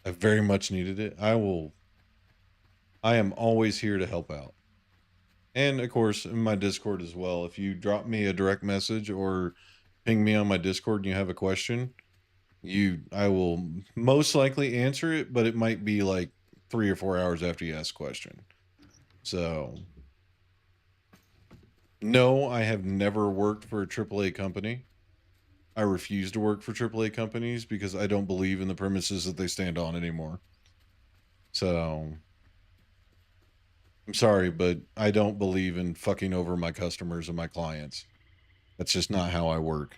very much needed it. I am always here to help out. And of course, in my Discord as well. If you drop me a direct message or ping me on my Discord and you have a question, I will most likely answer it, but it might be like 3 or 4 hours after you ask a question. So, no, I have never worked for a AAA company. I refuse to work for AAA companies because I don't believe in the premises that they stand on anymore. So, I'm sorry, but I don't believe in fucking over my customers and my clients. That's just not how I work.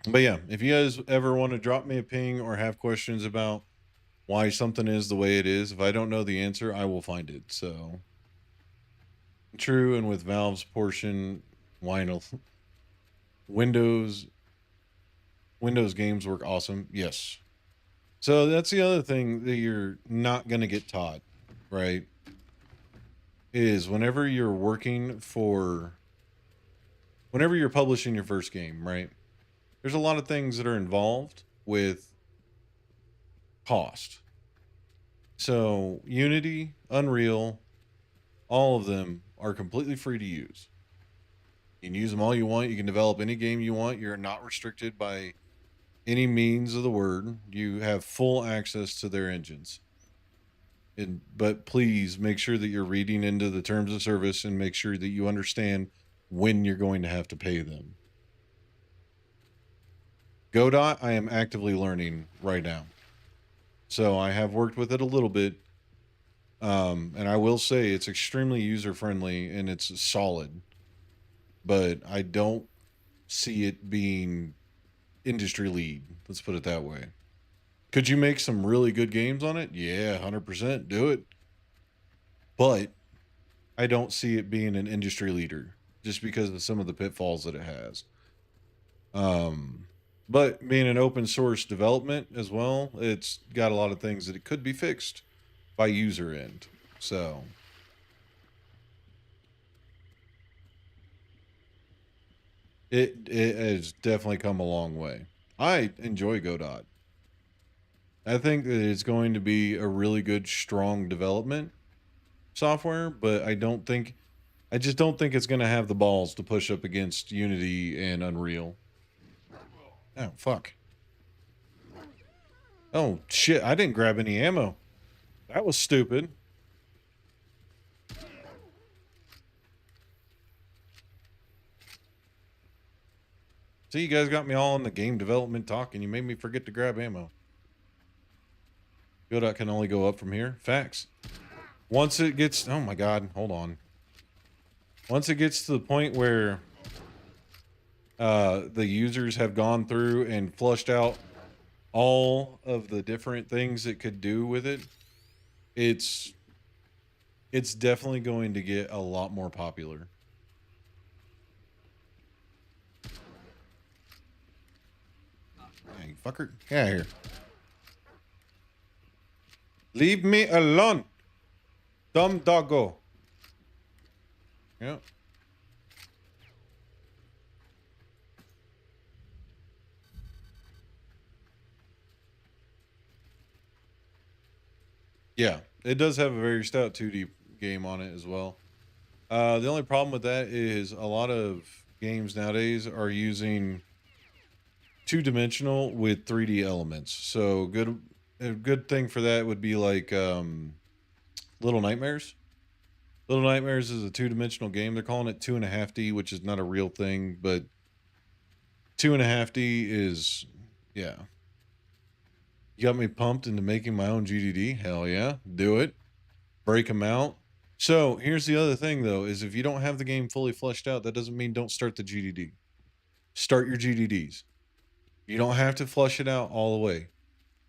But yeah, if you guys ever want to drop me a ping or have questions about why something is the way it is, if I don't know the answer, I will find it. So true, and with Valve's portion, Windows Windows games work awesome. Yes. So that's the other thing that you're not going to get taught, right? Is whenever you're publishing your first game, right? There's a lot of things that are involved with cost. So Unity, Unreal, all of them are completely free to use. You can use them all you want. You can develop any game you want. You're not restricted by any means of the word. You have full access to their engines. But please make sure that you're reading into the terms of service and make sure that you understand when you're going to have to pay them. Godot, I am actively learning right now. So I have worked with it a little bit. And I will say it's extremely user friendly and it's solid. But I don't see it being industry lead. Let's put it that way. Could you make some really good games on it? Yeah, 100%. Do it. But I don't see it being an industry leader just because of some of the pitfalls that it has. But being an open source development as well, it's got a lot of things that it could be fixed by user end. So it has definitely come a long way. I enjoy Godot. I think that it's going to be a really good, strong development software, but I just don't think it's going to have the balls to push up against Unity and Unreal. Oh, fuck. Oh, shit. I didn't grab any ammo. That was stupid. See, you guys got me all in the game development talk and you made me forget to grab ammo. Godot can only go up from here. Facts. once it gets, oh my God, hold on. Once it gets to the point where the users have gone through and flushed out all of the different things it could do with it, it's it's definitely going to get a lot more popular. Hey, fucker, get out of here. Leave me alone. Dumb doggo. Yep. Yeah, it does have a very stout 2D game on it as well. The only problem with that is a lot of games nowadays are using two-dimensional with 3D elements. So a good thing for that would be like Little Nightmares. Little Nightmares is a two-dimensional game. They're calling it 2.5D, which is not a real thing, but 2.5D is, yeah. You got me pumped into making my own GDD. Hell yeah, do it. Break them out. So here's the other thing, though, is if you don't have the game fully fleshed out, that doesn't mean don't start the GDD. Start your GDDs. You don't have to flush it out all the way.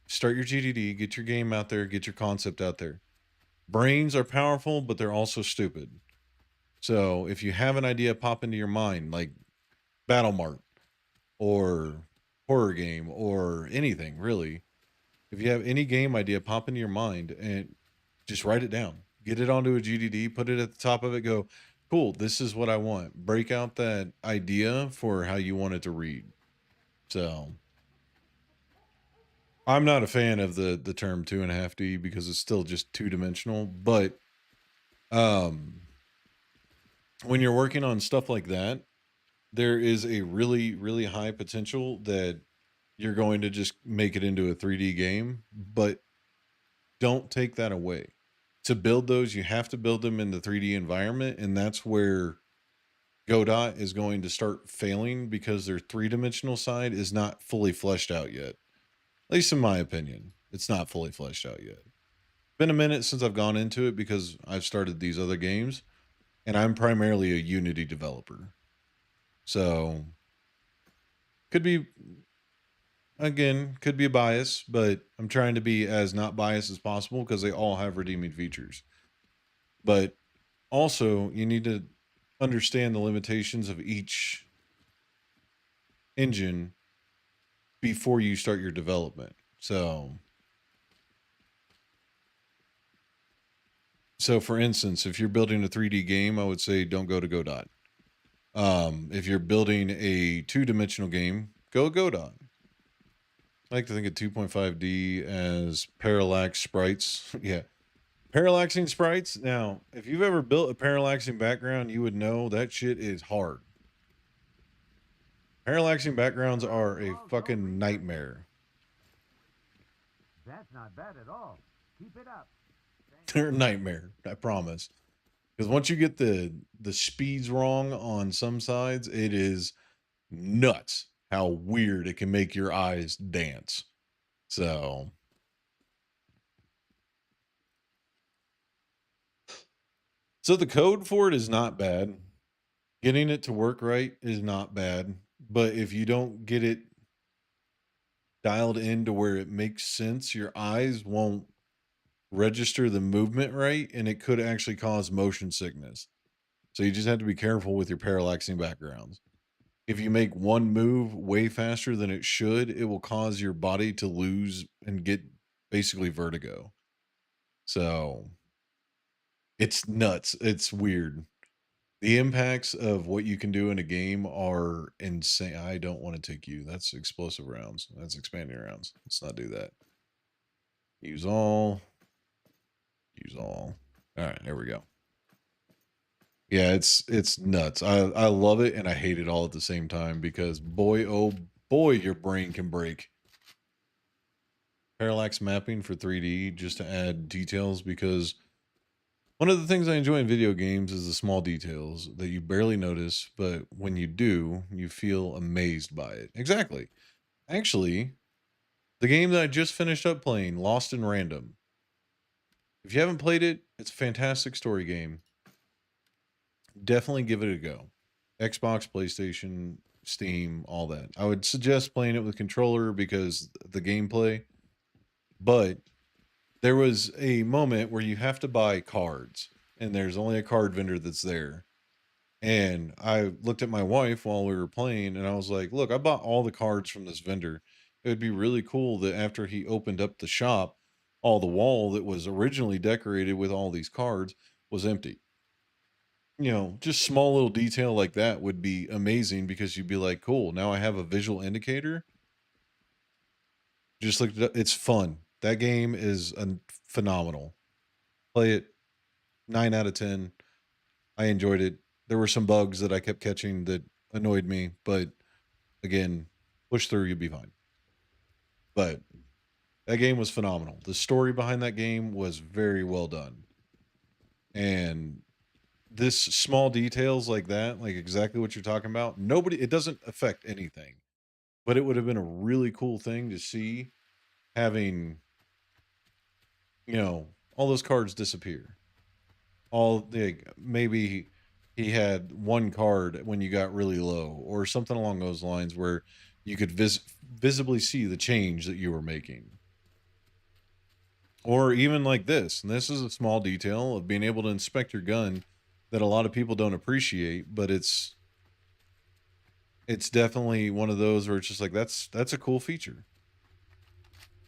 Start your GDD, get your game out there, get your concept out there. Brains are powerful, but they're also stupid. So if you have an idea pop into your mind, like Battle Mart or horror game or anything really, if you have any game idea pop into your mind and just write it down, get it onto a GDD, put it at the top of it, go, cool, this is what I want. Break out that idea for how you want it to read. So I'm not a fan of the term 2.5D because it's still just two-dimensional, but when you're working on stuff like that, there is a really, really high potential that you're going to just make it into a 3D game, but don't take that away. To build those, you have to build them in the 3D environment, and that's where Godot is going to start failing because their three-dimensional side is not fully fleshed out yet. At least in my opinion, it's not fully fleshed out yet. Been a minute since I've gone into it because I've started these other games, and I'm primarily a Unity developer. So could be, again, could be a bias, but I'm trying to be as not biased as possible because they all have redeeming features. But also, you need to understand the limitations of each engine before you start your development. So for instance, if you're building a 3D game, I would say don't go to Godot. If you're building a two-dimensional game, go Godot. I like to think of 2.5D as parallax sprites. Yeah. Parallaxing sprites. Now, if you've ever built a parallaxing background, you would know that shit is hard. Parallaxing backgrounds are a fucking nightmare. That's not bad at all. Keep it up. They're a nightmare, I promise. Because once you get the speeds wrong on some sides, it is nuts how weird it can make your eyes dance. So the code for it is not bad. Getting it to work right is not bad. But if you don't get it dialed in to where it makes sense, your eyes won't register the movement right, and it could actually cause motion sickness. So you just have to be careful with your parallaxing backgrounds. If you make one move way faster than it should, it will cause your body to lose and get basically vertigo. So it's nuts. It's weird. The impacts of what you can do in a game are insane. I don't want to take you. That's explosive rounds. That's expanding rounds. Let's not do that. Use all. Use all. All right, there we go. Yeah, it's nuts. I love it and I hate it all at the same time because boy, oh boy, your brain can break. Parallax mapping for 3D just to add details, because one of the things I enjoy in video games is the small details that you barely notice, but when you do, you feel amazed by it. Exactly. Actually, the game that I just finished up playing, Lost in Random. If you haven't played it, it's a fantastic story game. Definitely give it a go. Xbox, PlayStation, Steam, all that. I would suggest playing it with controller because the gameplay, but there was a moment where you have to buy cards and there's only a card vendor that's there. And I looked at my wife while we were playing and I was like, look, I bought all the cards from this vendor. It would be really cool that after he opened up the shop, all the wall that was originally decorated with all these cards was empty. You know, just small little detail like that would be amazing because you'd be like, cool, now I have a visual indicator. Just look it up. It's fun. That game is phenomenal. Play it 9 out of 10. I enjoyed it. There were some bugs that I kept catching that annoyed me, but again, push through, you'll be fine. But that game was phenomenal. The story behind that game was very well done. And this small details like that, like exactly what you're talking about, it doesn't affect anything. But it would have been a really cool thing to see having, all those cards disappear. Maybe he had one card when you got really low or something along those lines where you could visibly see the change that you were making. Or even like this, and this is a small detail of being able to inspect your gun that a lot of people don't appreciate, but it's definitely one of those where it's just like that's a cool feature.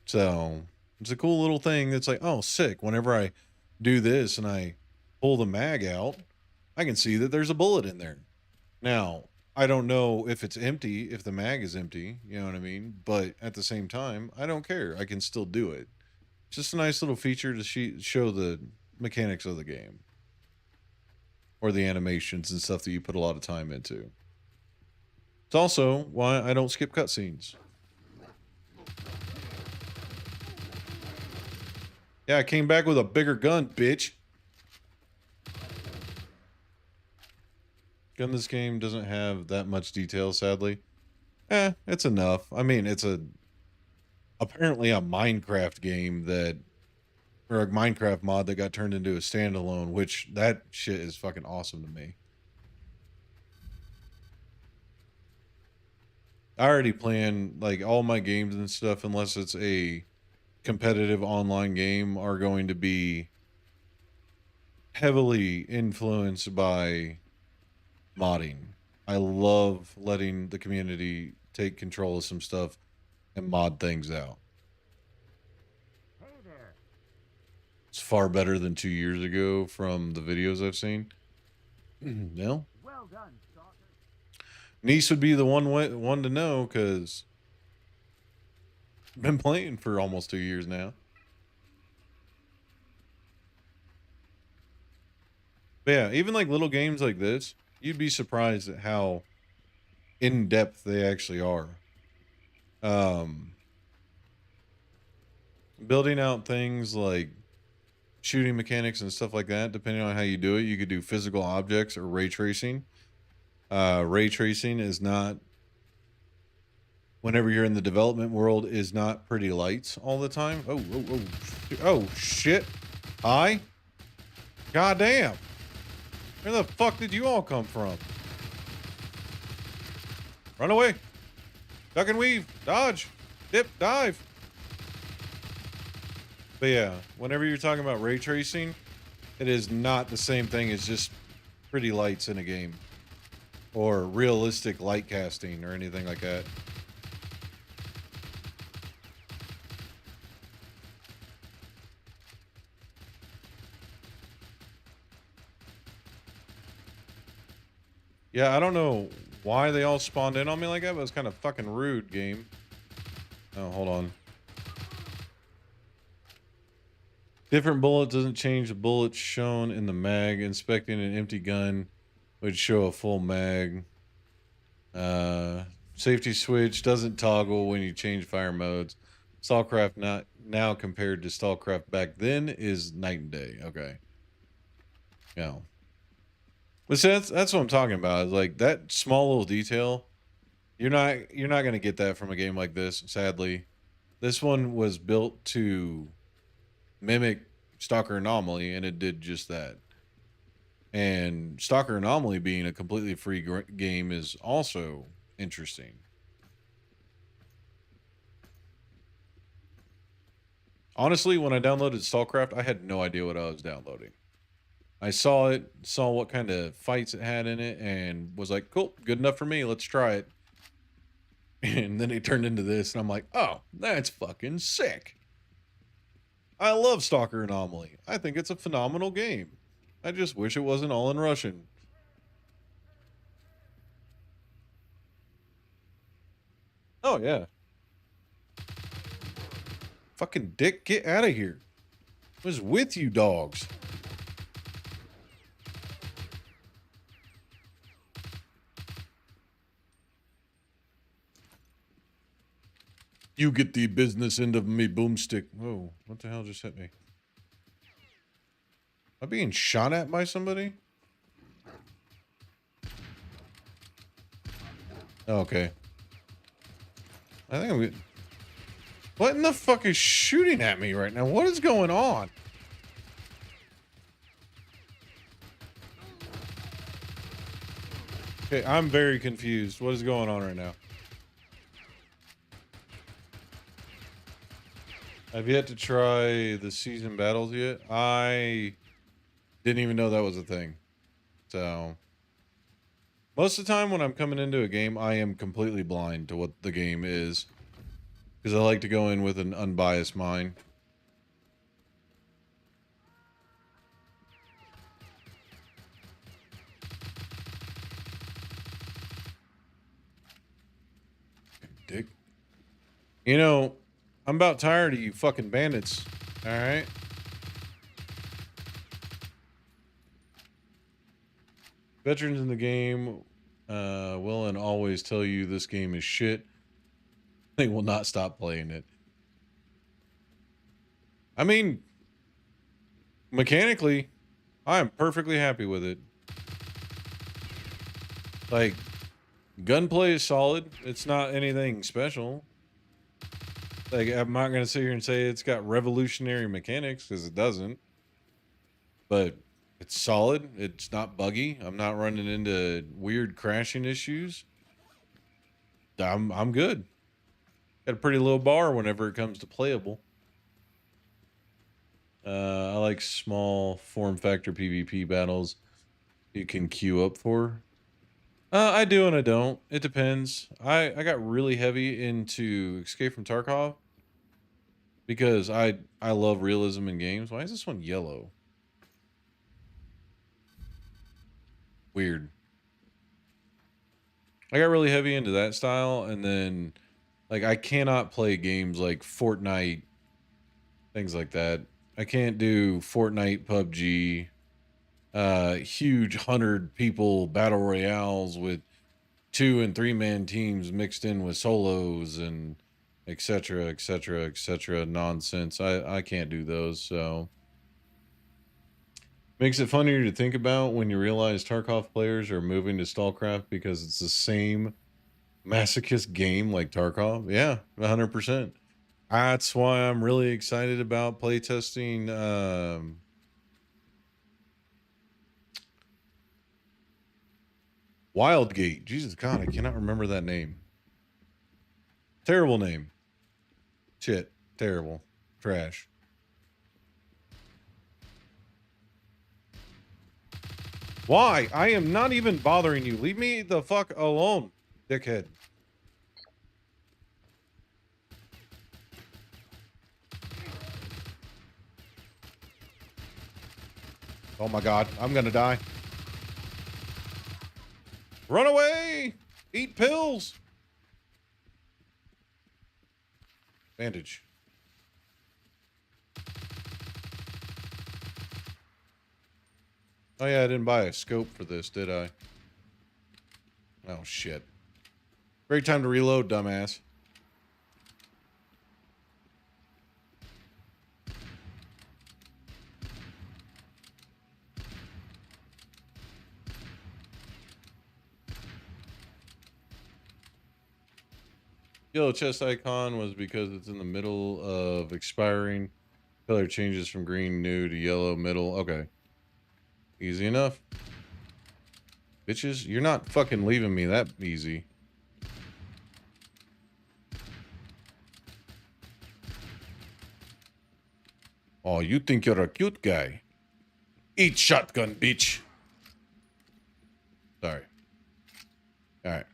So it's a cool little thing that's like, oh, sick. Whenever I do this and I pull the mag out, I can see that there's a bullet in there. Now, I don't know if it's empty, if the mag is empty, you know what I mean? But at the same time, I don't care. I can still do it. It's just a nice little feature to show the mechanics of the game or the animations and stuff that you put a lot of time into. It's also why I don't skip cutscenes. Yeah, I came back with a bigger gun, bitch. Gun this game doesn't have that much detail, sadly. It's enough. I mean, it's apparently a Minecraft game or a Minecraft mod that got turned into a standalone, which that shit is fucking awesome to me. I already plan like all my games and stuff, unless it's a competitive online game, are going to be heavily influenced by modding. I love letting the community take control of some stuff and mod things out. Hey there. It's far better than 2 years ago from the videos I've seen. No, Well done, Stalker. niece would be the one to know because I've been playing for almost 2 years now. But yeah, even like little games like this, you'd be surprised at how in depth they actually are. Building out things like shooting mechanics and stuff like that, depending on how you do it, you could do physical objects or ray tracing. Ray tracing is not, whenever you're in the development world, is not pretty lights all the time. Oh, shit. Hi. Goddamn. Where the fuck did you all come from? Run away. Duck and weave. Dodge. Dip. Dive. But yeah, whenever you're talking about ray tracing, it is not the same thing as just pretty lights in a game or realistic light casting or anything like that. Yeah, I don't know why they all spawned in on me like that, but it was kind of fucking rude, game. Oh, hold on. Different bullet doesn't change the bullets shown in the mag. Inspecting an empty gun would show a full mag. Safety switch doesn't toggle when you change fire modes. Stalcraft not now compared to Stalcraft back then is night and day. Okay. Yeah. But see, that's what I'm talking about. Is like that small little detail. You're not gonna get that from a game like this, sadly. This one was built to mimic Stalker Anomaly, and it did just that. And Stalker Anomaly being a completely free game is also interesting. Honestly, when I downloaded Stalcraft, I had no idea what I was downloading. I saw it, saw what kind of fights it had in it, and was like, cool, good enough for me. Let's try it. And then it turned into this, and I'm like, oh, that's fucking sick. I love Stalker Anomaly. I think it's a phenomenal game. I just wish it wasn't all in Russian. Oh, yeah. Fucking dick, get out of here. What's with you dogs? You get the business end of me boomstick. Whoa, what the hell just hit me? Am I being shot at by somebody? Okay. I think I'm good. What in the fuck is shooting at me right now? What is going on? Okay, I'm very confused. What is going on right now? I've yet to try the season battles yet. I didn't even know that was a thing. So most of the time when I'm coming into a game, I am completely blind to what the game is. Because I like to go in with an unbiased mind. Dick. You know, I'm about tired of you fucking bandits. Alright? Veterans in the game will and always tell you this game is shit. They will not stop playing it. I mean, mechanically, I am perfectly happy with it. Like, gunplay is solid. It's not anything special. Like, I'm not going to sit here and say it's got revolutionary mechanics, because it doesn't. But it's solid. It's not buggy. I'm not running into weird crashing issues. I'm good. Got a pretty low bar whenever it comes to playable. I like small form factor PvP battles you can queue up for. I do and I don't. It depends. I got really heavy into Escape from Tarkov because I love realism in games. Why is this one yellow? Weird. I got really heavy into that style, and then like I cannot play games like Fortnite, things like that. I can't do Fortnite, PUBG, huge 100 people battle royales with 2 and 3 man teams mixed in with solos and etc etc etc nonsense. I can't do those, so makes it funnier to think about when you realize Tarkov players are moving to Stalcraft because it's the same masochist game like Tarkov. Yeah, 100%. That's why I'm really excited about playtesting Wildgate. Jesus God, I cannot remember that name. Terrible name. Shit. Terrible. Trash. Why? I am not even bothering you. Leave me the fuck alone, dickhead. Oh my God, I'm gonna die. Run away! Eat pills! Bandage. Oh yeah, I didn't buy a scope for this, did I? Oh shit. Great time to reload, dumbass. Yellow chest icon was because it's in the middle of expiring. Color changes from green, new to yellow, middle. Okay. Easy enough. Bitches, you're not fucking leaving me that easy. Oh, you think you're a cute guy? Eat shotgun, bitch. Sorry. All right.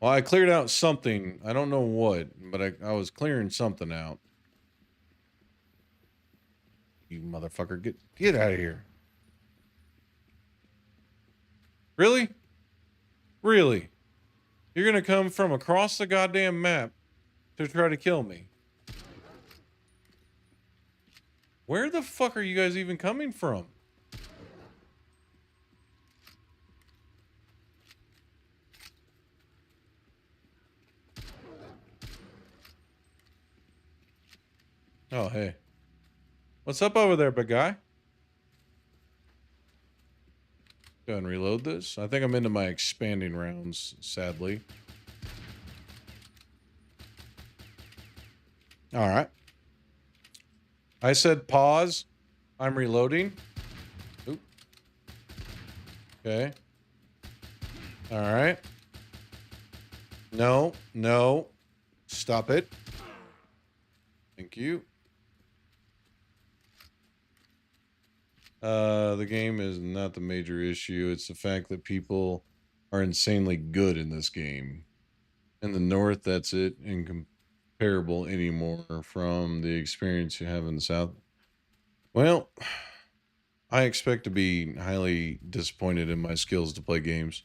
Well, I cleared out something. I don't know what, but I was clearing something out. You motherfucker, get out of here. Really? Really? You're gonna come from across the goddamn map to try to kill me? Where the fuck are you guys even coming from? Oh, hey. What's up over there, big guy? Go ahead and reload this. I think I'm into my expanding rounds, sadly. All right. I said pause. I'm reloading. Oop. Okay. All right. No, no. Stop it. Thank you. The game is not the major issue. It's the fact that people are insanely good in this game. In the North, that's it. Incomparable anymore from the experience you have in the South. Well, I expect to be highly disappointed in my skills to play games.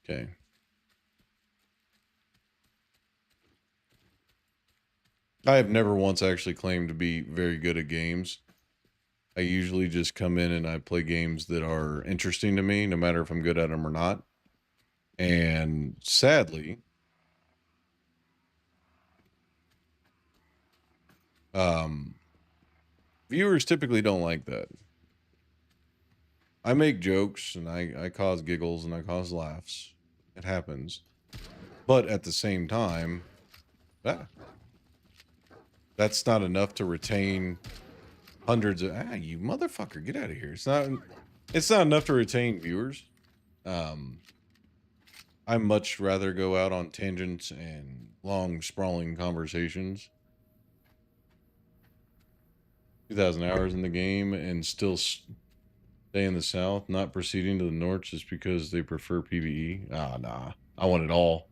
Okay. I have never once actually claimed to be very good at games. I usually just come in and I play games that are interesting to me, no matter if I'm good at them or not. And sadly, viewers typically don't like that. I make jokes and I cause giggles and I cause laughs. It happens. But at the same time, that's not enough to retain hundreds of you motherfucker, get out of here. It's not enough to retain viewers. I much rather go out on tangents and long sprawling conversations. 2,000 hours in the game and still stay in the South, not proceeding to the North just because they prefer PvE. Nah, I want it all.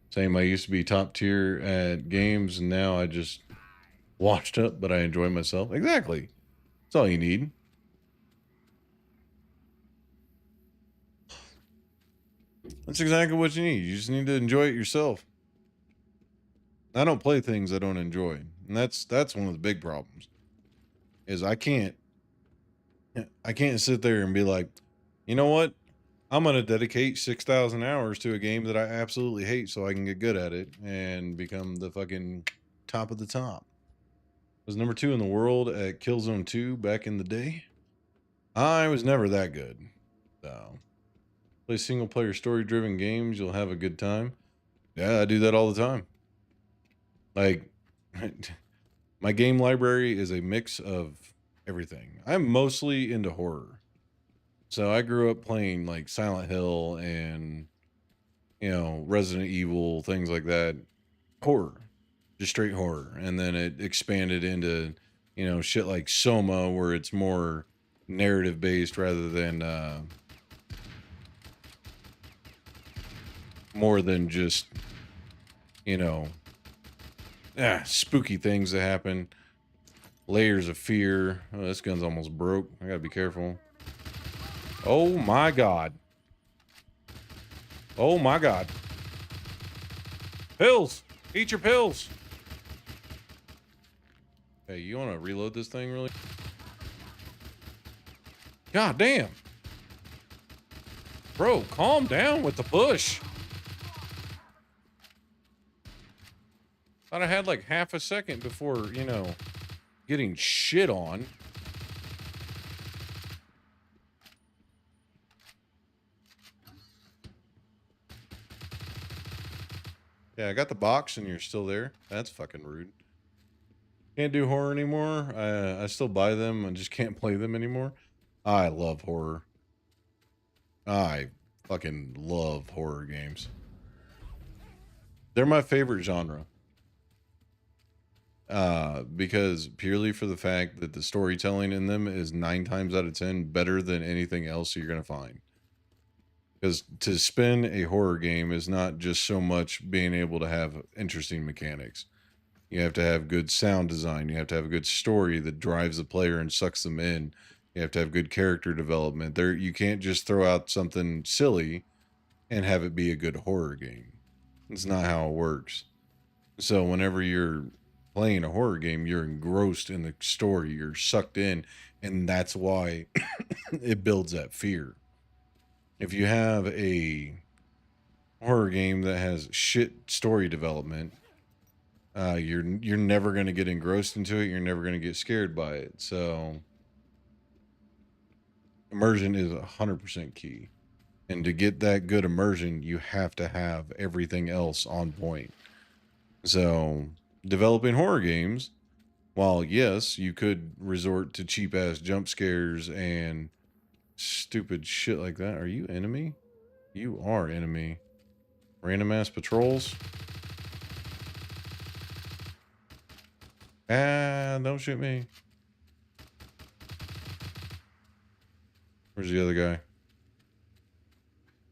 Same, I used to be top tier at games and now I just washed up, but I enjoy myself. Exactly. That's all you need. That's exactly what you need. You just need to enjoy it yourself. I don't play things I don't enjoy. And that's one of the big problems. Is I can't sit there and be like, you know what? I'm going to dedicate 6,000 hours to a game that I absolutely hate so I can get good at it and become the fucking top of the top. Was number 2 in the world at Killzone 2 back in the day. I was never that good. So, play single player story driven games. You'll have a good time. Yeah, I do that all the time. Like, my game library is a mix of everything. I'm mostly into horror. So I grew up playing like Silent Hill and, Resident Evil, things like that. Horror, just straight horror. And then it expanded into, shit like Soma, where it's more narrative based rather than, more than just, spooky things that happen. Layers of fear. Oh, this gun's almost broke. I gotta be careful. Oh my god. Oh my god. Pills! Eat your pills! Hey, you want to reload this thing really? God damn. Bro, calm down with the push. Thought I had like half a second before, getting shit on. Yeah, I got the box and you're still there. That's fucking rude. Can't do horror anymore. I still buy them and just can't play them anymore. I love horror. I fucking love horror games. They're my favorite genre. Because purely for the fact that the storytelling in them is 9 times out of 10 better than anything else you're going to find. Because to spin a horror game is not just so much being able to have interesting mechanics. You have to have good sound design. You have to have a good story that drives the player and sucks them in. You have to have good character development. There, you can't just throw out something silly and have it be a good horror game. It's not how it works. So whenever you're playing a horror game, you're engrossed in the story. You're sucked in, and that's why it builds that fear. If you have a horror game that has shit story development, you're never going to get engrossed into it. You're never going to get scared by it. So immersion is 100% key. And to get that good immersion, you have to have everything else on point. So developing horror games, while yes, you could resort to cheap ass jump scares and stupid shit like that. Are you enemy? You are enemy. Random ass patrols. Ah, don't shoot me. Where's the other guy?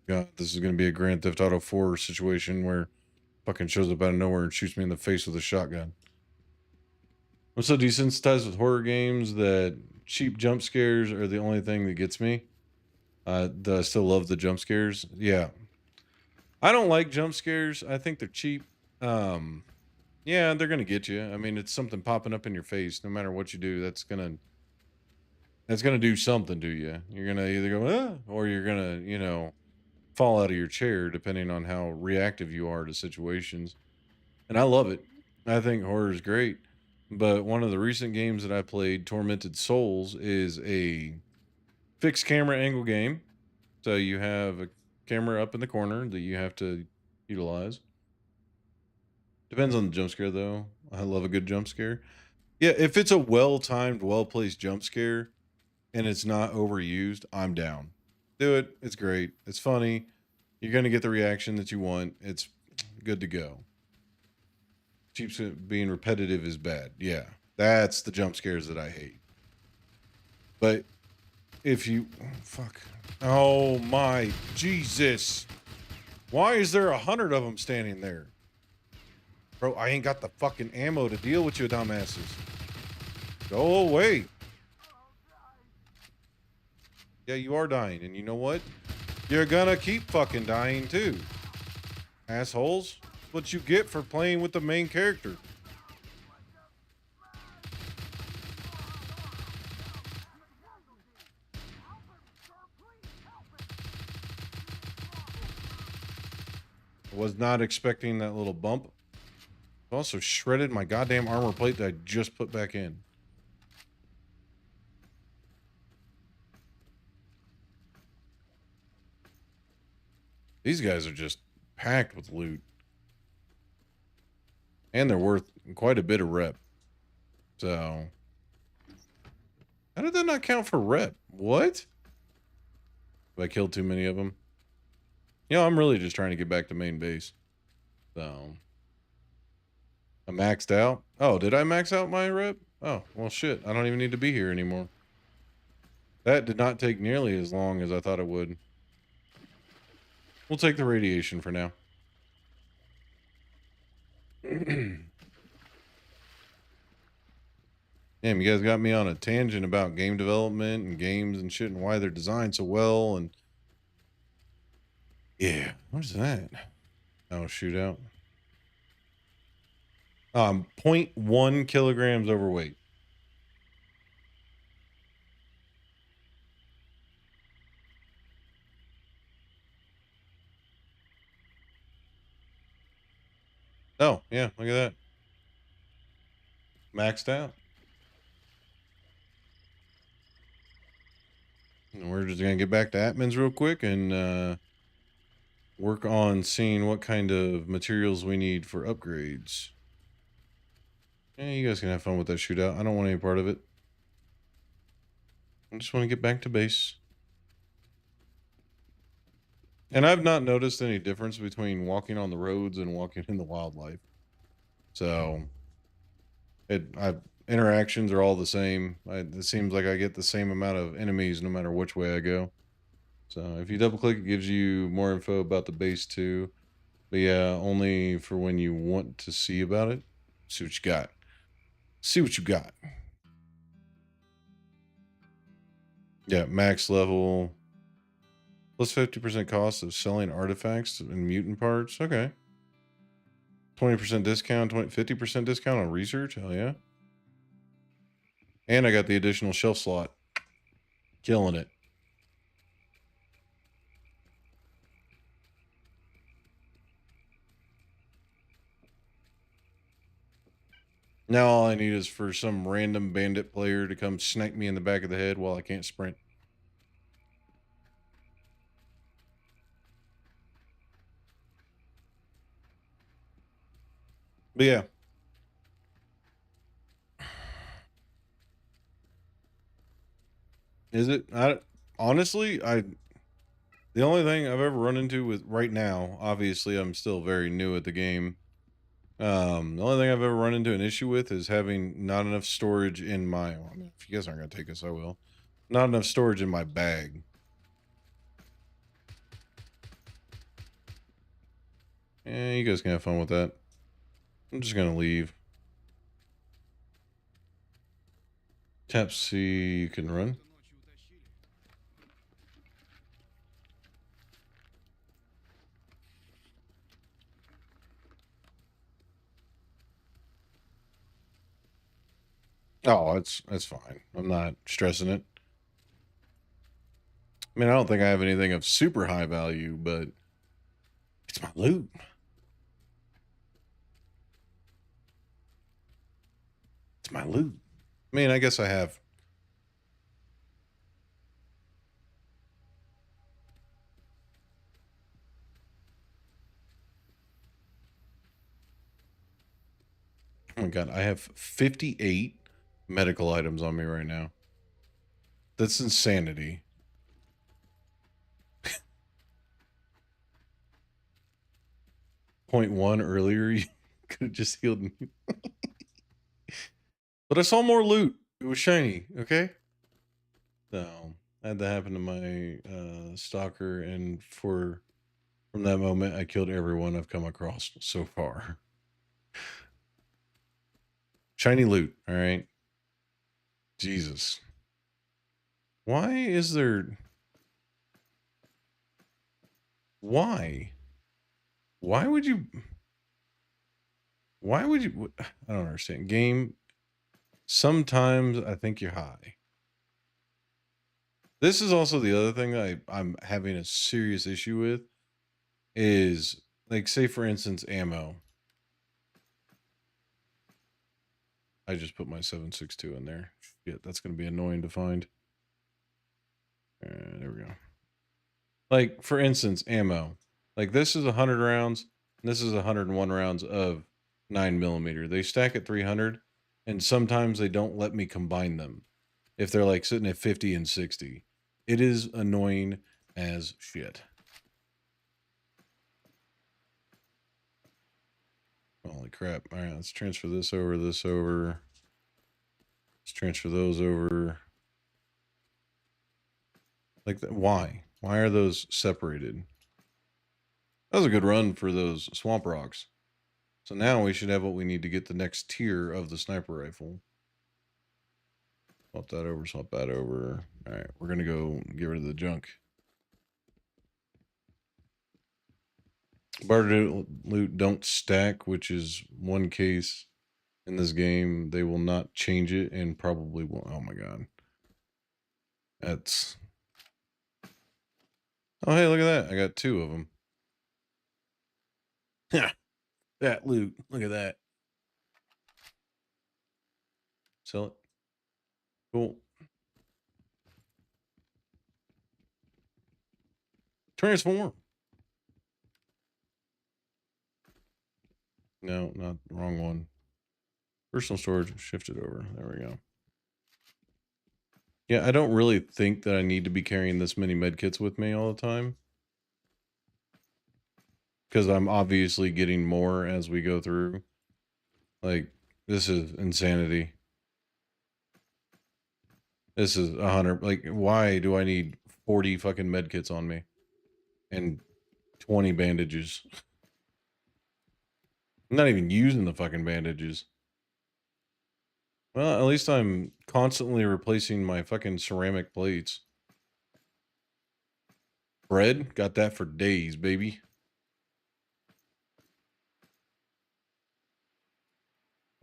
God, this is going to be a Grand Theft Auto 4 situation where fucking shows up out of nowhere and shoots me in the face with a shotgun. I'm so desensitized with horror games that cheap jump scares are the only thing that gets me. I still love the jump scares. Yeah. I don't like jump scares. I think they're cheap. Yeah, they're going to get you. I mean, it's something popping up in your face. No matter what you do, that's going to do something to you. You're going to either go, ah, or you're going to, fall out of your chair, depending on how reactive you are to situations. And I love it. I think horror is great. But one of the recent games that I played, Tormented Souls, is a fixed camera angle game. So you have a camera up in the corner that you have to utilize. Depends on the jump scare, though. I love a good jump scare. Yeah, if it's a well-timed, well-placed jump scare and it's not overused, I'm down. Do it. It's great. It's funny. You're going to get the reaction that you want. It's good to go. Being repetitive is bad. Yeah, that's the jump scares that I hate. But if you... fuck. Oh my Jesus. Why is there 100 of them standing there? Bro, I ain't got the fucking ammo to deal with you dumbasses. Go away. Yeah, you are dying. And you know what? You're gonna keep fucking dying too. Assholes. What you get for playing with the main character. Was not expecting that little bump. Also shredded my goddamn armor plate that I just put back in. These guys are just packed with loot. And they're worth quite a bit of rep. So, how did that not count for rep? What? Have I killed too many of them? I'm really just trying to get back to main base. So, I maxed out. Oh, did I max out my rep? Oh, well shit. I don't even need to be here anymore. That did not take nearly as long as I thought it would. We'll take the radiation for now. Damn, you guys got me on a tangent about game development and games and shit and why they're designed so well. And yeah, what is that? Oh, shootout. 0.1 kilograms overweight. Oh, yeah, look at that. Maxed out. And we're just gonna get back to admins real quick and work on seeing what kind of materials we need for upgrades. Yeah, you guys can have fun with that shootout. I don't want any part of it. I just want to get back to base. And I've not noticed any difference between walking on the roads and walking in the wildlife. So interactions are all the same. It seems like I get the same amount of enemies no matter which way I go. So if you double click, it gives you more info about the base too. But yeah, only for when you want to see about it. See what you got. See what you got. Yeah, max level. Plus 50% cost of selling artifacts and mutant parts. Okay. 20% discount, 50% discount on research. Hell yeah. And I got the additional shelf slot. Killing it. Now all I need is for some random bandit player to come snipe me in the back of the head while I can't sprint. But yeah. Is it? Honestly, the only thing I've ever run into with right now, obviously I'm still very new at the game. The only thing I've ever run into an issue with is having not enough storage in my, well, if you guys aren't going to take us, I will. Not enough storage in my bag. You guys can have fun with that. I'm just going to leave. Tap C, you can run. Oh, that's fine. I'm not stressing it. I mean, I don't think I have anything of super high value, but it's my loot. It's my loot. I mean, I guess I have. Oh my god, I have 58 medical items on me right now. That's insanity. Point one earlier, you could have just healed me. But I saw more loot. It was shiny, okay? So I had that happen to my stalker, and from that moment, I killed everyone I've come across so far. Shiny loot, all right? Jesus. Why is there... Why? Why would you... Why would you... I don't understand. Game, sometimes I think you're high. This is also the other thing that I'm having a serious issue with is, like, say for instance, ammo. I just put my 7.62 in there. Shit, that's going to be annoying to find. There we go. Like, for instance, ammo. Like, this is 100 rounds, and this is 101 rounds of 9mm. They stack at 300, and sometimes they don't let me combine them if they're, like, sitting at 50 and 60. It is annoying as shit. Holy crap. All right, let's transfer this over, this over. Let's transfer those over. Like, why? Why are those separated? That was a good run for those swamp rocks. So now we should have what we need to get the next tier of the sniper rifle. Swap that over, swap that over. All right, we're going to go get rid of the junk. Barter loot don't stack, which is one case in this game. They will not change it and probably won't. Oh my god. That's... Oh, hey, look at that. I got 2 of them. Yeah, that loot. Look at that. Sell it. Cool. Transform. No, not the wrong one. Personal storage, shift it over. There we go. Yeah, I don't really think that I need to be carrying this many medkits with me all the time. Because I'm obviously getting more as we go through. Like, this is insanity. This is 100. Like, why do I need 40 fucking medkits on me? And 20 bandages. I'm not even using the fucking bandages. Well, at least I'm constantly replacing my fucking ceramic plates. Bread? Got that for days, baby.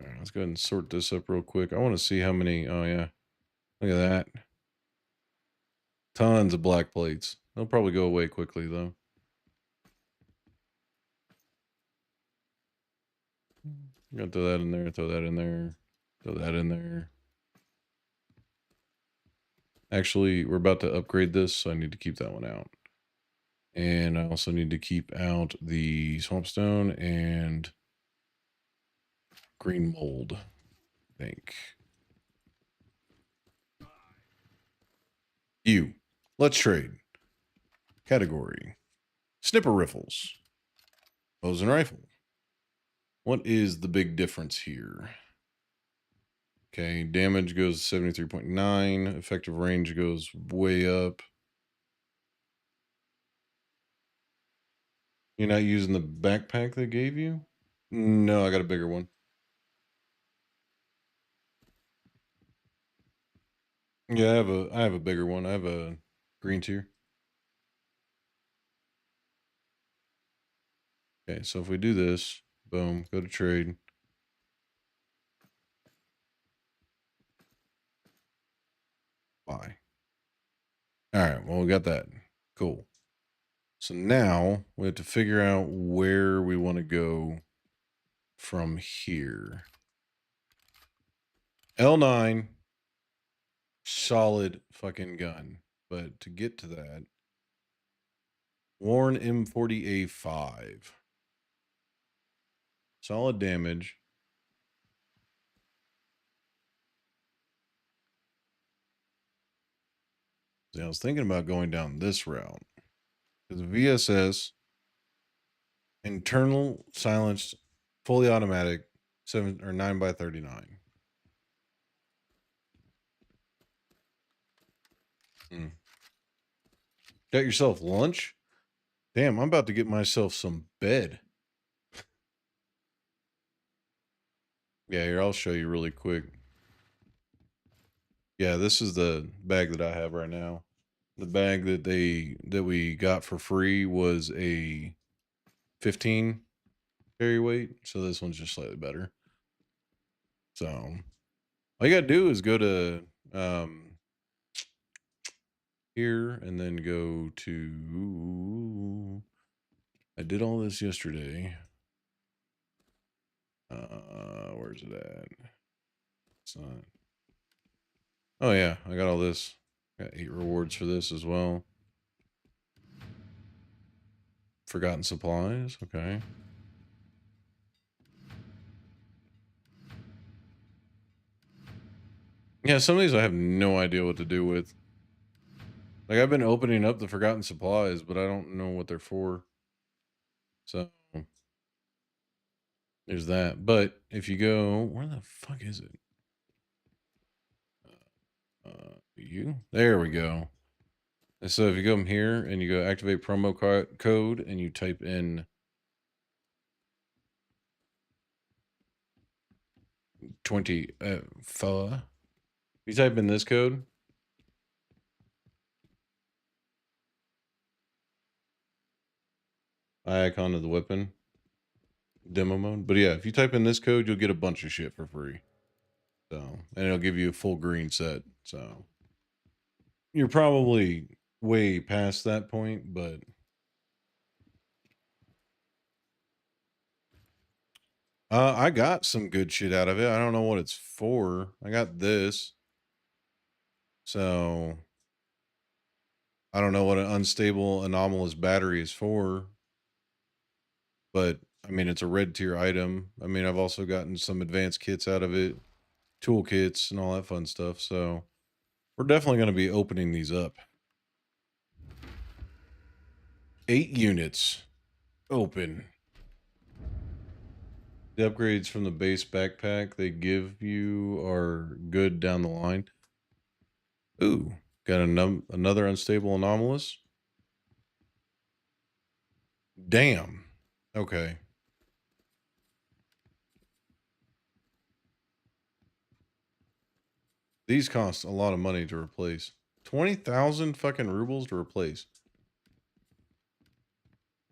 All right, let's go ahead and sort this up real quick. I want to see how many. Oh, yeah. Look at that. Tons of black plates. They'll probably go away quickly, though. I'm gonna throw that in there, throw that in there, throw that in there. Actually, we're about to upgrade this, so I need to keep that one out. And I also need to keep out the swampstone and green mold, I think. You. Let's trade. Category. Snipper riffles. Bows and rifle. What is the big difference here? Okay, damage goes 73.9. Effective range goes way up. You're not using the backpack they gave you? No, I got a bigger one. Yeah, I have a bigger one. I have a green tier. Okay, so if we do this, boom, go to trade. Buy. All right, well, we got that. Cool. So now we have to figure out where we want to go from here. L9, solid fucking gun. But to get to that, Warren M40A5. Solid damage. See, I was thinking about going down this route. Because VSS, internal silenced, fully automatic, 7 or 9x39. Got yourself lunch? Damn, I'm about to get myself some bed. Yeah, here, I'll show you really quick. Yeah, this is the bag that I have right now. The bag that we got for free was a 15 carry weight, so this one's just slightly better. So all you gotta do is go to here and then go to, I did all this yesterday. Where's it at? It's not. Oh yeah, I got all this. Got 8 rewards for this as well. Forgotten supplies, okay. Yeah, some of these I have no idea what to do with. Like, I've been opening up the forgotten supplies, but I don't know what they're for. So there's that. But if you go, where the fuck is it? There we go. And so if you come here and you go activate promo code and you type in 24, you type in this code. Icon of the weapon. Demo mode. But yeah, if you type in this code, you'll get a bunch of shit for free. So, and it'll give you a full green set. So you're probably way past that point, but I got some good shit out of it. I don't know what it's for. I got this. So I don't know what an unstable anomalous battery is for, but I mean, it's a red tier item. I mean, I've also gotten some advanced kits out of it, toolkits and all that fun stuff. So we're definitely going to be opening these up. 8 units open. The upgrades from the base backpack they give you are good down the line. Ooh, got another unstable anomalous. Damn. Okay. These cost a lot of money to replace. 20,000 fucking rubles to replace.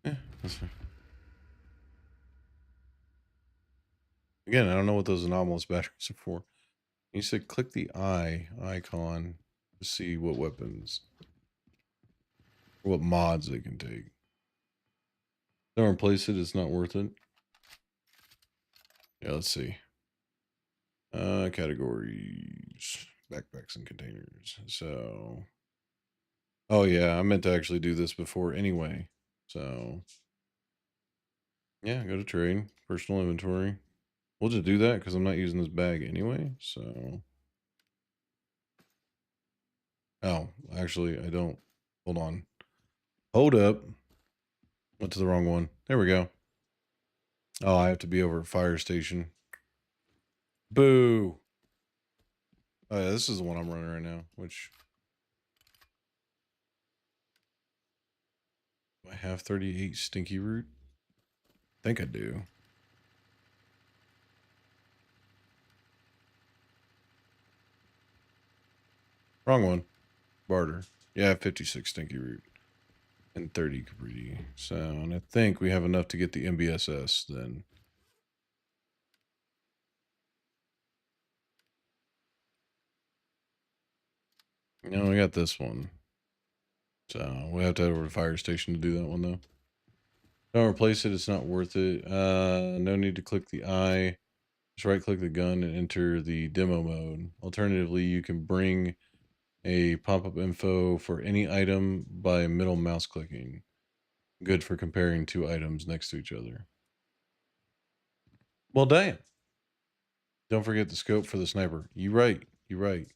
That's fine. Again, I don't know what those anomalous batteries are for. You said click the eye icon to see what weapons, or what mods they can take. Don't replace it, it's not worth it. Yeah, let's see. Categories, backpacks and containers. So, oh yeah, I meant to actually do this before anyway. So, yeah, go to trade, personal inventory. We'll just do that because I'm not using this bag anyway. So, oh, actually, I don't. Hold on. Hold up. Went to the wrong one. There we go. Oh, I have to be over at fire station. Boo. Oh, yeah, this is the one I'm running right now, which do I have 38 stinky root? I think I do. Wrong one. Barter. Yeah, I have 56 stinky root and 30 Capriti. So, and I think we have enough to get the MBSS then. No, we got this one. So we have to head over to fire station to do that one though. Don't replace it, it's not worth it. No need to click the eye. Just right click the gun and enter the demo mode. Alternatively, you can bring a pop-up info for any item by middle mouse clicking. Good for comparing 2 items next to each other. Well, damn. Don't forget the scope for the sniper. You right. You right.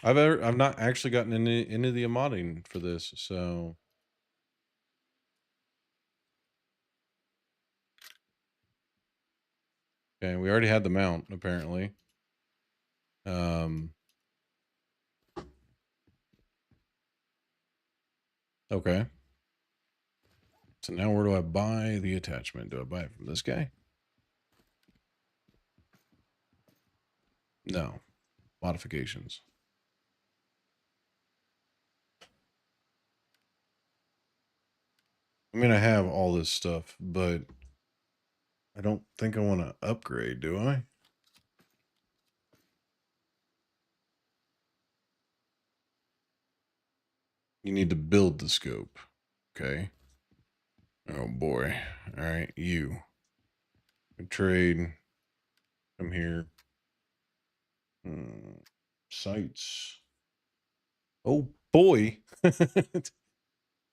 I've not actually gotten into the modding for this, so okay, we already had the mount apparently. Okay. So now where do I buy the attachment? Do I buy it from this guy? No. Modifications. I mean, I have all this stuff, but I don't think I want to upgrade, do I? You need to build the scope. Okay. Oh boy. All right, you. Trade. Come here. Sights. Oh boy.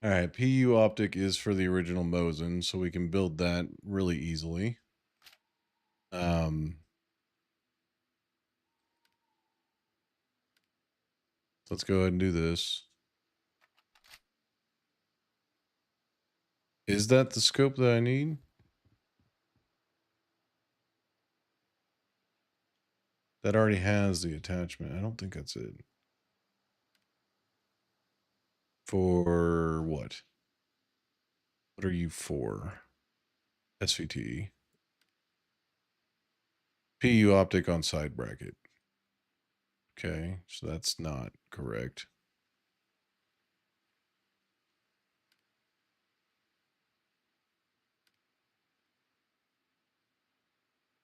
All right, PU optic is for the original Mosin, so we can build that really easily. Let's go ahead and do this. Is that the scope that I need? That already has the attachment. I don't think that's it. For what? What are you for? SVT. PU optic on side bracket. Okay, so that's not correct.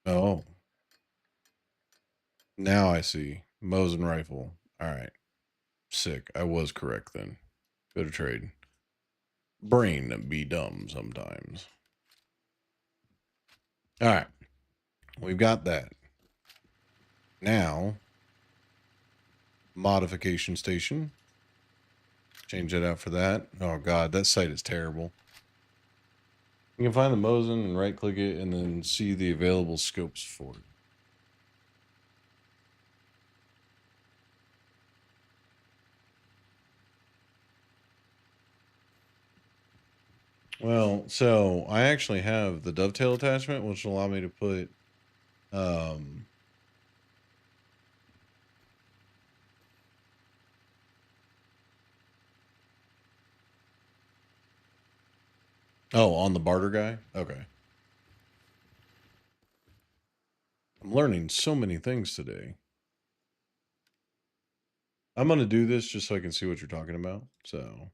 Oh. Now I see. Mosin rifle. All right. Sick. I was correct then. Go to trade. Brain be dumb sometimes. All right. We've got that. Now, modification station. Change that out for that. Oh, God. That site is terrible. You can find the Mosin and right click it and then see the available scopes for it. Well, so I actually have the dovetail attachment, which will allow me to put oh, on the barter guy? Okay. I'm learning so many things today. I'm going to do this just so I can see what you're talking about. So,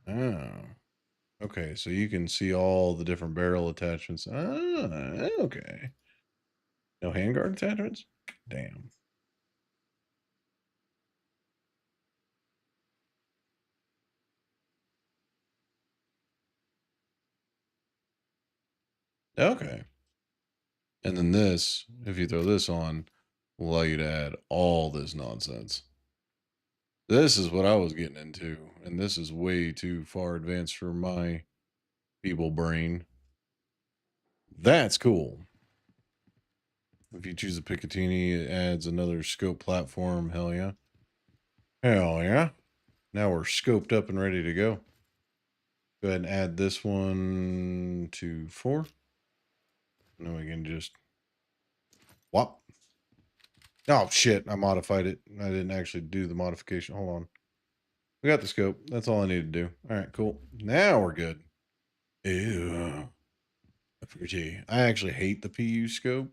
oh, okay. So you can see all the different barrel attachments. Ah, okay. No handguard attachments? Damn. Okay. And then this, if you throw this on, will allow you to add all this nonsense. This is what I was getting into, and this is way too far advanced for my feeble brain. That's cool. If you choose a Picatinny, it adds another scope platform. Hell yeah. Hell yeah. Now we're scoped up and ready to go. Go ahead and add this one to 4. And then we can just whop. Oh shit, I modified it. I didn't actually do the modification. Hold on. We got the scope. That's all I need to do. All right, cool. Now we're good. Ew. Pretty. I actually hate the PU scope.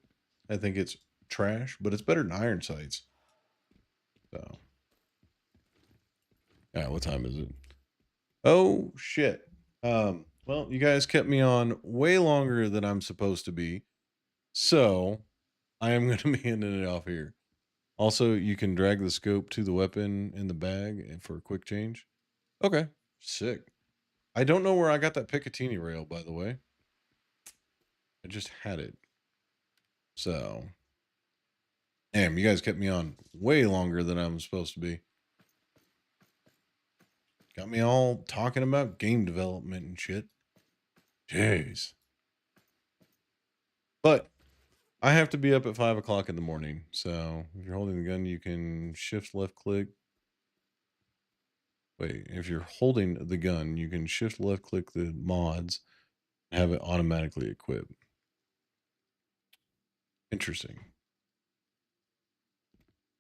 I think it's trash, but it's better than iron sights. So, yeah, what time is it? Oh shit. Well, you guys kept me on way longer than I'm supposed to be. So, I am going to be ending it off here. Also, you can drag the scope to the weapon in the bag for a quick change. Okay, sick. I don't know where I got that Picatinny rail, by the way. I just had it. So, damn, you guys kept me on way longer than I'm supposed to be. Got me all talking about game development and shit. Jeez. But I have to be up at 5 o'clock in the morning. So if you're holding the gun, you can shift left click. Wait, if you're holding the gun, you can shift left click the mods and have it automatically equip. Interesting.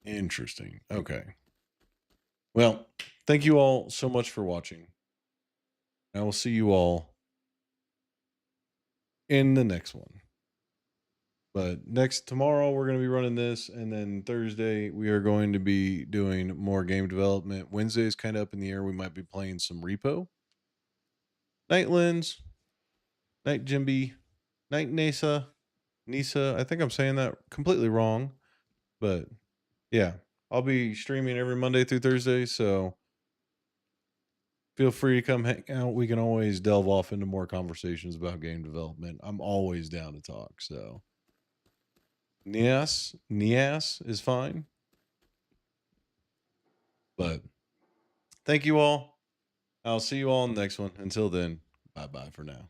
Interesting. Okay. Well, thank you all so much for watching. I will see you all in the next one. But tomorrow we're going to be running this, and then Thursday we are going to be doing more game development. Wednesday is kind of up in the air. We might be playing some Repo, Night Lens, Night Jimby, Night Nisa. I think I'm saying that completely wrong, but yeah, I'll be streaming every Monday through Thursday. So feel free to come hang out. We can always delve off into more conversations about game development. I'm always down to talk. So Nias is fine. But thank you all. I'll see you all in the next one. Until then, bye bye for now.